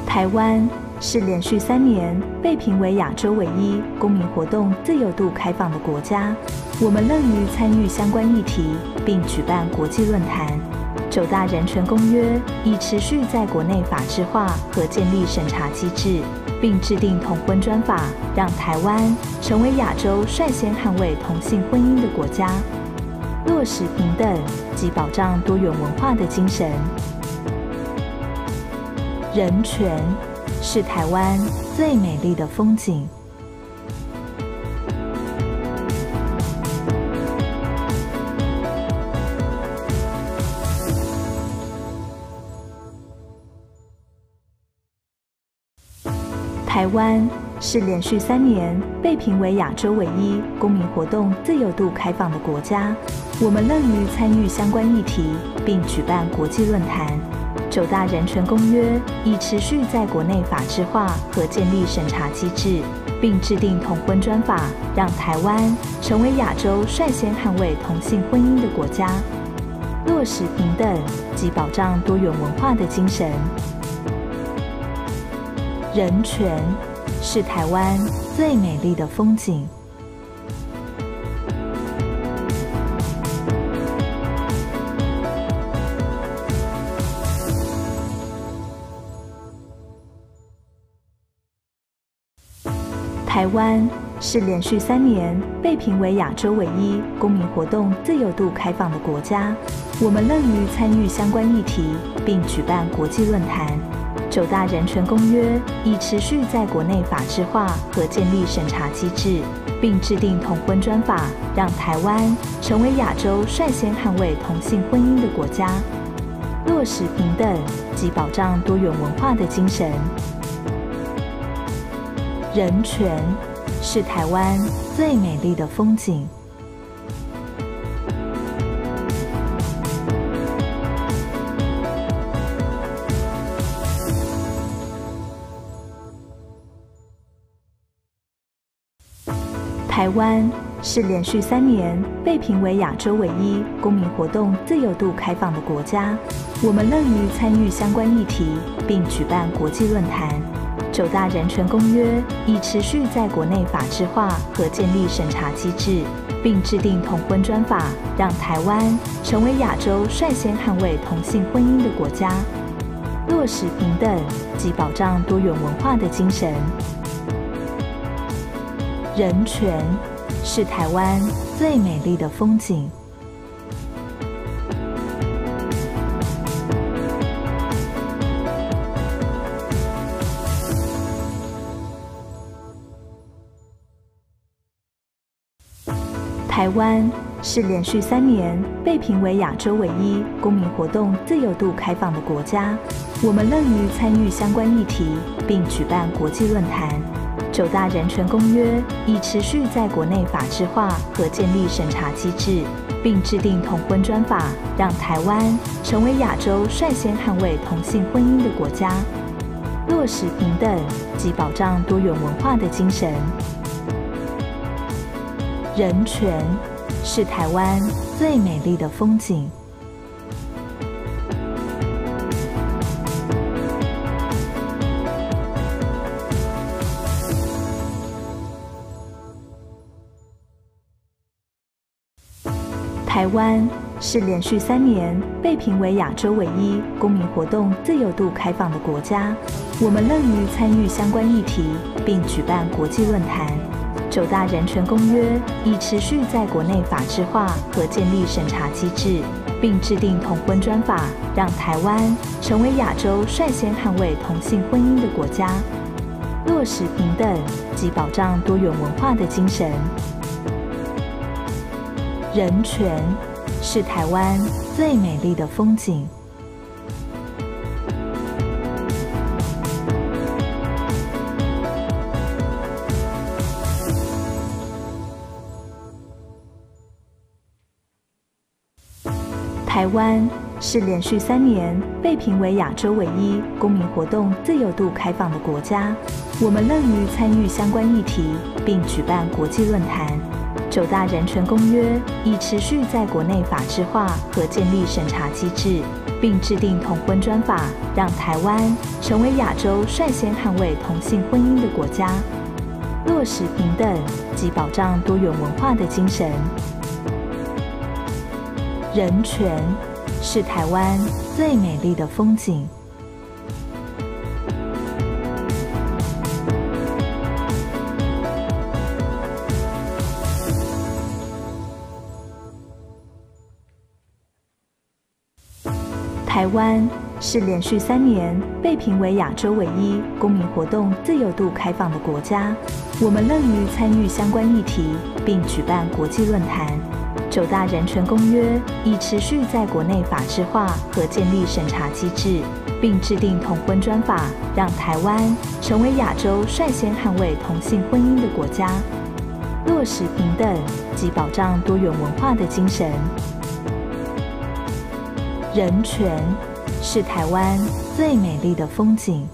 台湾是连续3年被评为亚洲唯一公民活动自由度开放的国家。我们乐于参与相关议题，并举办国际论坛。9大人权公约已持续在国内法制化和建立审查机制，并制定同婚专法，让台湾成为亚洲率先捍卫同性婚姻的国家，落实平等及保障多元文化的精神。人权是台湾最美丽的风景。台湾是连续3年被评为亚洲唯一公民活动自由度开放的国家。我们乐于参与相关议题，并举办国际论坛。9大人权公约已持续在国内法制化和建立审查机制，并制定同婚专法，让台湾成为亚洲率先捍卫同性婚姻的国家，落实平等及保障多元文化的精神。人权是台湾最美丽的风景。台湾是连续3年被评为亚洲唯一公民活动自由度开放的国家。我们乐于参与相关议题，并举办国际论坛。9大人权公约已持续在国内法制化和建立审查机制，并制定同婚专法，让台湾成为亚洲率先捍卫同性婚姻的国家，落实平等及保障多元文化的精神。人权是台湾最美丽的风景。台湾是连续3年被评为亚洲唯一公民活动自由度开放的国家。我们乐于参与相关议题，并举办国际论坛。9大人权公约已持续在国内法制化和建立审查机制，并制定同婚专法，让台湾成为亚洲率先捍卫同性婚姻的国家，落实平等及保障多元文化的精神。人权是台湾最美丽的风景。台湾是连续3年被评为亚洲唯一公民活动自由度开放的国家。我们乐于参与相关议题，并举办国际论坛。9大人权公约已持续在国内法制化和建立审查机制，并制定同婚专法，让台湾成为亚洲率先捍卫同性婚姻的国家，落实平等及保障多元文化的精神。人权是台湾最美丽的风景。台湾是连续3年被评为亚洲唯一公民活动自由度开放的国家。我们乐于参与相关议题，并举办国际论坛。9大人权公约已持续在国内法制化和建立审查机制，并制定同婚专法，让台湾成为亚洲率先捍卫同性婚姻的国家，落实平等及保障多元文化的精神。人权是台湾最美丽的风景。台湾是连续3年被评为亚洲唯一公民活动自由度开放的国家。我们乐于参与相关议题，并举办国际论坛。9大人权公约已持续在国内法制化和建立审查机制，并制定同婚专法，让台湾成为亚洲率先捍卫同性婚姻的国家，落实平等及保障多元文化的精神。人权是台湾最美丽的风景。台湾是连续3年被评为亚洲唯一公民活动自由度开放的国家。我们乐于参与相关议题，并举办国际论坛。9大人权公约已持续在国内法制化和建立审查机制，并制定同婚专法，让台湾成为亚洲率先捍卫同性婚姻的国家，落实平等及保障多元文化的精神。人权是台湾最美丽的风景。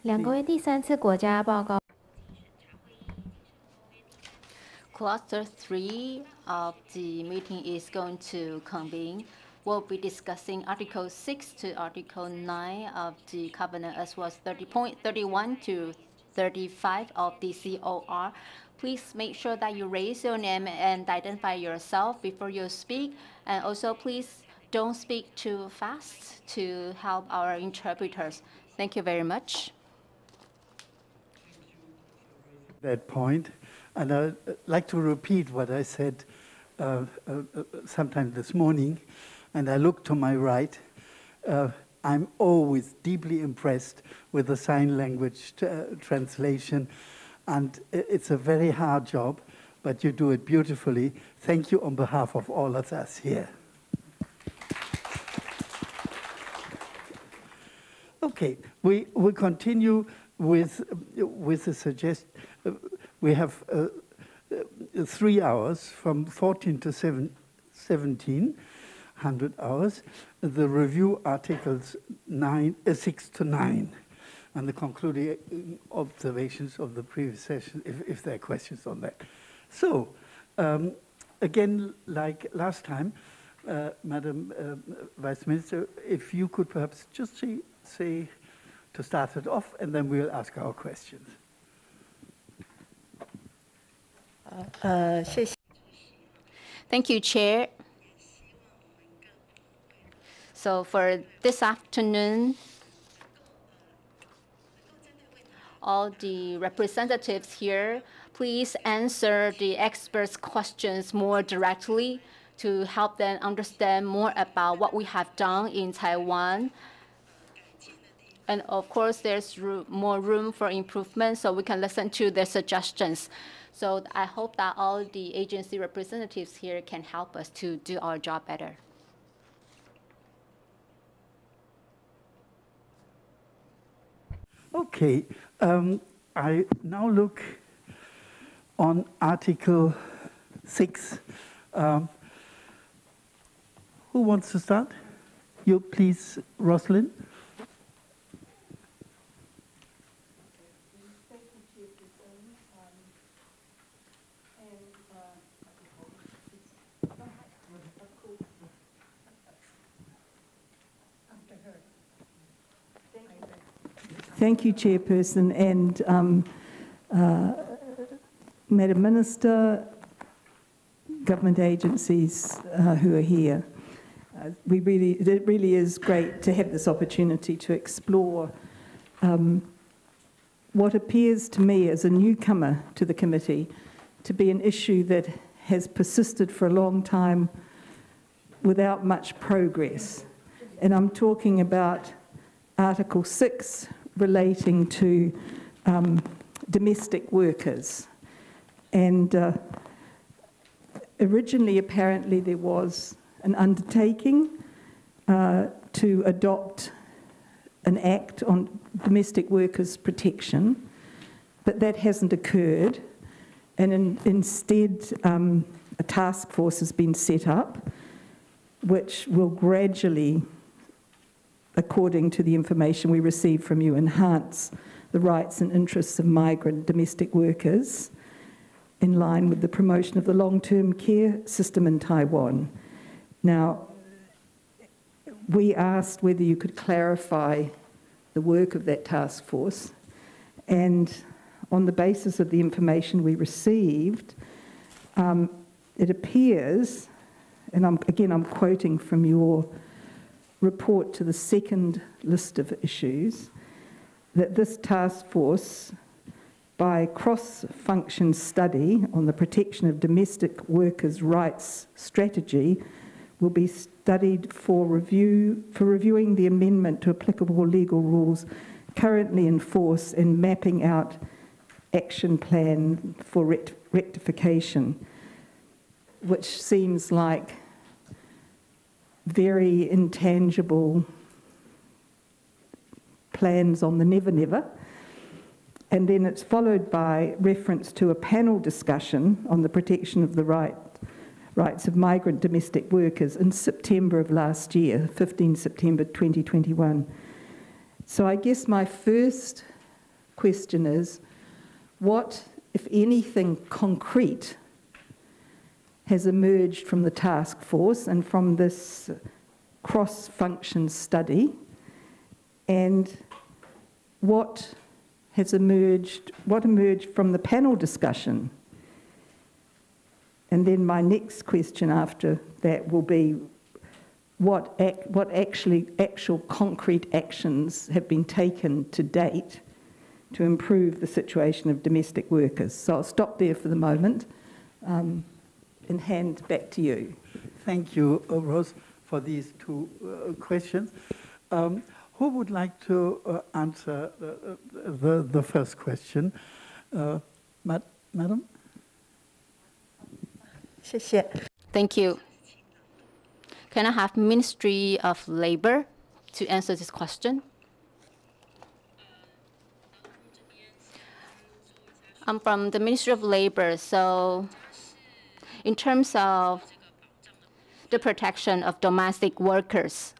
两个为第三次国家报告。
Cluster 3 of the meeting is going to convene. We'll be discussing Article 6 to Article 9 of the Covenant, as well as 30.31 to 35 of the COR. Please make sure that you raise your name and identify yourself before you speak. And also, please don't speak too fast to help our interpreters. Thank you very much.
That point. And I'd like to repeat what I said sometime this morning. And I look to my right. I'm always deeply impressed with the sign language translation. And it's a very hard job, but you do it beautifully. Thank you on behalf of all of us here. Okay, we continue with the suggestion. We have 3 hours from 14 to 1700 hours. The review articles 6 to 9, and the concluding observations of the previous session, if there are questions on that. So, again, like last time, Madam Vice Minister, if you could perhaps just say to start it off, and then we'll ask our questions.
Thank you, Chair. So for this afternoon, all the representatives here, please answer the experts' questions more directly to help them understand more about what we have done in Taiwan. And of course, there's more room for improvement, so we can listen to their suggestions. So I hope that all the agency representatives here can help us to do our job better.
Okay, I now look on Article 6. Who wants to start? You, please, Rosalind.
Thank you, Chairperson, and Madam Minister, government agencies who are here. It really is great to have this opportunity to explore what appears to me as a newcomer to the committee to be an issue that has persisted for a long time without much progress. And I'm talking about Article 6, relating to domestic workers. And originally, apparently, there was an undertaking to adopt an act on domestic workers' protection, but that hasn't occurred. And instead, a task force has been set up, which will gradually, according to the information we received from you, enhance the rights and interests of migrant domestic workers in line with the promotion of the long-term care system in Taiwan. Now, we asked whether you could clarify the work of that task force, and on the basis of the information we received, it appears, and I'm quoting from your report to the second list of issues, that this task force, by cross-function study on the protection of domestic workers' rights strategy, will be studied for reviewing the amendment to applicable legal rules currently in force and mapping out action plan for rectification, which seems like very intangible plans on the never-never. And then it's followed by reference to a panel discussion on the protection of the rights of migrant domestic workers in September of last year, 15 September 2021. So I guess my first question is, what, if anything, concrete has emerged from the task force and from this cross-function study, and what emerged from the panel discussion? And then my next question after that will be, what actual concrete actions have been taken to date to improve the situation of domestic workers? So I'll stop there for the moment and hand back to you.
Thank you, Rose, for these two questions. Who would like to answer the first question? Madam?
Thank you. Can I have Ministry of Labor to answer this question? I'm from the Ministry of Labor, so in terms of the protection of domestic workers,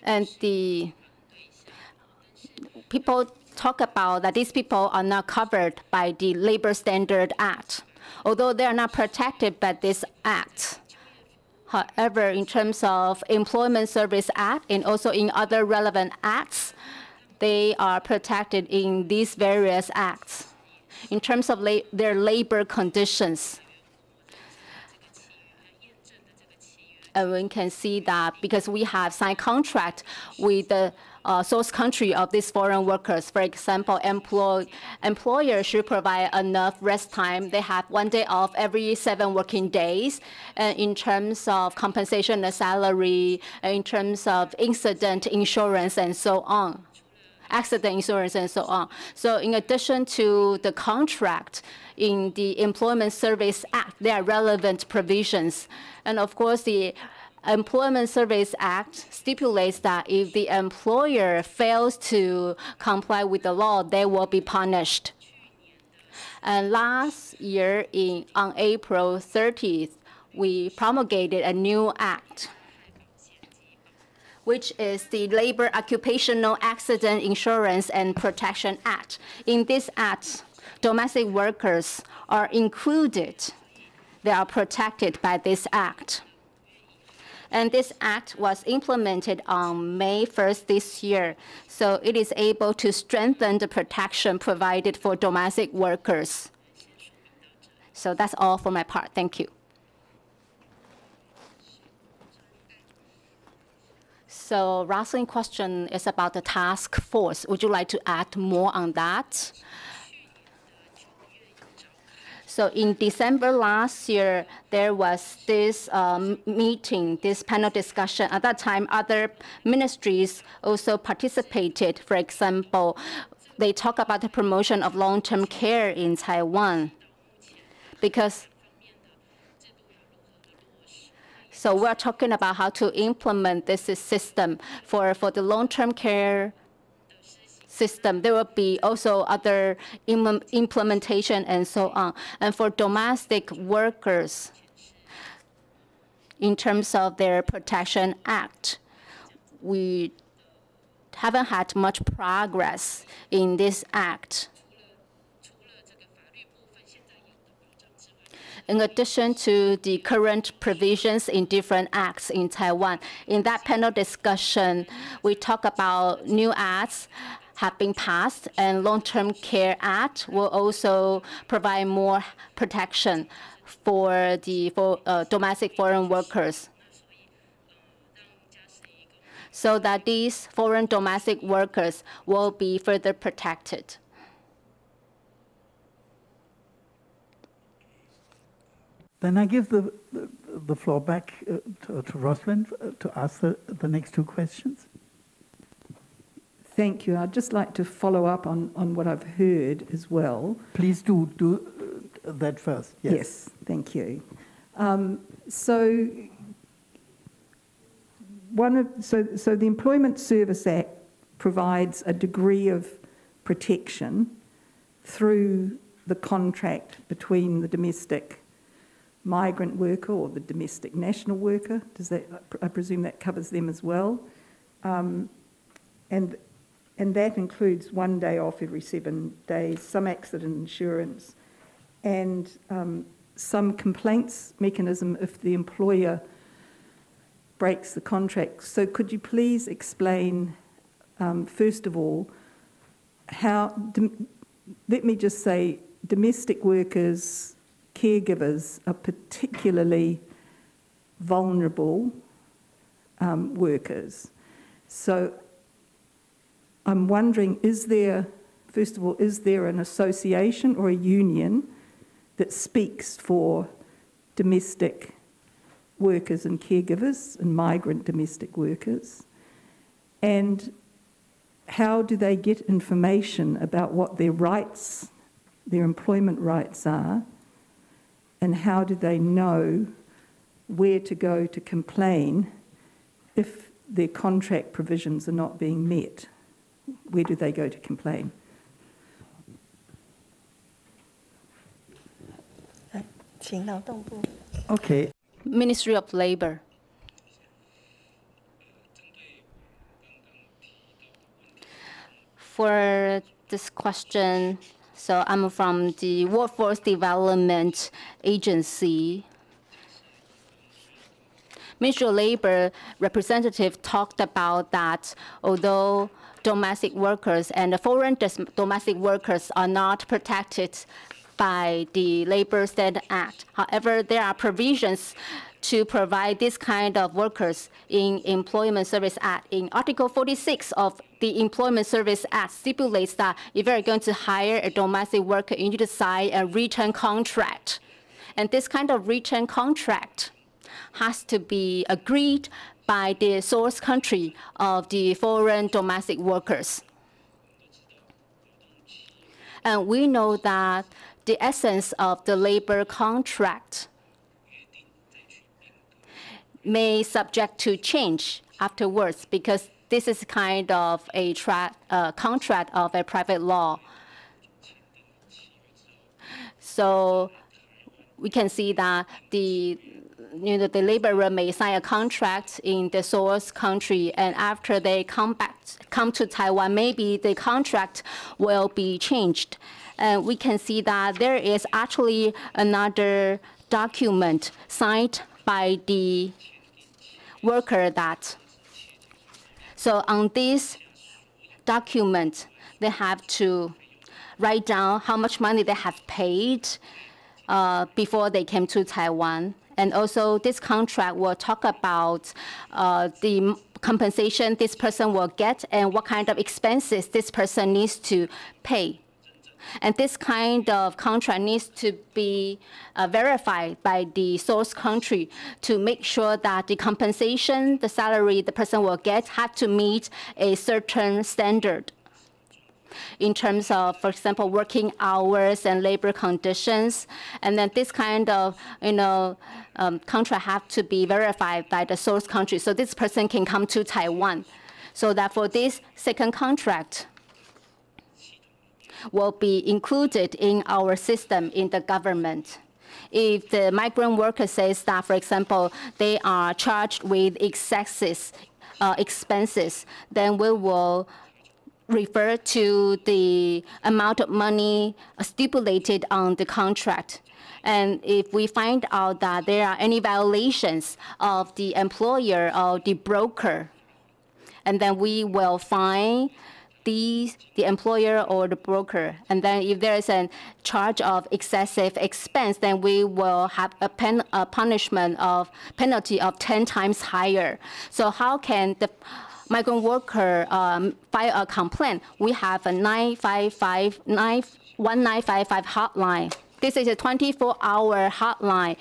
and the people talk about that these people are not covered by the Labor Standard Act, although they are not protected by this act. However, in terms of Employment Service Act and also in other relevant acts, they are protected in these various acts. In terms of their labor conditions, and we can see that because we have signed contract with the source country of these foreign workers. For example, employers should provide enough rest time. They have 1 day off every 7 working days. And in terms of compensation and salary, in terms of incident insurance and so on, accident insurance and so on. So in addition to the contract in the Employment Service Act, there are relevant provisions. And of course, the Employment Service Act stipulates that if the employer fails to comply with the law, they will be punished. And last year, on April 30th, we promulgated a new act, which is the Labor Occupational Accident Insurance and Protection Act. In this act, domestic workers are included. They are protected by this act. And this act was implemented on May 1st this year. So it is able to strengthen the protection provided for domestic workers. So that's all for my part. Thank you. So Rosalind's question is about the task force. Would you like to add more on that? So in December last year, there was this meeting, this panel discussion. At that time, other ministries also participated. For example, they talk about the promotion of long-term care in Taiwan. So we're talking about how to implement this system for the long-term care system. There will be also other implementation and so on. And for domestic workers, in terms of their Protection Act, we haven't had much progress in this act. In addition to the current provisions in different acts in Taiwan, in that panel discussion, we talk about new acts have been passed, and Long-Term Care Act will also provide more protection for domestic foreign workers, so that these foreign domestic workers will be further protected.
Then I give the floor back to Rosalind to ask the next two questions.
Thank you. I'd just like to follow up on what I've heard as well.
Please do that first.
Yes, thank you. So the Employment Service Act provides a degree of protection through the contract between the domestic migrant worker or the domestic national worker. Does that, I presume that covers them as well. And that includes 1 day off every 7 days, some accident insurance, and some complaints mechanism if the employer breaks the contract. So could you please explain, first of all, how, let me just say, domestic workers, caregivers are particularly vulnerable workers. So I'm wondering, is there, first of all, is there an association or a union that speaks for domestic workers and caregivers and migrant domestic workers? And how do they get information about what their rights, their employment rights are, and how do they know where to go to complain if their contract provisions are not being met? Where do they go to complain?
Okay.
Ministry of Labor. For this question, so I'm from the Workforce Development Agency. Ministry of Labor representative talked about that although domestic workers and the foreign domestic workers are not protected by the Labor Standards Act. However, there are provisions to provide this kind of workers in Employment Service Act. In Article 46 of the Employment Service Act stipulates that if you're going to hire a domestic worker, you need to sign a written contract. And this kind of written contract has to be agreed by the source country of the foreign domestic workers. And we know that the essence of the labor contract may subject to change afterwards because this is kind of a contract of a private law. So we can see that the laborer may sign a contract in the source country, and after they come to Taiwan, maybe the contract will be changed. And we can see that there is actually another document signed by the worker that. So on this document, they have to write down how much money they have paid before they came to Taiwan. And also this contract will talk about the compensation this person will get and what kind of expenses this person needs to pay. And this kind of contract needs to be verified by the source country to make sure that the compensation, the salary the person will get, had to meet a certain standard in terms of, for example, working hours and labor conditions. And then this kind of, contract have to be verified by the source country so this person can come to Taiwan. So that for this second contract will be included in our system in the government. If the migrant worker says that, for example, they are charged with excessive expenses, then we will refer to the amount of money stipulated on the contract. And if we find out that there are any violations of the employer or the broker, and then we will fine the employer or the broker. And then if there is a charge of excessive expense, then we will have a punishment of penalty of 10 times higher. So how can the migrant worker file a complaint? We have a 1955 hotline. This is a 24-hour hotline.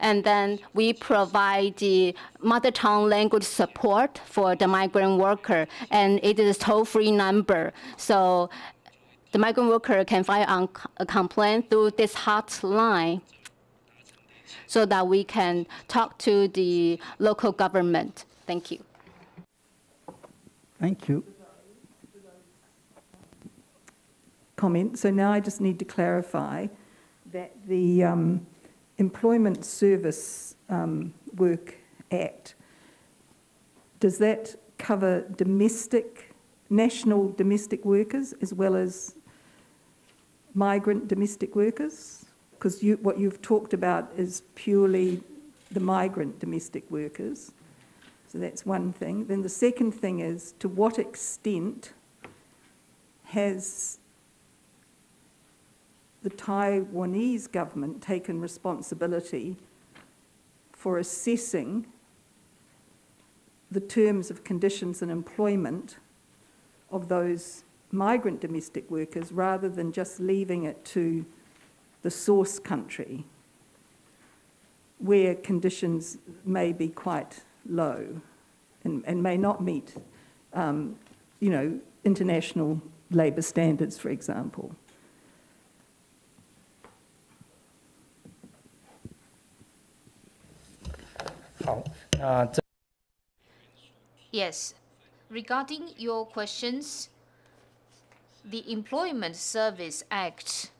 And then we provide the mother tongue language support for the migrant worker, and it is a toll-free number. So the migrant worker can file a complaint through this hotline so that we can talk to the local government. Thank you.
Thank you.
Comment. So now I just need to clarify that the Employment Service Work Act, does that cover national domestic workers as well as migrant domestic workers? Because what you've talked about is purely the migrant domestic workers. So that's one thing. Then the second thing is, to what extent has the Taiwanese government taken responsibility for assessing the terms of conditions and employment of those migrant domestic workers rather than just leaving it to the source country where conditions may be quite low and may not meet, international labour standards, for example?
Yes. Regarding your questions, the Employment Service Act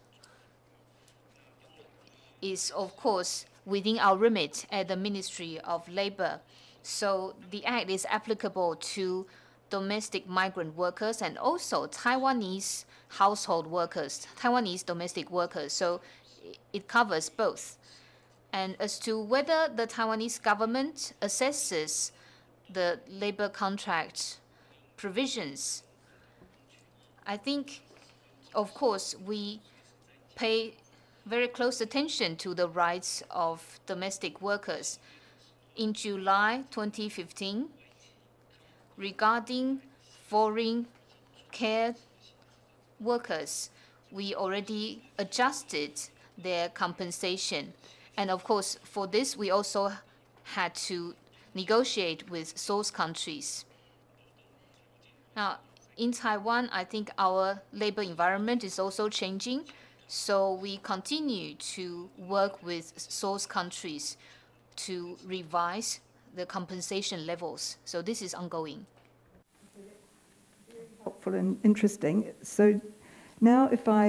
is, of course, within our remit at the Ministry of Labour. So the Act is applicable to domestic migrant workers and also Taiwanese household workers, Taiwanese domestic workers. So it covers both. And as to whether the Taiwanese government assesses the labor contract provisions, I think, of course, we pay very close attention to the rights of domestic workers. In July 2015, regarding foreign care workers, we already adjusted their compensation. And of course, for this, we also had to negotiate with source countries. Now, in Taiwan, I think our labor environment is also changing. So we continue to work with source countries to revise the compensation levels. So this is ongoing.
Helpful and interesting. So now if I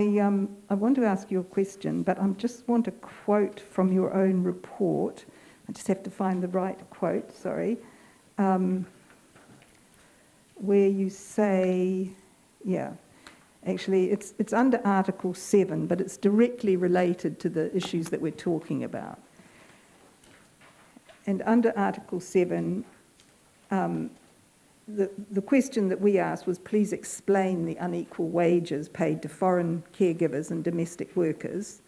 want to ask you a question, but I just want a quote from your own report. I just have to find the right quote, sorry. Where you say, actually it's under Article 7, but it's directly related to the issues that we're talking about. And under Article 7, the question that we asked was, please explain the unequal wages paid to foreign caregivers and domestic workers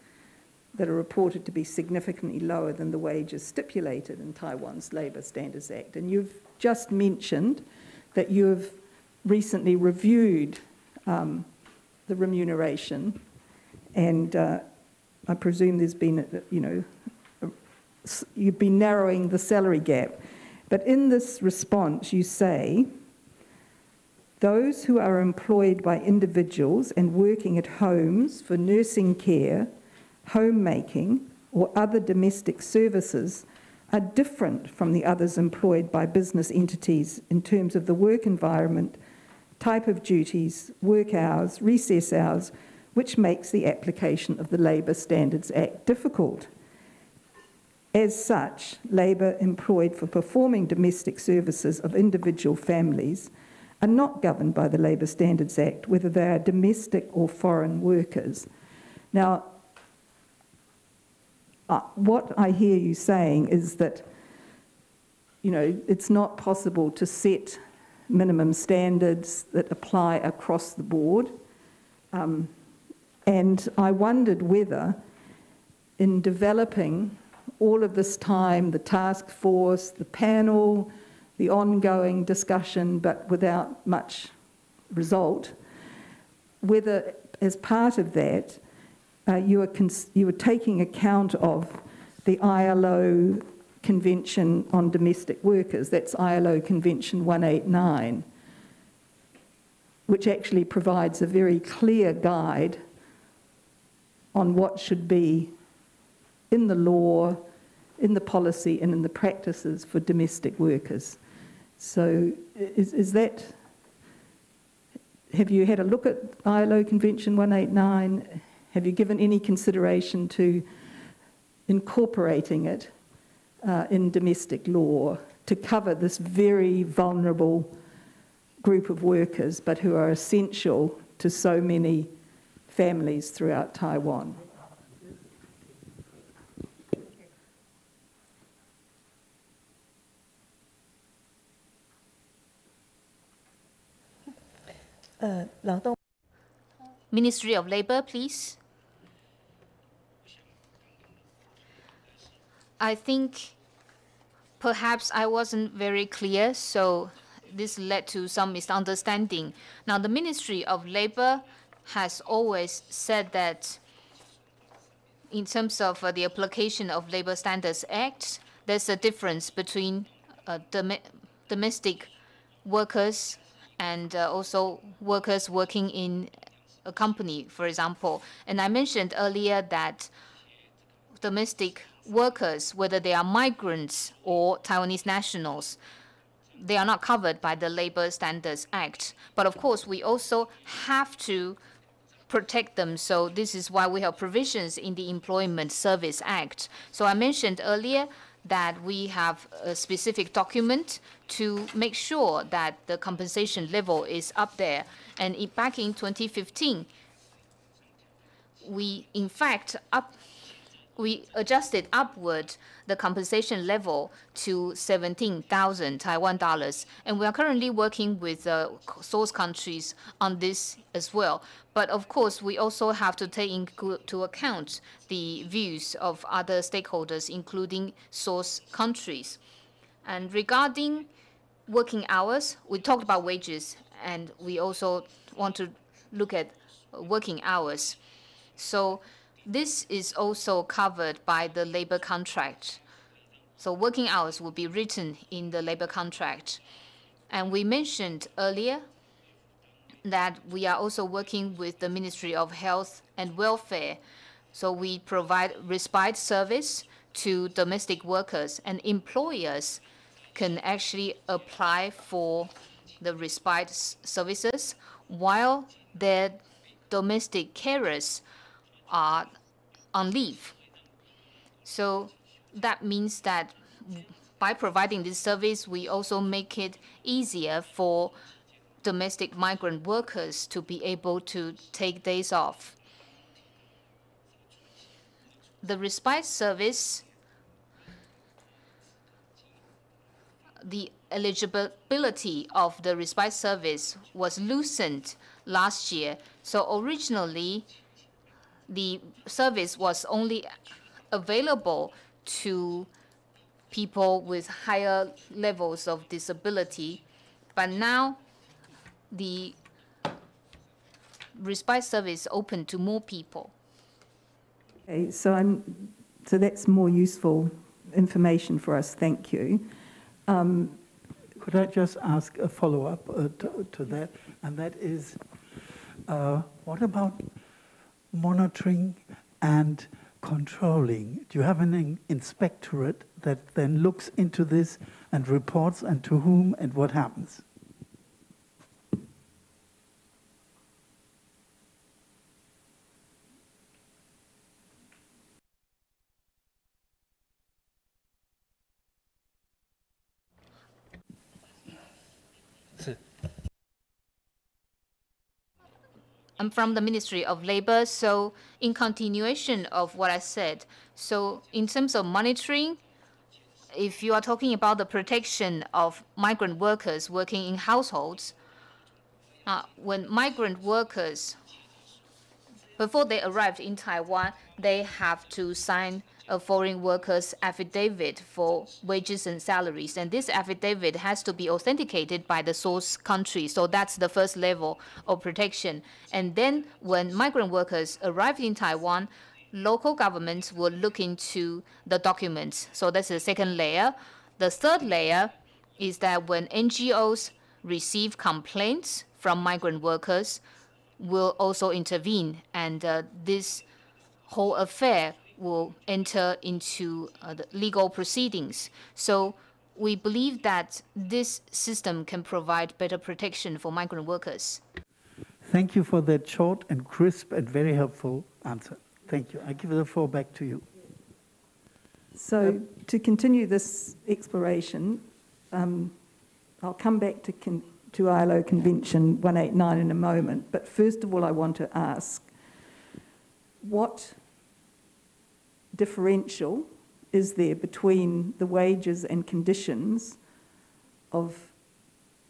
that are reported to be significantly lower than the wages stipulated in Taiwan's Labour Standards Act. And you've just mentioned that you've recently reviewed the remuneration, and I presume there's been, you've been narrowing the salary gap. But in this response, you say, those who are employed by individuals and working at homes for nursing care, homemaking, or other domestic services are different from the others employed by business entities in terms of the work environment, type of duties, work hours, recess hours, which makes the application of the Labour Standards Act difficult. As such, labour employed for performing domestic services of individual families are not governed by the Labour Standards Act, whether they are domestic or foreign workers. Now, what I hear you saying is that, it's not possible to set minimum standards that apply across the board. And I wondered whether, in developing all of this time, the task force, the panel, the ongoing discussion, but without much result, whether as part of that, you were taking account of the ILO Convention on Domestic Workers, that's ILO Convention 189, which actually provides a very clear guide on what should be in the law, in the policy, and in the practices for domestic workers. So is that, have you had a look at ILO Convention 189? Have you given any consideration to incorporating it in domestic law to cover this very vulnerable group of workers, but who are essential to so many families throughout Taiwan.
Ministry of Labor, please. I think perhaps I wasn't very clear, so this led to some misunderstanding. Now, the Ministry of Labor has always said that in terms of the application of Labor Standards Act, there's a difference between domestic workers and also workers working in a company, for example. And I mentioned earlier that domestic workers, whether they are migrants or Taiwanese nationals, they are not covered by the Labor Standards Act. But of course, we also have to protect them. So this is why we have provisions in the Employment Service Act. So I mentioned earlier that we have a specific document to make sure that the compensation level is up there. And back in 2015, we in fact we adjusted upward the compensation level to 17,000 Taiwan dollars. And we are currently working with source countries on this as well. But of course, we also have to take into account the views of other stakeholders, including source countries. And regarding working hours, we talked about wages, and we also want to look at working hours. So this is also covered by the labor contract. So working hours will be written in the labor contract. And we mentioned earlier that we are also working with the Ministry of Health and Welfare. So we provide respite service to domestic workers, and employers can actually apply for the respite services while their domestic carers are on leave. So that means that by providing this service, we also make it easier for domestic migrant workers to be able to take days off. The respite service, the eligibility of the respite service was loosened last year. So originally, the service was only available to people with higher levels of disability, but now the respite service open to more people.
Okay, so that's more useful information for us. Thank you.
Could I just ask a follow-up to that? And that is, what about monitoring and controlling? Do you have an inspectorate that then looks into this and reports, and to whom and what happens?
I'm from the Ministry of Labor, so in continuation of what I said, so in terms of monitoring, if you are talking about the protection of migrant workers working in households, when migrant workers, before they arrived in Taiwan, they have to sign a foreign workers affidavit for wages and salaries. And this affidavit has to be authenticated by the source country. So that's the first level of protection. And then when migrant workers arrive in Taiwan, local governments will look into the documents. So that's the second layer. The third layer is that when NGOs receive complaints from migrant workers, will also intervene, and this whole affair will enter into the legal proceedings. So we believe that this system can provide better protection for migrant workers.
Thank you for that short and crisp and very helpful answer. Thank you. I give the floor back to you.
So to continue this exploration, I'll come back to ILO Convention 189 in a moment, but first of all I want to ask, what differential is there between the wages and conditions of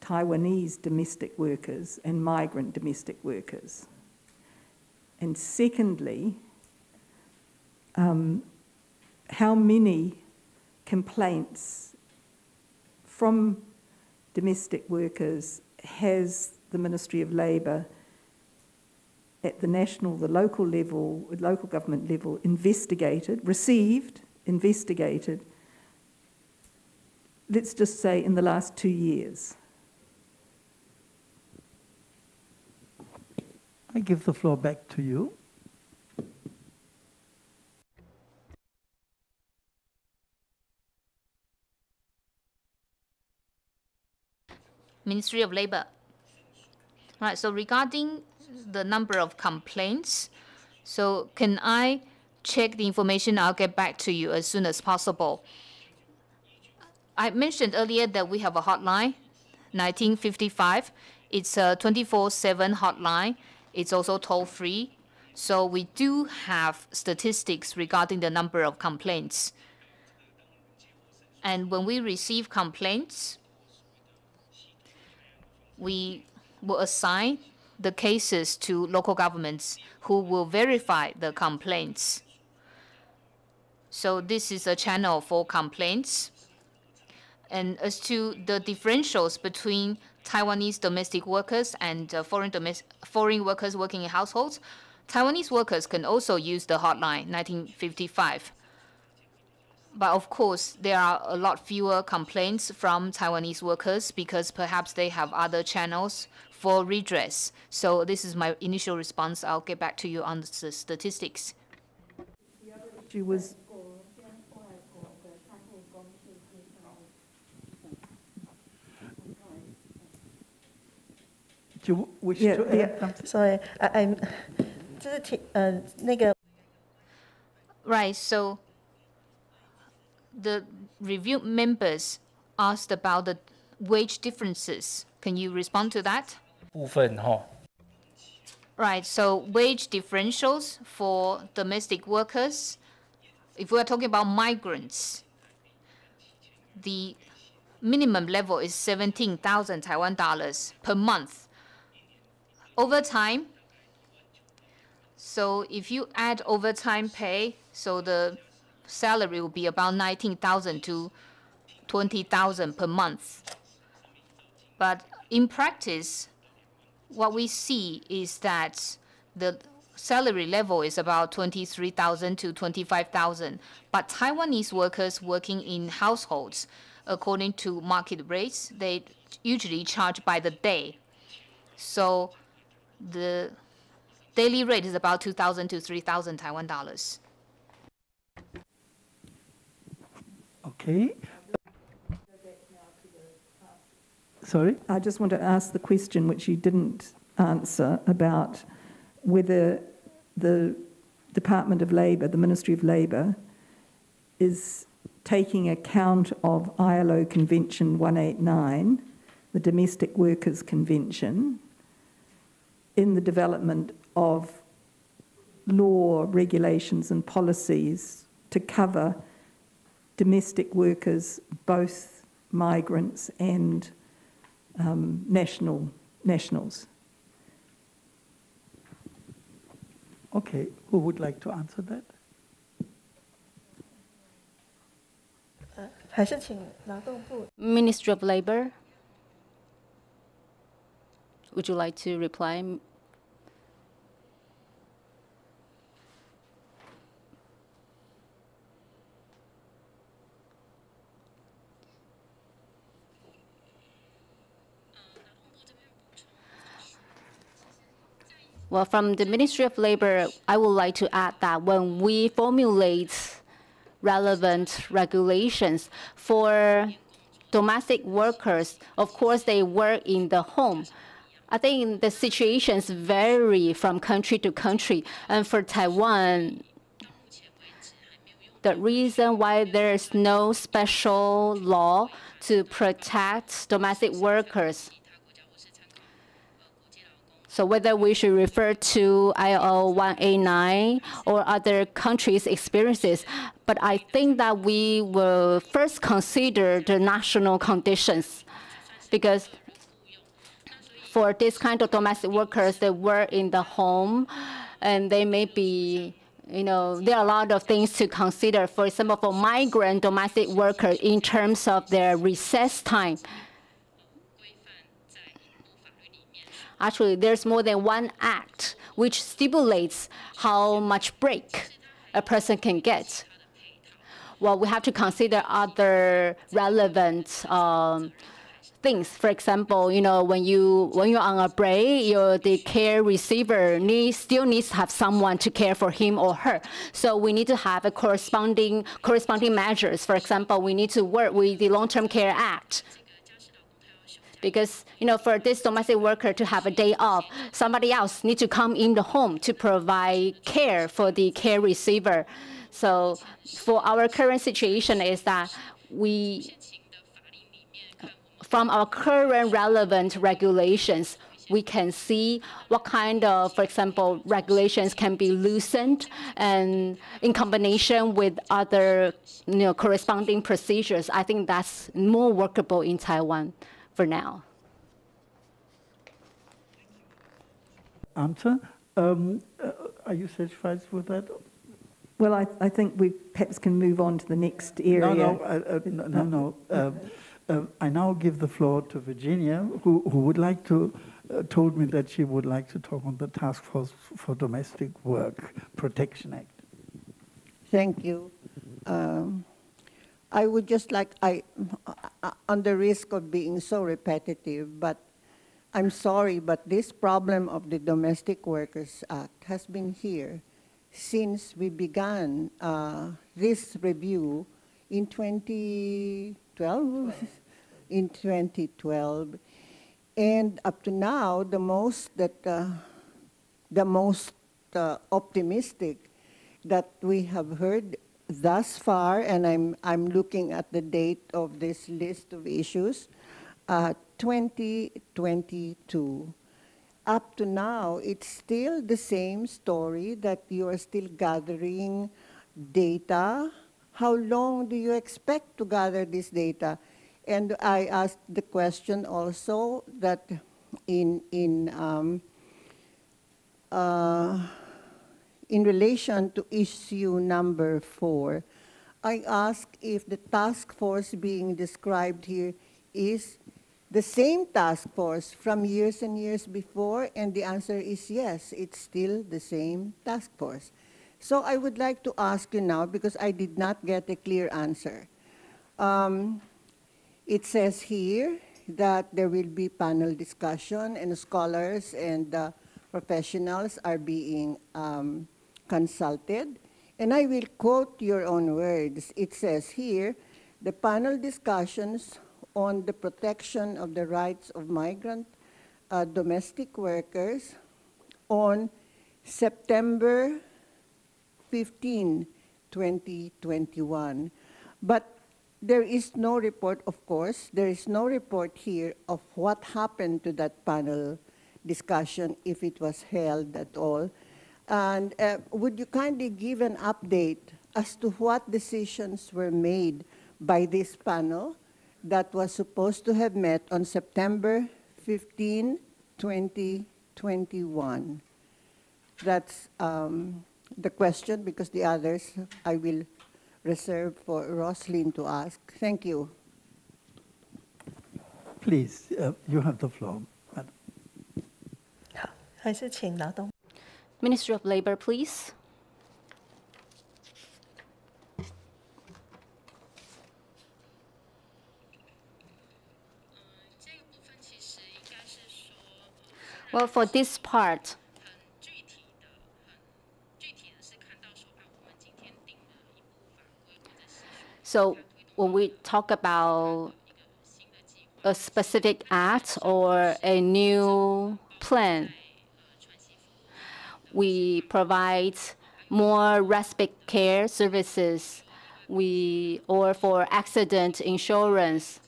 Taiwanese domestic workers and migrant domestic workers? And secondly, how many complaints from domestic workers has the Ministry of Labour at the national, the local level, local government level, received, investigated, let's just say in the last 2 years?
I give the floor back to you.
Ministry of Labor. Right, so regarding the number of complaints, so can I check the information? I'll get back to you as soon as possible. I mentioned earlier that we have a hotline, 1955. It's a 24/7 hotline. It's also toll-free. So we do have statistics regarding the number of complaints. And when we receive complaints, we will assign the cases to local governments who will verify the complaints. So this is a channel for complaints. And as to the differentials between Taiwanese domestic workers and foreign workers working in households, Taiwanese workers can also use the hotline 1955. But of course, there are a lot fewer complaints from Taiwanese workers because perhaps they have other channels for redress. So this is my initial response. I'll get back to you on the statistics.
She was.
Do you wish to add something?
Sorry,
Right, so the review members asked about the wage differences. Can you respond to that? Right, so wage differentials for domestic workers, if we're talking about migrants, the minimum level is 17,000 Taiwan dollars per month. Overtime, so if you add overtime pay, so the salary will be about 19,000 to 20,000 per month. But in practice, what we see is that the salary level is about 23,000 to 25,000. But Taiwanese workers working in households, according to market rates, they usually charge by the day. So the daily rate is about 2,000 to 3,000 Taiwan dollars.
Okay. Sorry?
I just want to ask the question which you didn't answer about whether the Department of Labour, the Ministry of Labour, is taking account of ILO Convention 189, the Domestic Workers Convention, in the development of law, regulations and policies to cover domestic workers, both migrants and nationals.
Okay, who would like to answer that?
Ministry of Labor, would you like to reply? Well, from the Ministry of Labor, I would like to add that when we formulate relevant regulations for domestic workers, of course, they work in the home. I think the situations vary from country to country. And for Taiwan, the reason why there is no special law to protect domestic workers. So whether we should refer to ILO 189 or other countries' experiences, but I think that we will first consider the national conditions, because for this kind of domestic workers, they work in the home, and they may be, there are a lot of things to consider. For example, for migrant domestic workers, in terms of their recess time, actually, there's more than one act which stipulates how much break a person can get. Well, we have to consider other relevant things. For example, when you're on a break, the care receiver still needs to have someone to care for him or her. So we need to have a corresponding measures. For example, we need to work with the Long-Term Care Act. Because, for this domestic worker to have a day off, somebody else needs to come in the home to provide care for the care receiver. So for our current situation is that from our current relevant regulations, we can see what kind of, for example, regulations can be loosened, and in combination with other corresponding procedures, I think that's more workable in Taiwan for now.
Answer. Are you satisfied with that?
Well, I think we perhaps can move on to the next area.
No. I now give the floor to Virginia, who would like to, told me that she would like to talk on the Task Force for Domestic Work Protection Act.
Thank you. I would just like, on the risk of being so repetitive, but I'm sorry, but this problem of the Domestic Workers Act has been here since we began this review in 2012. In 2012, and up to now, the most optimistic that we have heard thus far, and I'm looking at the date of this list of issues, 2022. Up to now, it's still the same story that you are still gathering data. How long do you expect to gather this data? And I asked the question also that in relation to issue number 4, I asked if the task force being described here is the same task force from years and years before, and the answer is yes, it's still the same task force. So I would like to ask you now, because I did not get a clear answer. It says here that there will be panel discussion, and scholars and professionals are being consulted. And I will quote your own words. It says here, the panel discussions on the protection of the rights of migrant domestic workers on September 15, 2021. But there is no report, of course, there is no report here of what happened to that panel discussion, if it was held at all. And would you kindly give an update as to what decisions were made by this panel that was supposed to have met on September 15, 2021? That's the question, because the others I will reserve for Roslyn to ask. Thank you.
Please, you have the floor, madam.
Ministry of Labor, please. Well, for this part, so when we talk about a specific act or a new plan, we provide more respite care services or for accident insurance,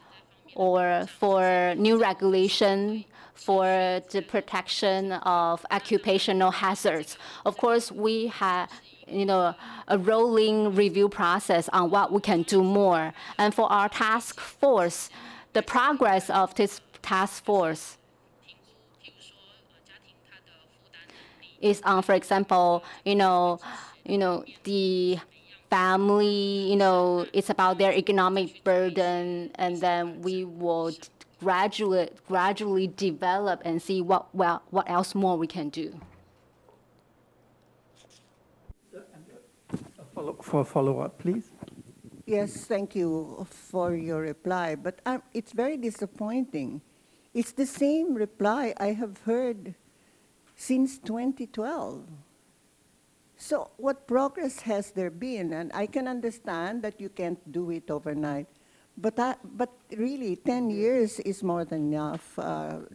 or for new regulation for the protection of occupational hazards. Of course, we have a rolling review process on what we can do more. And for our task force, the progress of this task force is on, for example, the family, it's about their economic burden, and then we will gradually develop and see what else more we can do.
For a follow-up, please.
Yes, thank you for your reply, but it's very disappointing. It's the same reply I have heard since 2012. So what progress has there been? And I can understand that you can't do it overnight, but really 10 years is more than enough.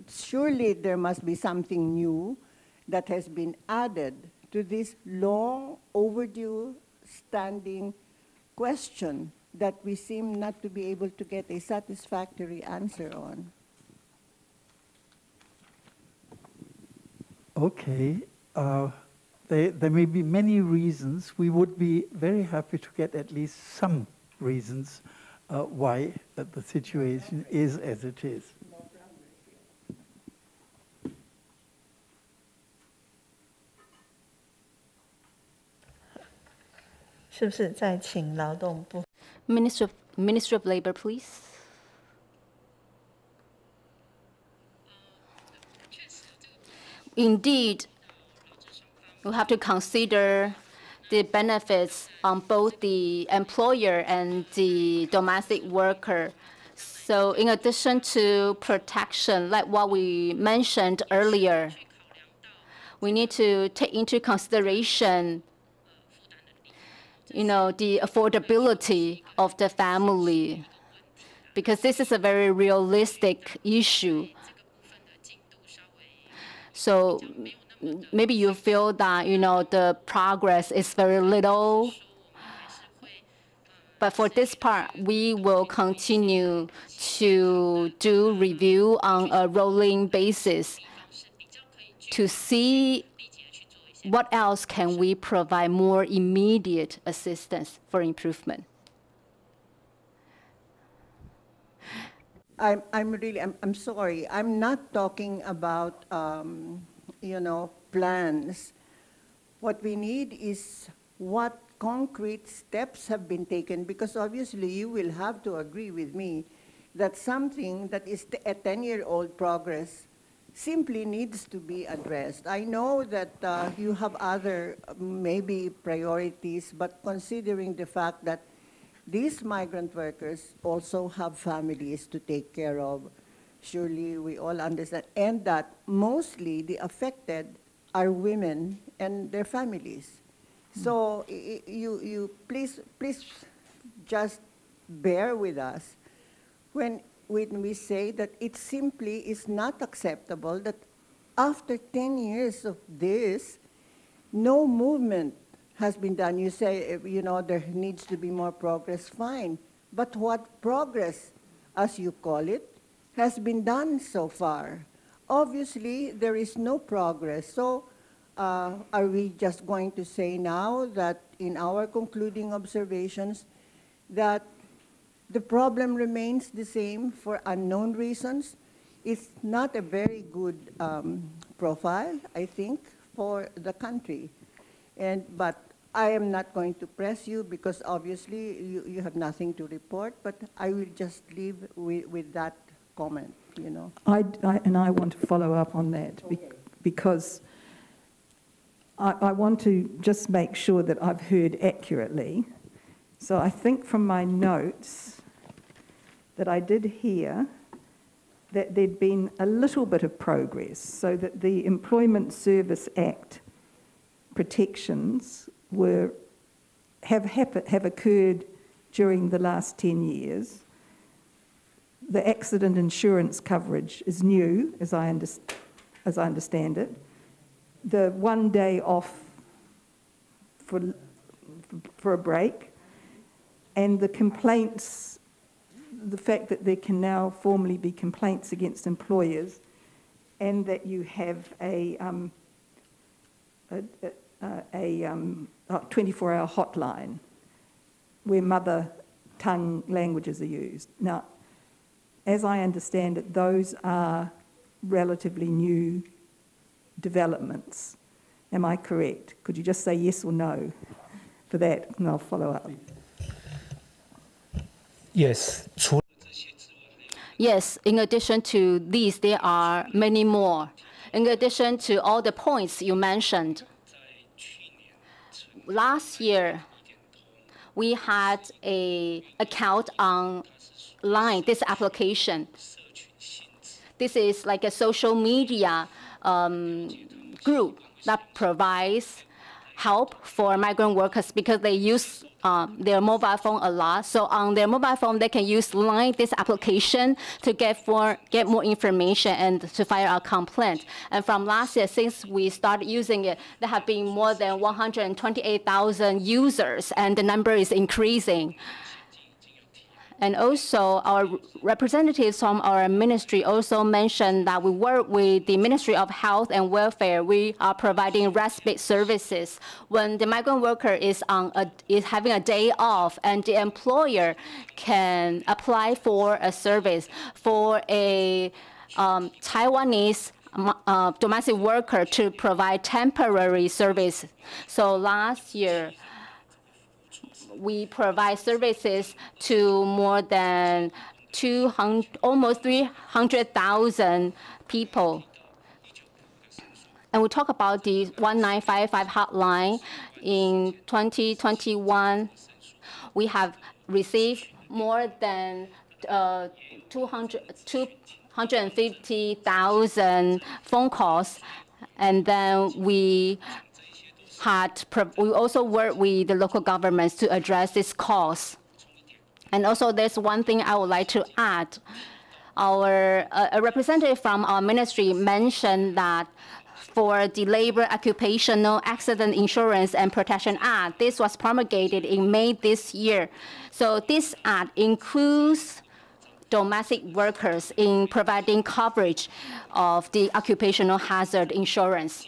Surely there must be something new that has been added to this long overdue standing question that we seem not to be able to get a satisfactory answer on.
Okay. There may be many reasons. We would be very happy to get at least some reasons why the situation is as it is.
是不是再请劳动部
Ministry of Labor, please. Indeed, we have to consider the benefits on both the employer and the domestic worker. So in addition to protection, like what we mentioned earlier, we need to take into consideration the affordability of the family, because this is a very realistic issue. So maybe you feel that, the progress is very little. But for this part, we will continue to do review on a rolling basis to see what else can we provide more immediate assistance for improvement.
I'm sorry. I'm not talking about, plans. What we need is what concrete steps have been taken, because obviously you will have to agree with me that something that is a 10-year-old progress simply needs to be addressed. I know that you have other maybe priorities, but considering the fact that these migrant workers also have families to take care of, surely we all understand, and that mostly the affected are women and their families. So you please just bear with us when we say that it simply is not acceptable that after 10 years of this, no movement has been done. You say, there needs to be more progress, fine. But what progress, as you call it, has been done so far? Obviously, there is no progress. So are we just going to say now that in our concluding observations that the problem remains the same for unknown reasons? It's not a very good profile, I think, for the country. But I am not going to press you because obviously you have nothing to report, but I will just leave with that comment,
I want to follow up on that because I want to just make sure that I've heard accurately. So I think from my notes that I did hear that there'd been a little bit of progress, so that the Employment Service Act protections have occurred during the last 10 years. The accident insurance coverage is new, as I understand it. The 1 day off for a break, And the complaints, the fact that there can now formally be complaints against employers, and that you have a 24-hour hotline where mother tongue languages are used. Now, as I understand it, those are relatively new developments. Am I correct? Could you just say yes or no for that, and I'll follow up.
Yes.
Yes, in addition to these, there are many more. In addition to all the points you mentioned, last year, we had an account online, this application. This is like a social media group that provides help for migrant workers because they use their mobile phone a lot. So on their mobile phone, they can use Line, this application, to get more information and to file a complaint. And from last year, since we started using it, there have been more than 128,000 users, and the number is increasing. And also, our representatives from our ministry also mentioned that we work with the Ministry of Health and Welfare. We are providing respite services. When the migrant worker is having a day off, and the employer can apply for a service for a Taiwanese domestic worker to provide temporary service. So last year, we provide services to more than almost 300,000 people. And we talk about the 1955 hotline. In 2021, we have received more than 250,000 phone calls. And then we also work with the local governments to address this cause. And also, there's one thing I would like to add. A representative from our ministry mentioned that for the Labor Occupational Accident Insurance and Protection Act, this was promulgated in May this year. So this act includes domestic workers in providing coverage of the occupational hazard insurance.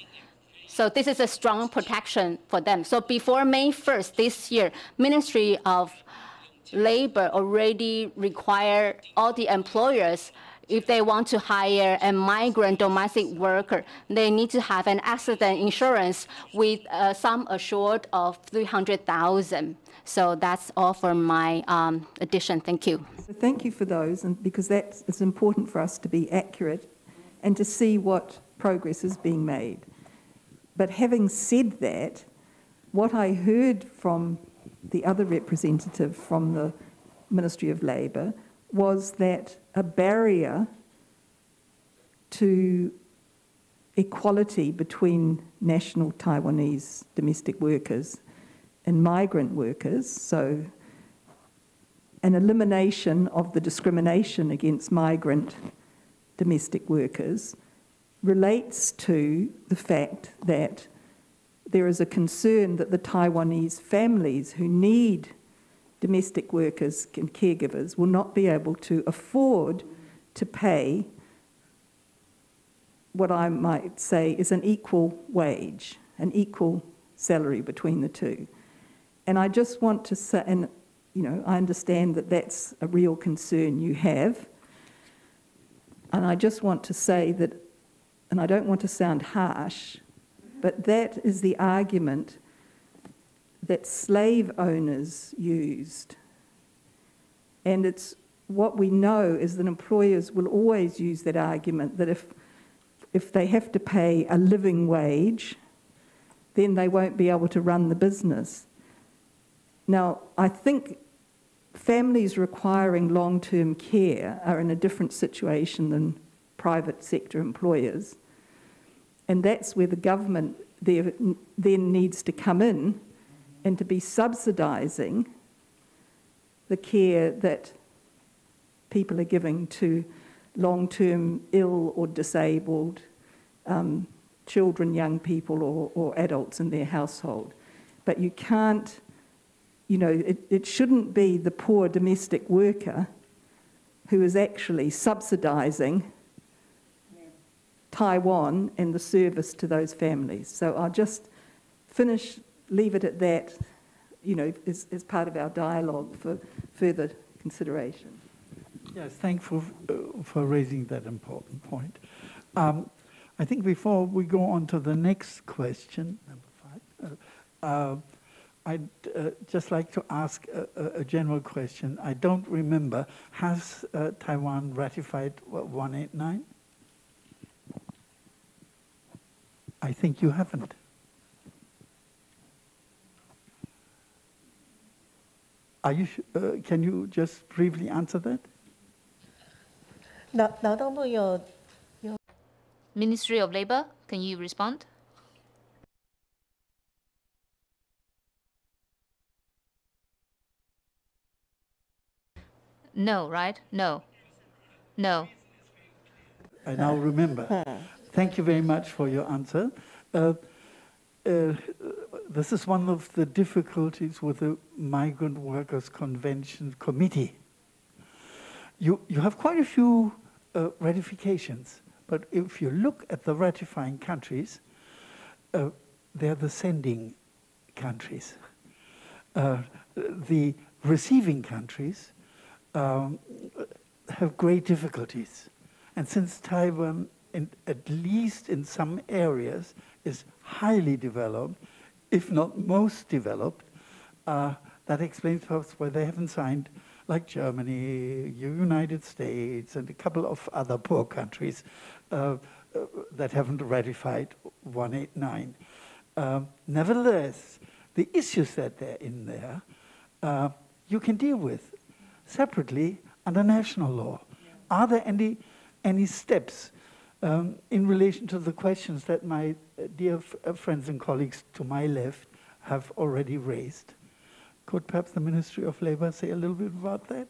So this is a strong protection for them. So before May 1st this year, Ministry of Labor already required all the employers, if they want to hire a migrant domestic worker, they need to have an accident insurance with a sum assured of 300,000. So that's all for my addition. Thank you.
Thank you for those, and because it's important for us to be accurate and to see what progress is being made. But having said that, what I heard from the other representative from the Ministry of Labour was that a barrier to equality between national Taiwanese domestic workers and migrant workers, so an elimination of the discrimination against migrant domestic workers, relates to the fact that there is a concern that the Taiwanese families who need domestic workers and caregivers will not be able to afford to pay what I might say is an equal wage, an equal salary between the two. And I just want to say, and I understand that that's a real concern you have, and I just want to say that, and I don't want to sound harsh, but that is the argument that slave owners used. And it's what we know is that employers will always use that argument, that if they have to pay a living wage, then they won't be able to run the business. Now, I think families requiring long-term care are in a different situation than private sector employers. And that's where the government then needs to come in and to be subsidising the care that people are giving to long-term ill or disabled children, young people, or adults in their household. But you can't you know, it shouldn't be the poor domestic worker who is actually subsidising Taiwan and the service to those families. So I'll just leave it at that, you know, as part of our dialogue for further consideration.
Yes, thankful for raising that important point. I think before we go on to the next question, number 5, I'd just like to ask a general question. I don't remember, has Taiwan ratified 189? I think you haven't. Are you? Can you just briefly answer that?
Ministry of Labor, can you respond? No, right? No. No.
I now remember. Thank you very much for your answer. This is one of the difficulties with the Migrant Workers Convention Committee. You have quite a few ratifications, but if you look at the ratifying countries, they're the sending countries. The receiving countries have great difficulties. And since Taiwan, at least in some areas, is highly developed, if not most developed, that explains perhaps why they haven't signed, like Germany, United States, and a couple of other poor countries that haven't ratified 189. Nevertheless, the issues that they're in there, you can deal with separately under national law. Are there any steps in relation to the questions that my dear friends and colleagues to my left have already raised? Could perhaps the Ministry of Labor say a little bit about that?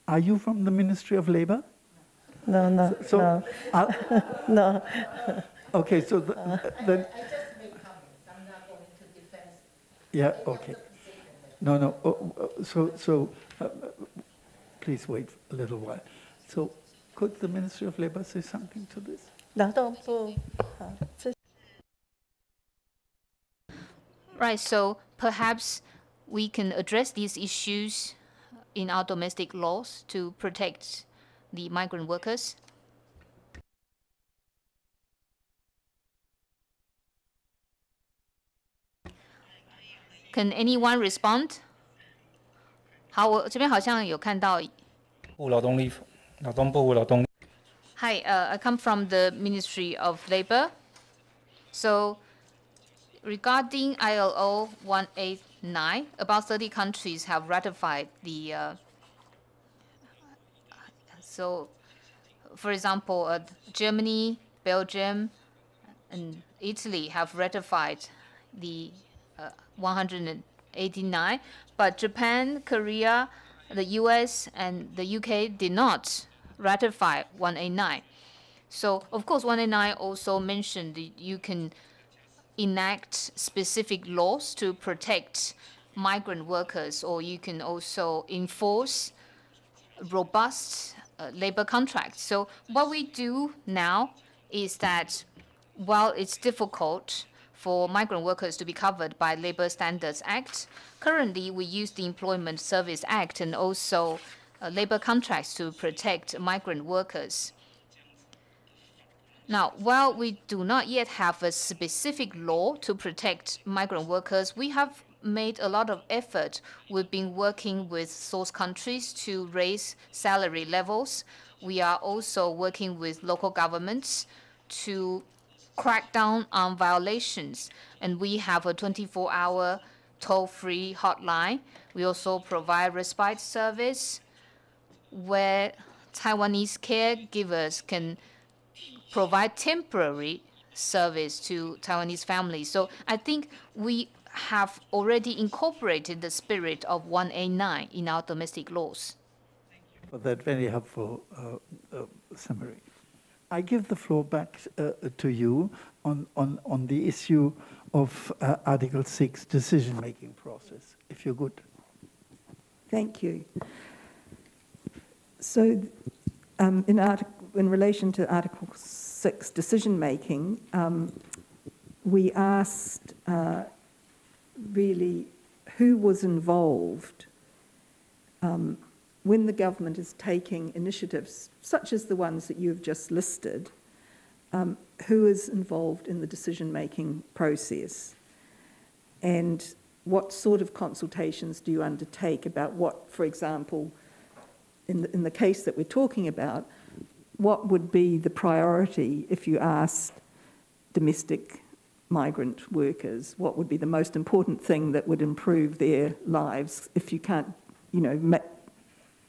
Are you from the Ministry of Labor?
No. No.
Okay, so then.
I just make comments. I'm not going to defend.
Yeah. Okay. No. Please wait a little while. So, could the Ministry of Labor say something to this?
Right. So perhaps we can address these issues in our domestic laws to protect the migrant workers. Can anyone respond? 好，我这边好像有看到。
劳动部劳动。
Hi, I come from the Ministry of Labor. So, regarding ILO 189, about 30 countries have ratified the. So, for example, Germany, Belgium, and Italy have ratified the 189, but Japan, Korea, the US, and the UK did not ratify 189. So, of course, 189 also mentioned that you can enact specific laws to protect migrant workers, or you can also enforce robust labor contracts. So what we do now is that while it's difficult for migrant workers to be covered by Labor Standards Act, currently we use the Employment Service Act and also labor contracts to protect migrant workers. Now, while we do not yet have a specific law to protect migrant workers, we have made a lot of effort. We've been working with source countries to raise salary levels. We are also working with local governments to crack down on violations. And we have a 24-hour toll-free hotline. We also provide respite service where Taiwanese caregivers can provide temporary service to Taiwanese families. So I think we have already incorporated the spirit of 189 in our domestic laws.
For that very helpful summary. I give the floor back to you on the issue of Article 6 decision-making process, if you're good.
Thank you. So in relation to Article 6 decision-making, we asked really who was involved when the government is taking initiatives, such as the ones that you've just listed, who is involved in the decision-making process? And what sort of consultations do you undertake about what, for example, in the case that we're talking about, what would be the priority if you asked domestic migrant workers? What would be the most important thing that would improve their lives if you can't, you know,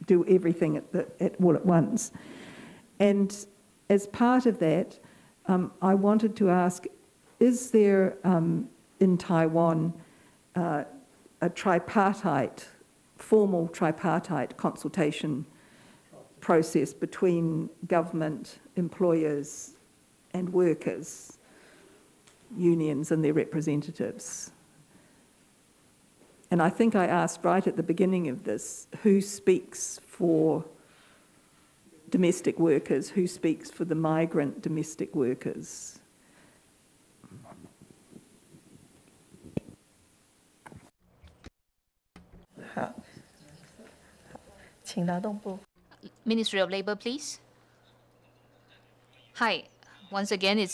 do everything all at once? And as part of that, I wanted to ask, is there in Taiwan a formal tripartite consultation process between government, employers and workers, unions and their representatives? And I think I asked right at the beginning of this, who speaks for domestic workers, who speaks for the migrant domestic workers?
Ministry of Labor, please. Hi, once again,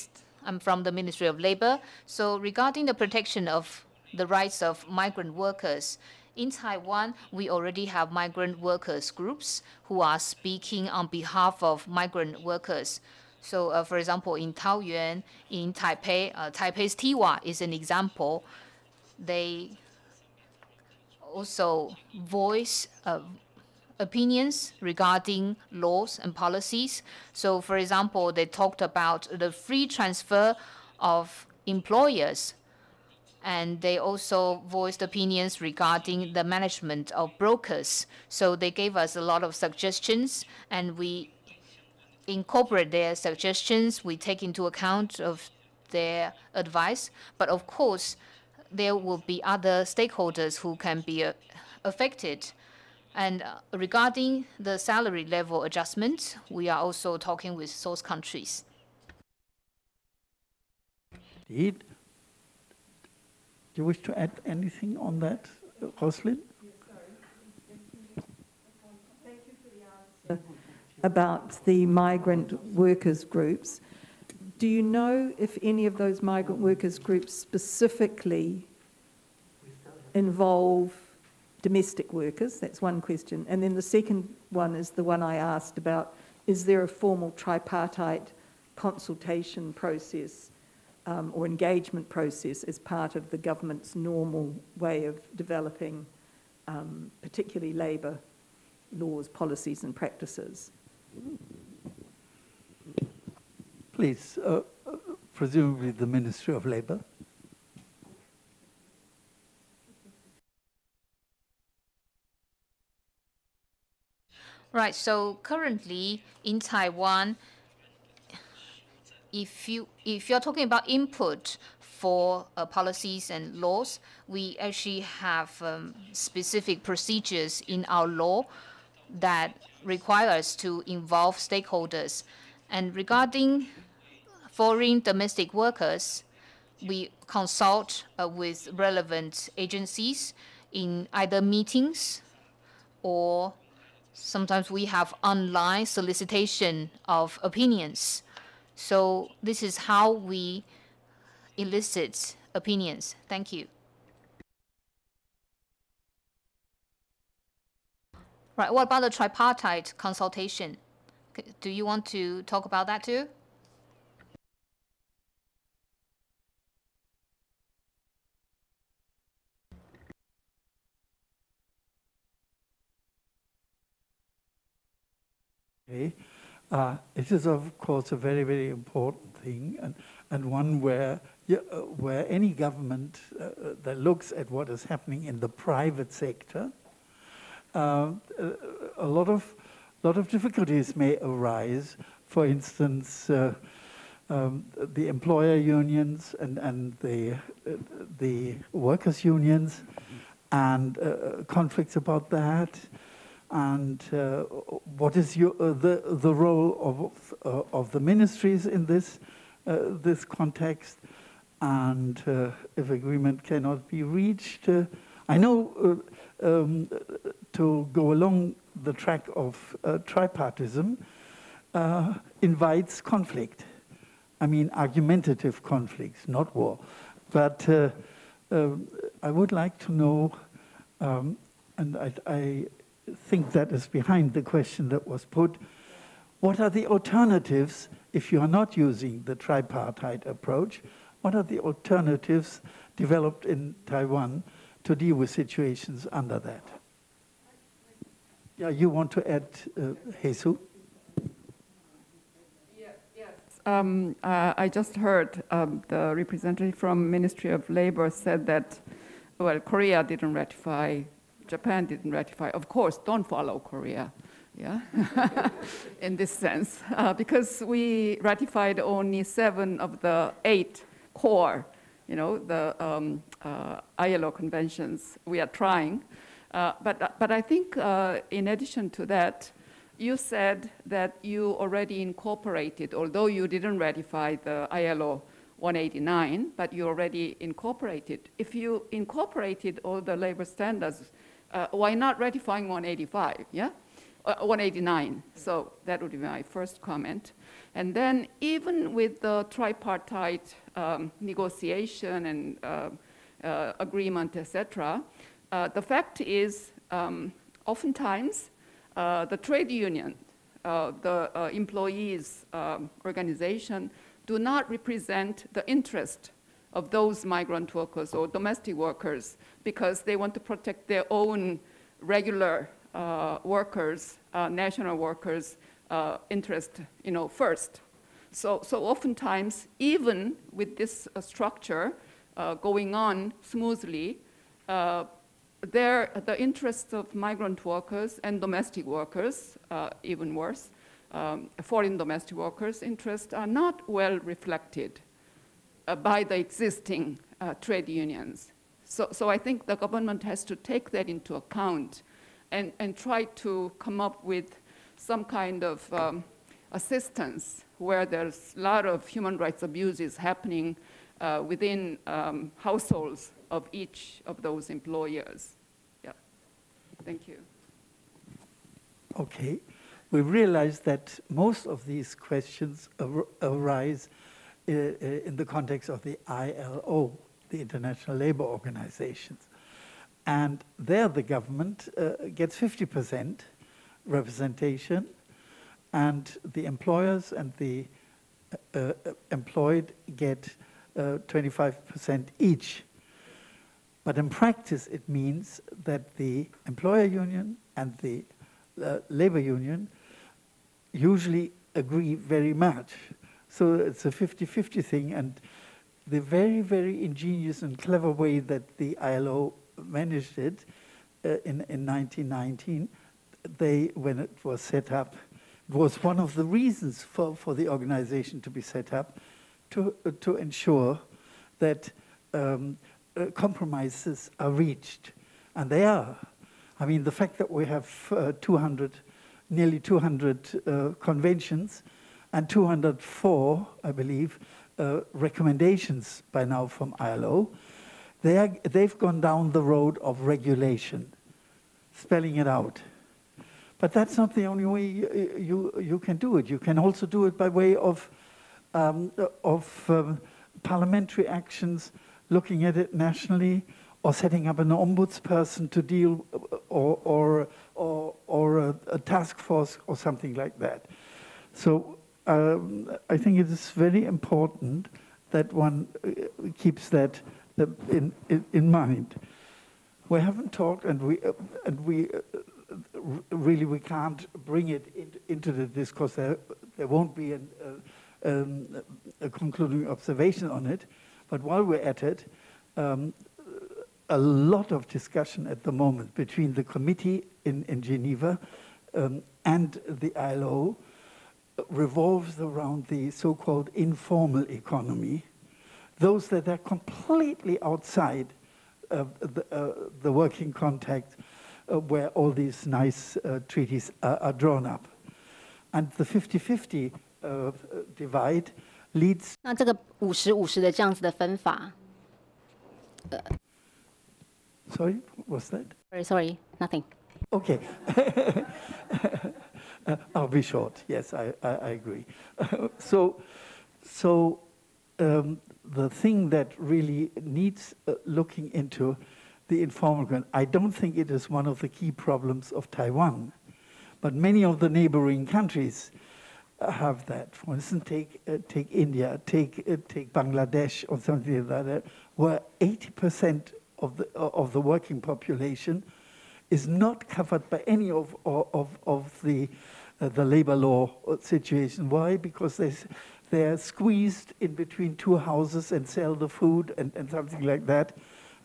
I'm from the Ministry of Labor. So regarding the protection of the rights of migrant workers, in Taiwan, we already have migrant workers groups who are speaking on behalf of migrant workers. So, for example, in Taoyuan, in Taipei, Taipei's TIWA is an example. They also voice opinions regarding laws and policies. So, for example, they talked about the free transfer of employers, and they also voiced opinions regarding the management of brokers. So they gave us a lot of suggestions, and we incorporate their suggestions. We take into account of their advice. But of course, there will be other stakeholders who can be affected. And regarding the salary level adjustment, we are also talking with source countries.
Indeed. Do you wish to add anything on that, Roslyn?
Thank you for the answer about the migrant workers groups. Do you know if any of those migrant workers groups specifically involve domestic workers? That's one question. And then the second one is the one I asked about, is there a formal tripartite consultation process or engagement process as part of the government's normal way of developing particularly labour laws, policies and practices?
Please, presumably the Ministry of Labour.
Right, so currently in Taiwan, if you're talking about input for policies and laws, we actually have specific procedures in our law that require us to involve stakeholders. And regarding foreign domestic workers, we consult with relevant agencies in either meetings or sometimes we have online solicitation of opinions. So this is how we elicit opinions. Thank you. Right, what about the tripartite consultation? Do you want to talk about that too?
Okay. It is, of course, a very, very important thing, and one where any government that looks at what is happening in the private sector, a lot of difficulties may arise. For instance, the employer unions and the workers' unions, and conflicts about that, and what is the role of the ministries in this context, and if agreement cannot be reached. I know to go along the track of tripartism invites conflict. I mean, argumentative conflicts, not war. But I would like to know, and I think that is behind the question that was put, what are the alternatives if you are not using the tripartite approach? What are the alternatives developed in Taiwan to deal with situations under that? Yeah, you want to add, Jesus?
I just heard the representative from Ministry of Labor said that, well, Korea didn't ratify, Japan didn't ratify. Of course, don't follow Korea, yeah, in this sense, because we ratified only 7 of the 8 core, the ILO conventions. We are trying, but I think in addition to that, you said that you already incorporated, although you didn't ratify the ILO 189, but you already incorporated. If you incorporated all the labor standards, why not ratifying 185, yeah? 189, so that would be my first comment. And then even with the tripartite negotiation and agreement, etc., the fact is oftentimes the trade union, the employees' organization do not represent the interest of those migrant workers or domestic workers because they want to protect their own regular workers, national workers' interest, first. So oftentimes, even with this structure going on smoothly, the interests of migrant workers and domestic workers, even worse, foreign domestic workers' interests are not well reflected by the existing trade unions. So I think the government has to take that into account and try to come up with some kind of assistance where there's a lot of human rights abuses happening within households of each of those employers. Yeah, thank you.
Okay, we realize that most of these questions arise in the context of the ILO, the International Labour Organizations. And there the government gets 50% representation, and the employers and the employed get 25% each. But in practice, it means that the employer union and the labor union usually agree very much. So it's a 50-50 thing, and the very, very ingenious and clever way that the ILO managed it in 1919, when it was set up, was one of the reasons for the organization to be set up, to ensure that compromises are reached, and they are. I mean, the fact that we have nearly 200 conventions and 204, I believe, recommendations by now from ILO, they've gone down the road of regulation, spelling it out. But that's not the only way you can do it. You can also do it by way of parliamentary actions, looking at it nationally, or setting up an ombudsperson to deal, or a task force or something like that. So I think it is very important that one keeps that in mind. We haven't talked, and we really can't bring it into the discourse. there won't be a concluding observation on it. But while we're at it, a lot of discussion at the moment between the committee in Geneva and the ILO revolves around the so-called informal economy, those that are completely outside the working context where all these nice treaties are drawn up. And the 50-50 divide leads.
那这个50-50的这样子的分法。
Sorry, what's that?
Sorry, nothing.
Okay. I'll be short. Yes, I agree. So the thing that really needs looking into the informal, I don't think it is one of the key problems of Taiwan, but many of the neighboring countries have that. For instance, take India, take Bangladesh or something like that, where 80% of the working population is not covered by any of the labor law situation. Why? Because they're squeezed in between two houses and sell the food and something like that,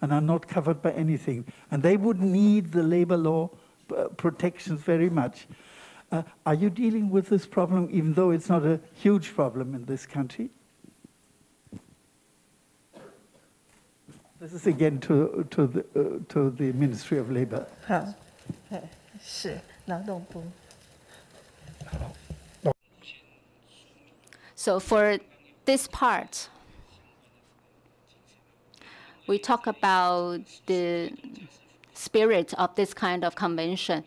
and are not covered by anything. And they would need the labor law protections very much. Are you dealing with this problem, even though it's not a huge problem in this country? This is again to the Ministry of Labor.
好，是劳动部。
So for this part, we talk about the spirit of this kind of convention.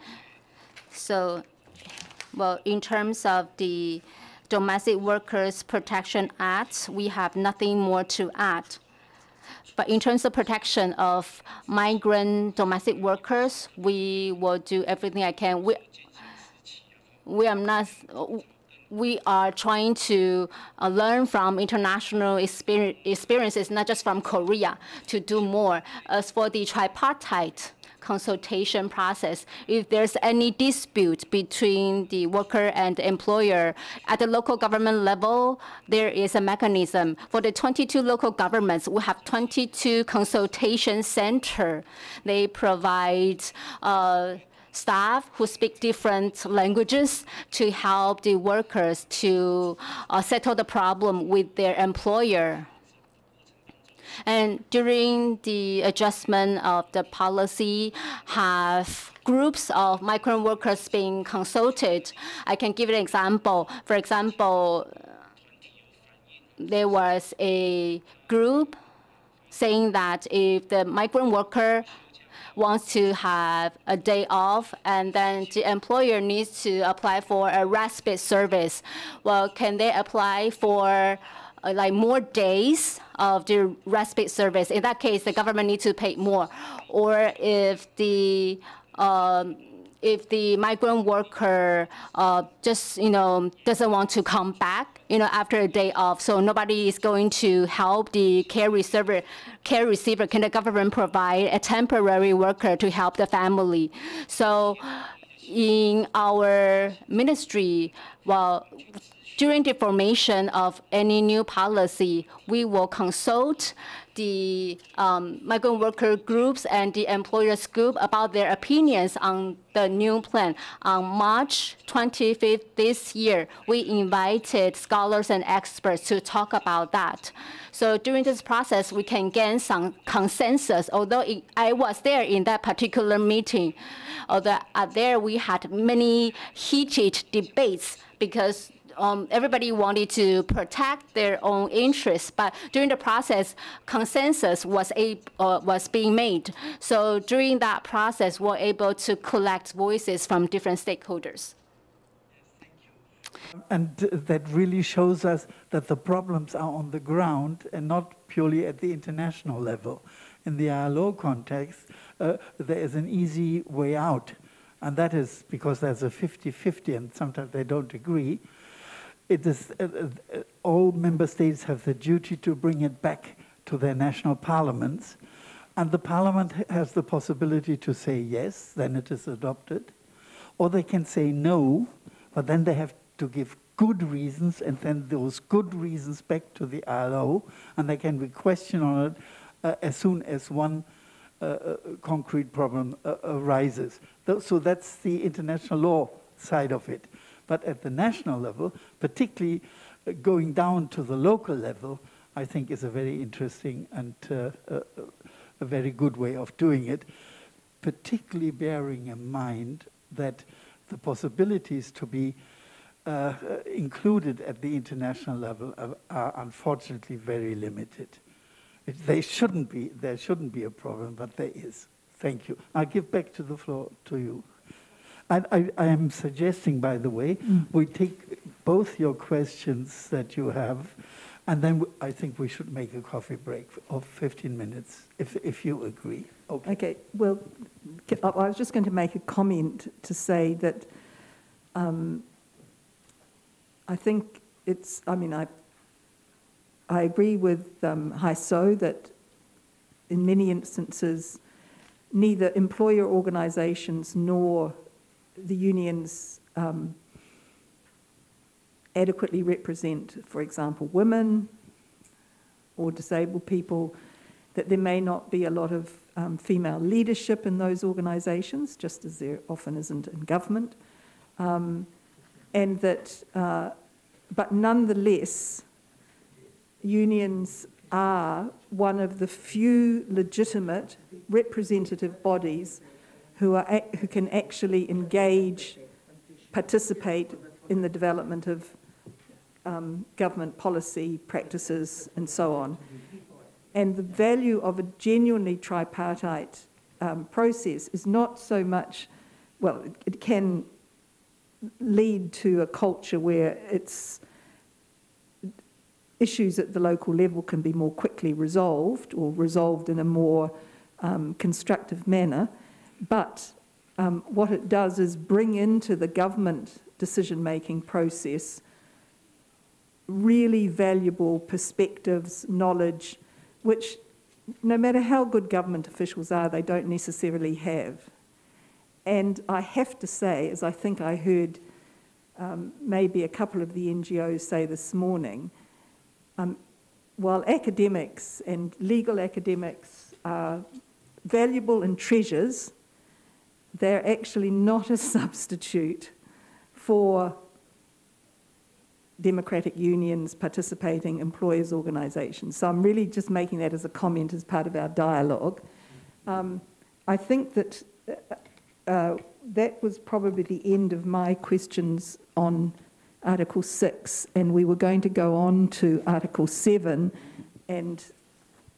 So, well, in terms of the Domestic Workers Protection Act, we have nothing more to add. But in terms of protection of migrant domestic workers, we will do everything I can. We are trying to learn from international experiences, not just from Korea, to do more. As for the tripartite consultation process, if there's any dispute between the worker and the employer at the local government level, there is a mechanism. For the 22 local governments, we have 22 consultation centers. They provide staff who speak different languages to help the workers to settle the problem with their employer. And during the adjustment of the policy, have groups of migrant workers being consulted. I can give an example. For example, there was a group saying that if the migrant worker wants to have a day off, and then the employer needs to apply for a respite service. Well, can they apply for like more days of the respite service? In that case, the government needs to pay more. Or if the migrant worker just doesn't want to come back after a day off, so nobody is going to help the care receiver, can the government provide a temporary worker to help the family? So in our ministry, well, during the formation of any new policy, we will consult the migrant worker groups and the employers group about their opinions on the new plan. On March 25th this year, we invited scholars and experts to talk about that. So during this process, we can gain some consensus. Although I was there in that particular meeting, although there we had many heated debates because everybody wanted to protect their own interests, but during the process, consensus was being made. So during that process, we're able to collect voices from different stakeholders.
And that really shows us that the problems are on the ground and not purely at the international level. In the ILO context, there is an easy way out, and that is because there's a 50-50, and sometimes they don't agree. It is all member states have the duty to bring it back to their national parliaments, and the parliament has the possibility to say yes, then it is adopted, or they can say no, but then they have to give good reasons, and then those good reasons back to the ILO, and there can be question on it as soon as one concrete problem arises. So that's the international law side of it. But at the national level, particularly going down to the local level, I think is a very interesting and a very good way of doing it, particularly bearing in mind that the possibilities to be included at the international level are unfortunately very limited. There shouldn't be a problem, but there is. Thank you. I'll give back to the floor to you. I am suggesting, by the way, we take both your questions that you have, and then I think we should make a coffee break of 15 minutes, if you agree. Okay.
Okay. Well, I was just going to make a comment to say that I think it's, I mean, I agree with Haiso that in many instances, neither employer organizations nor the unions adequately represent, for example, women or disabled people, that there may not be a lot of female leadership in those organizations, just as there often isn't in government, and that, but nonetheless, unions are one of the few legitimate representative bodies who can actually engage, participate in the development of government policy, practices, and so on. And the value of a genuinely tripartite process is not so much, well, it can lead to a culture where issues at the local level can be more quickly resolved or resolved in a more constructive manner. But what it does is bring into the government decision-making process really valuable perspectives, knowledge, which no matter how good government officials are, they don't necessarily have. And I have to say, as I think I heard maybe a couple of the NGOs say this morning, while academics and legal academics are valuable and treasures, they're actually not a substitute for democratic unions, participating employers' organisations. So I'm really just making that as a comment as part of our dialogue. I think that that was probably the end of my questions on Article 6, and we were going to go on to Article 7,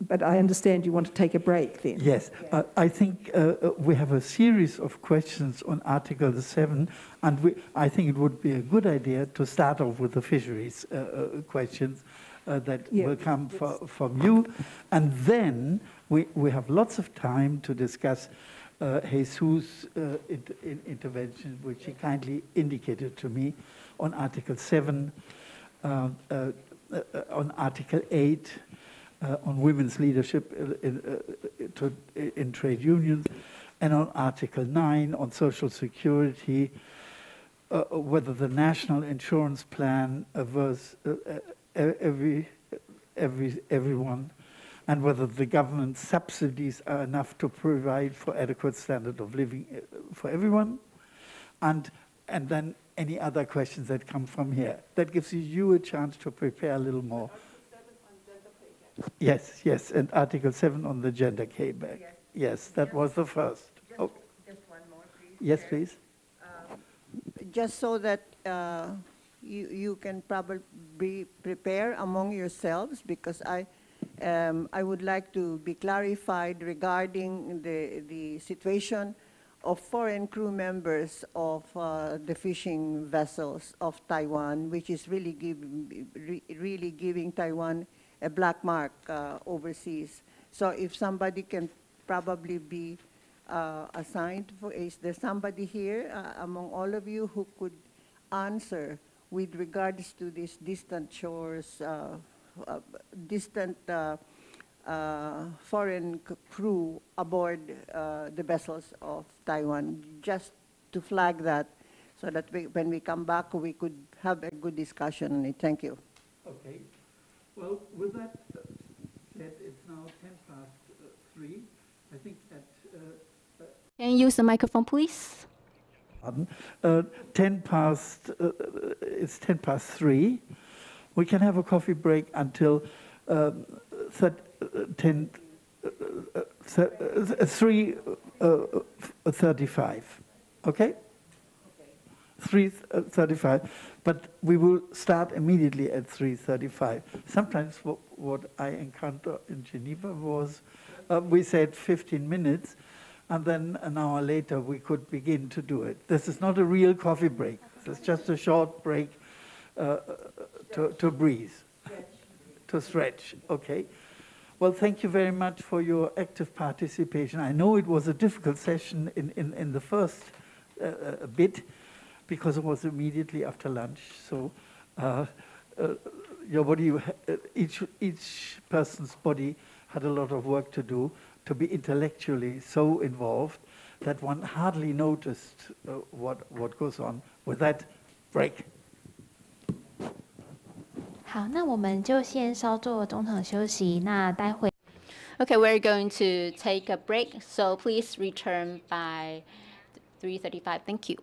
but I understand you want to take a break then.
Yes, I think we have a series of questions on Article 7, and I think it would be a good idea to start off with the fisheries questions that will come from you, and then we have lots of time to discuss Jesus' intervention, which he kindly indicated to me, on Article 7, on Article 8, on women's leadership in trade unions, and on Article 9 on social security, whether the national insurance plan averts everyone, and whether the government subsidies are enough to provide for adequate standard of living for everyone, and then any other questions that come from here. That gives you a chance to prepare a little more. Yes, yes, and Article 7 on the gender payback. Yes, that was the first. Oh.
Just one more, please.
Yes, please.
Just so that you can probably prepare among yourselves, because I would like to be clarified regarding the situation of foreign crew members of the fishing vessels of Taiwan, which is really giving Taiwan a black mark overseas. So if somebody can probably be assigned for, is there somebody here among all of you who could answer with regards to these distant shores, distant foreign crew aboard the vessels of Taiwan, just to flag that so that when we come back, we could have a good discussion on it. Thank you.
Okay. Well, with that said, it's now 3:10. I think at...
Can you use the microphone, please?
Pardon. It's 3:10. We can have a coffee break until 3:35. Okay? 3:35. But we will start immediately at 3:35. Sometimes what I encountered in Geneva was we said 15 minutes, and then an hour later we could begin to do it. This is not a real coffee break. It's just a short break to breathe, to stretch. Okay. Well, thank you very much for your active participation. I know it was a difficult session in the first bit, because it was immediately after lunch. So your body, each person's body had a lot of work to do to be intellectually so involved that one hardly noticed what goes on. With that, break.
好，那我们就先稍作中场休息。那待会
Okay, we're going to take a break, so please return by 3:35. Thank you.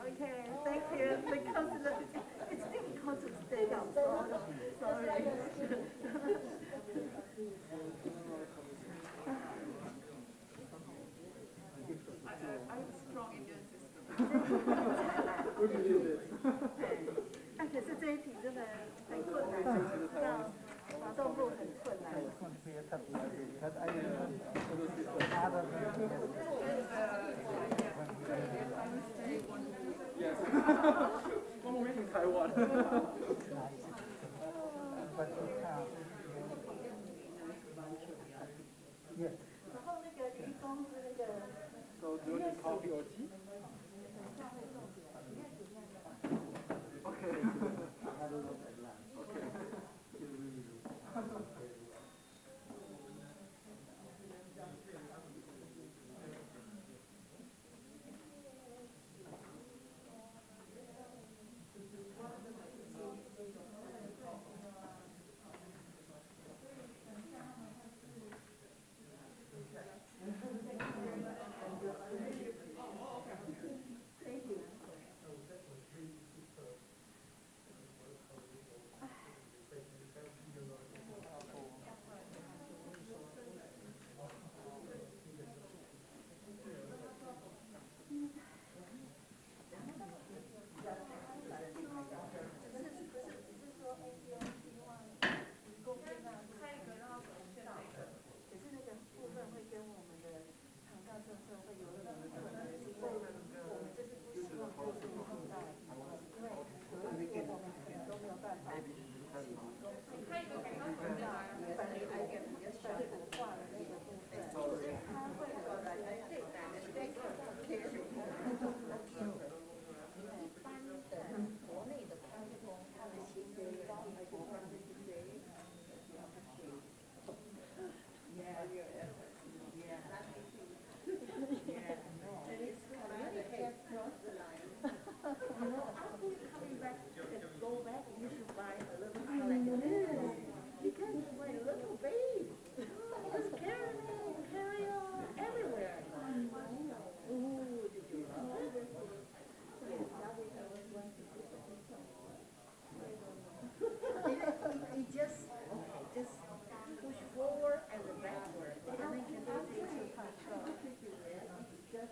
Okay, thank you. Because it's difficult to stay up, so sorry. I'm strong immune system. 而且是这一题真的很困难，要滑动路很困难。
One more week in Taiwan.
Yes.
然后那个移工是那个。
So do you need coffee or tea? Okay.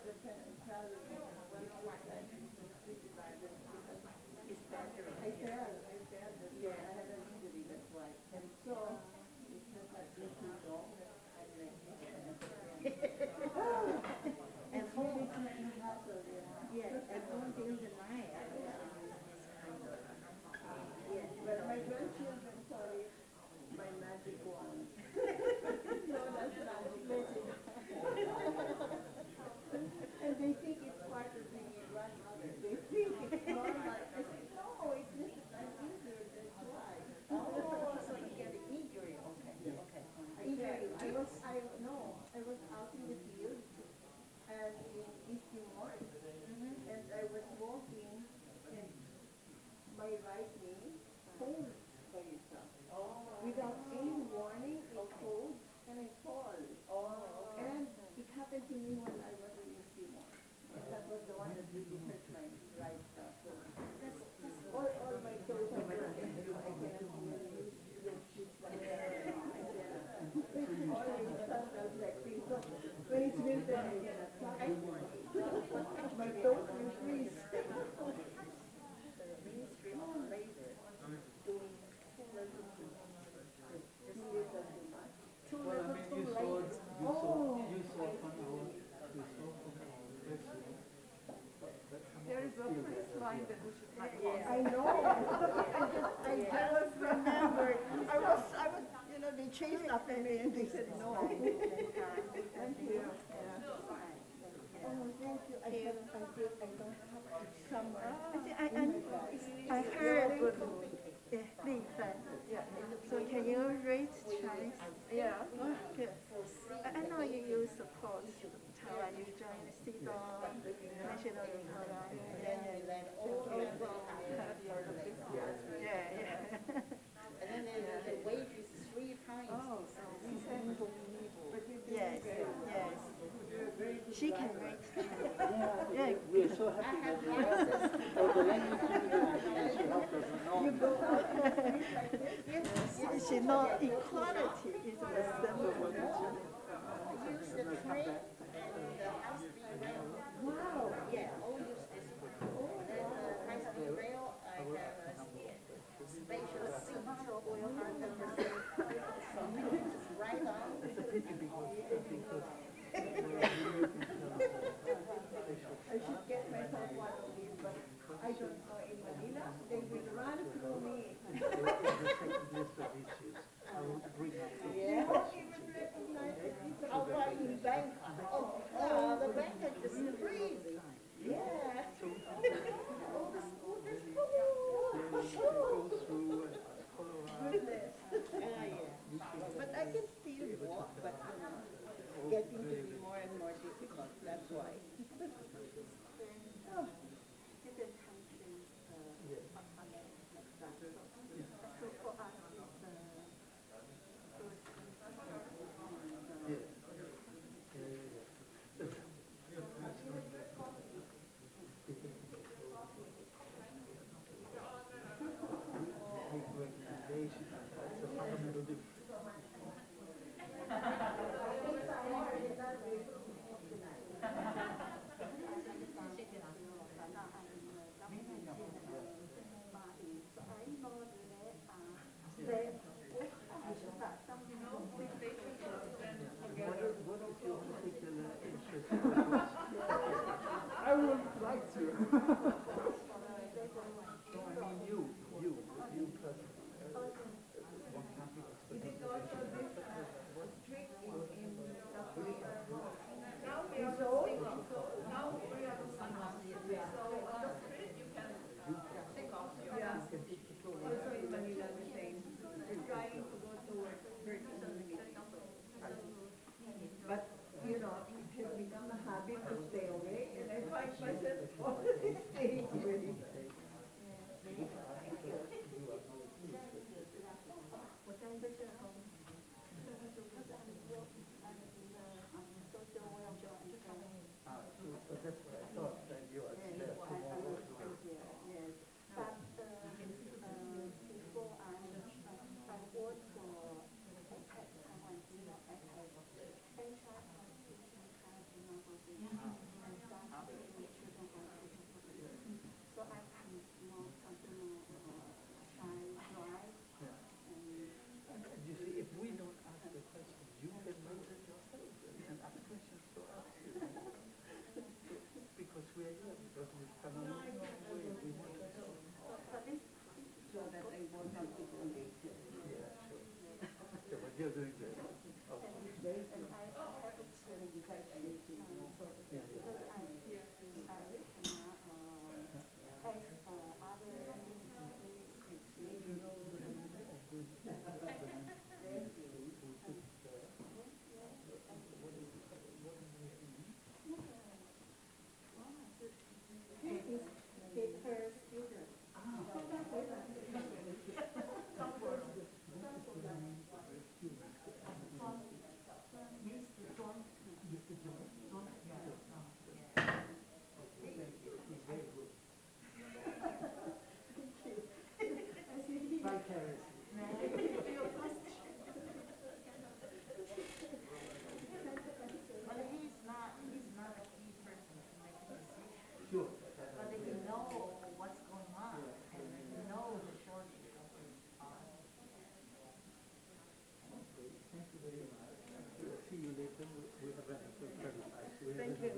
the parallel, which was like divided because it's better. I fell, yeah, I had an injury, that's why. And so, it's just like this is wrong, and like, and 4 weeks in the hospital, yeah, and one day in the night, I was in this kind of, yeah, but my grandchildren, sorry, my magic wand. No, that's magic. And they think it's part of the run. They think it's normal. I said, no, it's just I'm injured, that's why. Oh, so you get an injury. Okay, okay. I was out in the field and in East Timor, and I was walking and my right knee pulled by itself. Without any warning, it pulled and I fall. And it happened to me when I was in East Timor. And that was the one that really hurt my right stuff. So all my toes are broken. So I cannot even use the shoes like that. Always sandals like this. So when it's winter, I cannot fly. My toes will freeze. Ministry of Labor doing
Well, I mean, you saw from our,
There is a first line that we should have.
Yeah, I know. I just remembered. I was, they chased after me and they said no. Thank you. Oh, thank you. I don't have somewhere.
I heard. So can you rate Chinese? Yeah. Good. I know you support Taiwan. You joined the CEDAW, National
And then the wage is 3 times.
Oh, so yes, yes. She can rate. Yeah.
We're so happy that you have the language you helped us know.
She know equality is the symbol.
Use the train and the high-speed rail. Wow. Yeah, all use this one. Then the high-speed rail, I have a spatial seat under the seat. So it's right on. It's a pity because I should get myself one of these, but I don't know in Manila. They will run through me.
The second list of issues. I will bring up.
Yeah. How about in bank? Oh, the bank is just freeze. Yeah. All the scooters.
Go through
Goodness. Yeah. But I can still walk, but getting to be more and more difficult. That's why. Oh.
Different countries. So for us,
I would like to. I mean, you personally.
Is it also this strict in South Korea? Now we are now we are so on the street you can take off your mask. Also in Manila the same. We're trying to go towards herd immunity. But you know, it has become a habit to stay away, and I find myself always staying away.
But that's what I thought, that you are there tomorrow.
yes. But before I worked for Taiwan, HR constitution,
So that I won't have to go later.
Yeah, sure. But you're doing great.
Thank you.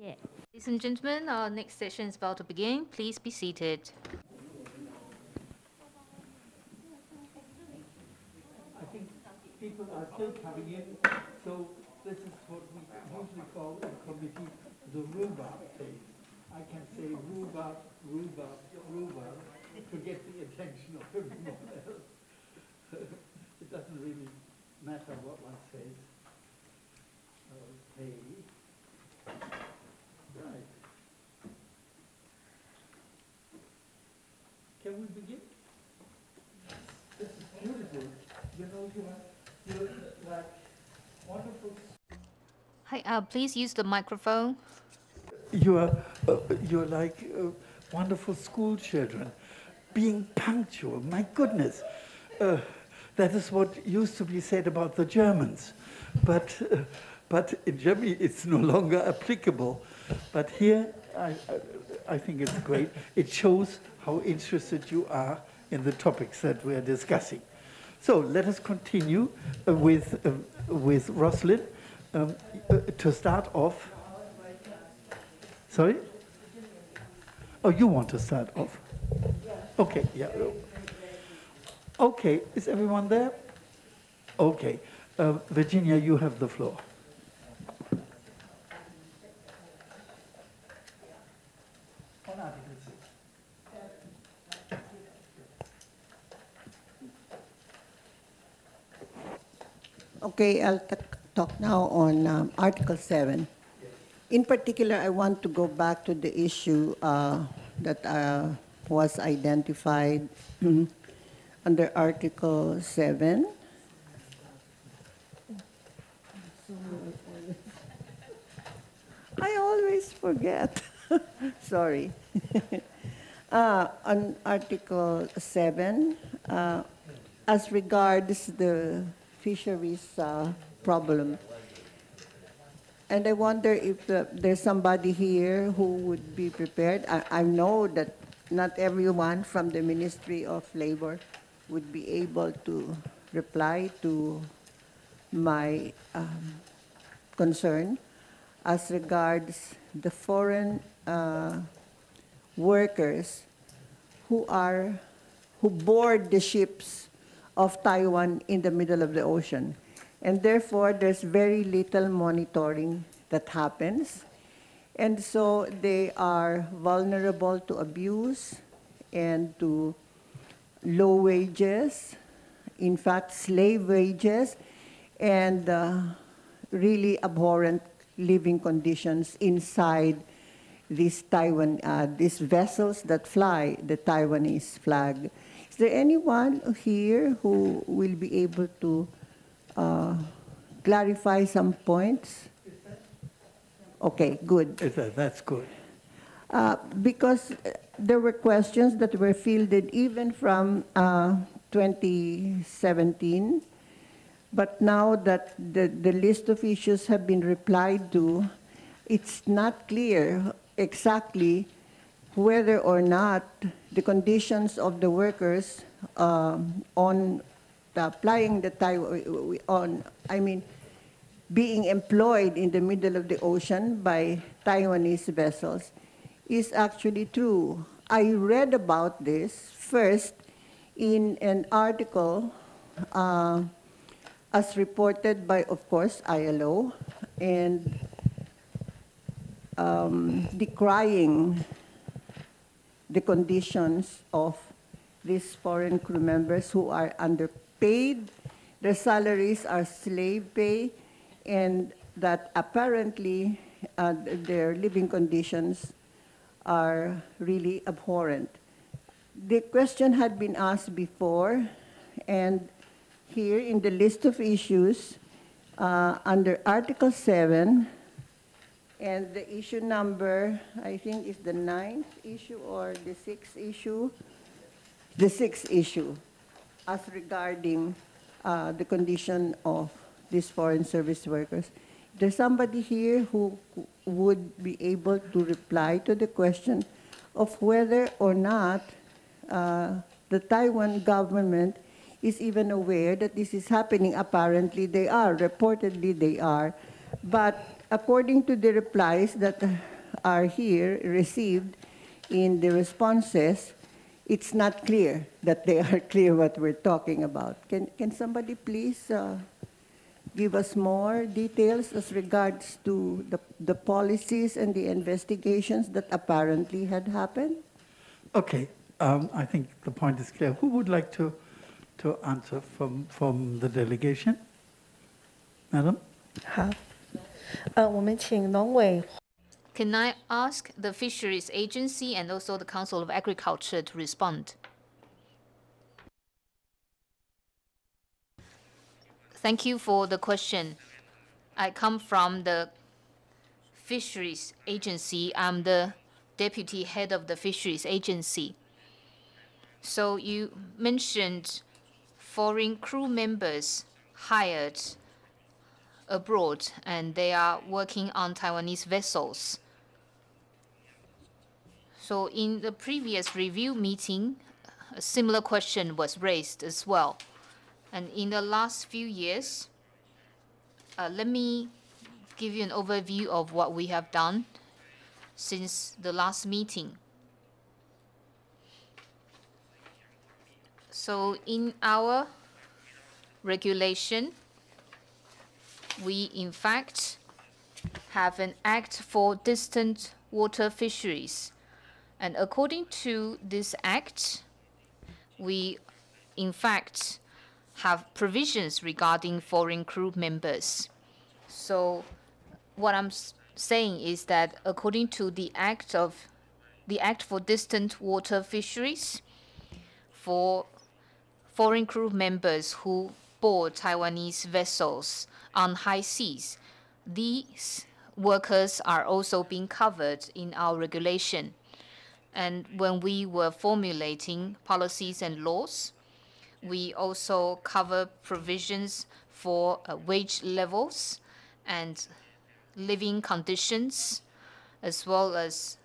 Ladies and gentlemen, our next session is about to begin. Please be seated.
I think people are still coming in, so this is what we usually call in committee the rhubarb phase. I can say rhubarb, rhubarb, rhubarb to get the attention of everyone else. It doesn't really matter what one says. Okay. Right. Can we begin? This is beautiful. You know, you're like wonderful.
Hi, please use the microphone.
You're like wonderful school children, being punctual. My goodness, that is what used to be said about the Germans, but in Germany it's no longer applicable. But here, I think it's great. It shows how interested you are in the topics that we're discussing. So let us continue with Rosalind to start off. Sorry? Oh, you want to start off? Okay, yeah. Okay, is everyone there? Okay. Virginia, you have the floor.
Okay, I'll talk now on Article 7. In particular, I want to go back to the issue that was identified under Article 7. I always forget. Sorry. On Article 7, as regards the fisheries problem. And I wonder if there's somebody here who would be prepared. I know that not everyone from the Ministry of Labor would be able to reply to my concern as regards the foreign workers who board the ships of Taiwan in the middle of the ocean. And therefore, there's very little monitoring that happens. And so they are vulnerable to abuse and to low wages, in fact, slave wages, and really abhorrent living conditions inside these these vessels that fly the Taiwanese flag. Is there anyone here who will be able to clarify some points? Okay, good.
That's good.
Because there were questions that were fielded even from 2017, but now that the list of issues have been replied to, it's not clear exactly whether or not the conditions of the workers on applying the being employed in the middle of the ocean by Taiwanese vessels is actually true. I read about this first in an article as reported by, of course, ILO, and decrying the conditions of these foreign crew members who are underpaid, their salaries are slave pay, and that apparently their living conditions are really abhorrent. The question had been asked before, and here in the list of issues, under Article 7, and the issue number, I think, is the 9th issue or the 6th issue? The 6th issue, as regarding the condition of these foreign service workers. There's somebody here who would be able to reply to the question of whether or not the Taiwan government is even aware that this is happening. Apparently they are, reportedly they are, but according to the replies that are here received in the responses, it's not clear that they are clear what we're talking about. Can somebody please give us more details as regards to the policies and the investigations that apparently had happened?
Okay, I think the point is clear. Who would like to answer from the delegation? Madam?
好，我们请农委
Can I ask the Fisheries Agency and also the Council of Agriculture to respond? Thank you for the question. I come from the Fisheries Agency. I'm the deputy head of the Fisheries Agency. So you mentioned foreign crew members hired abroad, and they are working on Taiwanese vessels. So in the previous review meeting, a similar question was raised as well. And in the last few years, let me give you an overview of what we have done since the last meeting. So in our regulation, we in fact have an act for distant water fisheries. And according to this act, we in fact have provisions regarding foreign crew members. So what I'm saying is that according to the act for distant water fisheries, for foreign crew members who board Taiwanese vessels on high seas, these workers are also being covered in our regulation. And when we were formulating policies and laws, we also cover provisions for wage levels and living conditions, as well as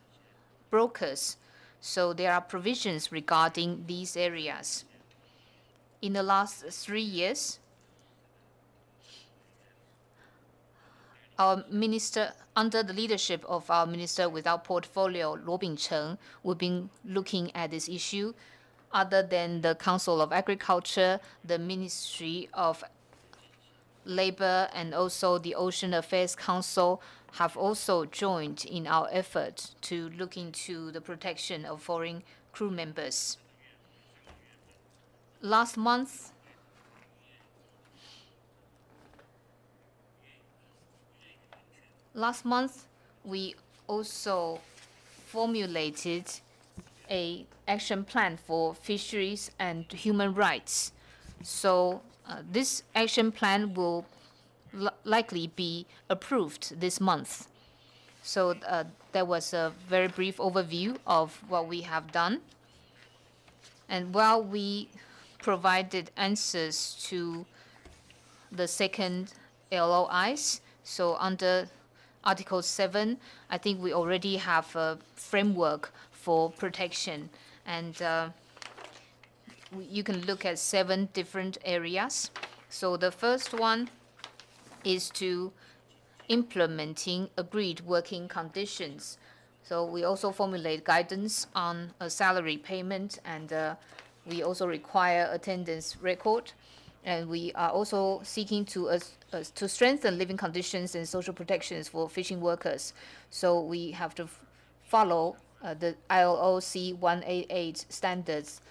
brokers. So there are provisions regarding these areas. In the last 3 years, our minister, under the leadership of our minister without portfolio, Luo Bingcheng, we've been looking at this issue. Other than the Council of Agriculture, the Ministry of Labor, and also the Ocean Affairs Council have also joined in our effort to look into the protection of foreign crew members. Last month, we also formulated an action plan for fisheries and human rights. So this action plan will likely be approved this month. So that was a very brief overview of what we have done. And while we provided answers to the second LOIs, so under Article 7, I think we already have a framework for protection. And you can look at 7 different areas. So the first one is to implementing agreed working conditions. So we also formulate guidance on a salary payment, and we also require attendance record. And we are also seeking to strengthen living conditions and social protections for fishing workers. So we have to follow the ILO C188 standards,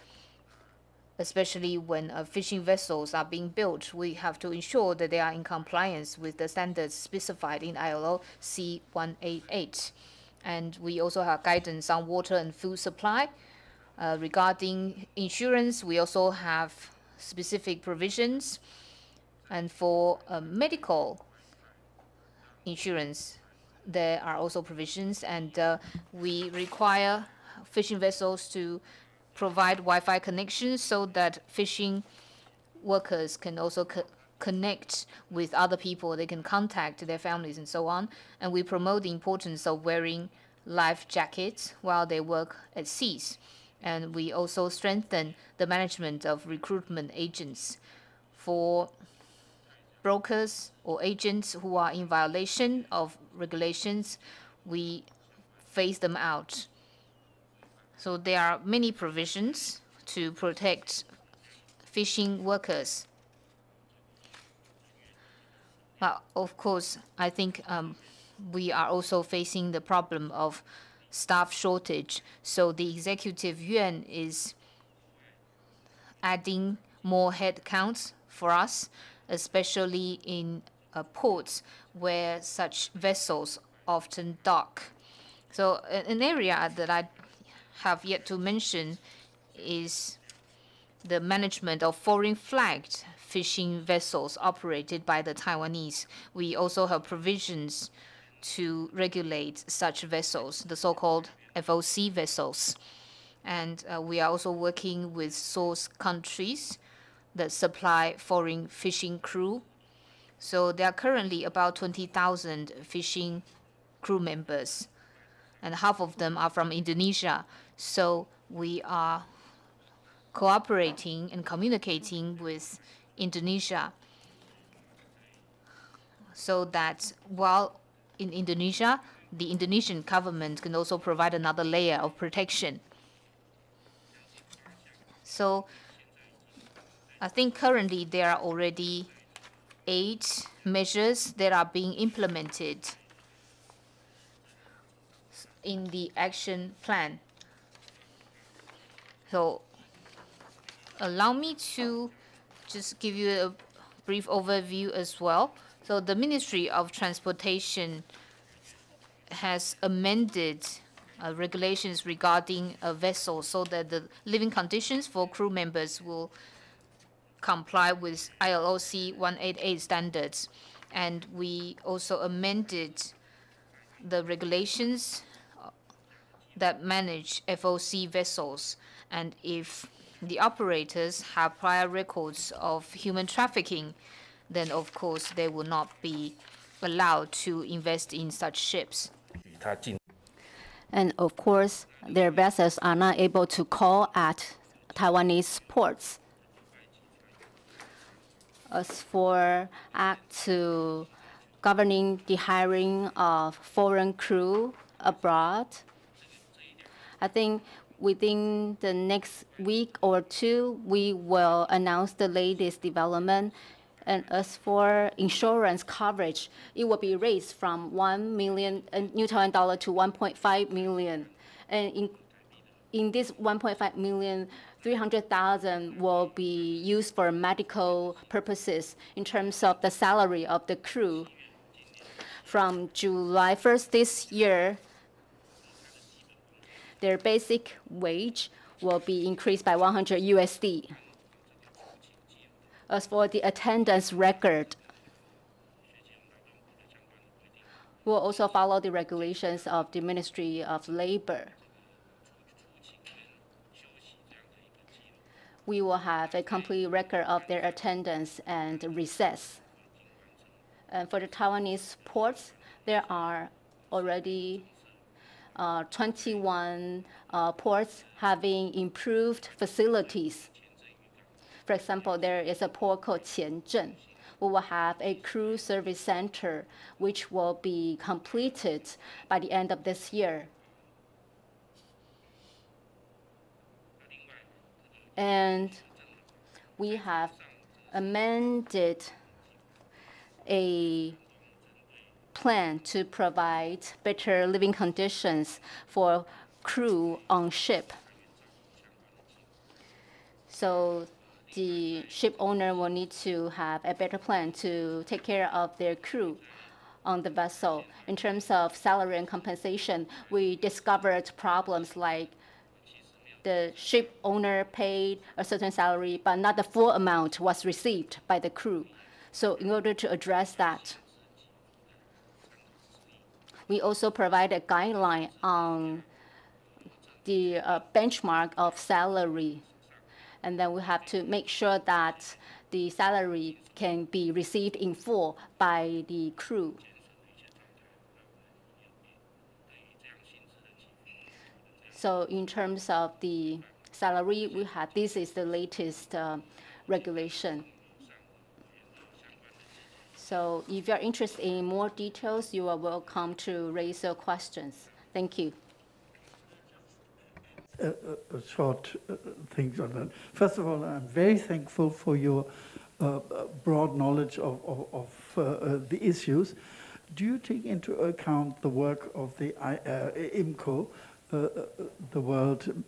especially when fishing vessels are being built. We have to ensure that they are in compliance with the standards specified in ILO C188. And we also have guidance on water and food supply. Regarding insurance, we also have specific provisions. And for medical insurance, there are also provisions. And we require fishing vessels to provide Wi-Fi connections so that fishing workers can also connect with other people. They can contact their families and so on. And we promote the importance of wearing life jackets while they work at seas. And we also strengthen the management of recruitment agents. For brokers or agents who are in violation of regulations, we phase them out. So there are many provisions to protect fishing workers. But of course, I think we are also facing the problem of staff shortage. So the executive yuan is adding more headcounts for us, especially in ports where such vessels often dock. So an area that I have yet to mention is the management of foreign flagged fishing vessels operated by the Taiwanese. We also have provisions to regulate such vessels, the so-called FOC vessels. And we are also working with source countries that supply foreign fishing crew. So there are currently about 20,000 fishing crew members, and half of them are from Indonesia. So we are cooperating and communicating with Indonesia so that while in Indonesia, the Indonesian government can also provide another layer of protection. So I think currently there are already 8 measures that are being implemented in the action plan. So allow me to just give you a brief overview as well. So the Ministry of Transportation has amended regulations regarding vessels so that the living conditions for crew members will comply with ILOC 188 standards. And we also amended the regulations that manage FOC vessels. And if the operators have prior records of human trafficking, then of course they will not be allowed to invest in such ships.
And of course, their vessels are not able to call at Taiwanese ports. As for Act to governing the hiring of foreign crew abroad, I think within the next week or 2, we will announce the latest development. And as for insurance coverage, it will be raised from 1 million new Taiwan dollar to 1.5 million. And in this 1.5 million, 300,000 will be used for medical purposes in terms of the salary of the crew. From July 1st this year, their basic wage will be increased by 100 USD. As for the attendance record, we'll also follow the regulations of the Ministry of Labor. We will have a complete record of their attendance and recess. And for the Taiwanese ports, there are already 21 ports having improved facilities. For example, there is a port called Qianzhen. We will have a crew service center, which will be completed by the end of this year. And we have amended a plan to provide better living conditions for crew on ship. So the ship owner will need to have a better plan to take care of their crew on the vessel. In terms of salary and compensation, we discovered problems like the ship owner paid a certain salary, but not the full amount was received by the crew. So in order to address that, we also provide a guideline on the benchmark of salary. And then we have to make sure that the salary can be received in full by the crew. So in terms of the salary, this is the latest regulation. So if you're interested in more details, you are welcome to raise your questions. Thank you.
Short things on that. First of all, I'm very thankful for your broad knowledge of the issues. Do you take into account the work of the IMCO, the World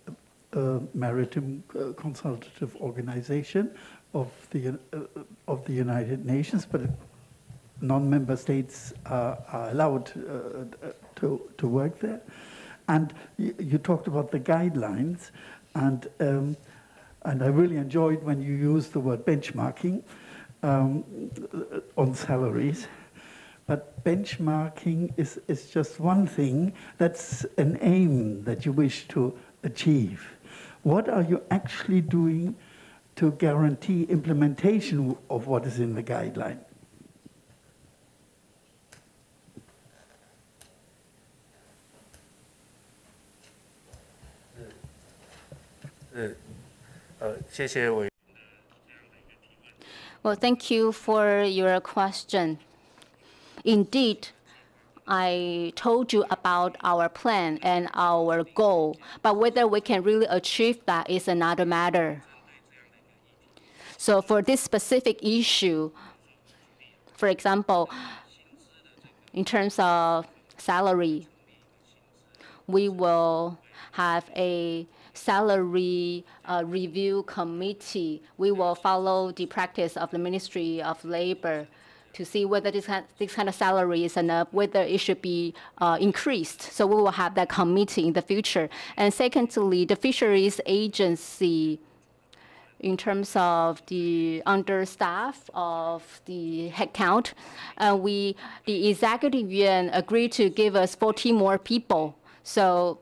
Maritime Consultative Organization of the United Nations, but non-member states are allowed to work there? And you talked about the guidelines, and I really enjoyed when you used the word benchmarking on salaries. But benchmarking is just one thing. That's an aim that you wish to achieve. What are you actually doing to guarantee implementation of what is in the guideline?
Well, thank you for your question. Indeed, I told you about our plan and our goal, but whether we can really achieve that is another matter. So for this specific issue, for example, in terms of salary, we will have a salary review committee. We will follow the practice of the Ministry of Labor to see whether this kind of salary is enough, whether it should be increased. So we will have that committee in the future. And secondly, the fisheries agency, in terms of the understaff of the headcount, the executive yuan agreed to give us 40 more people. So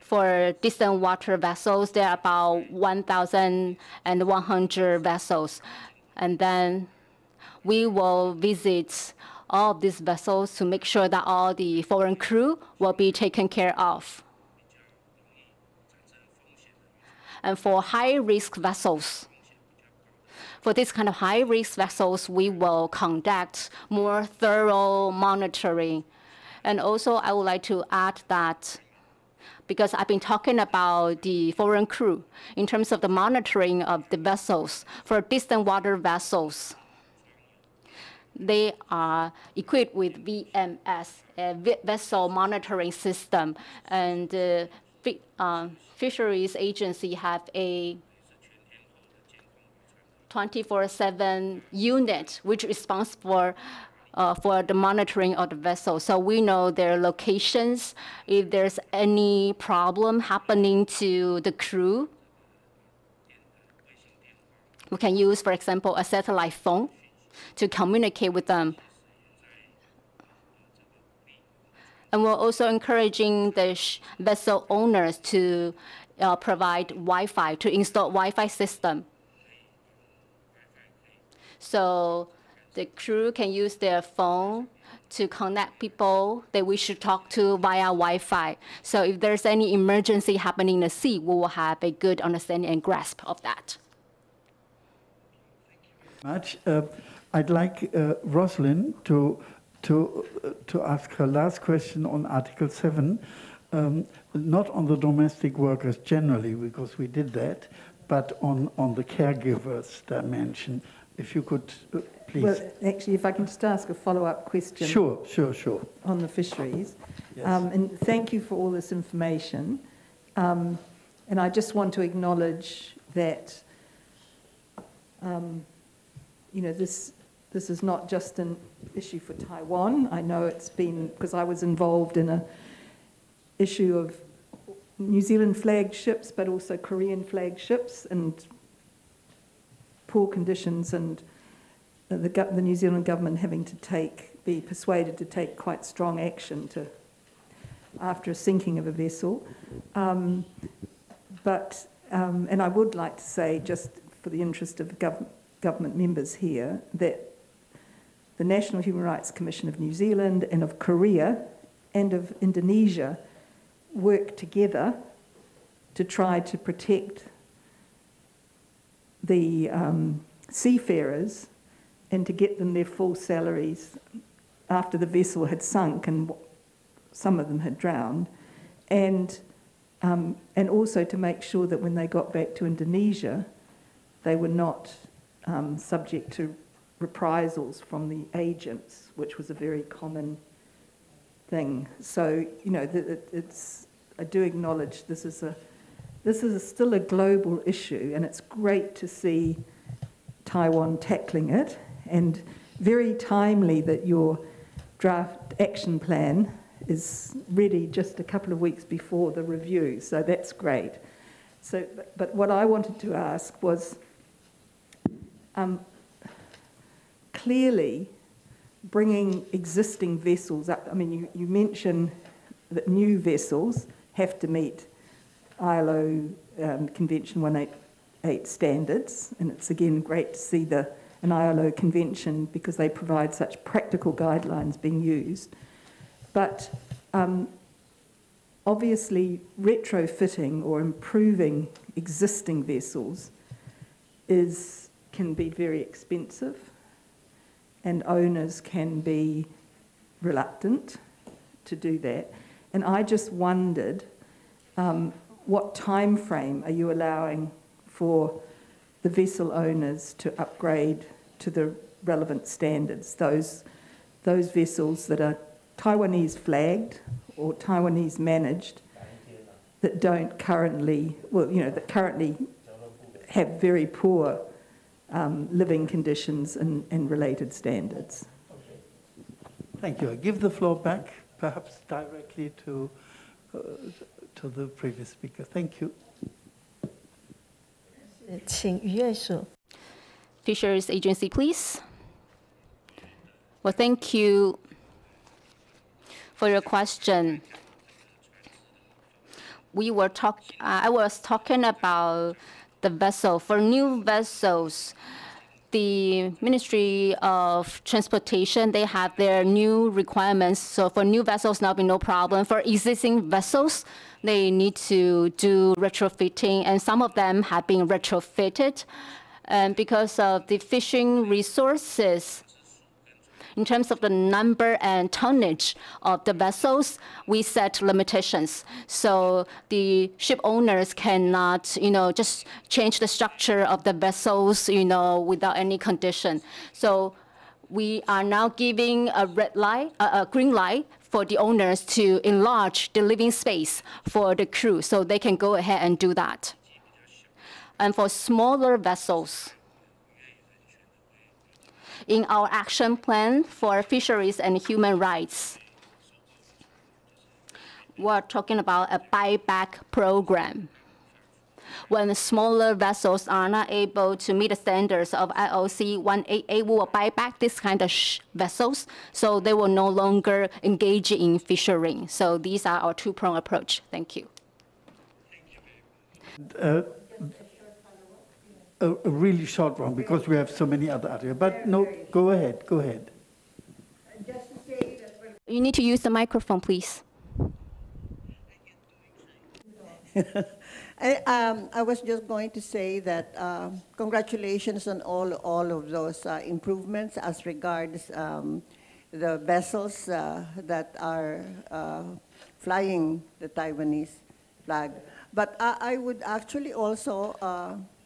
for distant water vessels, there are about 1,100 vessels. And then we will visit all of these vessels to make sure that all the foreign crew will be taken care of. And for high-risk vessels, for this kind of high-risk vessels, we will conduct more thorough monitoring. And also, I would like to add that, because I've been talking about the foreign crew, in terms of the monitoring of the vessels, for distant water vessels, they are equipped with VMS, a vessel monitoring system, and the fisheries agency have a 24/7 unit which is responsible for the monitoring of the vessel. So we know their locations. If there's any problem happening to the crew, we can use, for example, a satellite phone to communicate with them. And we're also encouraging the vessel owners to provide Wi-Fi, to install Wi-Fi system. So the crew can use their phone to connect people that we should talk to via Wi-Fi. So if there's any emergency happening in the sea, we will have a good understanding and grasp of that.
Much. I'd like Rosalind to ask her last question on Article 7, not on the domestic workers generally, because we did that, but on the caregivers dimension. If you could, please.
Well, actually, if I can just ask a follow-up question.
Sure.
On the fisheries.
Yes.
And thank you for all this information. And I just want to acknowledge that, this is not just an issue for Taiwan. I know it's been, because I was involved in an issue of New Zealand flagged ships, but also Korean flagged ships, and poor conditions, and the New Zealand government having to be persuaded to take quite strong action after a sinking of a vessel. And I would like to say, just for the interest of government members here, that the National Human Rights Commission of New Zealand and of Korea and of Indonesia work together to try to protect the seafarers and to get them their full salaries after the vessel had sunk and some of them had drowned, and also to make sure that when they got back to Indonesia, they were not subject to reprisals from the agents, which was a very common thing. So, you know, I do acknowledge this is still a global issue, and it's great to see Taiwan tackling it, and very timely that your draft action plan is ready just a couple of weeks before the review, so that's great. So, but what I wanted to ask was, clearly bringing existing vessels up, I mean, you mentioned that new vessels have to meet ILO Convention 188 standards, and it's again great to see an ILO convention because they provide such practical guidelines being used. But obviously retrofitting or improving existing vessels can be very expensive, and owners can be reluctant to do that. And I just wondered, what time frame are you allowing for the vessel owners to upgrade to the relevant standards, those vessels that are Taiwanese flagged or Taiwanese managed that don't currently, well, you know, that currently have very poor living conditions and related standards.
Thank you. I give the floor back, perhaps directly to the previous speaker. Thank you.
Fisheries Agency, please. Well, thank you for your question. I was talking about the vessel. For new vessels, the Ministry of Transportation, they have their new requirements. So for new vessels, now be no problem. For existing vessels, they need to do retrofitting, and some of them have been retrofitted. And because of the fishing resources, in terms of the number and tonnage of the vessels, we set limitations. So the ship owners cannot, just change the structure of the vessels, without any condition. So we are now giving a green light for the owners to enlarge the living space for the crew, so they can go ahead and do that. And for smaller vessels, in our action plan for fisheries and human rights, we're talking about a buyback program. When smaller vessels are not able to meet the standards of IOC 188, we will buy back this kind of vessels, so they will no longer engage in fishing. So these are our two-pronged approach. Thank you.
A really short one, because we have so many other areas. But no, go ahead.
You need to use the microphone, please.
I was just going to say that congratulations on all of those improvements as regards the vessels that are flying the Taiwanese flag. But I would actually also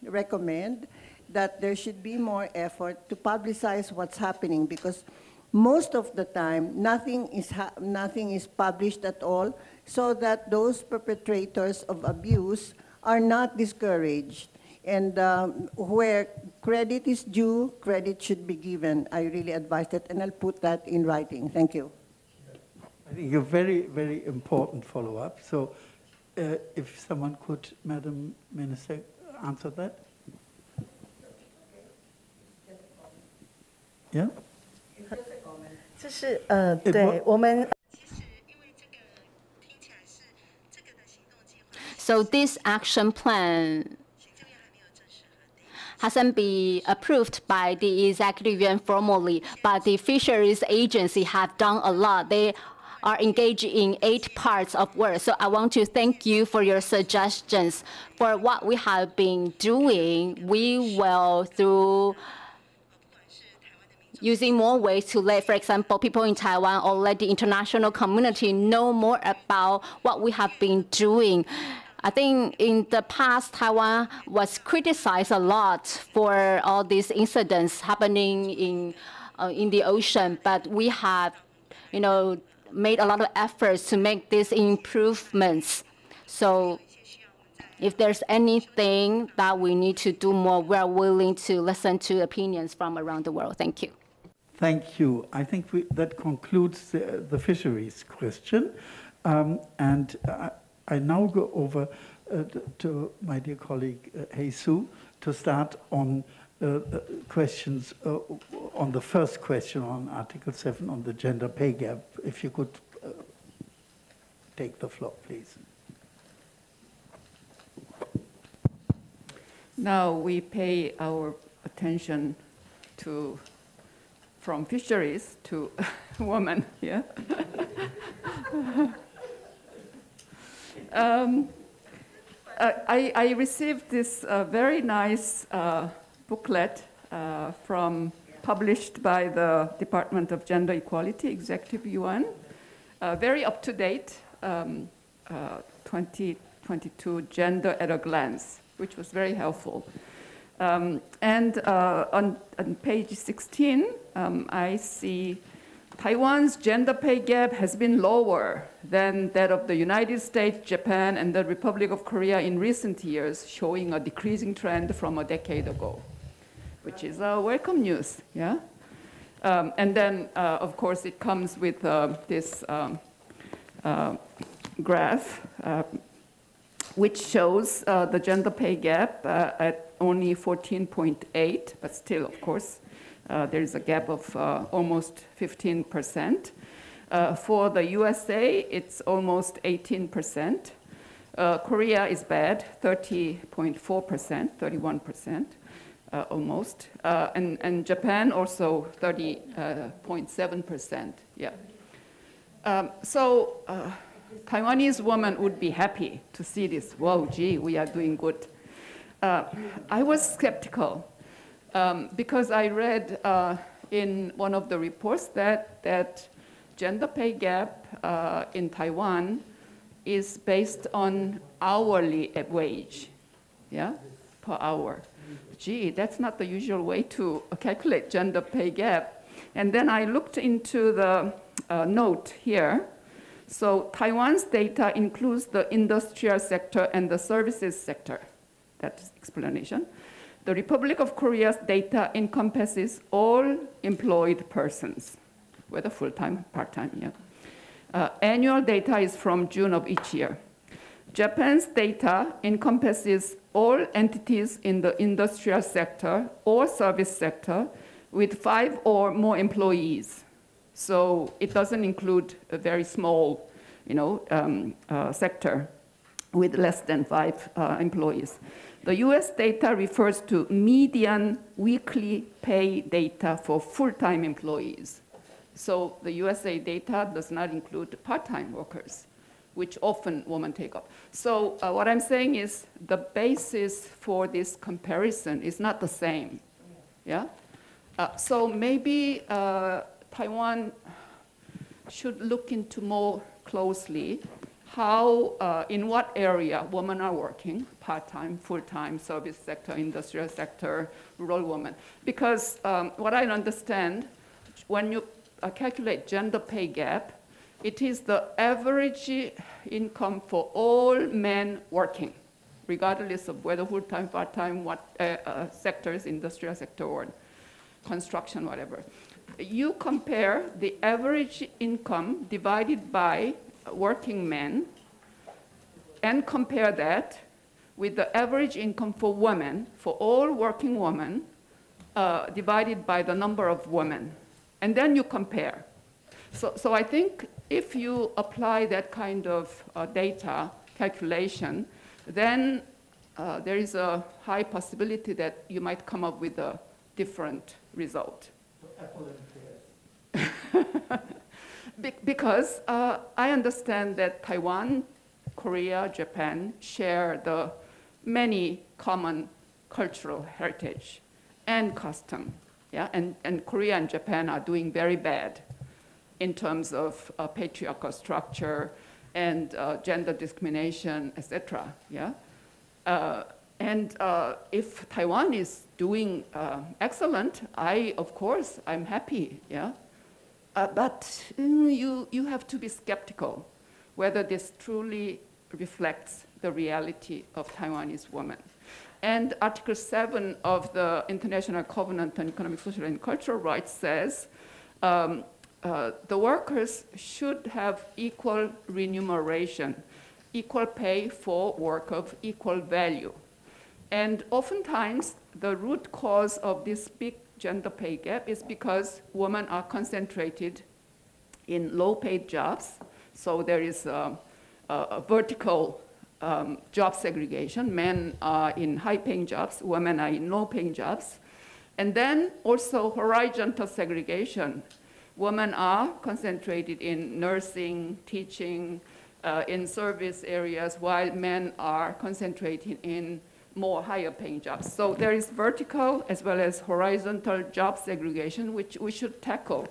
recommend that there should be more effort to publicize what's happening, because most of the time nothing is published at all, so that those perpetrators of abuse are not discouraged. And where credit is due, credit should be given. I really advise that, and I'll put that in writing. Thank you.
I think a very, very important follow-up. So if someone could, Madam Minister, answer that? Yeah?
So this action plan hasn't been approved by the Executive Yuan formally, but the Fisheries Agency have done a lot. They are engaged in 8 parts of work. So I want to thank you for your suggestions. For what we have been doing, we will, through using more ways to let, for example, people in Taiwan or let the international community know more about what we have been doing. I think in the past, Taiwan was criticized a lot for all these incidents happening in the ocean, but we have, made a lot of efforts to make these improvements. So if there's anything that we need to do more, we are willing to listen to opinions from around the world. Thank you.
Thank you. I think that concludes the fisheries question. And I now go over to my dear colleague Heisu to start on questions on the first question on Article 7 on the gender pay gap. If you could take the floor, please.
Now we pay our attention to from fisheries to women. Yeah. I received this very nice booklet published by the Department of Gender Equality, Executive Yuan, very up to date, 2022 Gender at a Glance, which was very helpful. On page 16, I see Taiwan's gender pay gap has been lower than that of the United States, Japan, and the Republic of Korea in recent years, showing a decreasing trend from a decade ago, which is welcome news. Yeah. And then, of course, it comes with this graph, which shows the gender pay gap at only 14.8, but still, of course, there is a gap of almost 15%. For the USA, it's almost 18%. Korea is bad, 30.4%, 31%, almost. And Japan also 30.7%, yeah. Taiwanese women would be happy to see this. Whoa, gee, we are doing good. I was skeptical because I read in one of the reports that gender pay gap in Taiwan is based on hourly wage, yeah, per hour. Gee, that's not the usual way to calculate gender pay gap. And then I looked into the note here. So Taiwan's data includes the industrial sector and the services sector. That's explanation. The Republic of Korea's data encompasses all employed persons, whether full-time, part-time, yeah. Annual data is from June of each year. Japan's data encompasses all entities in the industrial sector or service sector with 5 or more employees. So it doesn't include a very small, sector with less than 5 employees. The US data refers to median weekly pay data for full-time employees. So the USA data does not include part-time workers, which often women take up. So what I'm saying is the basis for this comparison is not the same. Yeah. So maybe Taiwan should look into more closely how, in what area women are working, part-time, full-time, service sector, industrial sector, rural women. Because what I understand, when you calculate gender pay gap, it is the average income for all men working, regardless of whether full-time, part-time, what sectors, industrial sector or construction, whatever. You compare the average income divided by working men and compare that with the average income for women, for all working women, divided by the number of women. And then you compare. So I think if you apply that kind of data calculation, then there is a high possibility that you might come up with a different result. Because I understand that Taiwan, Korea, Japan share the many common cultural heritage and custom Yeah, and Korea and Japan are doing very bad in terms of patriarchal structure and gender discrimination, etc. Yeah, and if Taiwan is doing excellent, of course, I'm happy. Yeah, but you have to be skeptical whether this truly reflects the reality of Taiwanese women. And Article 7 of the International Covenant on Economic, Social, and Cultural Rights says the workers should have equal remuneration, equal pay for work of equal value. And oftentimes, the root cause of this big gender pay gap is because women are concentrated in low-paid jobs. So there is a vertical job segregation. Men are in high-paying jobs, women are in low-paying jobs. And then also horizontal segregation. Women are concentrated in nursing, teaching, in service areas, while men are concentrated in more higher-paying jobs. So there is vertical as well as horizontal job segregation, which we should tackle.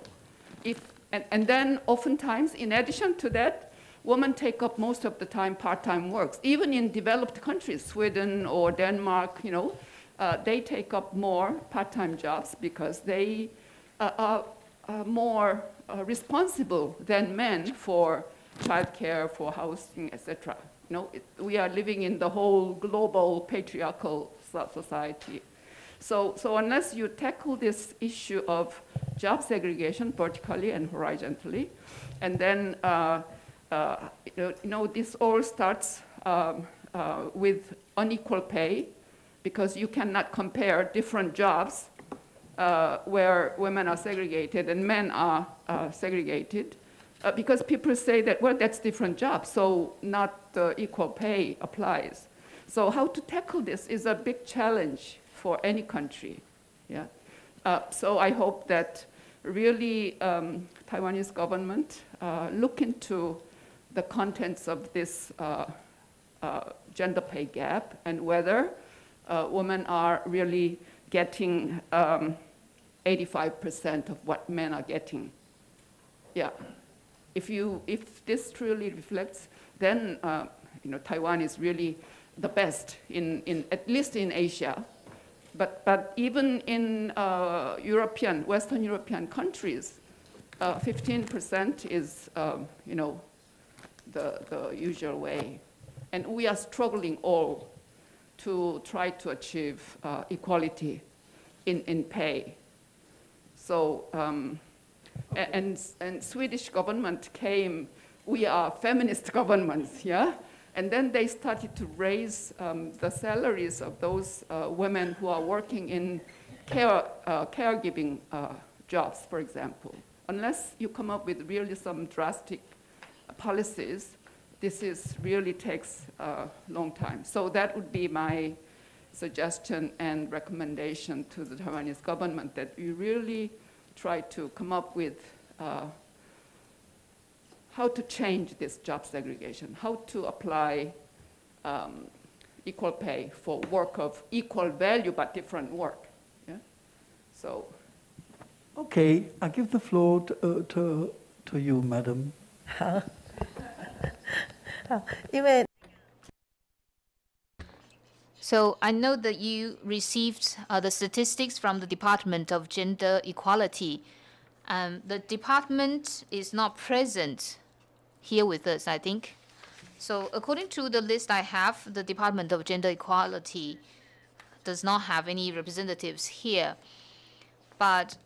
And then oftentimes, in addition to that, women take up most of the time part-time works. Even in developed countries, Sweden or Denmark, they take up more part-time jobs because they are more responsible than men for childcare, for housing, etc. We are living in the whole global patriarchal society. So unless you tackle this issue of job segregation vertically and horizontally, and then this all starts with unequal pay, because you cannot compare different jobs where women are segregated and men are segregated, because people say that, well, that's different jobs, so not equal pay applies. So how to tackle this is a big challenge for any country. Yeah. So I hope that really Taiwanese government look into the contents of this gender pay gap and whether women are really getting 85% of what men are getting. Yeah. If this truly reflects, then Taiwan is really the best at least in Asia. But even in Western European countries, 15% is the usual way. And we are struggling all to try to achieve equality in pay. So, and Swedish government we are feminist governments, yeah? And then they started to raise the salaries of those women who are working in caregiving jobs, for example. Unless you come up with really some drastic policies, this really takes a long time. So that would be my suggestion and recommendation to the Taiwanese government, that you really try to come up with how to change this job segregation, how to apply equal pay for work of equal value but different work. Yeah? So.
Okay, I give the floor to you, madam.
So I know that you received the statistics from the Department of Gender Equality. The department is not present here with us, I think. So according to the list I have, the Department of Gender Equality does not have any representatives here. But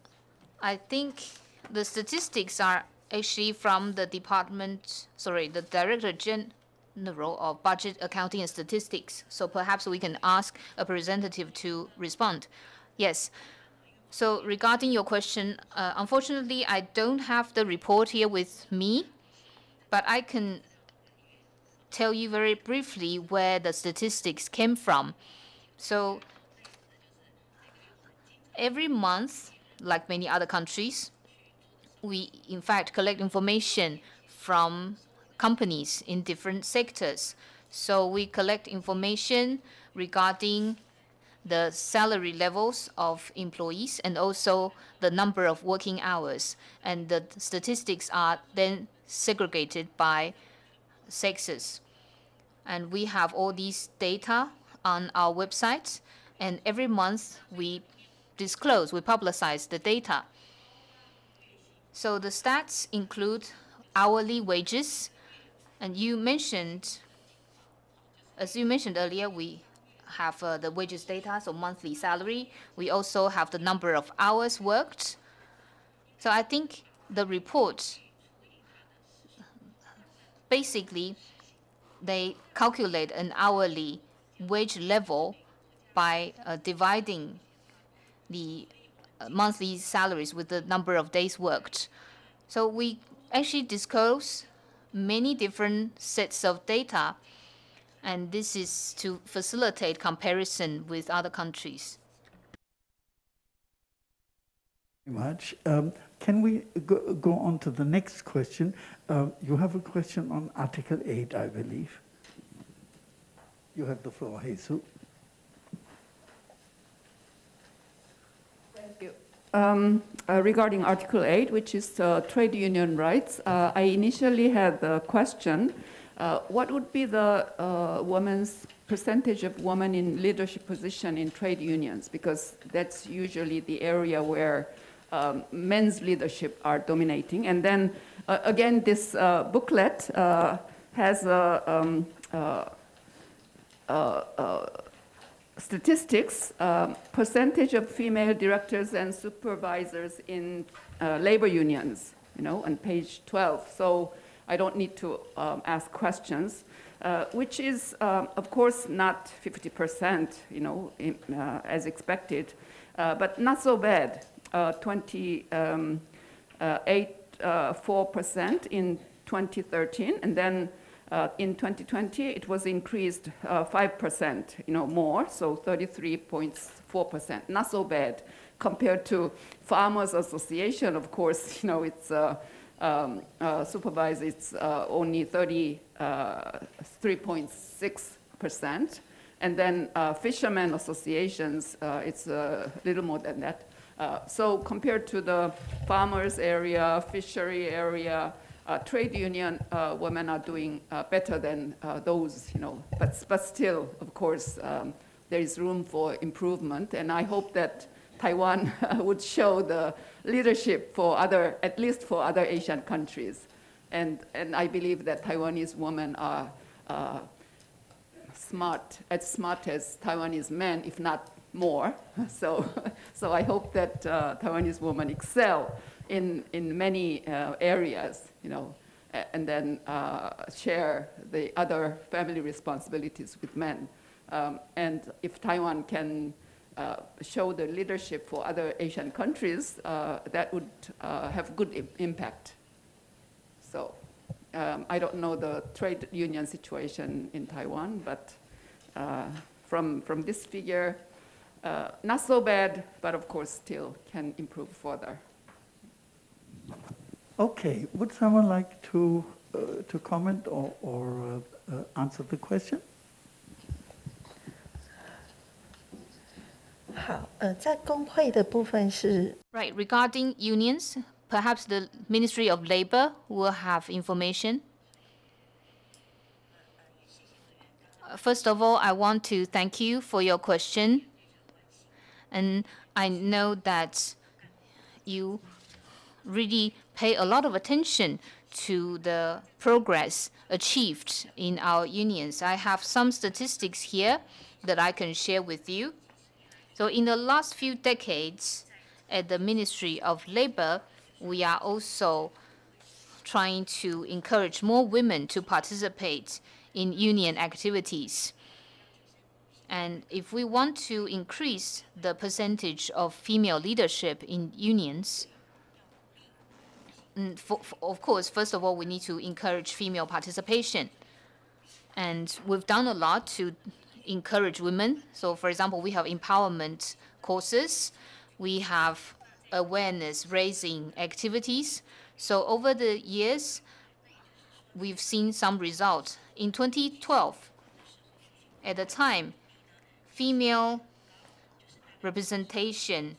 I think the statistics are actually from the the Director General of Budget, Accounting and Statistics. So perhaps we can ask a representative to respond. Yes. So regarding your question, unfortunately, I don't have the report here with me, but I can tell you very briefly where the statistics came from. So every month, like many other countries, we in fact collect information from companies in different sectors. So we collect information regarding the salary levels of employees and also the number of working hours. And the statistics are then segregated by sexes. And we have all these data on our website, and every month we publicize the data. So the stats include hourly wages, and as you mentioned earlier, we have the wages data, so monthly salary. We also have the number of hours worked. So I think the report, basically, they calculate an hourly wage level by dividing the monthly salaries with the number of days worked. So we actually disclose many different sets of data, and this is to facilitate comparison with other countries.
Very much. Can we go on to the next question? You have a question on Article 8, I believe. You have the floor, Jesus.
Thank you. Regarding Article 8, which is trade union rights, I initially had the question, what would be the women's percentage of women in leadership position in trade unions? Because that's usually the area where men's leadership are dominating. And then, again, this booklet has statistics, percentage of female directors and supervisors in labor unions, on page 12. So I don't need to ask questions, which is, of course, not 50%, as expected, but not so bad. 28.4% in 2013, and then in 2020 it was increased 5%, more, so 33.4%. Not so bad compared to Farmers Association. Of course, it's supervised. It's only 33.6%, and then Fishermen Associations, it's a little more than that. So compared to the farmers area, fishery area, trade union, women are doing better than those, but still, of course, there is room for improvement, and I hope that Taiwan would show the leadership for at least for other Asian countries, and I believe that Taiwanese women are as smart as Taiwanese men, if not more. So I hope that Taiwanese women excel in many areas, and then share the other family responsibilities with men. And if Taiwan can show the leadership for other Asian countries, that would have good impact. So I don't know the trade union situation in Taiwan, but from this figure, not so bad, but of course still can improve further.
Okay, would someone like to comment or answer the question?
好，在工会的部分是
Right, regarding unions, perhaps the Ministry of Labor will have information. First of all, I want to thank you for your question. And I know that you really pay a lot of attention to the progress achieved in our unions. I have some statistics here that I can share with you. So in the last few decades, at the Ministry of Labor, we are also trying to encourage more women to participate in union activities. And if we want to increase the percentage of female leadership in unions, of course, first of all, we need to encourage female participation. And we've done a lot to encourage women. So, for example, we have empowerment courses. We have awareness-raising activities. So over the years, we've seen some results. In 2012, at the time, female representation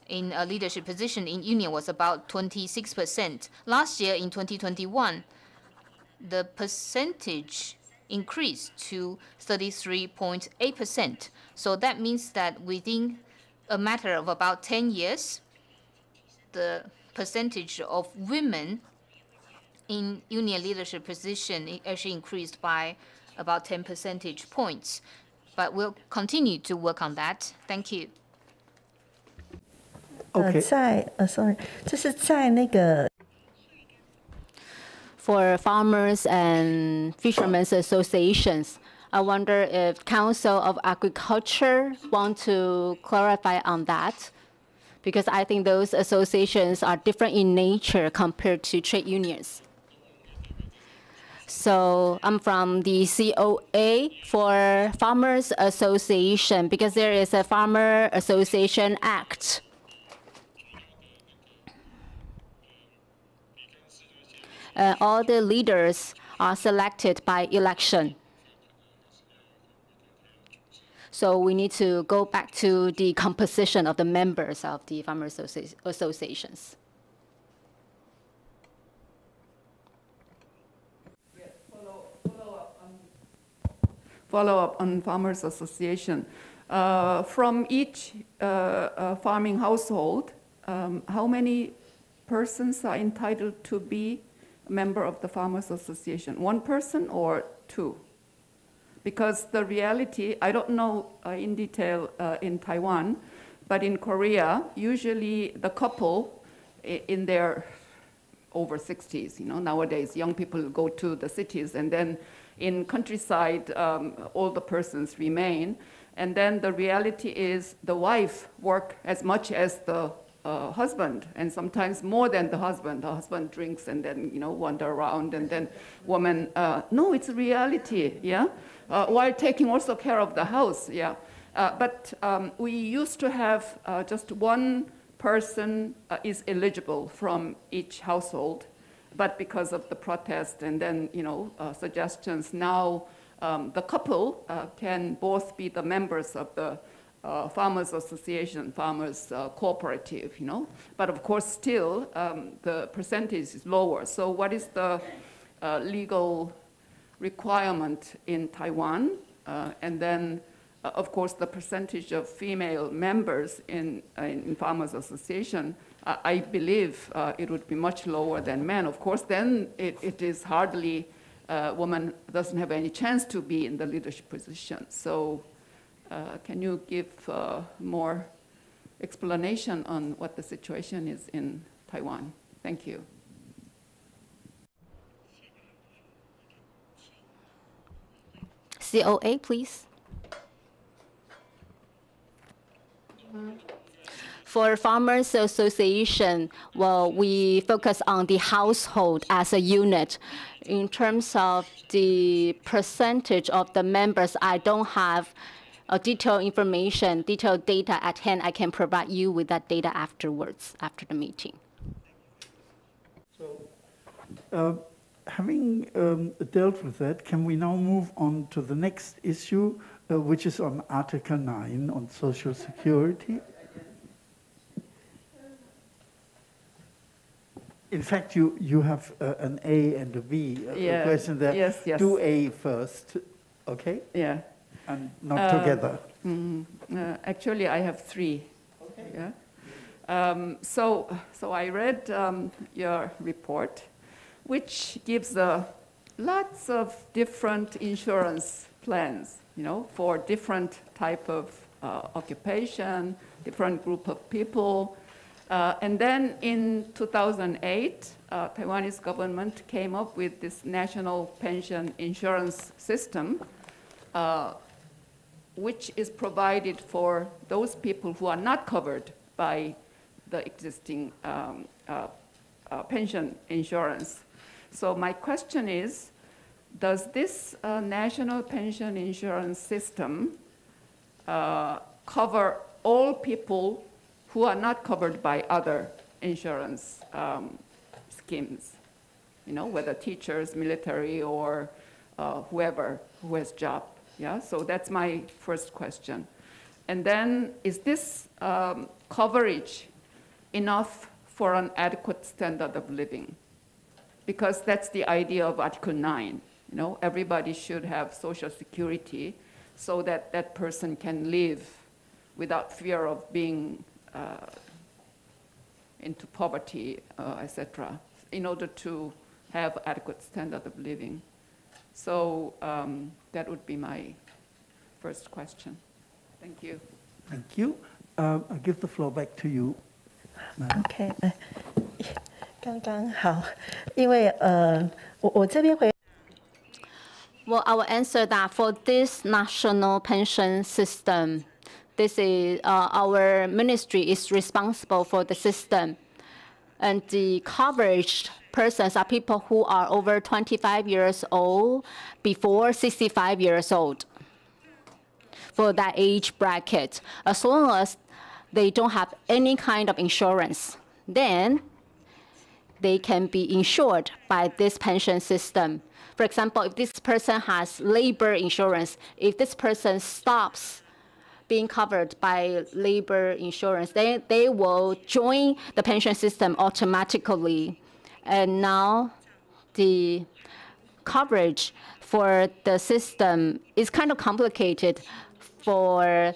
in a leadership position in union was about 26%. Last year, in 2021, the percentage increased to 33.8%. So that means that within a matter of about 10 years, the percentage of women in union leadership position actually increased by about 10 percentage points. But we'll continue to work on that. Thank you.
Okay.
For farmers and fishermen's associations, I wonder if Council of Agriculture want to clarify on that, because I think those associations are different in nature compared to trade unions. So I'm from the COA for Farmers Association, because there is a Farmer Association Act. All the leaders are selected by election. So we need to go back to the composition of the members of the farmer associations.
Follow up on Farmers Association. From each farming household, how many persons are entitled to be a member of the Farmers Association? One person or two? Because the reality, I don't know in detail in Taiwan, but in Korea, usually the couple in their over 60s, nowadays young people go to the cities, and then in countryside, older persons remain. And then the reality is the wife work as much as the husband, and sometimes more than the husband. The husband drinks and then wander around, and then woman. No, it's a reality, yeah. While taking also care of the house, yeah. But we used to have just one person is eligible from each household, but because of the protest and then suggestions, now the couple can both be the members of the Farmers Association, Farmers Cooperative, But of course, still, the percentage is lower. So what is the legal requirement in Taiwan? And then, of course, the percentage of female members in Farmers Association, I believe it would be much lower than men. Of course, then it is hardly, woman doesn't have any chance to be in the leadership position. So can you give more explanation on what the situation is in Taiwan? Thank you.
COA, please. For Farmers Association, well, we focus on the household as a unit. In terms of the percentage of the members, I don't have detailed information, detailed data at hand. I can provide you with that data afterwards, after the meeting.
So, having dealt with that, can we now move on to the next issue, which is on Article 9 on Social Security? In fact, you have an A and a B question there.
Yes, yes.
Do A first, okay?
Yeah.
And not together.
Actually, I have three. Okay. Yeah. So I read your report, which gives lots of different insurance plans, for different type of occupation, different group of people. And then in 2008, Taiwanese government came up with this national pension insurance system, which is provided for those people who are not covered by the existing pension insurance. So my question is, does this national pension insurance system cover all people who are not covered by other insurance schemes, whether teachers, military, or whoever who has job? Yeah, so that's my first question. And then is this coverage enough for an adequate standard of living? Because that's the idea of Article 9. You know, everybody should have social security so that that person can live without fear of being into poverty, etc., in order to have adequate standard of living. So that would be my first question. Thank you.
Thank you. I give the floor back to you.
OK， 刚刚好，因为我这边回。
Well, I will answer that for this national pension system. This is our ministry is responsible for the system, and the coverage persons are people who are over 25 years old before 65 years old. For that age bracket, as long as they don't have any kind of insurance, then they can be insured by this pension system. For example, if this person has labor insurance, if this person stops being covered by labor insurance, then they will join the pension system automatically. And now the coverage for the system is kind of complicated for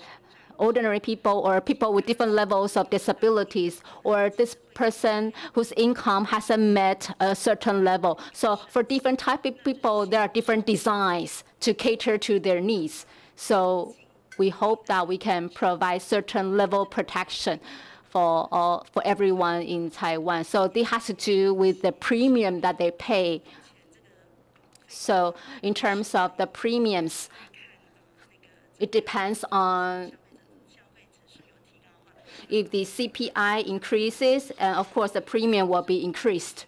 ordinary people or people with different levels of disabilities, or this person whose income hasn't met a certain level. So for different type of people, there are different designs to cater to their needs. So we hope that we can provide certain level protection for everyone in Taiwan. So this has to do with the premium that they pay. So in terms of the premiums, it depends on if the CPI increases, of course, the premium will be increased.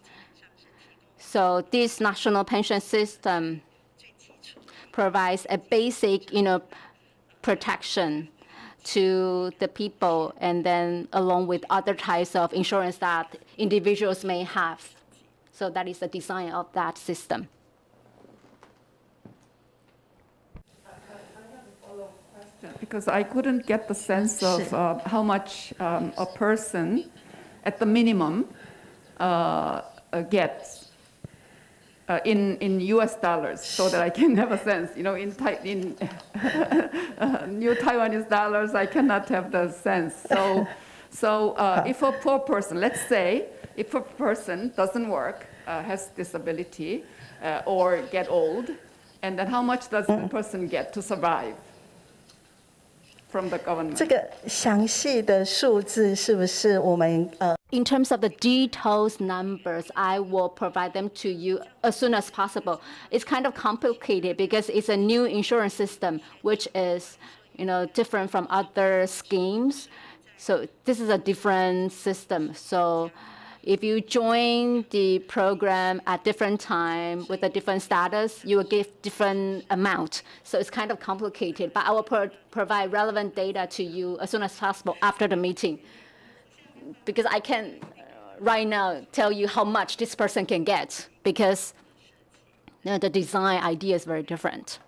So this national pension system provides a basic, protection to the people, and then along with other types of insurance that individuals may have. So that is the design of that system.
Because I couldn't get the sense of how much a person, at the minimum, gets in US dollars, so that I can have a sense. In New Taiwanese dollars, I cannot have the sense. So if a poor person, let's say, if a person doesn't work, has disability, or get old, and then how much does the person get to survive from the government?
这个详细的数字是不是我们
In terms of the details numbers, I will provide them to you as soon as possible. It's kind of complicated because it's a new insurance system, which is, different from other schemes. So this is a different system. So if you join the program at different time with a different status, you will get different amount. So it's kind of complicated, but I will provide relevant data to you as soon as possible after the meeting. Because I can't right now tell you how much this person can get, because the design idea is very different.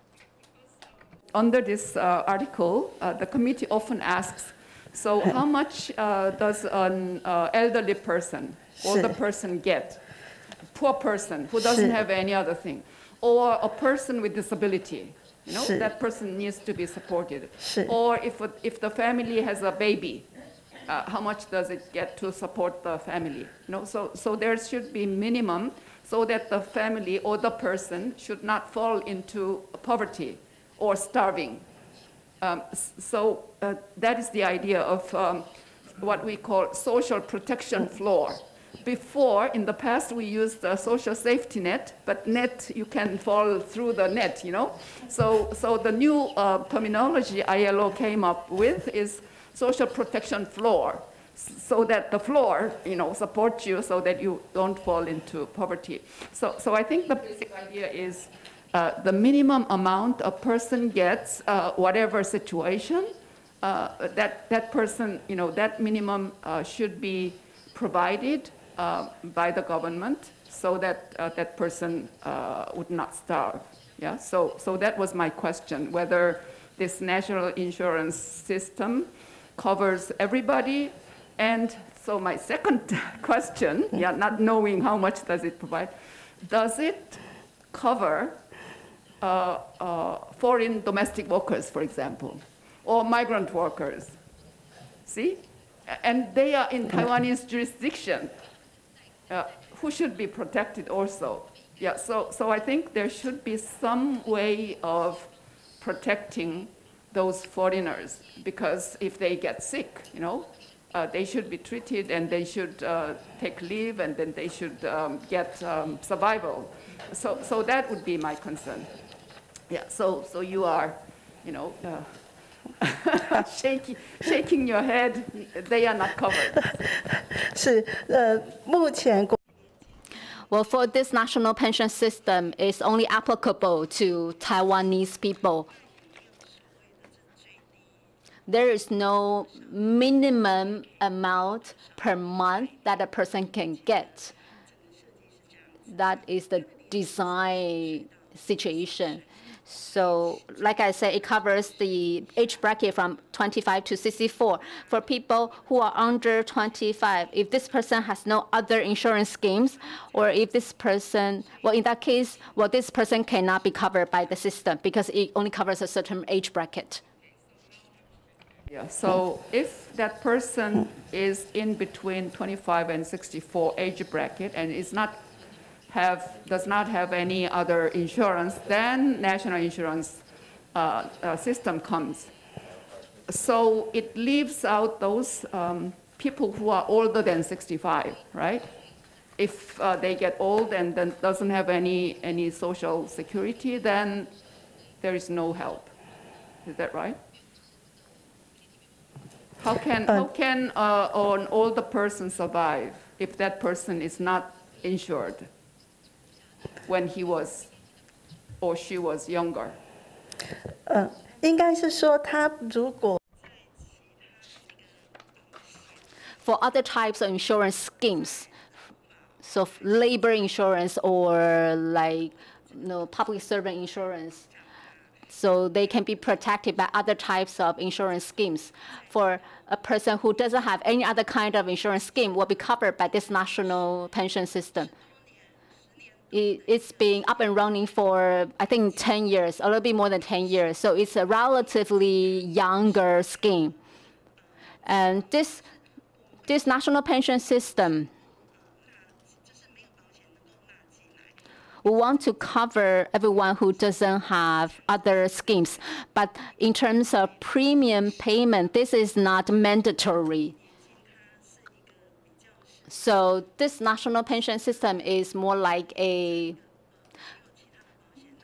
Under this article, the committee often asks, so how much does an elderly person, older person get? A poor person who doesn't have any other thing, or a person with disability, that person needs to be supported. Or if the family has a baby, how much does it get to support the family? So there should be minimum, so that the family or the person should not fall into poverty or starving. So that is the idea of what we call social protection floor. Before, in the past, we used the social safety net, but net, you can fall through the net, So the new terminology ILO came up with is social protection floor, so that the floor, supports you so that you don't fall into poverty. So I think the basic idea is the minimum amount a person gets, whatever situation, that person, that minimum should be provided by the government, so that that person would not starve. Yeah. So that was my question, whether this national insurance system covers everybody. And so my second question, not knowing how much does it provide, does it cover foreign domestic workers, for example, or migrant workers? See? And they are in Taiwanese jurisdiction, who should be protected also. Yeah, so I think there should be some way of protecting those foreigners, because if they get sick, they should be treated, and they should take leave, and then they should get survival. So that would be my concern. Yeah, so you are, shaking your head, they are not covered.
是目前
Well, for this national pension system, it's only applicable to Taiwanese people. There is no minimum amount per month that a person can get. That is the design situation. So, like I said, it covers the age bracket from 25 to 64. For people who are under 25, if this person has no other insurance schemes, or if this person, well, in that case, well, this person cannot be covered by the system because it only covers a certain age bracket.
Yeah, so if that person is in between 25 and 64 age bracket and does not have any other insurance, then national insurance system comes. So it leaves out those people who are older than 65, right? If they get old and then doesn't have any social security, then there is no help. Is that right? How can an older person survive if that person is not insured when he was or she was younger?
应该是说他如果
For other types of insurance schemes, so labor insurance or like public servant insurance, so they can be protected by other types of insurance schemes. For a person who doesn't have any other kind of insurance scheme will be covered by this national pension system. It's been up and running for, I think, 10 years, a little bit more than 10 years. So it's a relatively younger scheme. And this national pension system, we want to cover everyone who doesn't have other schemes. But in terms of premium payment, this is not mandatory. So this national pension system is more like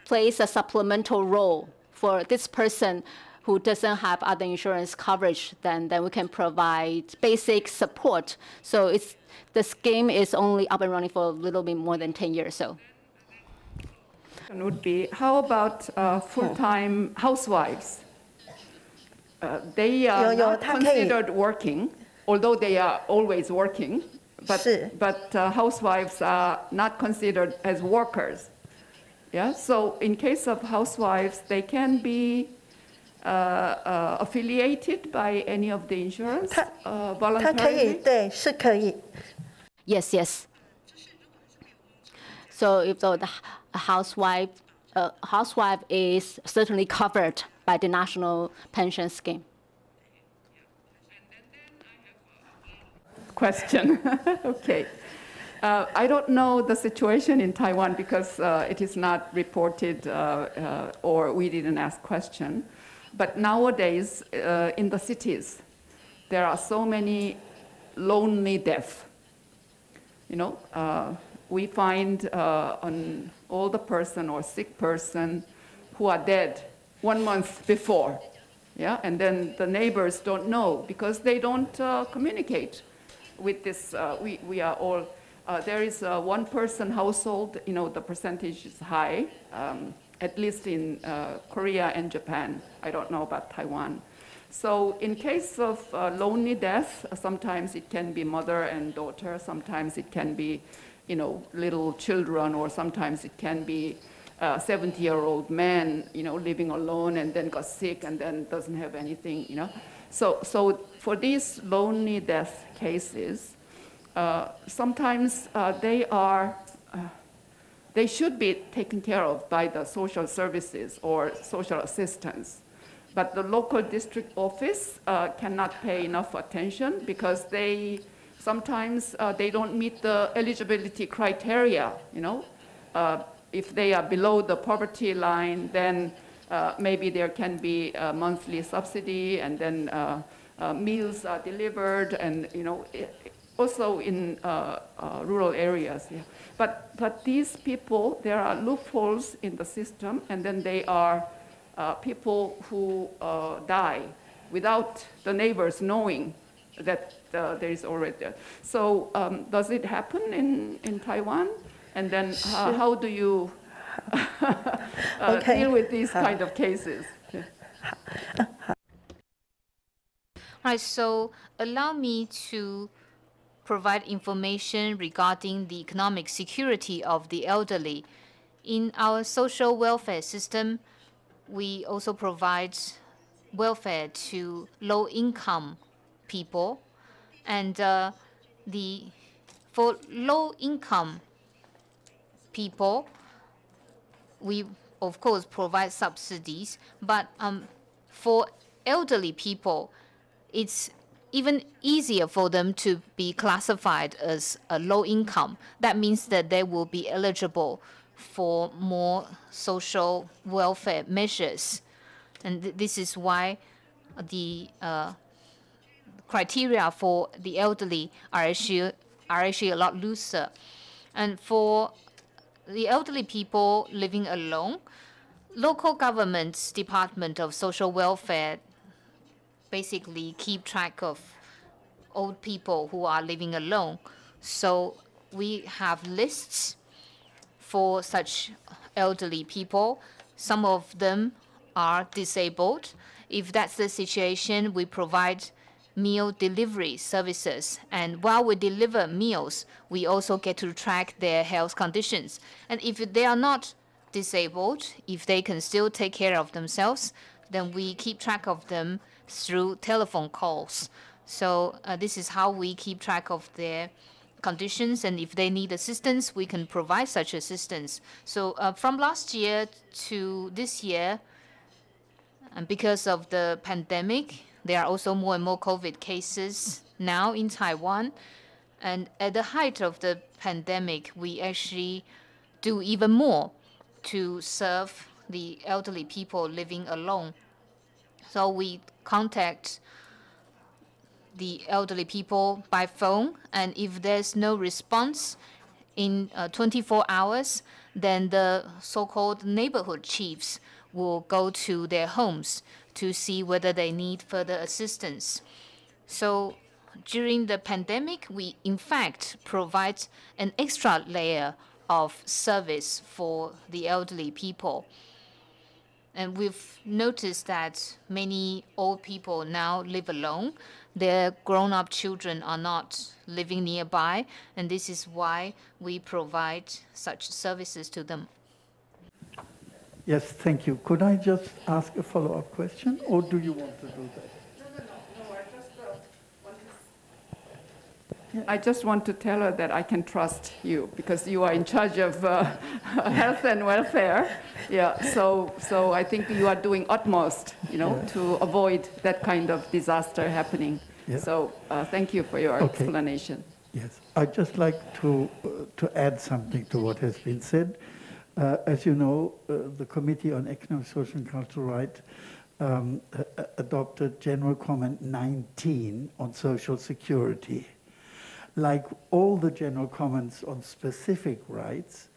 plays a supplemental role for this person who doesn't have other insurance coverage. Then we can provide basic support. So the scheme is only up and running for a little bit more than 10 years. So.
Would be, how about full-time housewives? They are not considered working, although they are always working, but housewives are not considered as workers. Yeah, so in case of housewives, they can be affiliated by any of the insurance voluntarily?
Yes. So if the housewife is certainly covered by the national pension scheme.
Question. Okay. I don't know the situation in Taiwan because it is not reported or we didn't ask question. But nowadays in the cities, there are so many lonely deaths. We find an older person or sick person who are dead 1 month before. Yeah, and then the neighbors don't know because they don't communicate with this. We are all, there is a one-person household, the percentage is high, at least in Korea and Japan. I don't know about Taiwan. So in case of lonely death, sometimes it can be mother and daughter, sometimes it can be little children, or sometimes it can be 70-year-old man, living alone and then got sick and then doesn't have anything, So for these lonely death cases, sometimes they should be taken care of by the social services or social assistance. But the local district office cannot pay enough attention because sometimes they don't meet the eligibility criteria, if they are below the poverty line, then maybe there can be a monthly subsidy, and then meals are delivered, and also in rural areas. Yeah. But these people, there are loopholes in the system, and then they are people who die without the neighbors knowing that there is already there. So does it happen in Taiwan? And then how do you deal with these kind of cases? Yeah.
Right, so allow me to provide information regarding the economic security of the elderly. In our social welfare system, we also provide welfare to low-income people. And for low-income people, we, of course, provide subsidies. But for elderly people, it's even easier for them to be classified as a low income. That means that they will be eligible for more social welfare measures. And this is why the criteria for the elderly are actually a lot looser. And for the elderly people living alone, local government's Department of Social Welfare basically keep track of old people who are living alone. So we have lists for such elderly people. Some of them are disabled. If that's the situation, we provide meal delivery services. And while we deliver meals, we also get to track their health conditions. And if they are not disabled, if they can still take care of themselves, then we keep track of them through telephone calls. So this is how we keep track of their conditions, and if they need assistance, we can provide such assistance. So from last year to this year, and because of the pandemic, there are also more and more COVID cases now in Taiwan. And at the height of the pandemic, we actually do even more to serve the elderly people living alone. So we contact the elderly people by phone, and if there's no response in 24 hours, then the so-called neighborhood chiefs will go to their homes to see whether they need further assistance. So during the pandemic, we in fact provide an extra layer of service for the elderly people. And we've noticed that many old people now live alone. Their grown-up children are not living nearby, and this is why we provide such services to them.
Yes, thank you. Could I just ask a follow-up question, or do you want to do that?
I just want to tell her that I can trust you because you are in charge of health and welfare. Yeah, so I think you are doing utmost, to avoid that kind of disaster happening. Yeah. So thank you for your explanation.
Yes, I'd just like to add something to what has been said. As you know, the Committee on Economic, Social and Cultural Rights adopted General Comment 19 on Social Security. Like all the general comments on specific rights,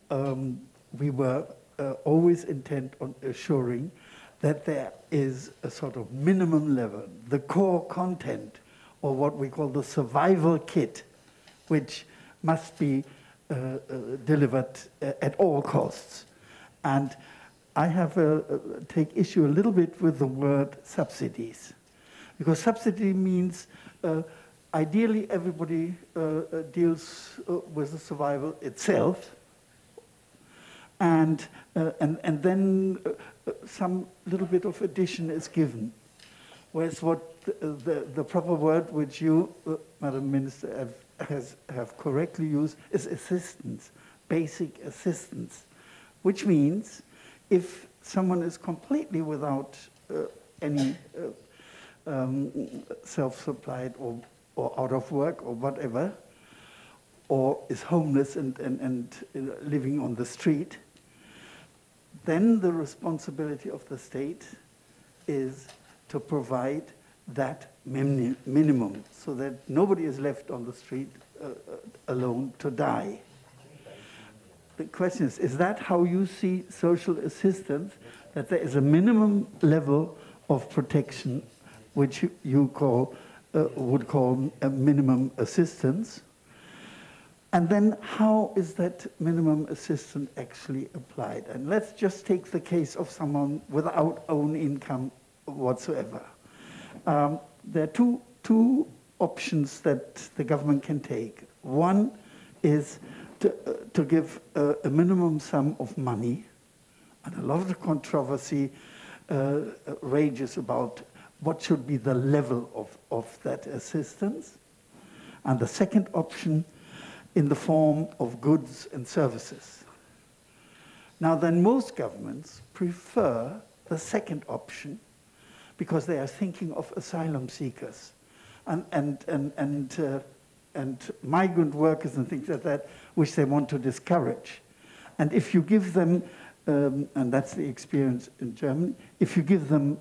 we were always intent on assuring that there is a sort of minimum level, the core content, or what we call the survival kit, which must be delivered at all costs. And I have take issue a little bit with the word subsidies, because subsidy means ideally, everybody deals with the survival itself, and then some little bit of addition is given. Whereas what the proper word which you, Madam Minister, have correctly used is assistance, basic assistance, which means if someone is completely without any self-supplied or out of work or whatever, or is homeless and living on the street, then the responsibility of the state is to provide that minimum so that nobody is left on the street alone to die. The question is that how you see social assistance, that there is a minimum level of protection which you would call a minimum assistance? And then how is that minimum assistance actually applied? And let's just take the case of someone without own income whatsoever. There are two options that the government can take. One is to give a minimum sum of money, and a lot of controversy rages about what should be the level of that assistance. And the second option in the form of goods and services. Now then, most governments prefer the second option because they are thinking of asylum seekers and migrant workers and things like that, which they want to discourage. And if you give them, and that's the experience in Germany, if you give them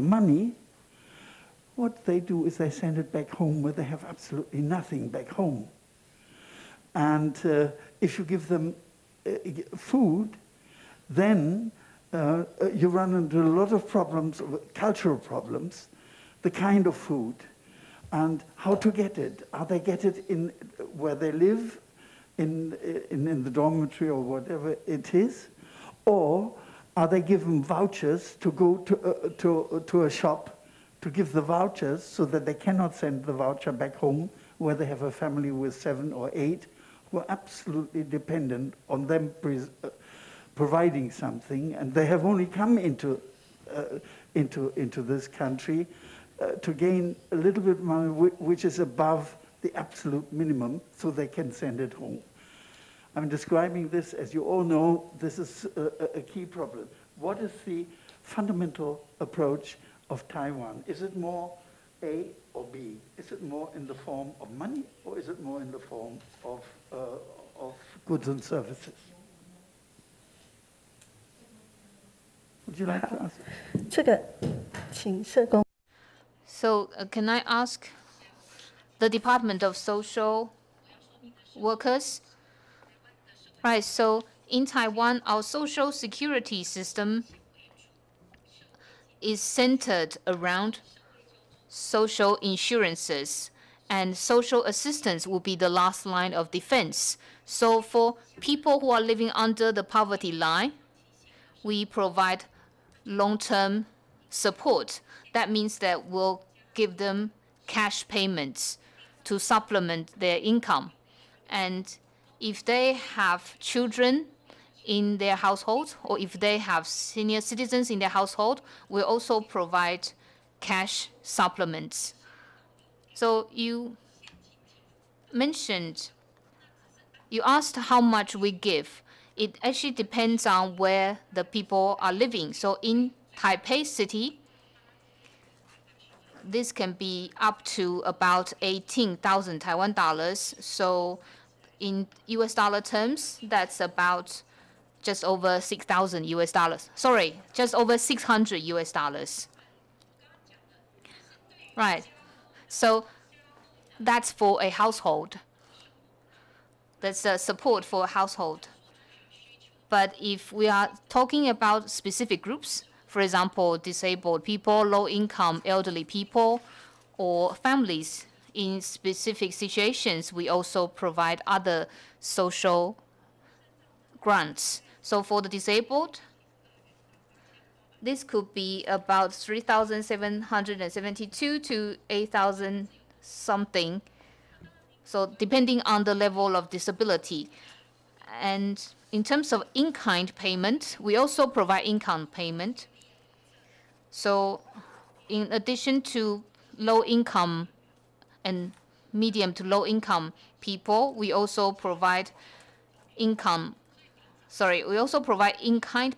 money, what they do is they send it back home where they have absolutely nothing back home. And if you give them food, then you run into a lot of problems, cultural problems, the kind of food, and how to get it. Are they get it in where they live, in the dormitory or whatever it is, or are they given vouchers to go to a shop to give the vouchers so that they cannot send the voucher back home where they have a family with 7 or 8 who are absolutely dependent on them providing something, and they have only come into this country to gain a little bit of money which is above the absolute minimum so they can send it home. I'm describing this, as you all know, this is a key problem. What is the fundamental approach of Taiwan? Is it more A or B? Is it more in the form of money, or is it more in the form of goods and services? Would you like to answer?
这个，请社工。
So can I ask the Department of Social Workers? Right, so in Taiwan, our social security system is centered around social insurances, and social assistance will be the last line of defense. So for people who are living under the poverty line, we provide long-term support. That means that we'll give them cash payments to supplement their income. And if they have children in their household, or if they have senior citizens in their household, we also provide cash supplements. So you mentioned, you asked how much we give. It actually depends on where the people are living. So in Taipei City, this can be up to about 18,000 Taiwan dollars. So in US dollar terms, that's about just over 6,000 US dollars. Sorry, just over 600 US dollars. Right. So that's for a household. That's support for a household. But if we are talking about specific groups, for example, disabled people, low-income elderly people, or families in specific situations, we also provide other social grants. So for the disabled, this could be about 3,772 to 8,000 something. So depending on the level of disability. And in terms of in-kind payment, we also provide in-kind payment. So in addition to low-income and medium to low-income people, we also provide in-kind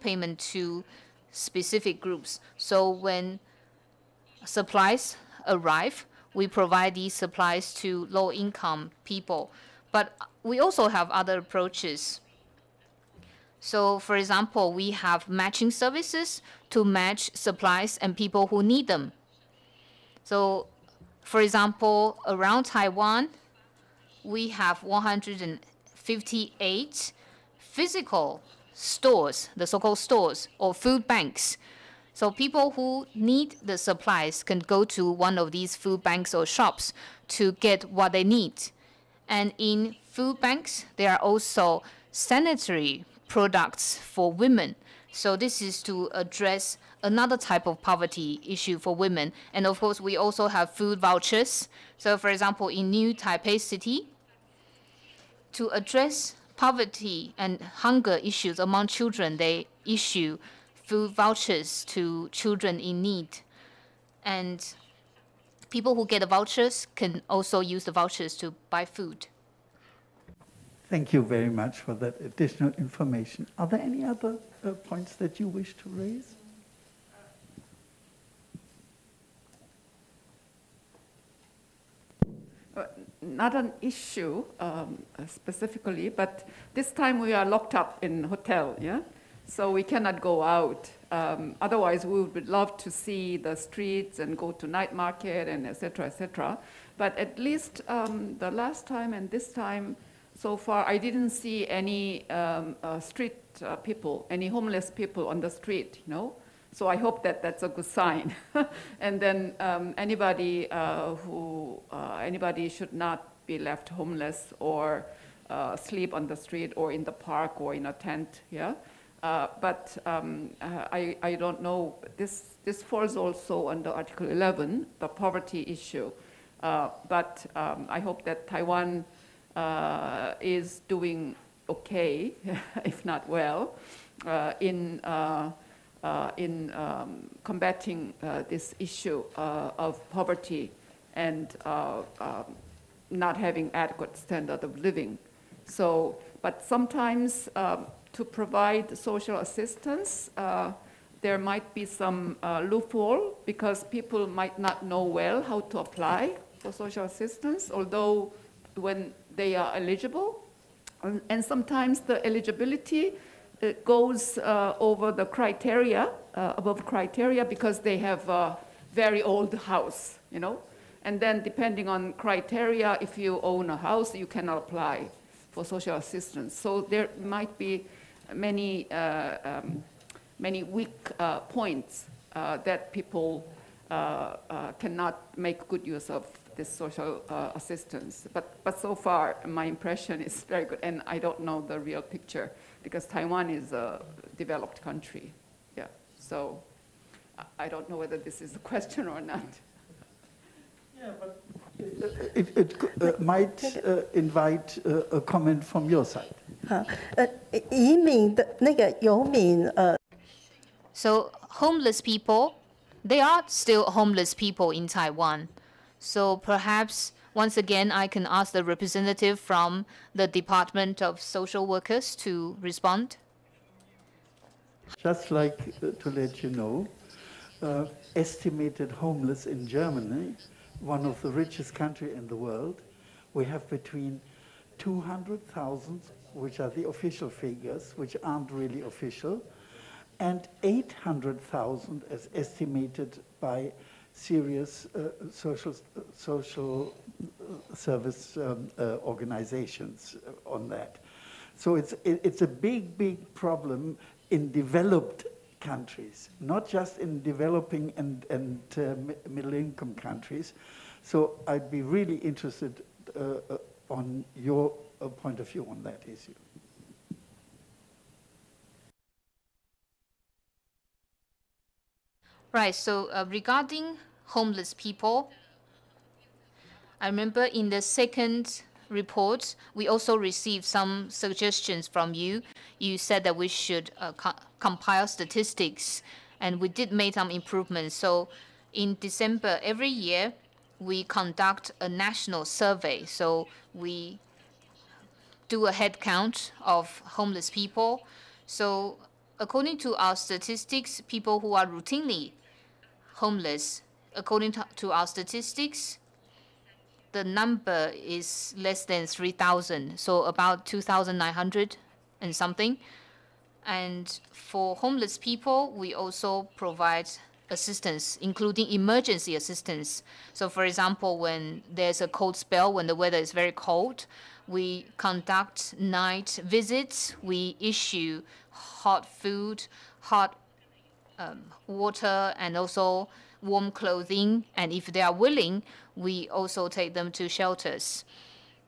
payment to specific groups. So when supplies arrive, we provide these supplies to low-income people. But we also have other approaches. So, for example, we have matching services to match supplies and people who need them. So, for example, around Taiwan, we have 158 physical stores, the so-called stores or food banks. So people who need the supplies can go to one of these food banks or shops to get what they need. And in food banks, there are also sanitary products for women. So this is to address another type of poverty issue for women. And of course, we also have food vouchers. So for example, in New Taipei City, to address poverty and hunger issues among children, they issue food vouchers to children in need. And people who get the vouchers can also use the vouchers to buy food.
Thank you very much for that additional information. Are there any other points that you wish to raise?
Not an issue specifically, but this time we are locked up in hotel, yeah? So we cannot go out. Otherwise, we would love to see the streets and go to night market and et cetera, But at least the last time and this time, so far, I didn't see any street people, any homeless people on the street, you know? So I hope that that's a good sign. And then anybody should not be left homeless or sleep on the street or in the park or in a tent, yeah? But I don't know, this falls also under Article 11, the poverty issue. But I hope that Taiwan is doing okay, if not well, in combating this issue of poverty and not having adequate standard of living. So, but sometimes to provide social assistance, there might be some loophole because people might not know well how to apply for social assistance, although when they are eligible. And sometimes the eligibility goes over the criteria, above criteria, because they have a very old house, you know? And then depending on criteria, if you own a house, you cannot apply for social assistance. So there might be many weak points that people cannot make good use of this social assistance. But so far, my impression is very good, and I don't know the real picture because Taiwan is a developed country. Yeah, so I don't know whether this is a question or not.
Yeah, but it might invite a comment from your side.
So homeless people, they are still homeless people in Taiwan. So perhaps once again, I can ask the representative from the Department of Social Workers to respond.
Just like to let you know, estimated homeless in Germany, one of the richest countries in the world, we have between 200,000, which are the official figures, which aren't really official, and 800,000 as estimated by serious social service organizations on that. So it's a big problem in developed countries, not just in developing and middle-income countries. So I'd be really interested on your point of view on that issue.
Right, so regarding homeless people, I remember in the second report, we also received some suggestions from you. You said that we should compile statistics, and we did make some improvements. So in December every year, we conduct a national survey. So we do a head count of homeless people. So according to our statistics, people who are routinely homeless, according to our statistics, the number is less than 3,000, so about 2,900 and something. And for homeless people, we also provide assistance, including emergency assistance. So for example, when there's a cold spell, when the weather is very cold, we conduct night visits. We issue hot food, hot water, and also warm clothing. And if they are willing, we also take them to shelters.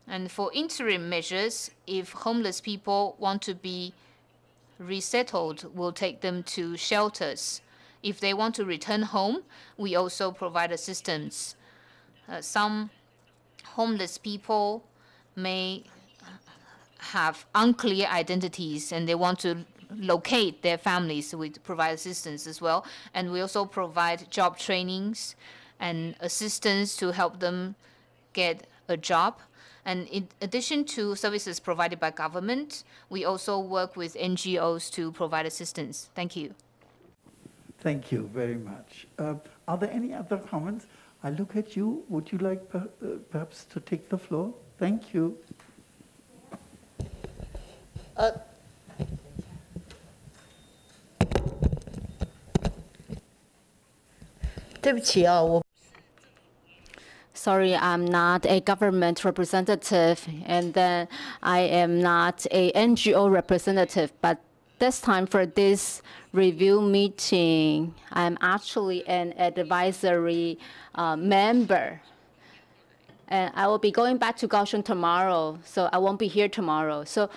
And for interim measures, if homeless people want to be resettled, we'll take them to shelters. If they want to return home, we also provide assistance. Some homeless people may have unclear identities and they want to locate their families. We provide assistance as well. And we also provide job trainings and assistance to help them get a job. And in addition to services provided by government, we also work with NGOs to provide assistance. Thank you.
Thank you very much. Are there any other comments? I look at you. Would you like perhaps to take the floor? Thank you.
对不起啊，我
Sorry, I'm not a government representative, and then I am not a NGO representative. But this time for this review meeting, I'm actually an advisory member. And I will be going back to Kaohsiung tomorrow, so I won't be here tomorrow. So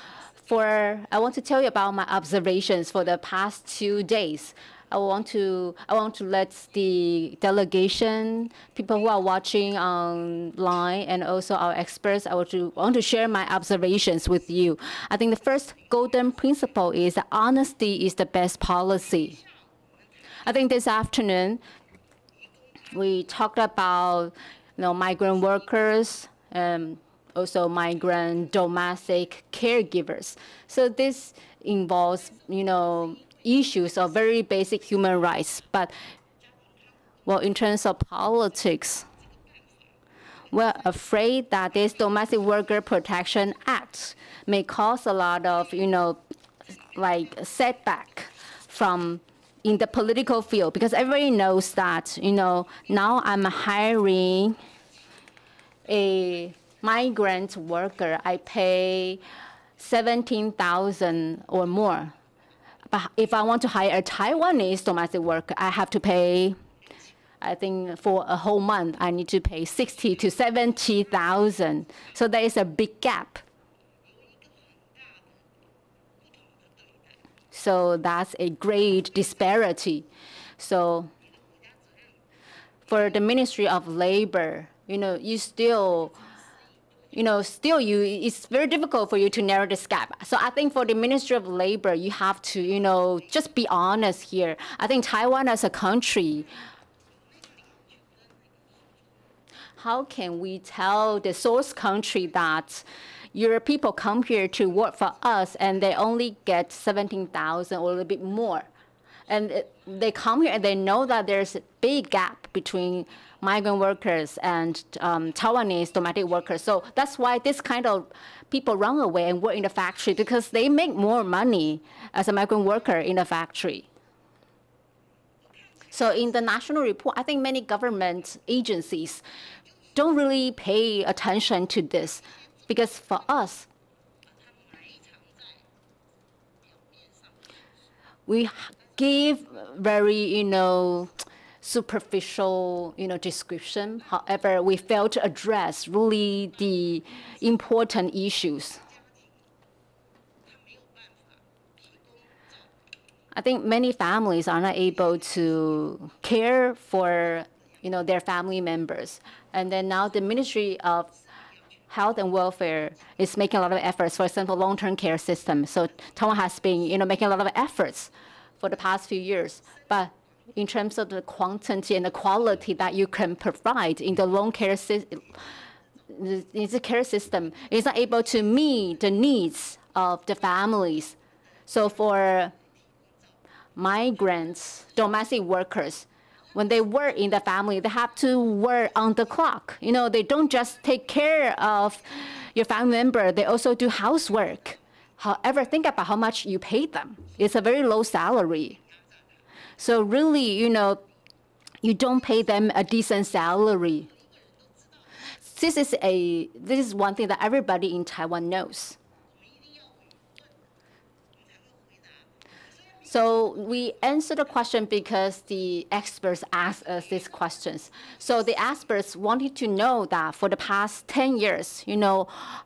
I want to tell you about my observations for the past 2 days. I want to let the delegation, people who are watching online, and also our experts, I want to share my observations with you. I think the first golden principle is that honesty is the best policy. I think this afternoon, we talked about migrant workers, also migrant domestic caregivers. So this involves, issues of very basic human rights. But, well, in terms of politics, we're afraid that this Domestic Worker Protection Act may cause a lot of, setback in the political field, because everybody knows that, now I'm hiring a migrant worker. I pay 17,000 or more. But if I want to hire a Taiwanese domestic worker, I have to pay, I think for a whole month, I need to pay 60 to 70,000. So there is a big gap. So that's a great disparity. So for the Ministry of Labor, it's very difficult for you to narrow this gap. So I think for the Ministry of Labor, you have to, just be honest here. I think Taiwan as a country, how can we tell the source country that your people come here to work for us and they only get 17,000 or a little bit more? And they come here and they know that there's a big gap between migrant workers and Taiwanese domestic workers. So that's why this kind of people run away and work in the factory, because they make more money as a migrant worker in the factory. So in the national report, I think many government agencies don't really pay attention to this, because for us, we give very, superficial, description. However, we fail to address really the important issues. I think many families are not able to care for, their family members. And then now the Ministry of health and welfare is making a lot of efforts. For example, long-term care system. So Taiwan has been, making a lot of efforts for the past few years. But in terms of the quantity and the quality that you can provide in the long care system, the care system is not able to meet the needs of the families. So for migrants, domestic workers, when they work in the family, they have to work on the clock. They don't just take care of your family member, they also do housework. However, think about how much you pay them. It's a very low salary. So really, you don't pay them a decent salary. This is one thing that everybody in Taiwan knows. So we answer the question because the experts asked us these questions. So the experts wanted to know that for the past 10 years,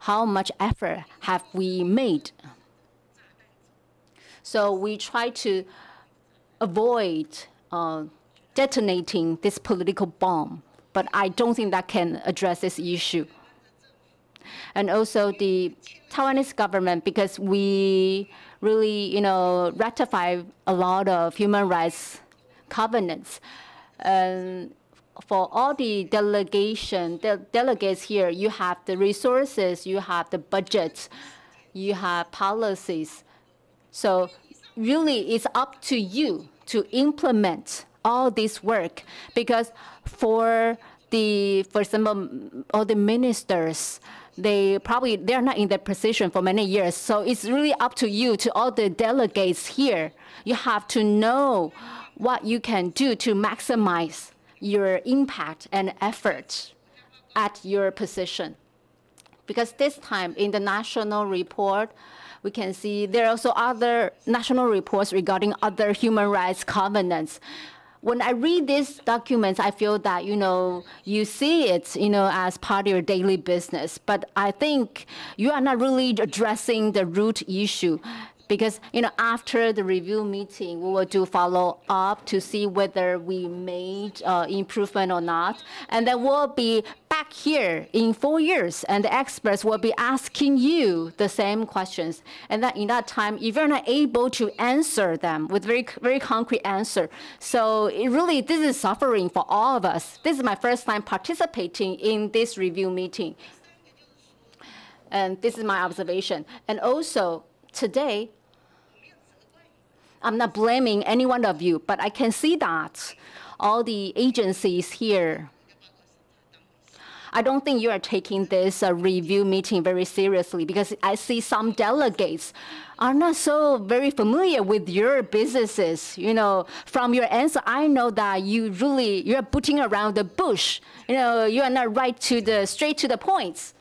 how much effort have we made? So we try to avoid detonating this political bomb, but I don't think that can address this issue. And also the Taiwanese government, because we really, ratify a lot of human rights covenants. And for all the delegates here, you have the resources, you have the budget, you have policies. So really, it's up to you to implement all this work, because for example, all the ministers, they're not in that position for many years. So it's really up to you, to all the delegates here. You have to know what you can do to maximize your impact and effort at your position. Because this time in the national report, we can see there are also other national reports regarding other human rights covenants. When I read these documents, I feel that, you see it, as part of your daily business. But I think you are not really addressing the root issue. Because, after the review meeting, we will do follow-up to see whether we made improvement or not. And then we'll be back here in 4 years, and the experts will be asking you the same questions. And then in that time, if you're not able to answer them with very, very concrete answer, so this is suffering for all of us. This is my first time participating in this review meeting. And this is my observation. And also, today, I'm not blaming any one of you, but I can see that all the agencies here, I don't think you are taking this review meeting very seriously, because I see some delegates are not so very familiar with your businesses. From your answer, I know that you're putting around the bush. You are not straight to the points.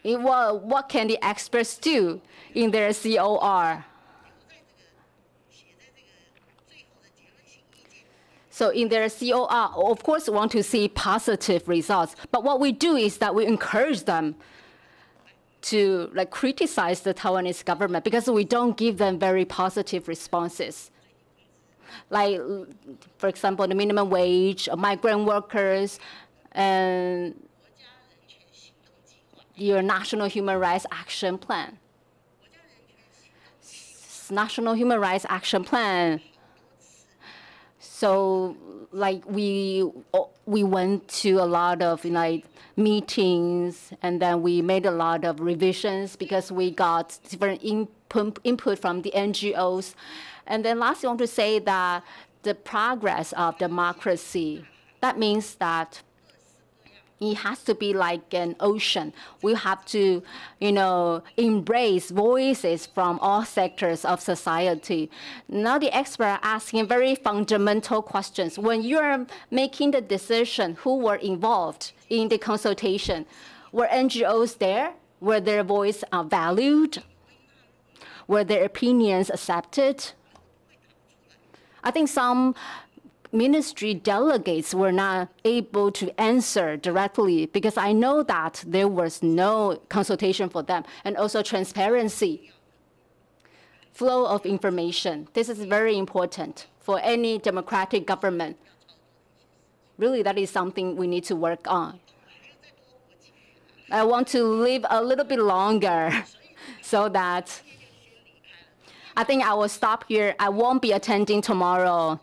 What can the experts do in their COR? So in their COR, of course, we want to see positive results. But what we do is that we encourage them to criticize the Taiwanese government, because we don't give them very positive responses. Like, for example, the minimum wage, migrant workers, and your National Human Rights Action Plan. National Human Rights Action Plan. So, we went to a lot of meetings, and then we made a lot of revisions because we got different input from the NGOs. And then lastly, I want to say that the progress of democracy, that means that it has to be like an ocean. We have to, embrace voices from all sectors of society. Now the experts are asking very fundamental questions. When you are making the decision, who were involved in the consultation? Were NGOs there? Were their voice valued? Were their opinions accepted? I think some ministry delegates were not able to answer directly, because I know that there was no consultation for them. And also transparency, flow of information. This is very important for any democratic government. Really, that is something we need to work on. I want to live a little bit longer so that I think I will stop here. I won't be attending tomorrow.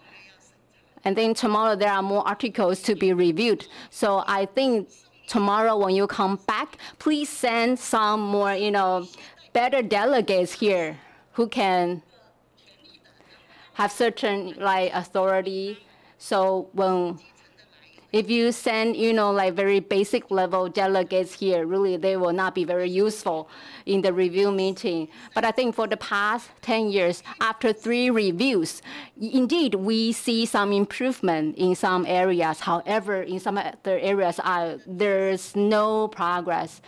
And then tomorrow there are more articles to be reviewed. So I think tomorrow when you come back, please send some more, better delegates here who can have certain authority. So if you send, very basic level delegates here, really they will not be very useful in the review meeting. But I think for the past 10 years, after 3 reviews, indeed we see some improvement in some areas. However, in some other areas, there's no progress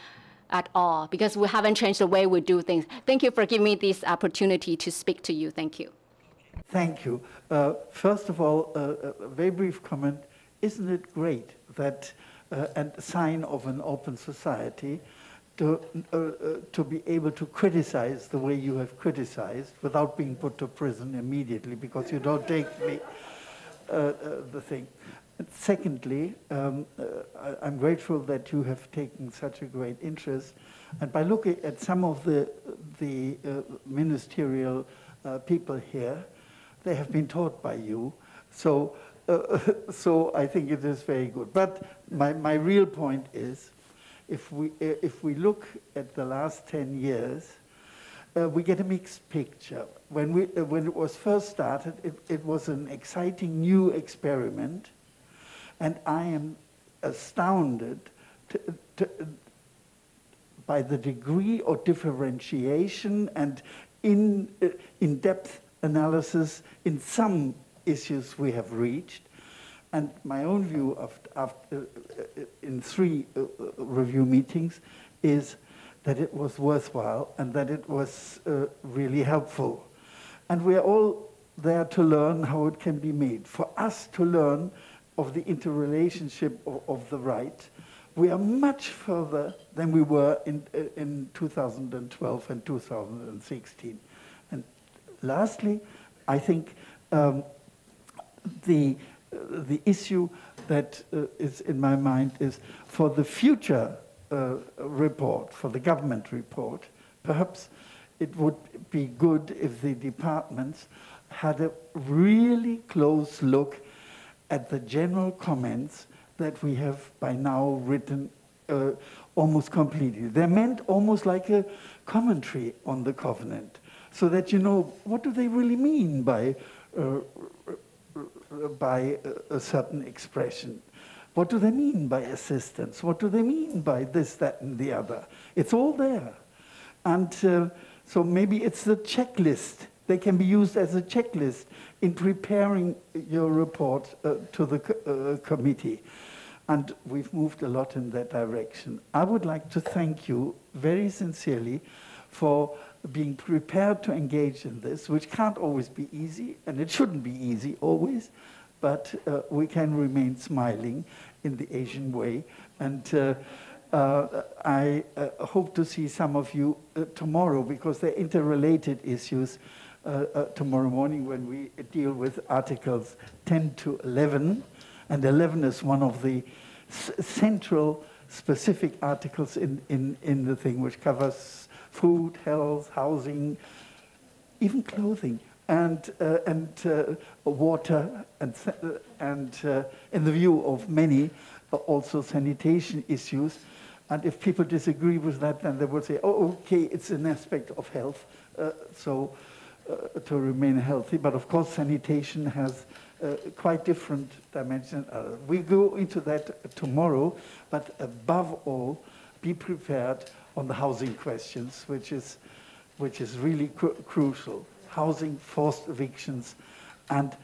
at all because we haven't changed the way we do things. Thank you for giving me this opportunity to speak to you. Thank you.
Thank you. First of all, a very brief comment. Isn't it great that, and a sign of an open society, to be able to criticize the way you have criticized without being put to prison immediately because you don't take the thing. And secondly, I'm grateful that you have taken such a great interest. And by looking at some of the ministerial people here, they have been taught by you. So I think it is very good. But my real point is, if we look at the last 10 years, we get a mixed picture. When it was first started, it was an exciting new experiment, and I am astounded by the degree of differentiation and in-depth analysis in some issues we have reached. And my own view in 3 review meetings is that it was worthwhile and that it was really helpful. And we are all there to learn how it can be made. For us to learn of the interrelationship of the right, we are much further than we were in 2012 and 2016. And lastly, I think the issue that is in my mind is for the future report, for the government report, perhaps it would be good if the departments had a really close look at the general comments that we have by now written almost completely. They're meant almost like a commentary on the covenant, so that you know, what do they really mean by a certain expression? What do they mean by assistance? What do they mean by this, that, and the other? It's all there. And so maybe it's the checklist. They can be used as a checklist in preparing your report to the committee. And we've moved a lot in that direction. I would like to thank you very sincerely for being prepared to engage in this, which can't always be easy, and it shouldn't be easy always, but we can remain smiling in the Asian way. And I hope to see some of you tomorrow, because they're interrelated issues tomorrow morning when we deal with Articles 10 to 11. And 11 is one of the central specific articles in the thing, which covers food, health, housing, even clothing, and water, and in the view of many, also sanitation issues. And if people disagree with that, then they will say, oh, okay, it's an aspect of health, to remain healthy. But of course, sanitation has quite different dimensions. We go into that tomorrow, but above all, be prepared on the housing questions, which is really crucial. Housing, forced evictions, and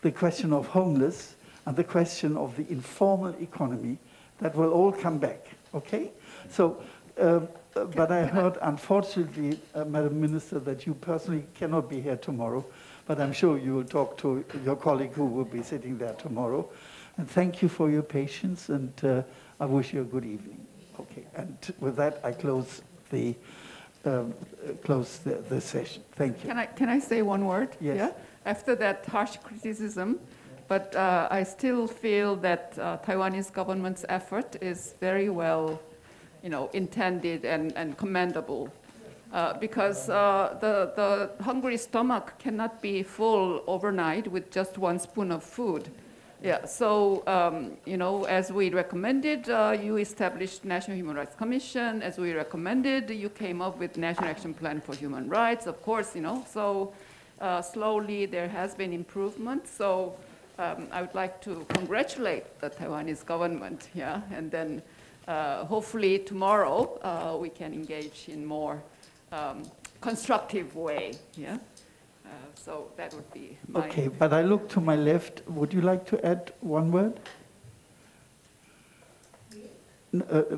the question of homeless, and the question of the informal economy, that will all come back, okay? So, but I heard, unfortunately, Madam Minister, that you personally cannot be here tomorrow, but I'm sure you will talk to your colleague who will be sitting there tomorrow. And thank you for your patience, and I wish you a good evening. Okay, and with that, I close the session. Thank you.
Can I say one word?
Yes.
Yeah? After that harsh criticism, but I still feel that Taiwanese government's effort is very well intended and commendable. Because the hungry stomach cannot be full overnight with just one spoon of food. Yeah, so, as we recommended, you established National Human Rights Commission. As we recommended, you came up with National Action Plan for Human Rights, of course, So slowly there has been improvement. So I would like to congratulate the Taiwanese government, yeah, and then hopefully tomorrow we can engage in more constructive way, yeah? So that would be my...
Okay, but I look to my left. Would you like to add one word?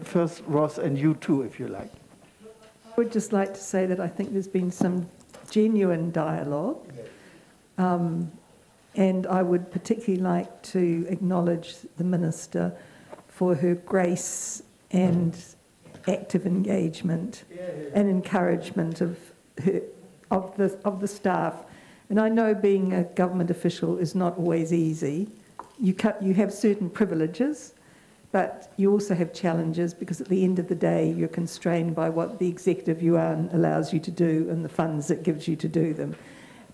First, Ross, and you too, if you like.
I would just like to say that I think there's been some genuine dialogue. And I would particularly like to acknowledge the Minister for her grace and active engagement and encouragement of the staff. And I know being a government official is not always easy. You have certain privileges, but you also have challenges because at the end of the day, you're constrained by what the executive yuan allows you to do and the funds it gives you to do them.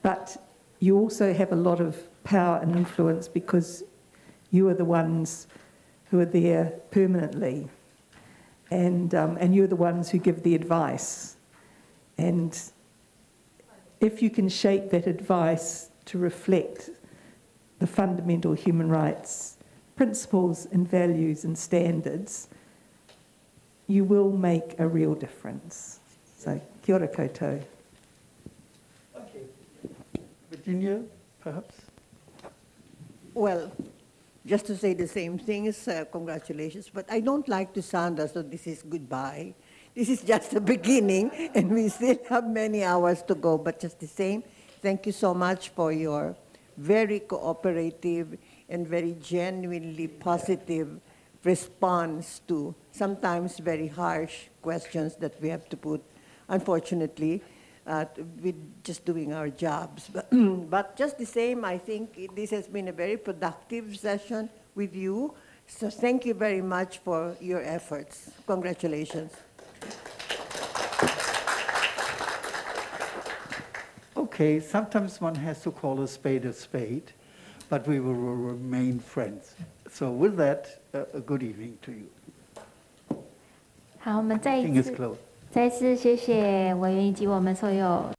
But you also have a lot of power and influence because you are the ones who are there permanently. And you're the ones who give the advice. And if you can shape that advice to reflect the fundamental human rights principles and values and standards, you will make a real difference. So, kia ora koutou.
Okay. Virginia, perhaps?
Well, just to say the same things, congratulations, but I don't like to sound as though this is goodbye. This is just the beginning, and we still have many hours to go, but just the same, thank you so much for your very cooperative and very genuinely positive response to sometimes very harsh questions that we have to put, unfortunately, with just doing our jobs. But just the same, I think this has been a very productive session with you. So thank you very much for your efforts. Congratulations.
Okay, sometimes one has to call a spade, but we will remain friends. So with that, a good evening to you.
好，我们再一
Meeting is
次
closed.
再次谢谢委员以及我们所有。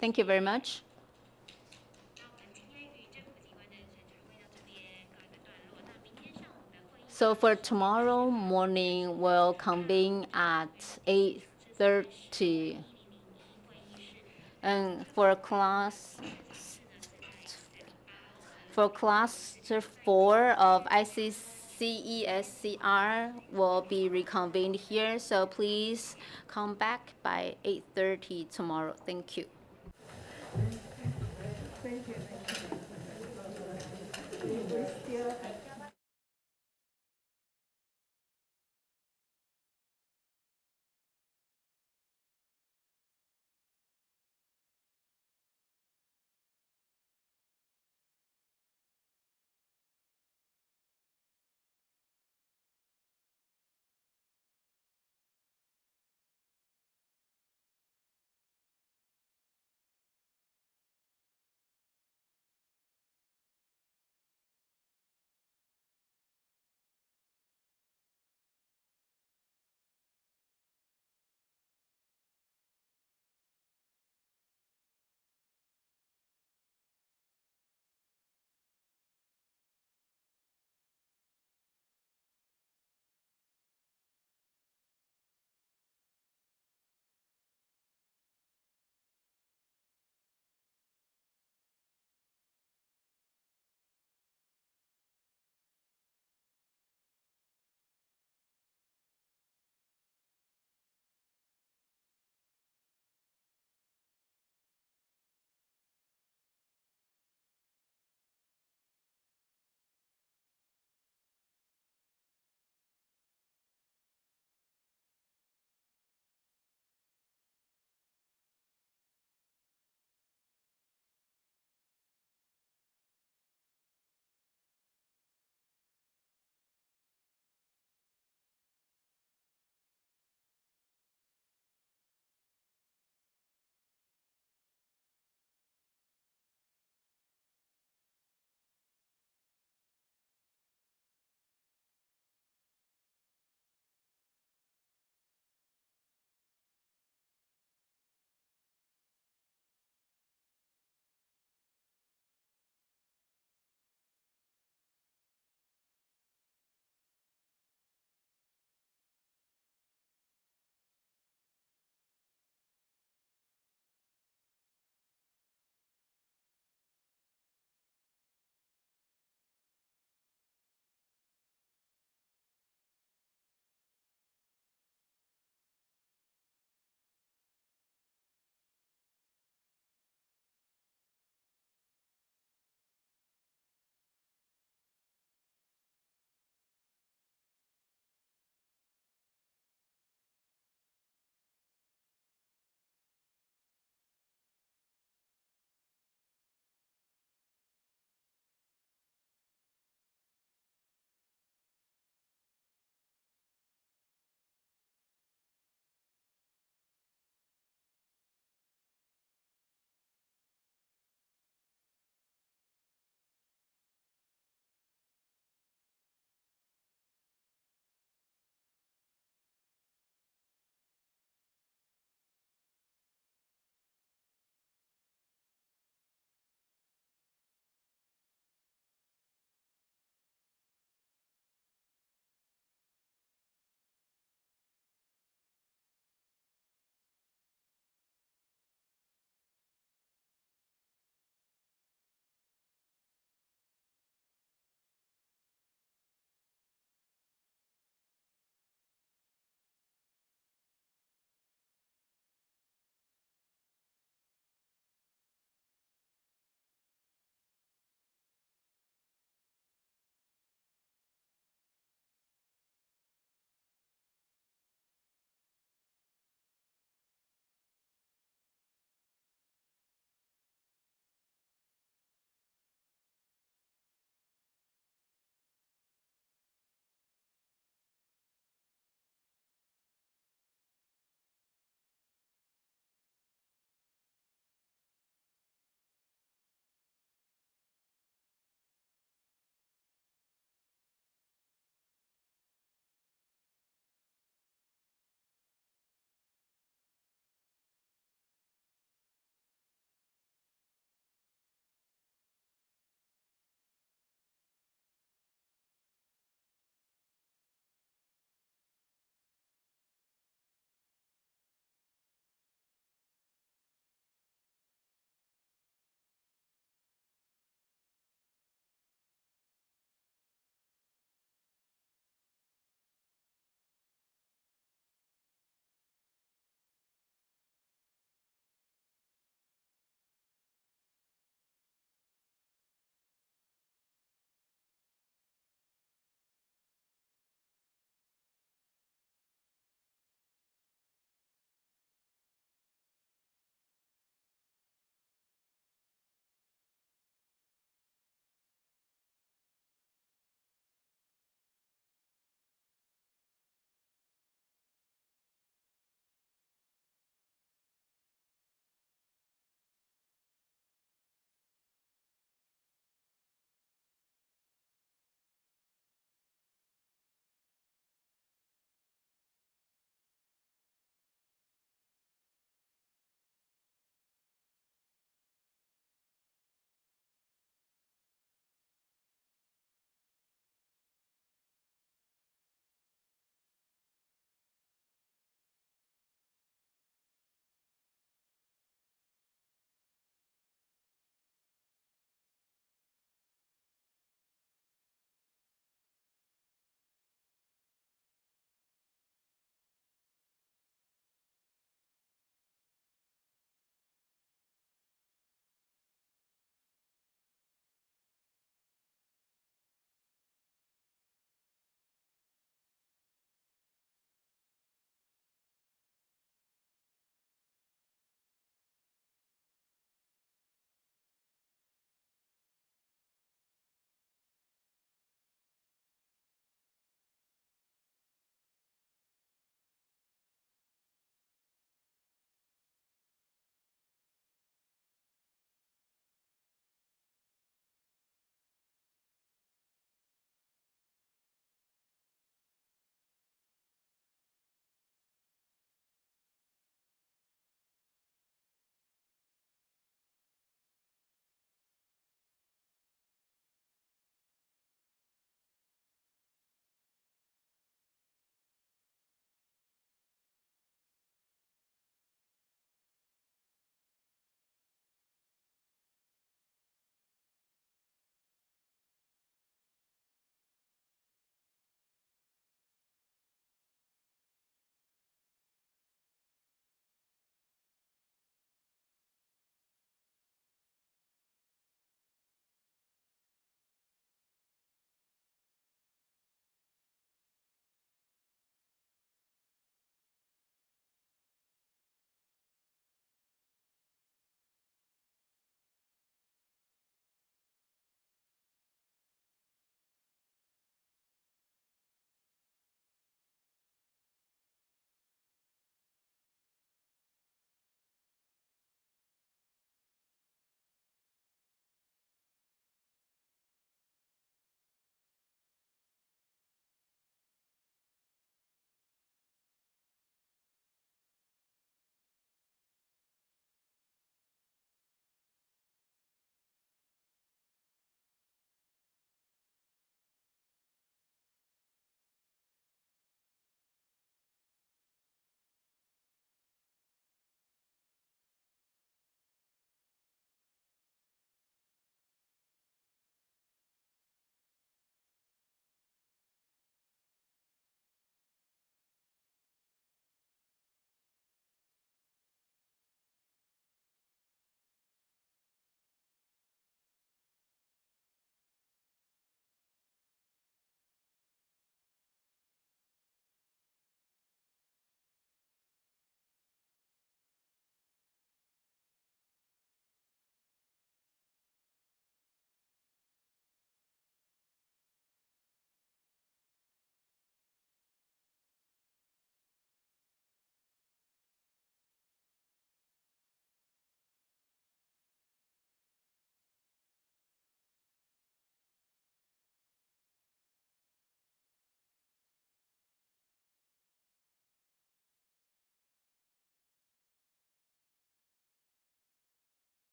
Thank you very much. So for tomorrow morning, we'll convene at 8:30. And for cluster 4 of ICESCR will be reconvened here. So please come back by 8:30 tomorrow. Thank you.
Thank you.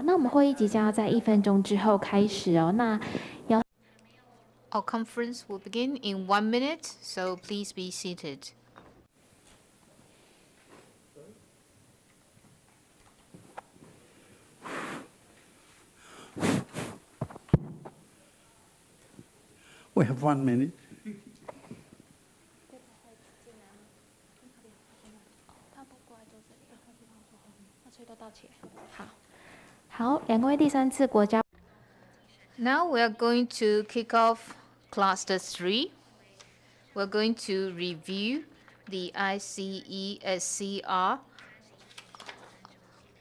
那我们会议即将要在1分钟之后开始哦。那要
Our conference will begin in 1 minute, so please be seated.
We have 1 minute.
好，2位第3次国家。
Now we are going to kick off Cluster 3. We're going to review the ICESCR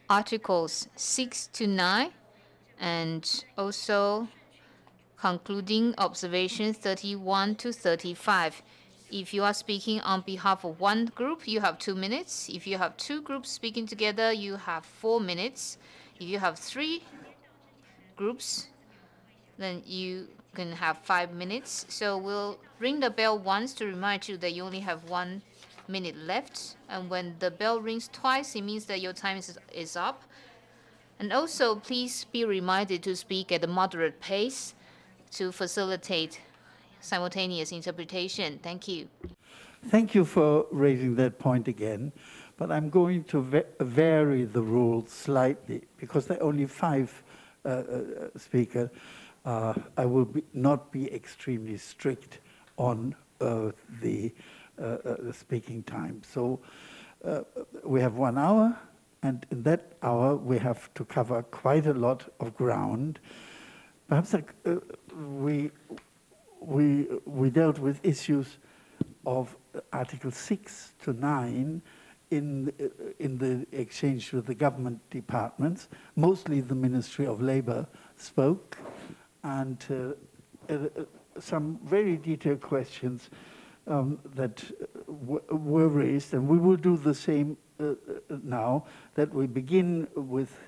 Articles 6 to 9 and also concluding observations 31 to 35. If you are speaking on behalf of one group, you have 2 minutes. If you have 2 groups speaking together, you have 4 minutes. If you have 3 groups, then you can have 5 minutes. So we'll ring the bell once to remind you that you only have 1 minute left. And when the bell rings twice, it means that your time is up. And also, please be reminded to speak at a moderate pace to facilitate simultaneous interpretation. Thank you.
Thank you for raising that point again, but I'm going to vary the rules slightly because there are only 5 speakers. I will not be extremely strict on the speaking time. So we have 1 hour, and in that hour we have to cover quite a lot of ground. Perhaps we dealt with issues of Article 6 to 9 in the exchange with the government departments. Mostly the Ministry of Labour spoke, and some very detailed questions that were raised, and we will do the same now, that we begin with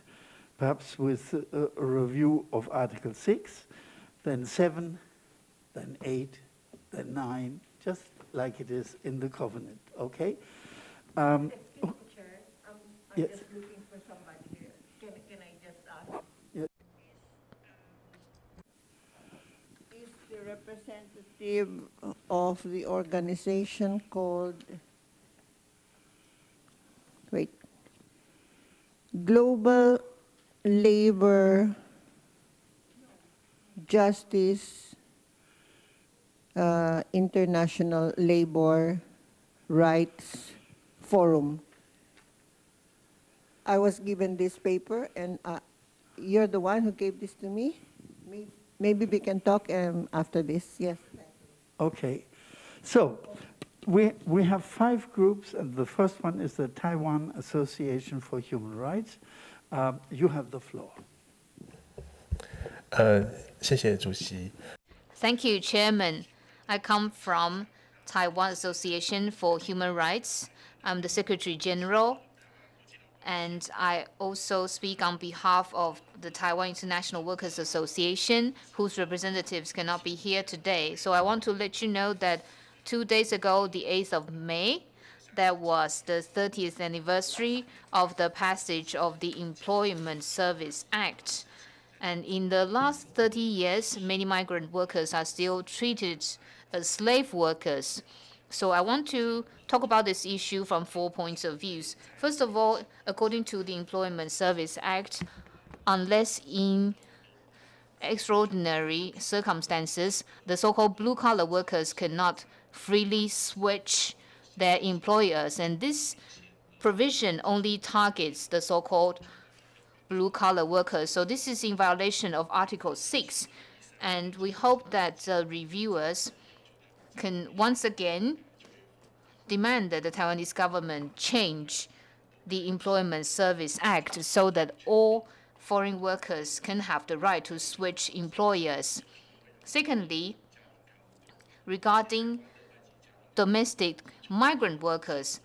perhaps with a review of Article 6, then 7, then 8, then 9, just like it is in the Covenant, okay?
Excuse me, Chair. I'm
yes.
just looking for somebody here. Can I just ask?
Yes.
Is the representative of the organization called, Global Labor Justice International Labor Rights Forum. I was given this paper, and you're the one who gave this to me? Maybe we can talk after this, yes.
Okay, so we have 5 groups, and the first one is the Taiwan Association for Human Rights. You have the floor.
谢谢主席。
Thank you, Chairman. I come from Taiwan Association for Human Rights. I'm the Secretary General, and I also speak on behalf of the Taiwan International Workers Association, whose representatives cannot be here today. So I want to let you know that 2 days ago, the 8th of May, that was the 30th anniversary of the passage of the Employment Service Act. And in the last 30 years, many migrant workers are still treated as slave workers. So I want to talk about this issue from 4 points of view. First of all, according to the Employment Service Act, unless in extraordinary circumstances, the so-called blue-collar workers cannot freely switch their employers. And this provision only targets the so-called blue-collar workers. So this is in violation of Article 6. And we hope that reviewers can once again demand that the Taiwanese government change the Employment Service Act so that all foreign workers can have the right to switch employers. Secondly, regarding domestic migrant workers,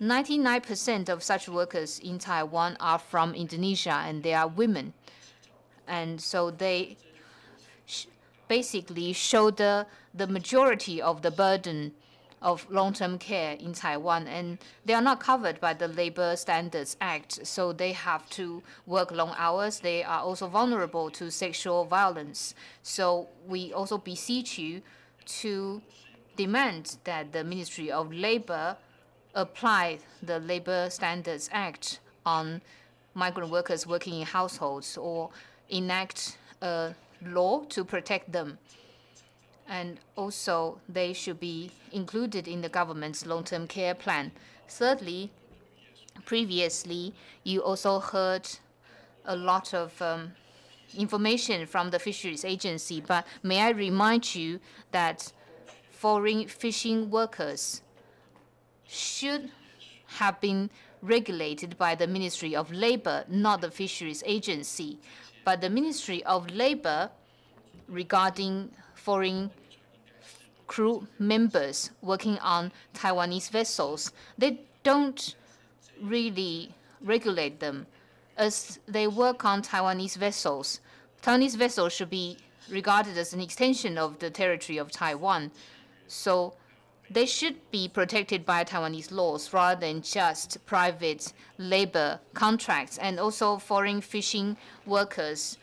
99% of such workers in Taiwan are from Indonesia, and they are women. And so they basically shoulder the majority of the burden of long-term care in Taiwan, and they are not covered by the Labor Standards Act, so they have to work long hours. They are also vulnerable to sexual violence. So we also beseech you to demand that the Ministry of Labor apply the Labor Standards Act on migrant workers working in households, or enact a law to protect them. And also, they should be included in the government's long-term care plan. Thirdly, previously, you also heard a lot of information from the Fisheries Agency, but may I remind you that foreign fishing workers should have been regulated by the Ministry of Labor, not the Fisheries Agency. But the Ministry of Labor, regarding foreign crew members working on Taiwanese vessels, they don't really regulate them. As they work on Taiwanese vessels should be regarded as an extension of the territory of Taiwan. So they should be protected by Taiwanese laws rather than just private labor contracts. And also, foreign fishing workers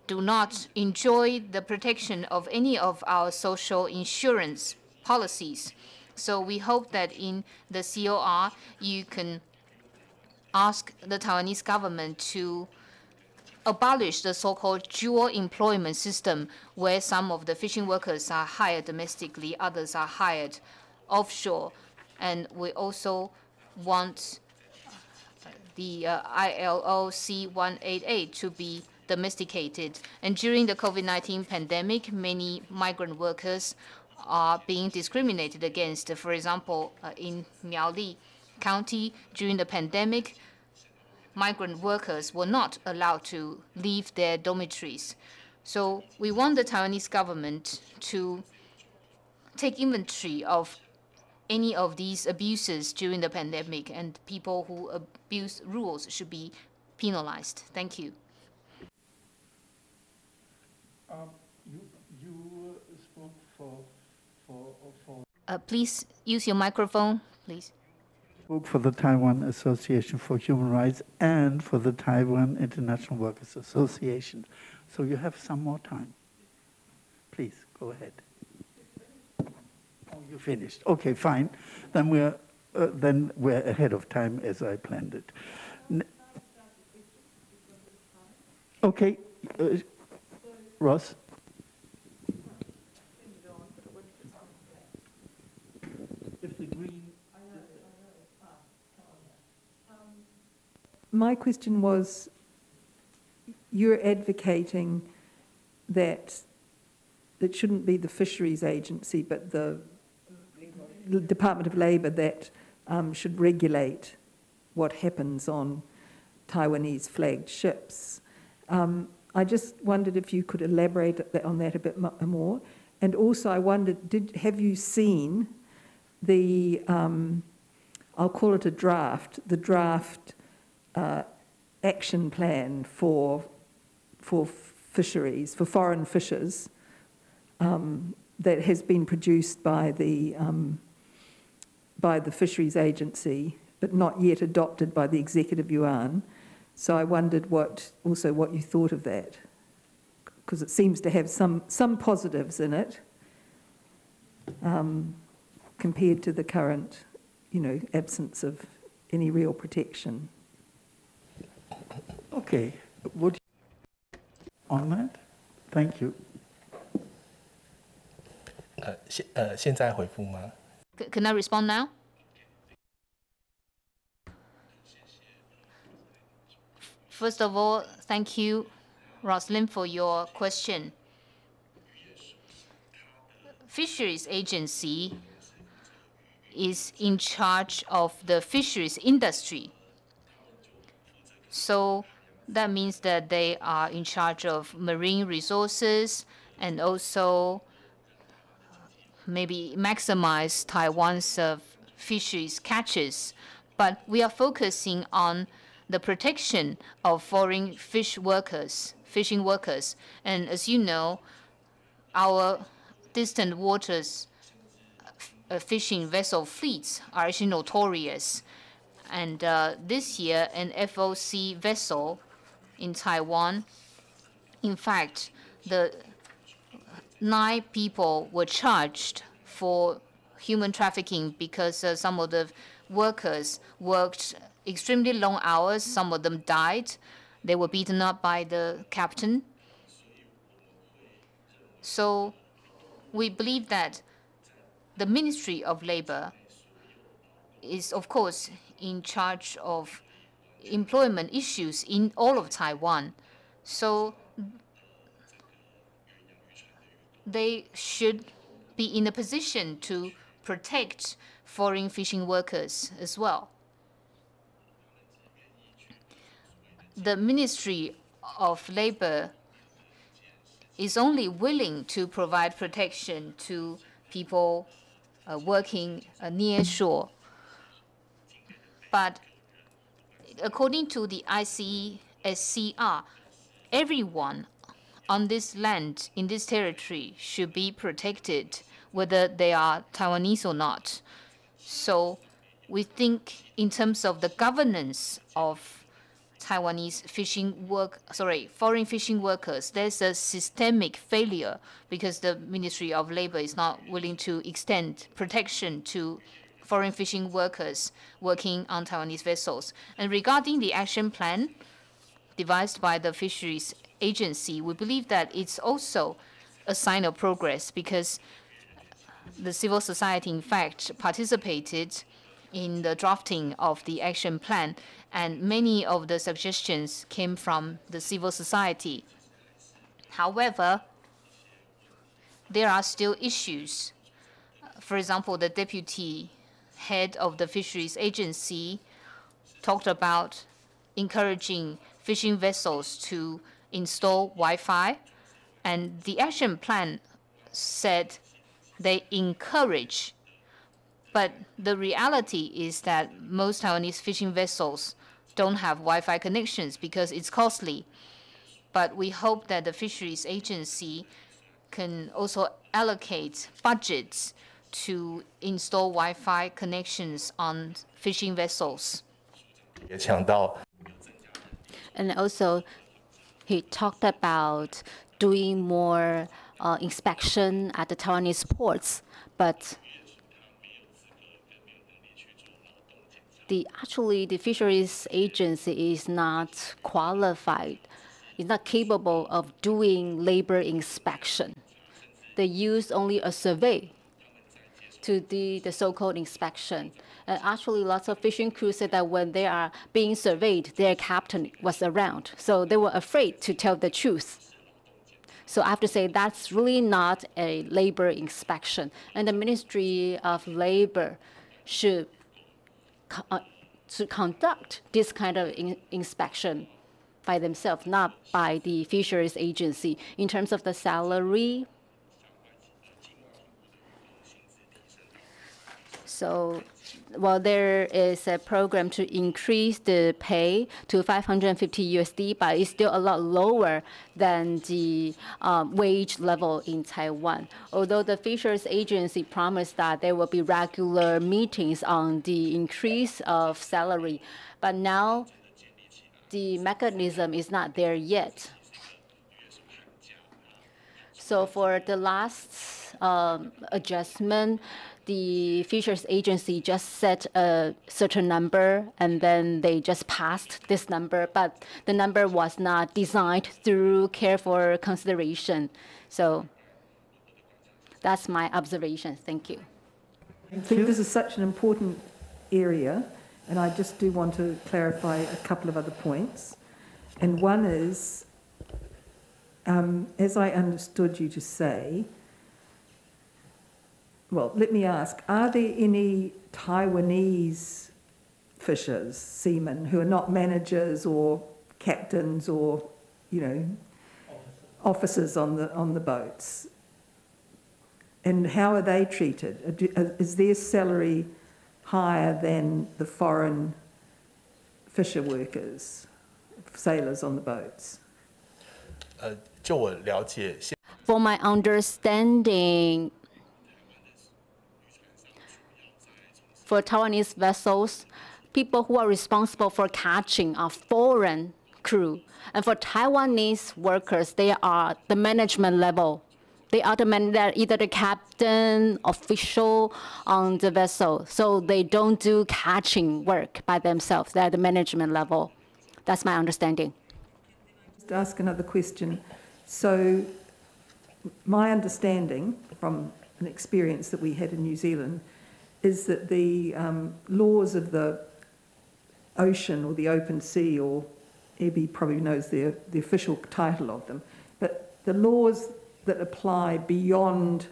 do not enjoy the protection of any of our social insurance policies. So we hope that in the COR, you can ask the Taiwanese government to abolish the so-called dual employment system, where some of the fishing workers are hired domestically, others are hired offshore. And we also want the ILO C-188 to be domesticated. And during the COVID-19 pandemic, many migrant workers are being discriminated against. For example, in Miaoli County, during the pandemic, migrant workers were not allowed to leave their dormitories. So we want the Taiwanese government to take inventory of any of these abuses during the pandemic, and people who abuse rules should be penalized. Thank you.
You spoke for
please use your microphone, please.
Spoke for the Taiwan Association for Human Rights and for the Taiwan International Workers Association. So you have some more time. Please, go ahead. Oh, you finished. Okay, fine. Then we're ahead of time as I planned it. Okay, Ross. If the green.
My question was, you're advocating that it shouldn't be the Fisheries Agency, but the Department of Labor that should regulate what happens on Taiwanese flagged ships. I just wondered if you could elaborate on that a bit more. And also I wondered, have you seen the, I'll call it a draft, the draft action plan for fisheries, for foreign fishers, that has been produced by the Fisheries Agency, but not yet adopted by the Executive Yuan. So I wondered what you thought of that, because it seems to have some positives in it, compared to the current, absence of any real protection.
Okay, would you on that? Thank you.
现在回复吗？
Can I respond now? First of all, thank you, Roslyn, for your question. Fisheries Agency is in charge of the fisheries industry. So that means that they are in charge of marine resources and also maybe maximize Taiwan's fisheries catches. But we are focusing on the protection of foreign fishing workers. And as you know, our distant waters fishing vessel fleets are actually notorious. And this year, an FOC vessel in Taiwan, in fact, the 9 people were charged for human trafficking because some of the workers worked extremely long hours. Some of them died. They were beaten up by the captain. So we believe that the Ministry of Labor is, of course, in charge of employment issues in all of Taiwan. So they should be in a position to protect foreign fishing workers as well. The Ministry of Labor is only willing to provide protection to people working near shore. But according to the ICESCR, everyone on this land, in this territory, should be protected, whether they are Taiwanese or not. So we think in terms of the governance of Taiwanese foreign fishing workers, there's a systemic failure because the Ministry of Labor is not willing to extend protection to foreign fishing workers working on Taiwanese vessels. And regarding the action plan devised by the Fisheries Agency, we believe that it's also a sign of progress because the civil society, in fact, participated in the drafting of the action plan, and many of the suggestions came from the civil society. However, there are still issues. For example, the deputy head of the Fisheries Agency talked about encouraging fishing vessels to install Wi-Fi, and the action plan said they encourage. But the reality is that most Taiwanese fishing vessels don't have Wi-Fi connections because it's costly. But we hope that the Fisheries Agency can also allocate budgets to install Wi-Fi connections on fishing vessels.
And also, he talked about doing more inspection at the Taiwanese ports, but actually the Fisheries Agency is not qualified, is not capable of doing labor inspection. They use only a survey to do the so-called inspection. And actually, lots of fishing crews said that when they are being surveyed, their captain was around. So they were afraid to tell the truth. So I have to say that's really not a labor inspection. And the Ministry of Labor should to conduct this kind of inspection by themselves, not by the Fisheries Agency. In terms of the salary, so, well, there is a program to increase the pay to 550 USD, but it's still a lot lower than the wage level in Taiwan. Although the Fisheries Agency promised that there will be regular meetings on the increase of salary, but now the mechanism is not there yet. So for the last adjustment, the Fisheries Agency just set a certain number, and then they just passed this number, but the number was not designed through careful consideration. So that's my observation. Thank you.
I think this is such an important area, and I just do want to clarify a couple of other points. And one is, as I understood you to say, well, let me ask, are there any Taiwanese fishers, seamen, who are not managers or captains or, you know, officers on the boats? And how are they treated? Is their salary higher than the foreign fisher workers, sailors on the boats?
For my understanding, for Taiwanese vessels, people who are responsible for catching are foreign crew. And for Taiwanese workers, they are the management level. They are either the captain, official on the vessel. So they don't do catching work by themselves. They're the management level. That's my understanding.
Just ask another question. So my understanding from an experience that we had in New Zealand is that the laws of the ocean or the open sea, or Abby probably knows the official title of them, but the laws that apply beyond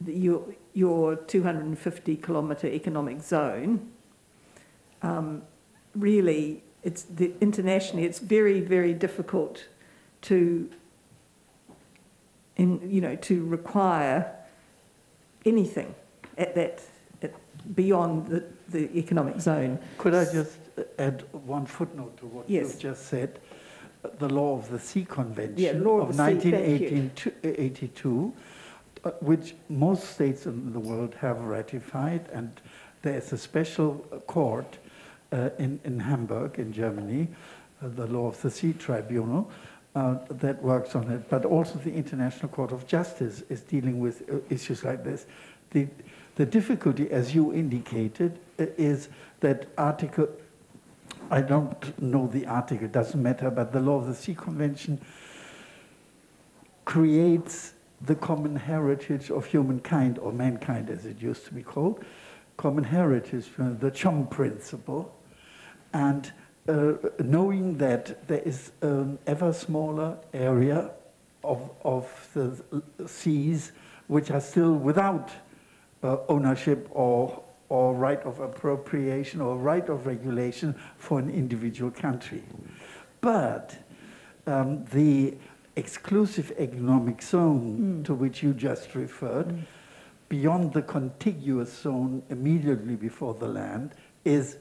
your 250-kilometre economic zone, really, internationally, it's very, very difficult to require anything beyond the economic zone.
Could I just add one footnote to what
Yes.
you've just said? The Law of the Sea Convention
Law
of
of the Sea,
1982, which most states in the world have ratified, and there's a special court in Hamburg, in Germany, the Law of the Sea Tribunal, that works on it. But also the International Court of Justice is dealing with issues like this. The difficulty, as you indicated, is that article, I don't know the article, it doesn't matter, but the Law of the Sea Convention creates the common heritage of humankind, or mankind as it used to be called, common heritage, the Chom principle, and knowing that there is an ever smaller area of the seas which are still without ownership or right of appropriation or right of regulation for an individual country. But the exclusive economic zone to which you just referred, beyond the contiguous zone immediately before the land, is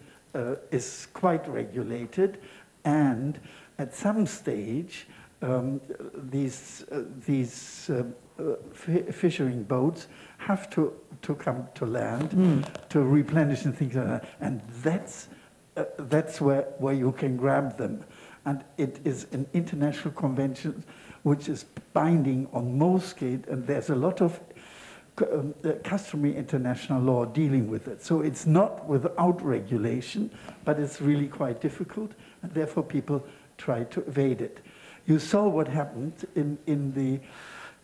quite regulated, and at some stage these fishing boats have to come to land to replenish and things like that, and that's where you can grab them. And it is an international convention which is binding on most states, and there's a lot of customary international law dealing with it. So it's not without regulation, but it's really quite difficult, and therefore people try to evade it. You saw what happened in the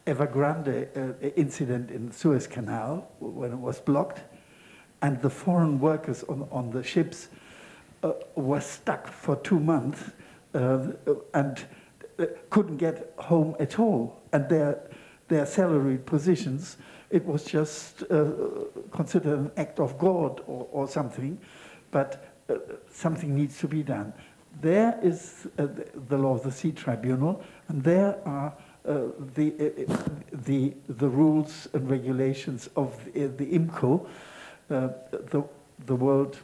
Evergrande incident in the Suez Canal when it was blocked, and the foreign workers on the ships were stuck for 2 months and couldn't get home at all, and their salaried positions, it was just considered an act of God or something, but something needs to be done. There is the Law of the Sea Tribunal, and there are the rules and regulations of the IMCO, the World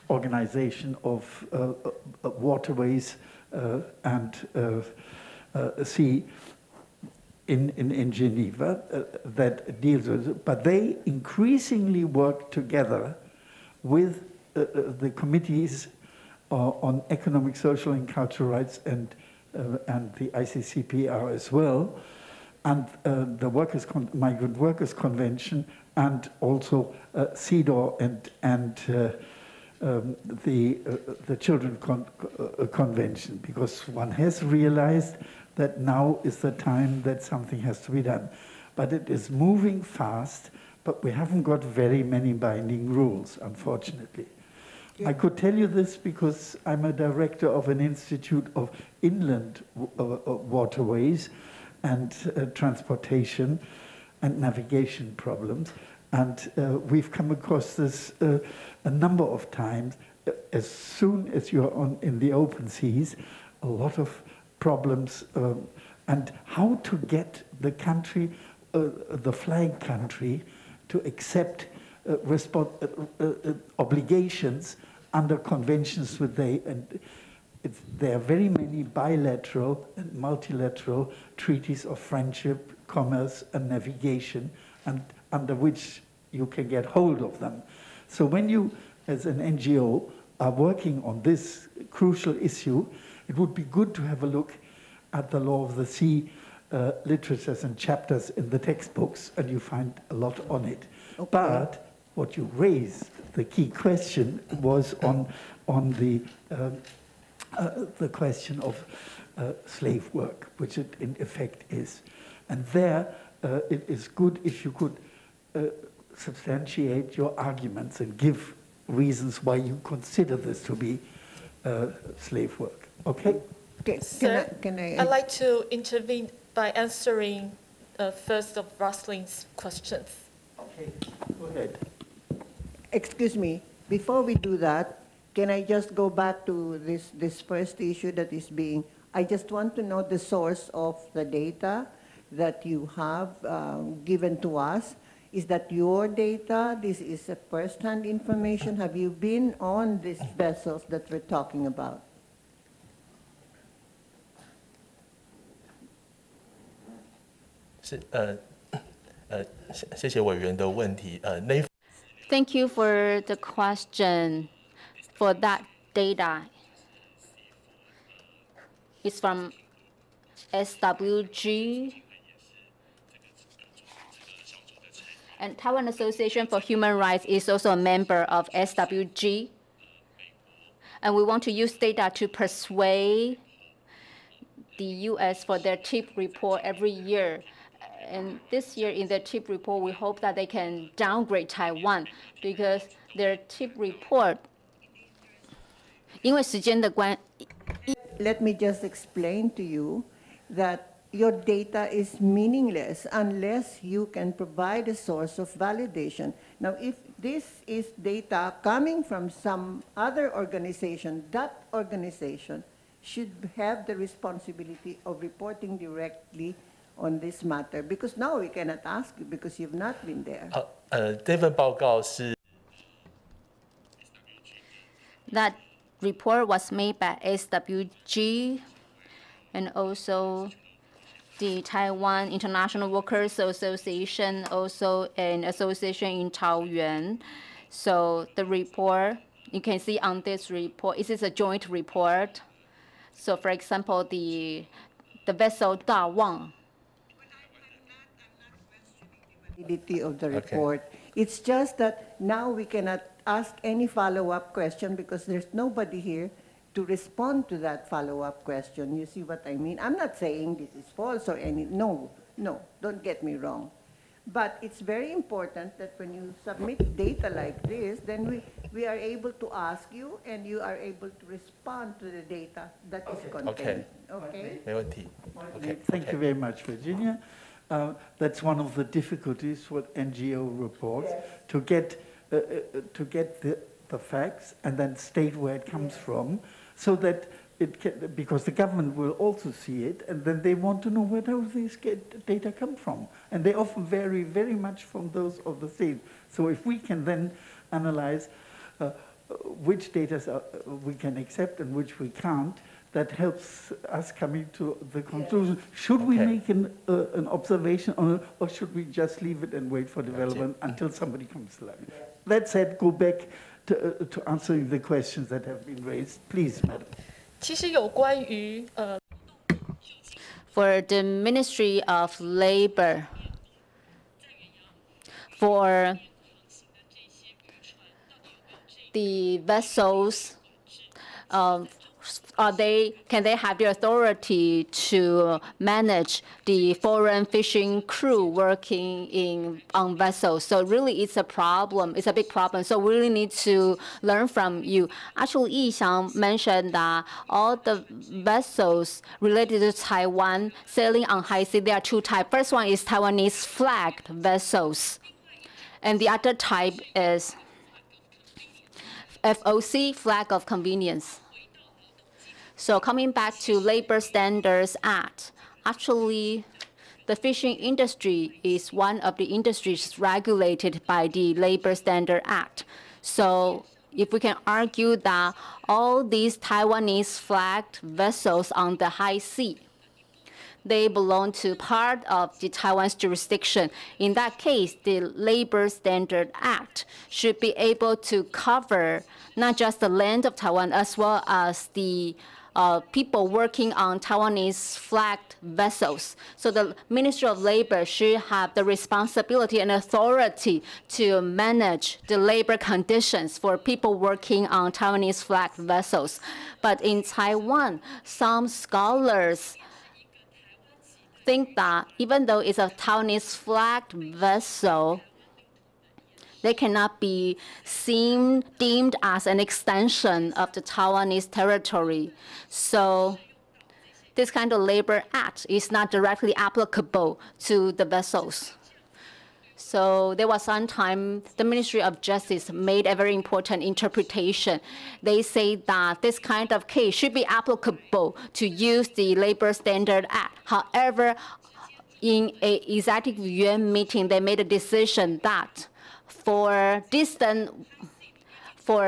Organization of Waterways and Sea in Geneva that deals with it. But they increasingly work together with the committees on economic, social, and cultural rights, and the ICCPR as well, and the Migrant Workers Convention, and also CEDAW and the Children Convention, because one has realized that now is the time that something has to be done. But it is moving fast, but we haven't got very many binding rules, unfortunately. I could tell you this because I'm a director of an institute of inland waterways and transportation and navigation problems. And we've come across this a number of times. As soon as you're in the open seas, a lot of problems, and how to get the country, the flag country, to accept obligations under conventions with there are very many bilateral and multilateral treaties of friendship, commerce, and navigation, and under which you can get hold of them. So when you, as an NGO, are working on this crucial issue, it would be good to have a look at the law of the sea literatures and chapters in the textbooks, and you find a lot on it. Okay. But what you raised, the key question, was on the question of slave work, which it in effect is. And there, it is good if you could substantiate your arguments and give reasons why you consider this to be slave work. Okay?
Sir, I'd like to intervene by answering first of Rosalind's questions.
Okay, go ahead.
Excuse me, before we do that, can I just go back to this first issue that is being, I just want to know the source of the data that you have given to us. Is that your data? This is a first-hand information. Have you been on these vessels that we're talking about?
Thank you for the question. For that data, it's from SWG and Taiwan Association for Human Rights is also a member of SWG. And we want to use data to persuade the U.S. for their TIP report every year. And this year in their TIP report, we hope that they can downgrade Taiwan because their TIP report, 因为时间的关
Let me just explain to you that your data is meaningless unless you can provide a source of validation. Now, if this is data coming from some other organization, that organization should have the responsibility of reporting directly on this matter, because now we cannot ask you because you've not been there.
这份报告是
That report was made by SWG and also the Taiwan International Workers Association, also an association in Taoyuan. So the report, you can see on this report, it is a joint report. So for example, the vessel Da Wang.
Of the report. Okay. It's just that now we cannot ask any follow-up question because there's nobody here to respond to that follow-up question. You see what I mean? I'm not saying this is false or any, no, don't get me wrong. But it's very important that when you submit data like this, then we are able to ask you and you are able to respond to the data that is contained. Okay?
Okay. Thank you very much, Virginia. That's one of the difficulties with NGO reports, yes. to get the facts and then state where it comes from, so that it can, because the government will also see it, and then they want to know where does this data come from, and they often vary very much from those of the state. So if we can then analyze which data we can accept and which we can't, that helps us coming to the conclusion. Should we make an observation on it, or should we just leave it and wait for development until somebody comes along? That said, go back to answering the questions that have been raised. Please, madam.
其实有关于
For the Ministry of Labor, for the vessels, can they have the authority to manage the foreign fishing crew working on vessels? So really it's a problem, it's a big problem. So we really need to learn from you. Actually, Yixiang mentioned that all the vessels related to Taiwan sailing on high sea, there are two types. First one is Taiwanese flagged vessels. And the other type is FOC, flag of convenience. So coming back to Labor Standards Act, actually, the fishing industry is one of the industries regulated by the Labor Standards Act. So if we can argue that all these Taiwanese flagged vessels on the high sea, they belong to part of the Taiwan's jurisdiction. In that case, the Labor Standard Act should be able to cover not just the land of Taiwan, as well as the people working on Taiwanese flagged vessels. So the Ministry of Labor should have the responsibility and authority to manage the labor conditions for people working on Taiwanese flagged vessels. But in Taiwan, some scholars think that even though it's a Taiwanese flagged vessel, they cannot be deemed as an extension of the Taiwanese territory. So this kind of labor act is not directly applicable to the vessels. So there was one time the Ministry of Justice made a very important interpretation. They say that this kind of case should be applicable to use the Labor Standard Act. However, in an executive yuan meeting, they made a decision that for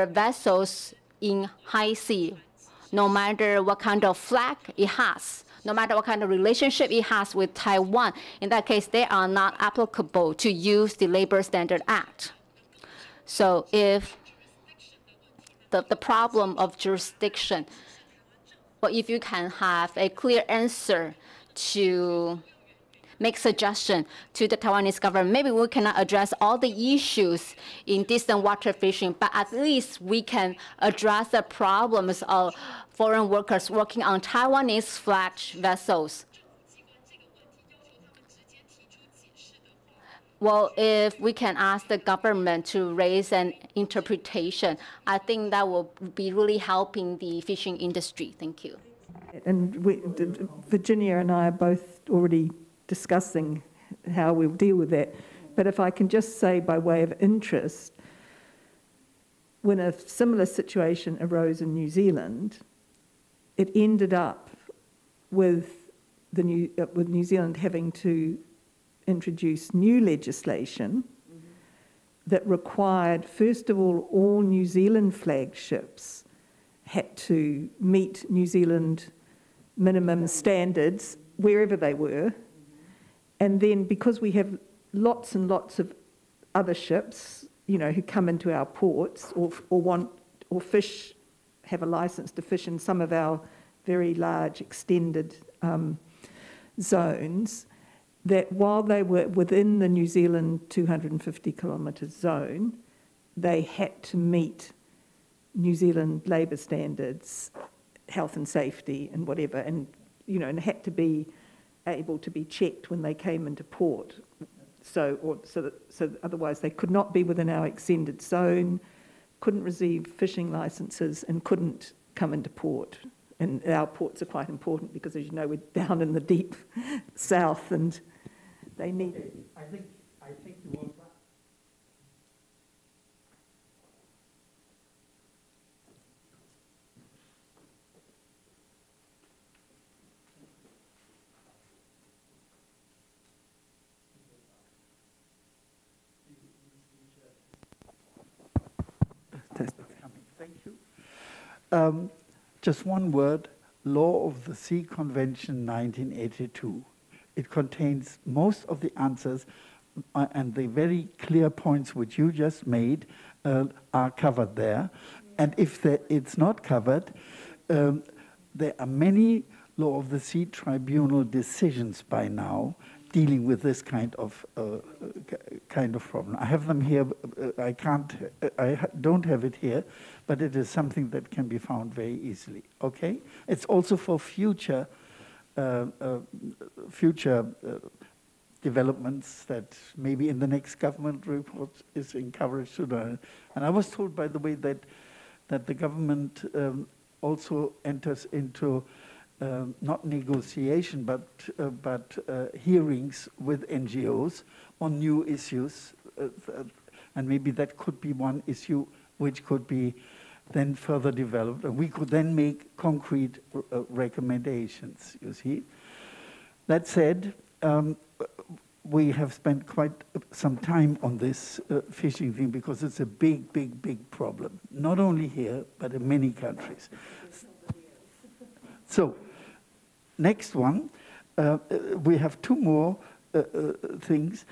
vessels in high sea, no matter what kind of flag it has, no matter what kind of relationship it has with Taiwan, in that case, they are not applicable to use the Labor Standard Act. So if the problem of jurisdiction, well, if you can have a clear answer to make suggestion to the Taiwanese government. Maybe we cannot address all the issues in distant water fishing, but at least we can address the problems of foreign workers working on Taiwanese flagged vessels. Well, if we can ask the government to raise an interpretation, I think that will be really helping the fishing industry. Thank you.
And Virginia and I are both already discussing how we'll deal with that. But if I can just say by way of interest, when a similar situation arose in New Zealand, it ended up with New Zealand having to introduce new legislation that required, first of all New Zealand flagships had to meet New Zealand minimum standards wherever they were. And then because we have lots and lots of other ships, you know, who come into our ports or fish, have a license to fish in some of our very large extended zones, that while they were within the New Zealand 250 kilometre zone, they had to meet New Zealand labour standards, health and safety and whatever, and, you know, and had to be able to be checked when they came into port. So otherwise they could not be within our extended zone, couldn't receive fishing licenses and couldn't come into port. And our ports are quite important because, as you know, we're down in the deep south and they need it.
I think you want that. Thank you. Just one word, Law of the Sea Convention 1982. It contains most of the answers and the very clear points which you just made are covered there. And if it's not covered, there are many Law of the Sea Tribunal decisions by now dealing with this kind of problem. I have them here. I don't have it here, but it is something that can be found very easily. Okay, it's also for future developments that maybe in the next government report is encouraged to do. And I was told, by the way, that the government also enters into not negotiation, but hearings with NGOs on new issues, and maybe that could be one issue which could be then further developed, and we could then make concrete recommendations, you see. That said, we have spent quite some time on this fishing thing because it's a big, big, big problem, not only here, but in many countries. So, next one, We have two more things.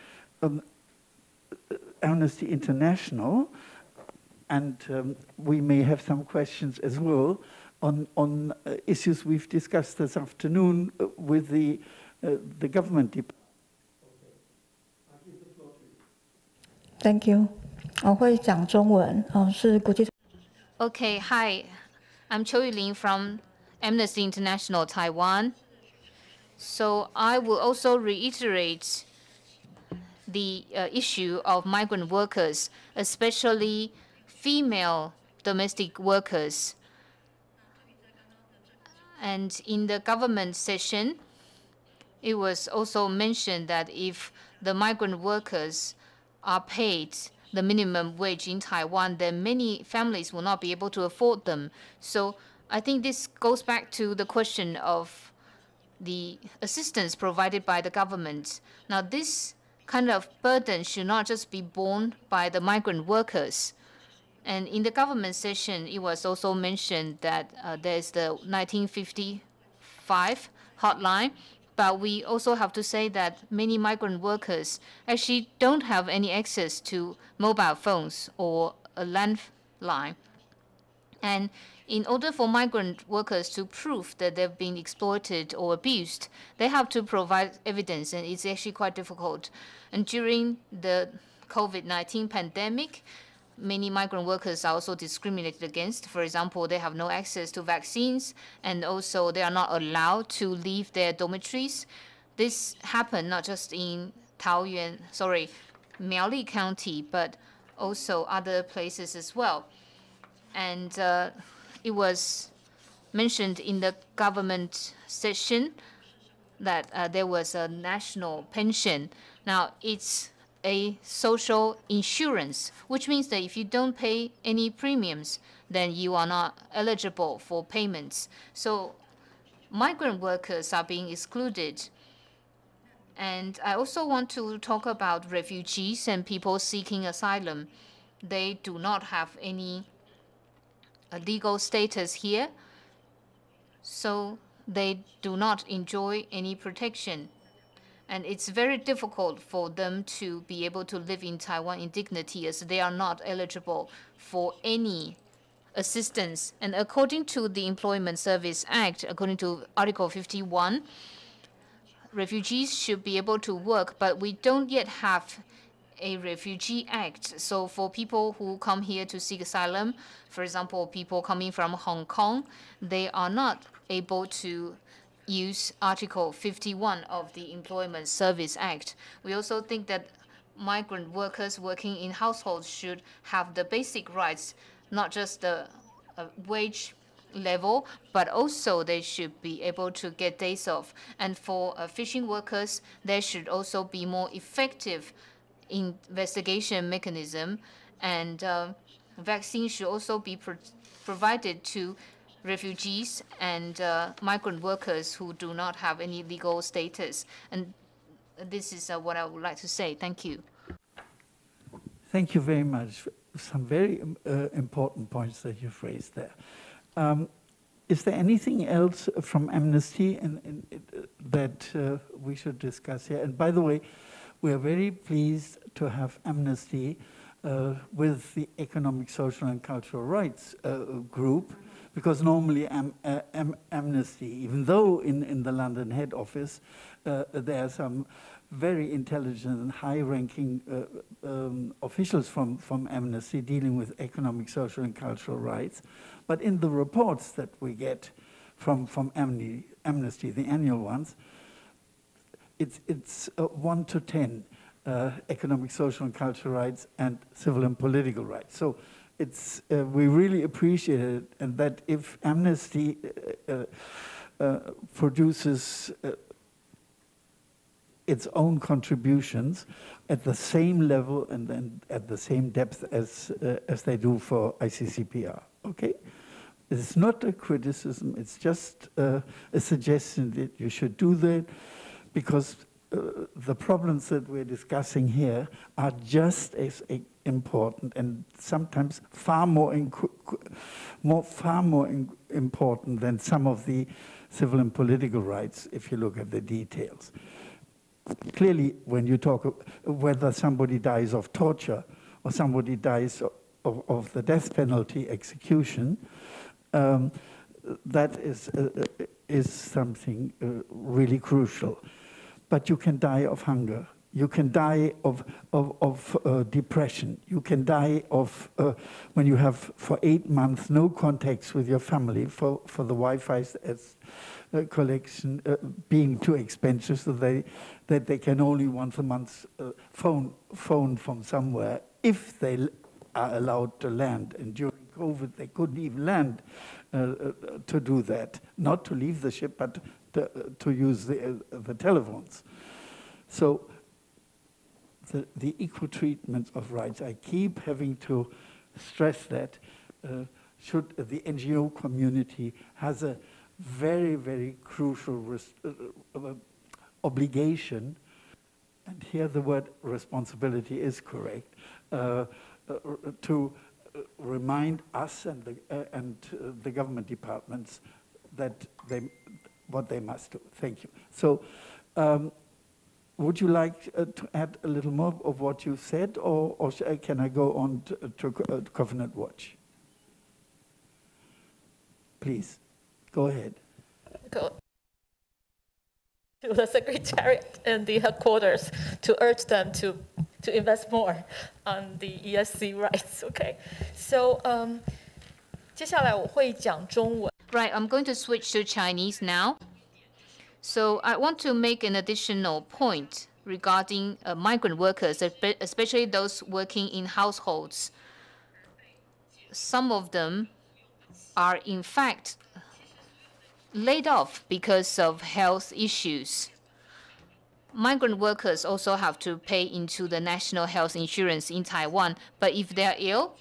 Amnesty International, and we may have some questions as well on issues we've discussed this afternoon with the government department.
Thank you. 我会讲中文，是国际。
Okay, hi. I'm Qiu Yulin from Amnesty International Taiwan. So I will also reiterate the issue of migrant workers, especially female domestic workers. And in the government session, it was also mentioned that if the migrant workers are paid the minimum wage in Taiwan, then many families will not be able to afford them. So I think this goes back to the question of the assistance provided by the government. Now, this kind of burden should not just be borne by the migrant workers. And in the government session, it was also mentioned that there's the 1955 hotline. But we also have to say that many migrant workers actually don't have any access to mobile phones or a landline. And in order for migrant workers to prove that they've been exploited or abused, they have to provide evidence, and it's actually quite difficult. And during the COVID-19 pandemic, many migrant workers are also discriminated against. For example, they have no access to vaccines, and also they are not allowed to leave their dormitories. This happened not just in Miaoli County, but also other places as well. And it was mentioned in the government session that there was a national pension. Now, it's a social insurance, which means that if you don't pay any premiums, then you are not eligible for payments. So migrant workers are being excluded. And I also want to talk about refugees and people seeking asylum. They do not have any legal status here, so they do not enjoy any protection. And it's very difficult for them to be able to live in Taiwan in dignity, as they are not eligible for any assistance. And according to the Employment Service Act, according to Article 51, refugees should be able to work, but we don't yet have a refugee act. So for people who come here to seek asylum, for example, people coming from Hong Kong, they are not able to use Article 51 of the Employment Service Act. We also think that migrant workers working in households should have the basic rights, not just the wage level, but also they should be able to get days off. And for fishing workers, there should also be more effective investigation mechanism, and vaccines should also be provided to refugees and migrant workers who do not have any legal status. And this is what I would like to say. Thank you.
Thank you very much. Some very important points that you've raised there. Is there anything else from Amnesty that we should discuss here? And by the way, we are very pleased to have Amnesty with the Economic, Social and Cultural Rights group, because normally Amnesty, even though in the London head office, there are some very intelligent and high-ranking officials from Amnesty dealing with economic, social and cultural rights. But in the reports that we get from Amnesty, the annual ones, it's 1 to 10, economic, social and cultural rights and civil and political rights. So it's, we really appreciate it, and that if Amnesty produces its own contributions at the same level and then at the same depth as they do for ICCPR, okay? It's not a criticism, it's just a suggestion that you should do that, because the problems that we're discussing here are just as important and sometimes far more important than some of the civil and political rights if you look at the details. Clearly, when you talk whether somebody dies of torture or somebody dies of the death penalty execution, that is something really crucial. But you can die of hunger. You can die of depression. You can die of when you have for 8 months no contacts with your family for the Wi-Fi collection being too expensive, so that they can only once a month phone from somewhere if they are allowed to land. And during COVID, they couldn't even land to do that, not to leave the ship, but to use the telephones. So the equal treatment of rights, I keep having to stress that should the NGO community has a very, very crucial obligation, and here the word responsibility is correct, to remind us and the government departments that what they must do. Thank you. So, would you like to add a little more of what you said, or can I go on to Covenant Watch? Please, go ahead.
Go to the Secretariat and the headquarters to urge them to invest more on the ESC rights. Okay, so 接下来我会讲中文。
Right, I'm going to switch to Chinese now. So I want to make an additional point regarding migrant workers, especially those working in households. Some of them are in fact laid off because of health issues. Migrant workers also have to pay into the national health insurance in Taiwan, but if they're ill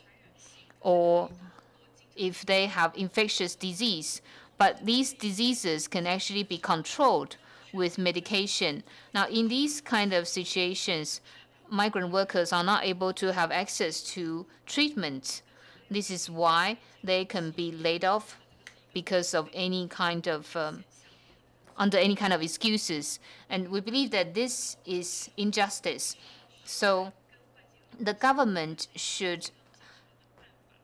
or if they have infectious disease, but these diseases can actually be controlled with medication. Now, in these kind of situations, migrant workers are not able to have access to treatment. This is why they can be laid off because of any kind of under any kind of excuses. And we believe that this is injustice. So the government should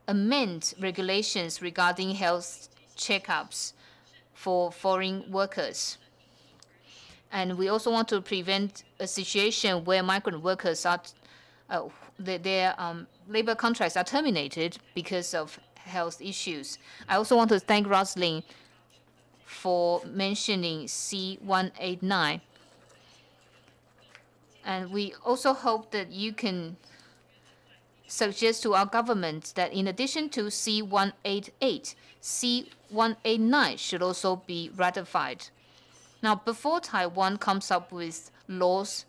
amend regulations regarding health checkups for foreign workers. And we also want to prevent a situation where migrant workers are, their labor contracts are terminated because of health issues. I also want to thank Rosalind for mentioning C189. And we also hope that you can suggest to our government that in addition to C188, C189 should also be ratified. Now, before Taiwan comes up with laws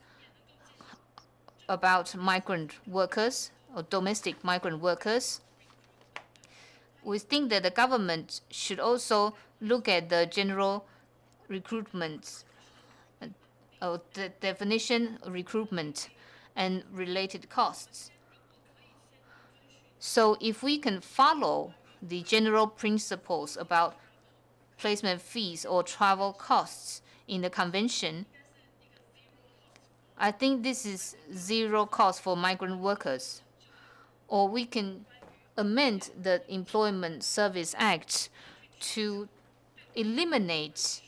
about migrant workers or domestic migrant workers, we think that the government should also look at the general recruitment, the definition of recruitment and related costs. So if we can follow the general principles about placement fees or travel costs in the convention, I think this is zero cost for migrant workers. Or we can amend the Employment Service Act to eliminate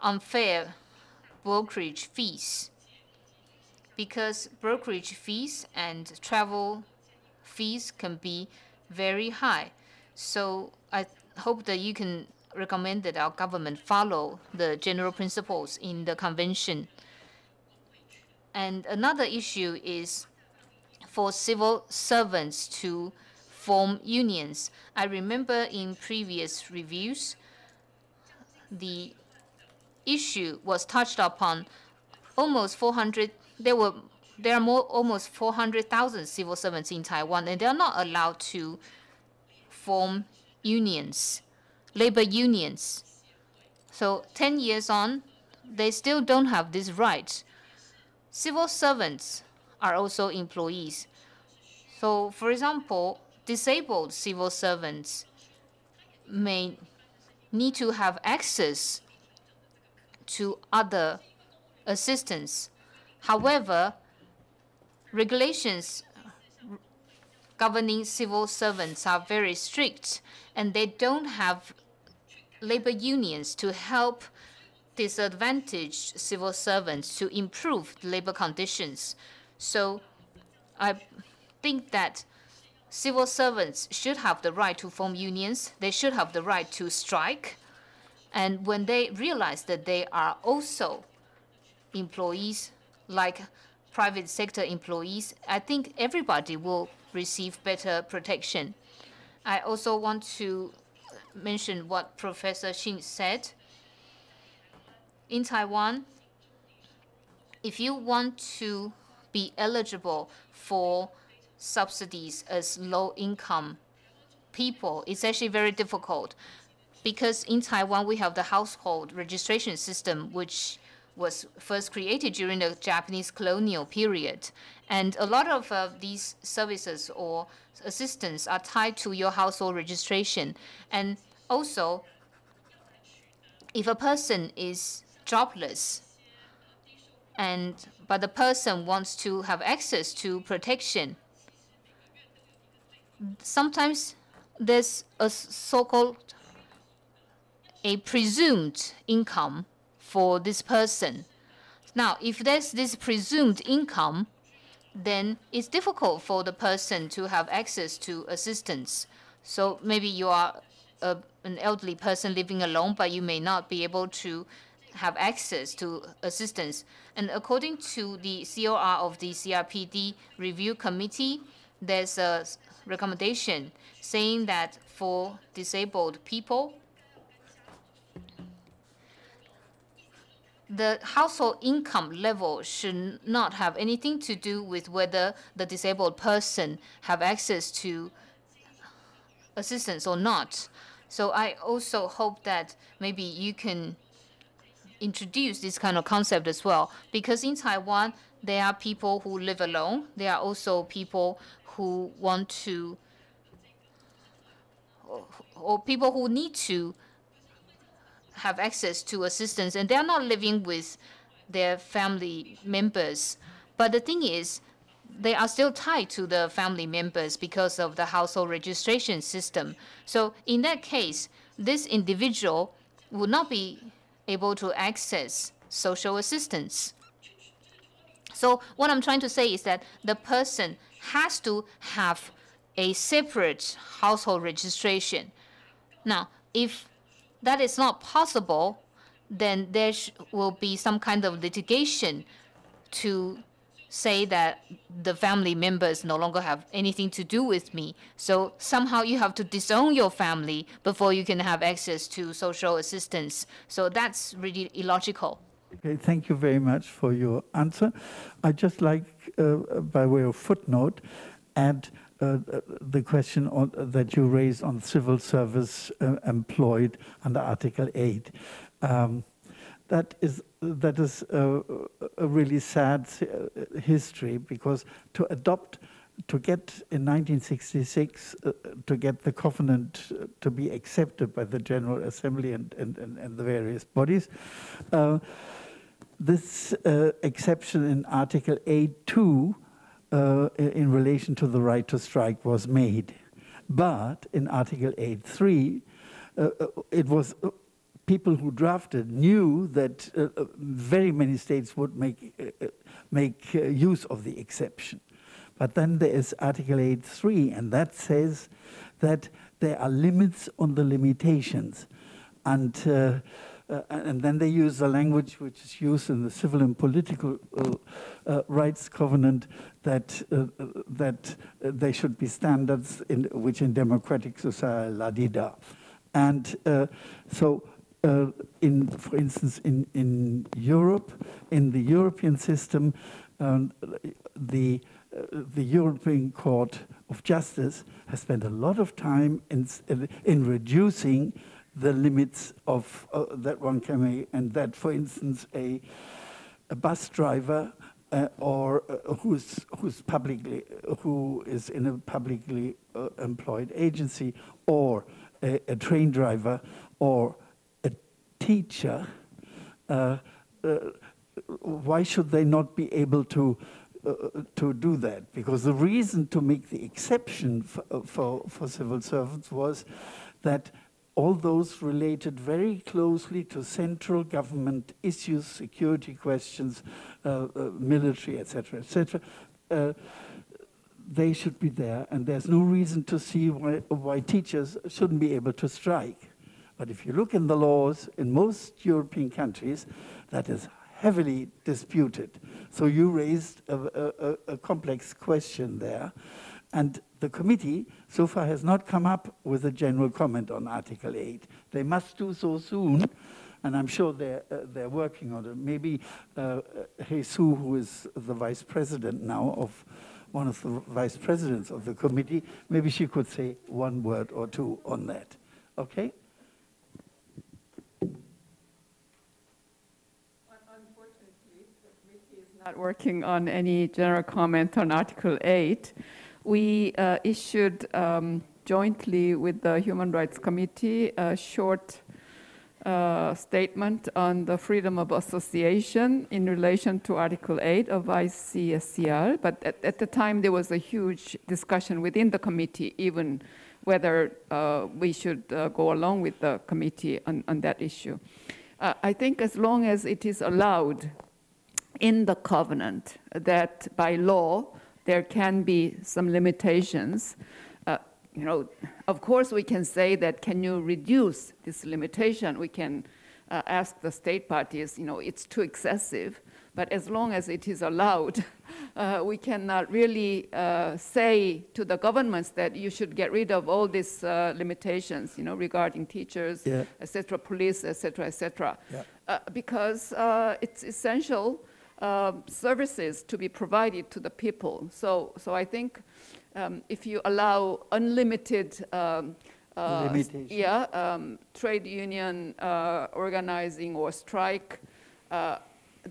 unfair brokerage fees, because brokerage fees and travel fees can be very high. So I hope that you can recommend that our government follow the general principles in the convention. And another issue is for civil servants to form unions. I remember in previous reviews, the issue was touched upon. Almost 400, there are almost 400,000 civil servants in Taiwan, and they are not allowed to form unions, labor unions. So 10 years on, they still don't have this right. Civil servants are also employees. So, for example, disabled civil servants may need to have access to other assistance. However, regulations governing civil servants are very strict, and they don't have labor unions to help disadvantaged civil servants to improve labor conditions. So I think that civil servants should have the right to form unions. They should have the right to strike. And when they realize that they are also employees like private sector employees, I think everybody will receive better protection. I also want to mention what Professor Xin said. In Taiwan, if you want to be eligible for subsidies as low-income people, it's actually very difficult, because in Taiwan we have the household registration system, which was first created during the Japanese colonial period. And a lot of these services or assistance are tied to your household registration. And also, if a person is jobless, but the person wants to have access to protection, sometimes there's a so-called a presumed income for this person. Now, if there's this presumed income, then it's difficult for the person to have access to assistance. So maybe you are an elderly person living alone, but you may not be able to have access to assistance. And according to the COR of the CRPD Review Committee, there's a recommendation saying that for disabled people, the household income level should not have anything to do with whether the disabled person have access to assistance or not. So I also hope that maybe you can introduce this kind of concept as well, because in Taiwan, there are people who live alone. There are also people who want to, or people who need to have access to assistance, and they are not living with their family members. But the thing is, they are still tied to the family members because of the household registration system. So in that case, this individual would not be able to access social assistance. So what I'm trying to say is that the person has to have a separate household registration. Now, if that is not possible, then there will be some kind of litigation to say that the family members no longer have anything to do with me. So somehow you have to disown your family before you can have access to social assistance. So that's really illogical.
Okay, thank you very much for your answer. I'd just like, by way of footnote, add the question that you raised on civil service employed under Article 8. That is a really sad history, because to get in 1966, to get the covenant to be accepted by the General Assembly and the various bodies, this exception in Article 8.2 in relation to the right to strike was made. But in Article 8.3, it was people who drafted knew that very many states would make use of the exception. But then there is Article 8.3, and that says that there are limits on the limitations. And then they use the language which is used in the Civil and Political Rights Covenant, that there should be standards which in democratic society, la-di-da. And so, for instance, in Europe, in the European system, the European Court of Justice has spent a lot of time in reducing the limits of that one can make, and that, for instance, a bus driver or who is in a publicly employed agency, or a train driver, or teacher, why should they not be able to do that? Because the reason to make the exception for civil servants was that all those related very closely to central government issues, security questions, military, etc., they should be there, and there's no reason to see why teachers shouldn't be able to strike. But if you look in the laws in most European countries, that is heavily disputed. So you raised a complex question there. And the committee so far has not come up with a general comment on Article 8. They must do so soon, and I'm sure they're working on it. Maybe Jesus, who is the vice president now of one of the vice presidents of the committee, maybe she could say one word or two on that. Okay?
Unfortunately, the committee is not working on any general comment on Article 8. We issued jointly with the Human Rights Committee a short statement on the freedom of association in relation to Article 8 of ICESCR. But at the time, there was a huge discussion within the committee, even whether we should go along with the committee on that issue. I think as long as it is allowed in the covenant that by law there can be some limitations, you know, of course we can say that, can you reduce this limitation? We can ask the state parties, you know, it's too excessive. But as long as it is allowed, we cannot really say to the governments that you should get rid of all these limitations, you know, regarding teachers, etc., police, etc., because it's essential services to be provided to the people. So I think if you allow unlimited trade union organizing or strike,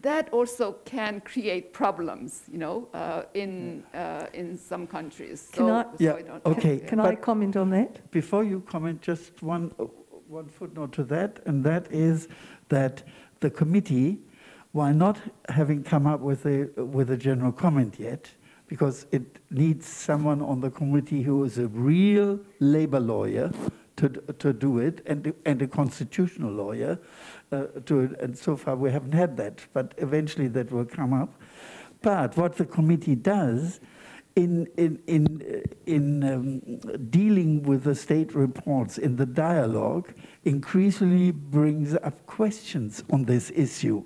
that also can create problems, you know, in some countries.
Can I comment on that?
Before you comment, just one footnote to that, and that is that the committee, while not having come up with a general comment yet, because it needs someone on the committee who is a real labor lawyer to do it, and a constitutional lawyer to it. And so far we haven't had that, but eventually that will come up. But what the committee does in dealing with the state reports in the dialogue increasingly brings up questions on this issue.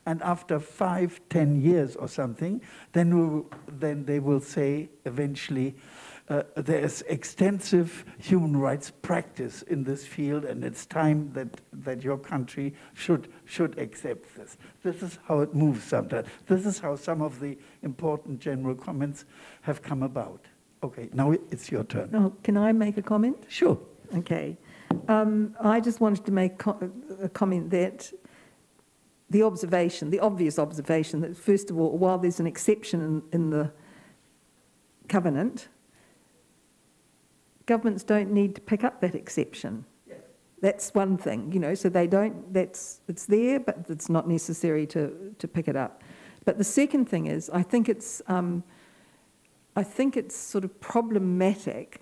And after 5-10 years or something, then they will say eventually, there's extensive human rights practice in this field, and it's time that your country should accept this. This is how it moves sometimes. This is how some of the important general comments have come about. Okay, now it's your turn.
Oh, can I make a comment?
Sure.
Okay. I just wanted to make a comment that the obvious observation that, first of all, while there's an exception in the covenant, governments don't need to pick up that exception. Yes. That's one thing, you know, so they don't, it's there, but it's not necessary to pick it up. But the second thing is, I think it's sort of problematic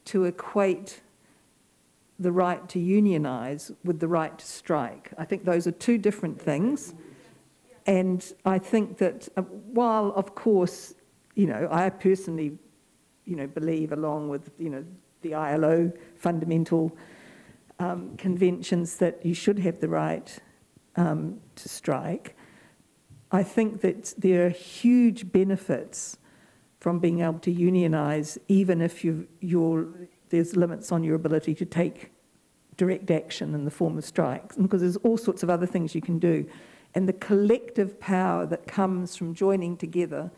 to equate the right to unionize with the right to strike. I think those are two different things. And I think that while, of course, you know, I personally, you know, believe, along with, you know, the ILO fundamental conventions, that you should have the right to strike, I think that there are huge benefits from being able to unionize, even if there's limits on your ability to take direct action in the form of strikes, because there's all sorts of other things you can do. And the collective power that comes from joining together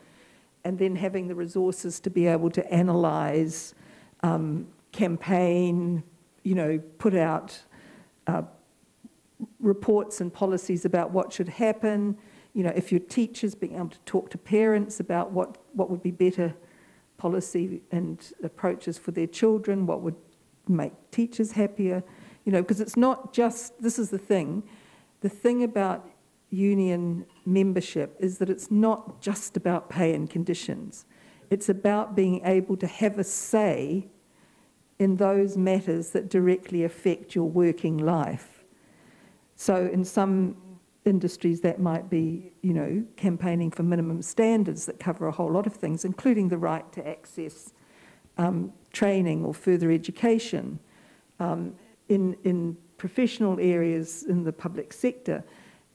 and then having the resources to be able to analyze, campaign, you know, put out reports and policies about what should happen. You know, if you're teachers, being able to talk to parents about what would be better policy and approaches for their children, what would make teachers happier. You know, because it's not just, this is the thing about union membership is that it's not just about pay and conditions. It's about being able to have a say in those matters that directly affect your working life. So in some industries that might be, you know, campaigning for minimum standards that cover a whole lot of things, including the right to access training or further education. In professional areas in the public sector,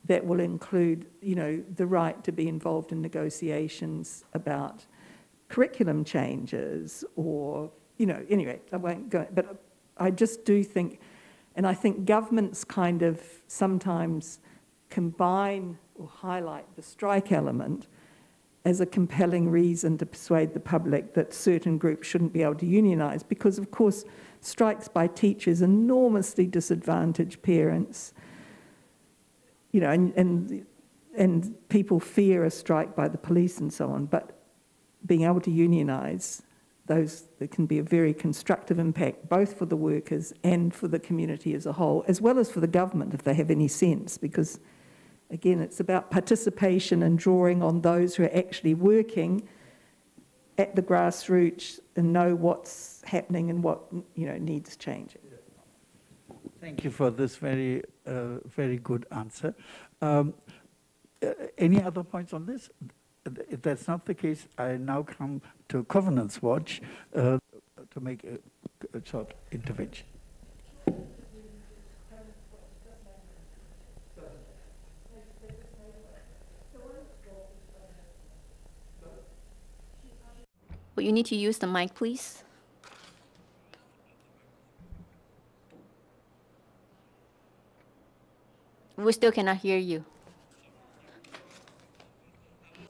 that will include, you know, the right to be involved in negotiations about curriculum changes or, you know, anyway, I won't go, but I just do think, and I think governments kind of sometimes combine or highlight the strike element as a compelling reason to persuade the public that certain groups shouldn't be able to unionize, because of course strikes by teachers enormously disadvantage parents, you know, and people fear a strike by the police and so on, but being able to unionize, there can be a very constructive impact, both for the workers and for the community as a whole, as well as for the government if they have any sense, because again, it's about participation and drawing on those who are actually working at the grassroots and know what's happening and what, you know, needs changing.
Thank you for this very, very good answer. Any other points on this? If that's not the case, I now come to Governance Watch to make a short intervention.
Well, you need to use the mic, please. We still cannot hear you.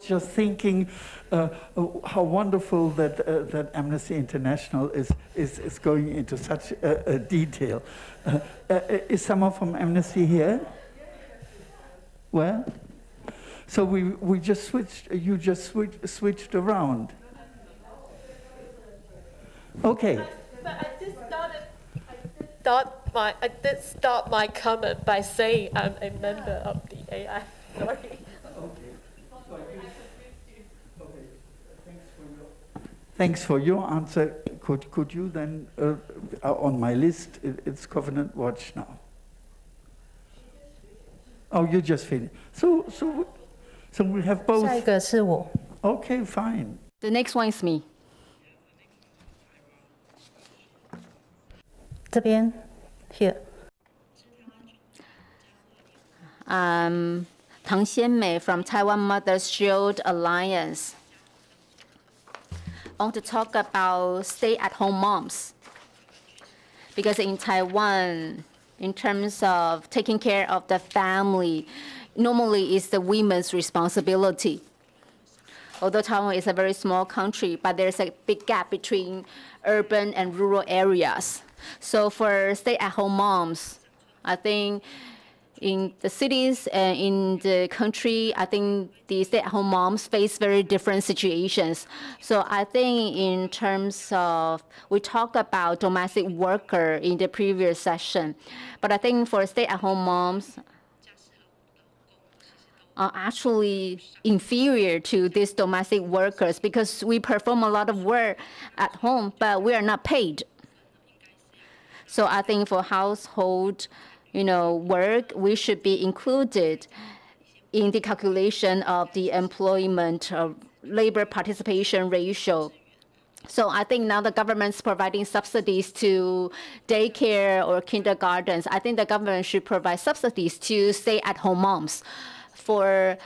Just thinking how wonderful that Amnesty International is going into such detail. Is someone from Amnesty here? Well, so we just switched. You just switched around. Okay.
But I did start my comment by saying I'm a member of the AI. Sorry.
Thanks for your answer. Could you then, on my list, it's Covenant Watch now. Oh, you just finished. So we have both.
下一个是我。
Okay, fine.
The next one is me.
这边 here.
Tang Xianmei from Taiwan Mothers Shield Alliance. I want to talk about stay-at-home moms. Because in Taiwan, in terms of taking care of the family, normally it's the women's responsibility. Although Taiwan is a very small country, but there's a big gap between urban and rural areas. So for stay-at-home moms, I think in the cities and in the country, I think the stay-at-home moms face very different situations. So I think in terms of, we talked about domestic worker in the previous session, but I think for stay-at-home moms are actually inferior to these domestic workers because we perform a lot of work at home, but we are not paid. So I think for household, work, we should be included in the calculation of the employment labor participation ratio. So I think now the government's providing subsidies to daycare or kindergartens. I think the government should provide subsidies to stay-at-home moms. For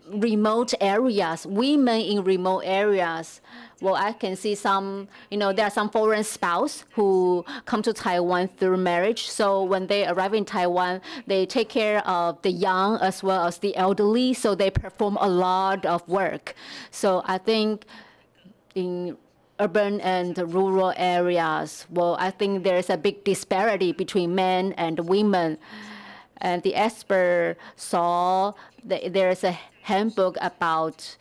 remote areas, women in remote areas, well, I can see some, there are some foreign spouse who come to Taiwan through marriage. So when they arrive in Taiwan, they take care of the young as well as the elderly. So they perform a lot of work. So I think in urban and rural areas, well, I think there's a big disparity between men and women. And the expert saw that there's a handbook about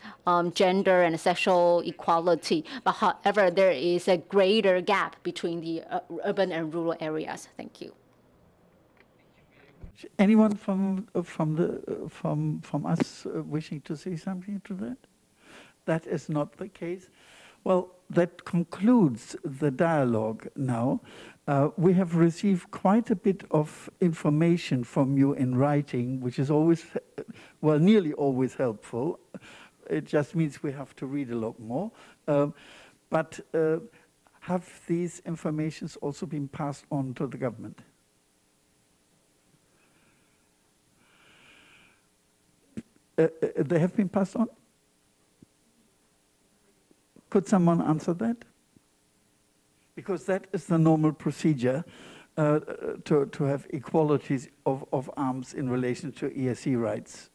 gender and sexual equality. But however, there is a greater gap between the urban and rural areas. Thank you.
Anyone from us wishing to say something to that? That is not the case. Well, that concludes the dialogue now. We have received quite a bit of information from you in writing, which is always, well, nearly always helpful. It just means we have to read a lot more. But have these informations also been passed on to the government? They have been passed on? Could someone answer that? Because that is the normal procedure to have equalities of arms in relation to ESC rights.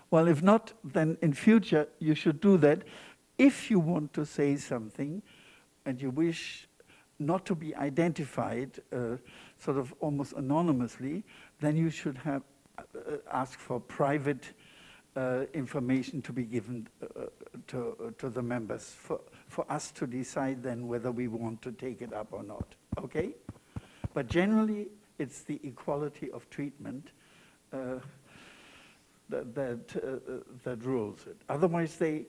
Well, if not, then in future you should do that. If you want to say something and you wish not to be identified sort of almost anonymously, then you should have ask for private information to be given to the members for us to decide then whether we want to take it up or not, okay? But generally, it's the equality of treatment that rules it. Otherwise, the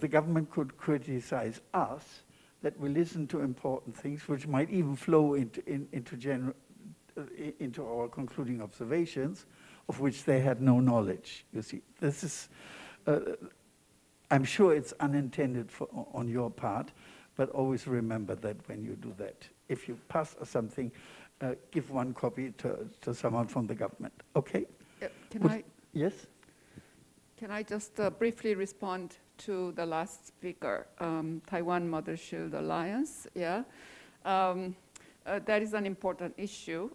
government could criticize us that we listen to important things which might even flow into our concluding observations, of which they had no knowledge. You see, this is, I'm sure it's unintended on your part, but always remember that when you do that. If you pass something, give one copy to someone from the government, okay? Yes?
Can I just briefly respond to the last speaker, Taiwan Mother Shield Alliance? Yeah. That is an important issue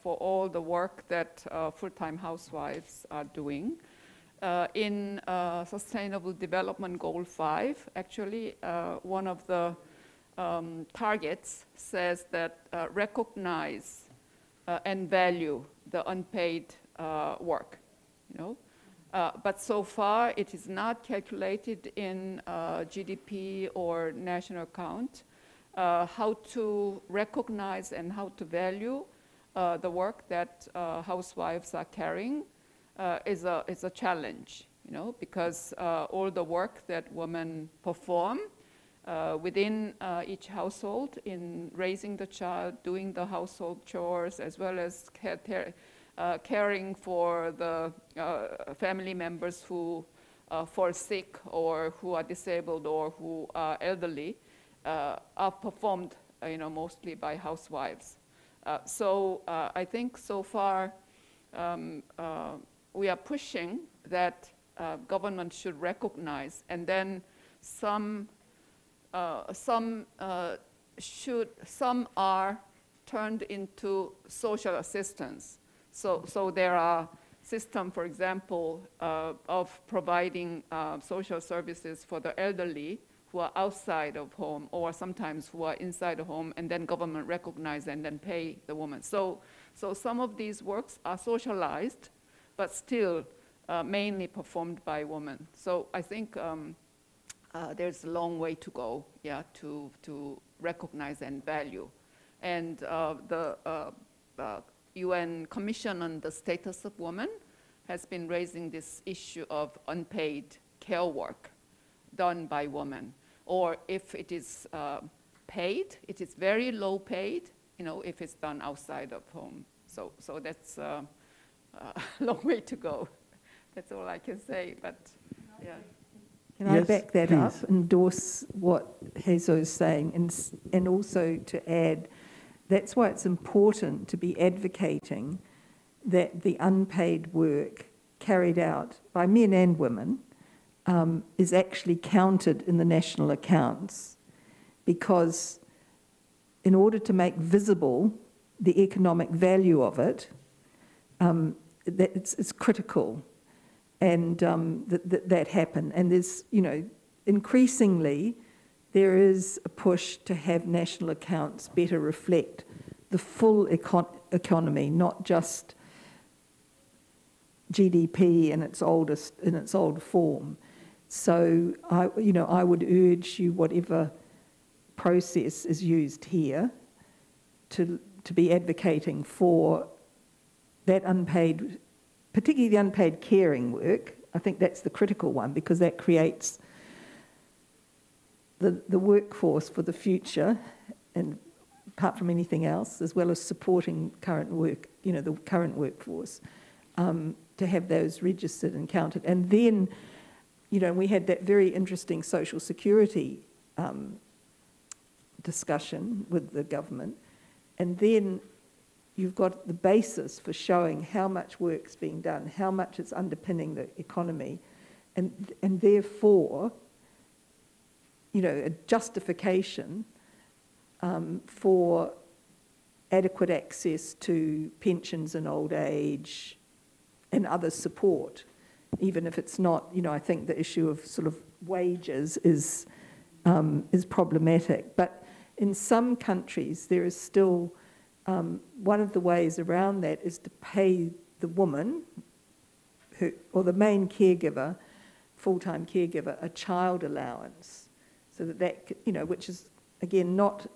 for all the work that full-time housewives are doing. In Sustainable Development Goal 5, actually, one of the targets says that recognize and value the unpaid work, you know. But so far, it is not calculated in GDP or national account. How to recognize and how to value the work that housewives are carrying is a challenge, you know, because all the work that women perform within each household in raising the child, doing the household chores, as well as caring for the family members who fall sick or who are disabled or who are elderly, are performed, you know, mostly by housewives. So I think so far we are pushing that government should recognize, and then some are turned into social assistance. So there are systems, for example, of providing social services for the elderly who are outside of home, or sometimes who are inside the home, and then government recognize and then pay the woman. So some of these works are socialized, but still mainly performed by women. So I think there's a long way to go, yeah, to recognize and value. And the UN Commission on the Status of Women has been raising this issue of unpaid care work done by women. Or if it is paid, it is very low paid, you know, if it's done outside of home. So that's a long way to go. That's all I can say, but yeah.
Can I back that up, endorse what Hazel is saying, and also to add, that's why it's important to be advocating that the unpaid work carried out by men and women is actually counted in the national accounts, because in order to make visible the economic value of it, it's critical, and that happen. And there's, you know, increasingly there is a push to have national accounts better reflect the full economy, not just GDP in its old form. So I would urge you, whatever process is used here, to to be advocating for that unpaid, particularly the unpaid caring work. I think that's the critical one, because that creates the workforce for the future, and apart from anything else, as well as supporting current work, the current workforce, to have those registered and counted. And then, we had that very interesting social security discussion with the government, and then you've got the basis for showing how much work's being done, how much it's underpinning the economy, and therefore, a justification for adequate access to pensions in old age and other support, even if it's not, I think the issue of sort of wages is problematic. But in some countries, there is still, one of the ways around that is to pay the woman, or the main caregiver, full-time caregiver, a child allowance, so that, which is, again, not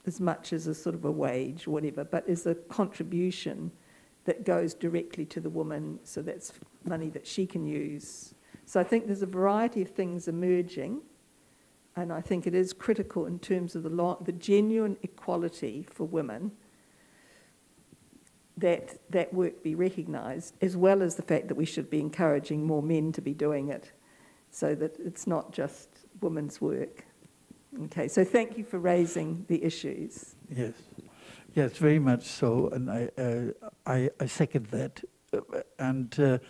as much as a sort of a wage or whatever, but is a contribution that goes directly to the woman, so that's money that she can use. So I think there's a variety of things emerging, and I think it is critical in terms of the genuine equality for women that that work be recognised, as well as the fact that we should be encouraging more men to be doing it, so that it's not just women's work. Okay, so thank you for raising the issues.
Yes, very much so, and I second that. And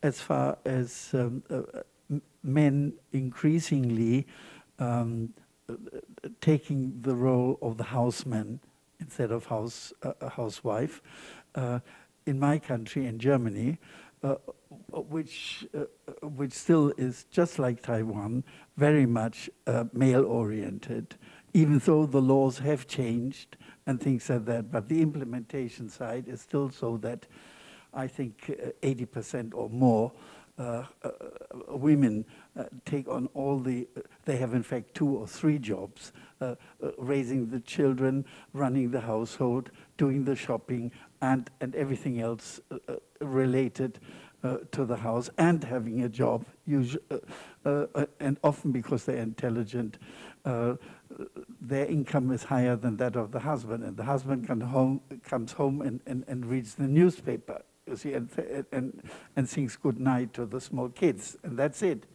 as far as men increasingly taking the role of the houseman instead of a housewife, in my country, in Germany, which still is, just like Taiwan, very much male-oriented, even though the laws have changed and things like that, but the implementation side is still so that I think 80% or more women take on all they have in fact 2 or 3 jobs, raising the children, running the household, doing the shopping, and everything else related to the house, and having a job, and often because they're intelligent, their income is higher than that of the husband, and the husband comes home and reads the newspaper, you see, and sings good night to the small kids, and that's it.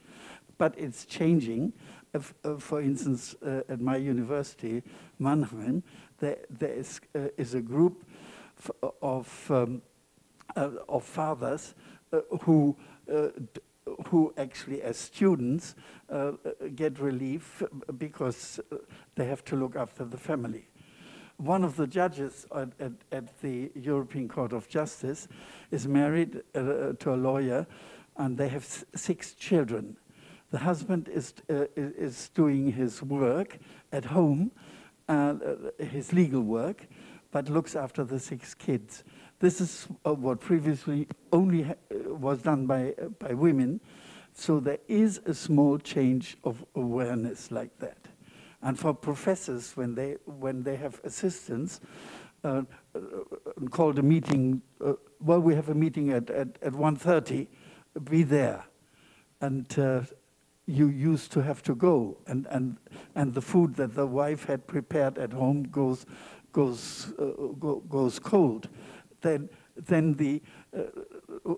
But it's changing. For instance, at my university, Mannheim, there is a group of fathers who actually, as students, get relief because they have to look after the family. One of the judges at the European Court of Justice is married to a lawyer, and they have 6 children. The husband is doing his work at home, his legal work, but looks after the 6 kids. This is what previously only was done by women, so there is a small change of awareness like that. And for professors, when they have assistants, called a meeting, well, we have a meeting at 1:30, be there. And you used to have to go, and the food that the wife had prepared at home goes cold. Then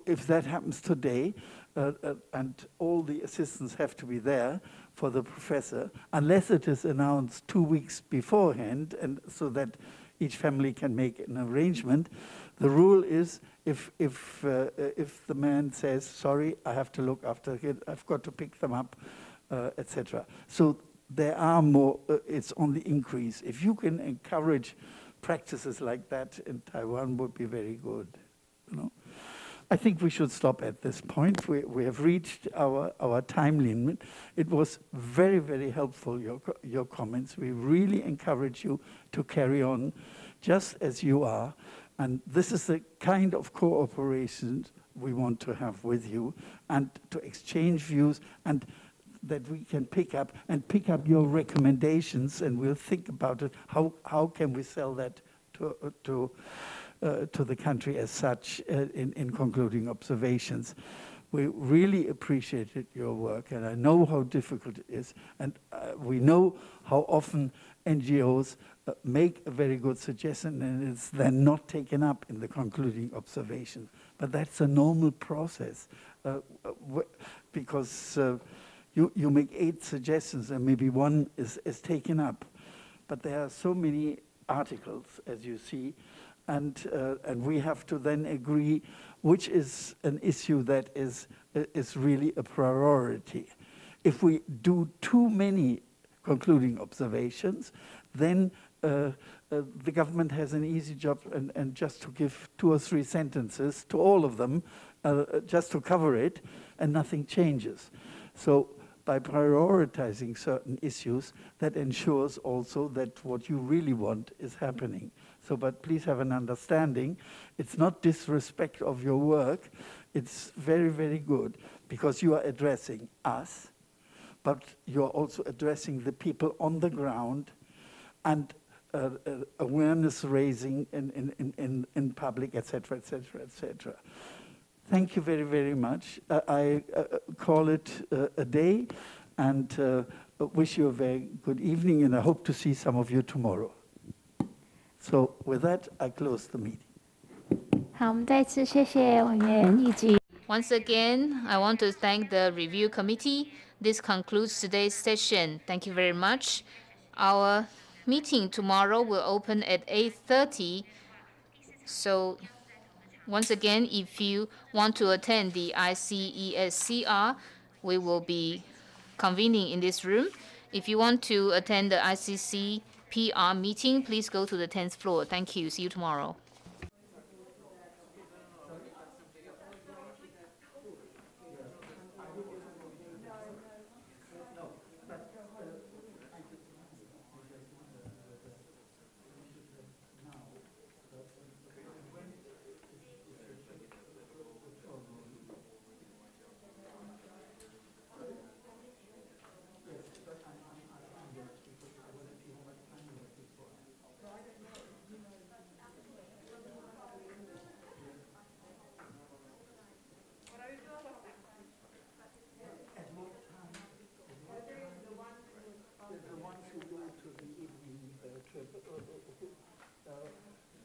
if that happens today, and all the assistants have to be there for the professor, unless it is announced 2 weeks beforehand, and so that each family can make an arrangement. The rule is if the man says, sorry, I have to look after it, I've got to pick them up, etc. So there are more, it's on the increase. If you can encourage practices like that in Taiwan, would be very good. I think we should stop at this point. We have reached our time limit. It was very, very helpful, your comments. We really encourage you to carry on just as you are. And this is the kind of cooperation we want to have with you, and to exchange views, and that we can pick up your recommendations, and we'll think about it. How can we sell that to the country as such in concluding observations. We really appreciated your work, and I know how difficult it is, and we know how often NGOs make a very good suggestion and it's then not taken up in the concluding observation. But that's a normal process because you make 8 suggestions and maybe 1 is taken up. But there are so many articles, as you see, and we have to then agree which is an issue that is really a priority. If we do too many concluding observations, then the government has an easy job and just to give 2 or 3 sentences to all of them, just to cover it, and nothing changes. So by prioritizing certain issues, that ensures also that what you really want is happening. So, but please have an understanding. It's not disrespect of your work. It's very, very good because you are addressing us, but you're also addressing the people on the ground and awareness raising in public, etc., etc., etc. Thank you very, very much. I call it a day and wish you a very good evening, and I hope to see some of you tomorrow. So with that, I close the meeting.
好，我们再次谢谢委员以及。
Once again, I want to thank the review committee. This concludes today's session. Thank you very much. Our meeting tomorrow will open at 8:30. So once again, if you want to attend the ICESCR, we will be convening in this room. If you want to attend the ICCPR meeting, please go to the 10th floor. Thank you. See you tomorrow.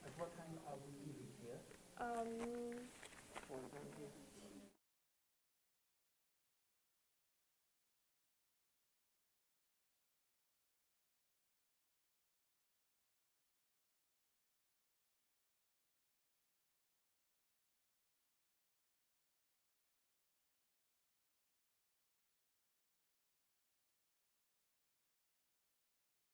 At what time are we leaving here?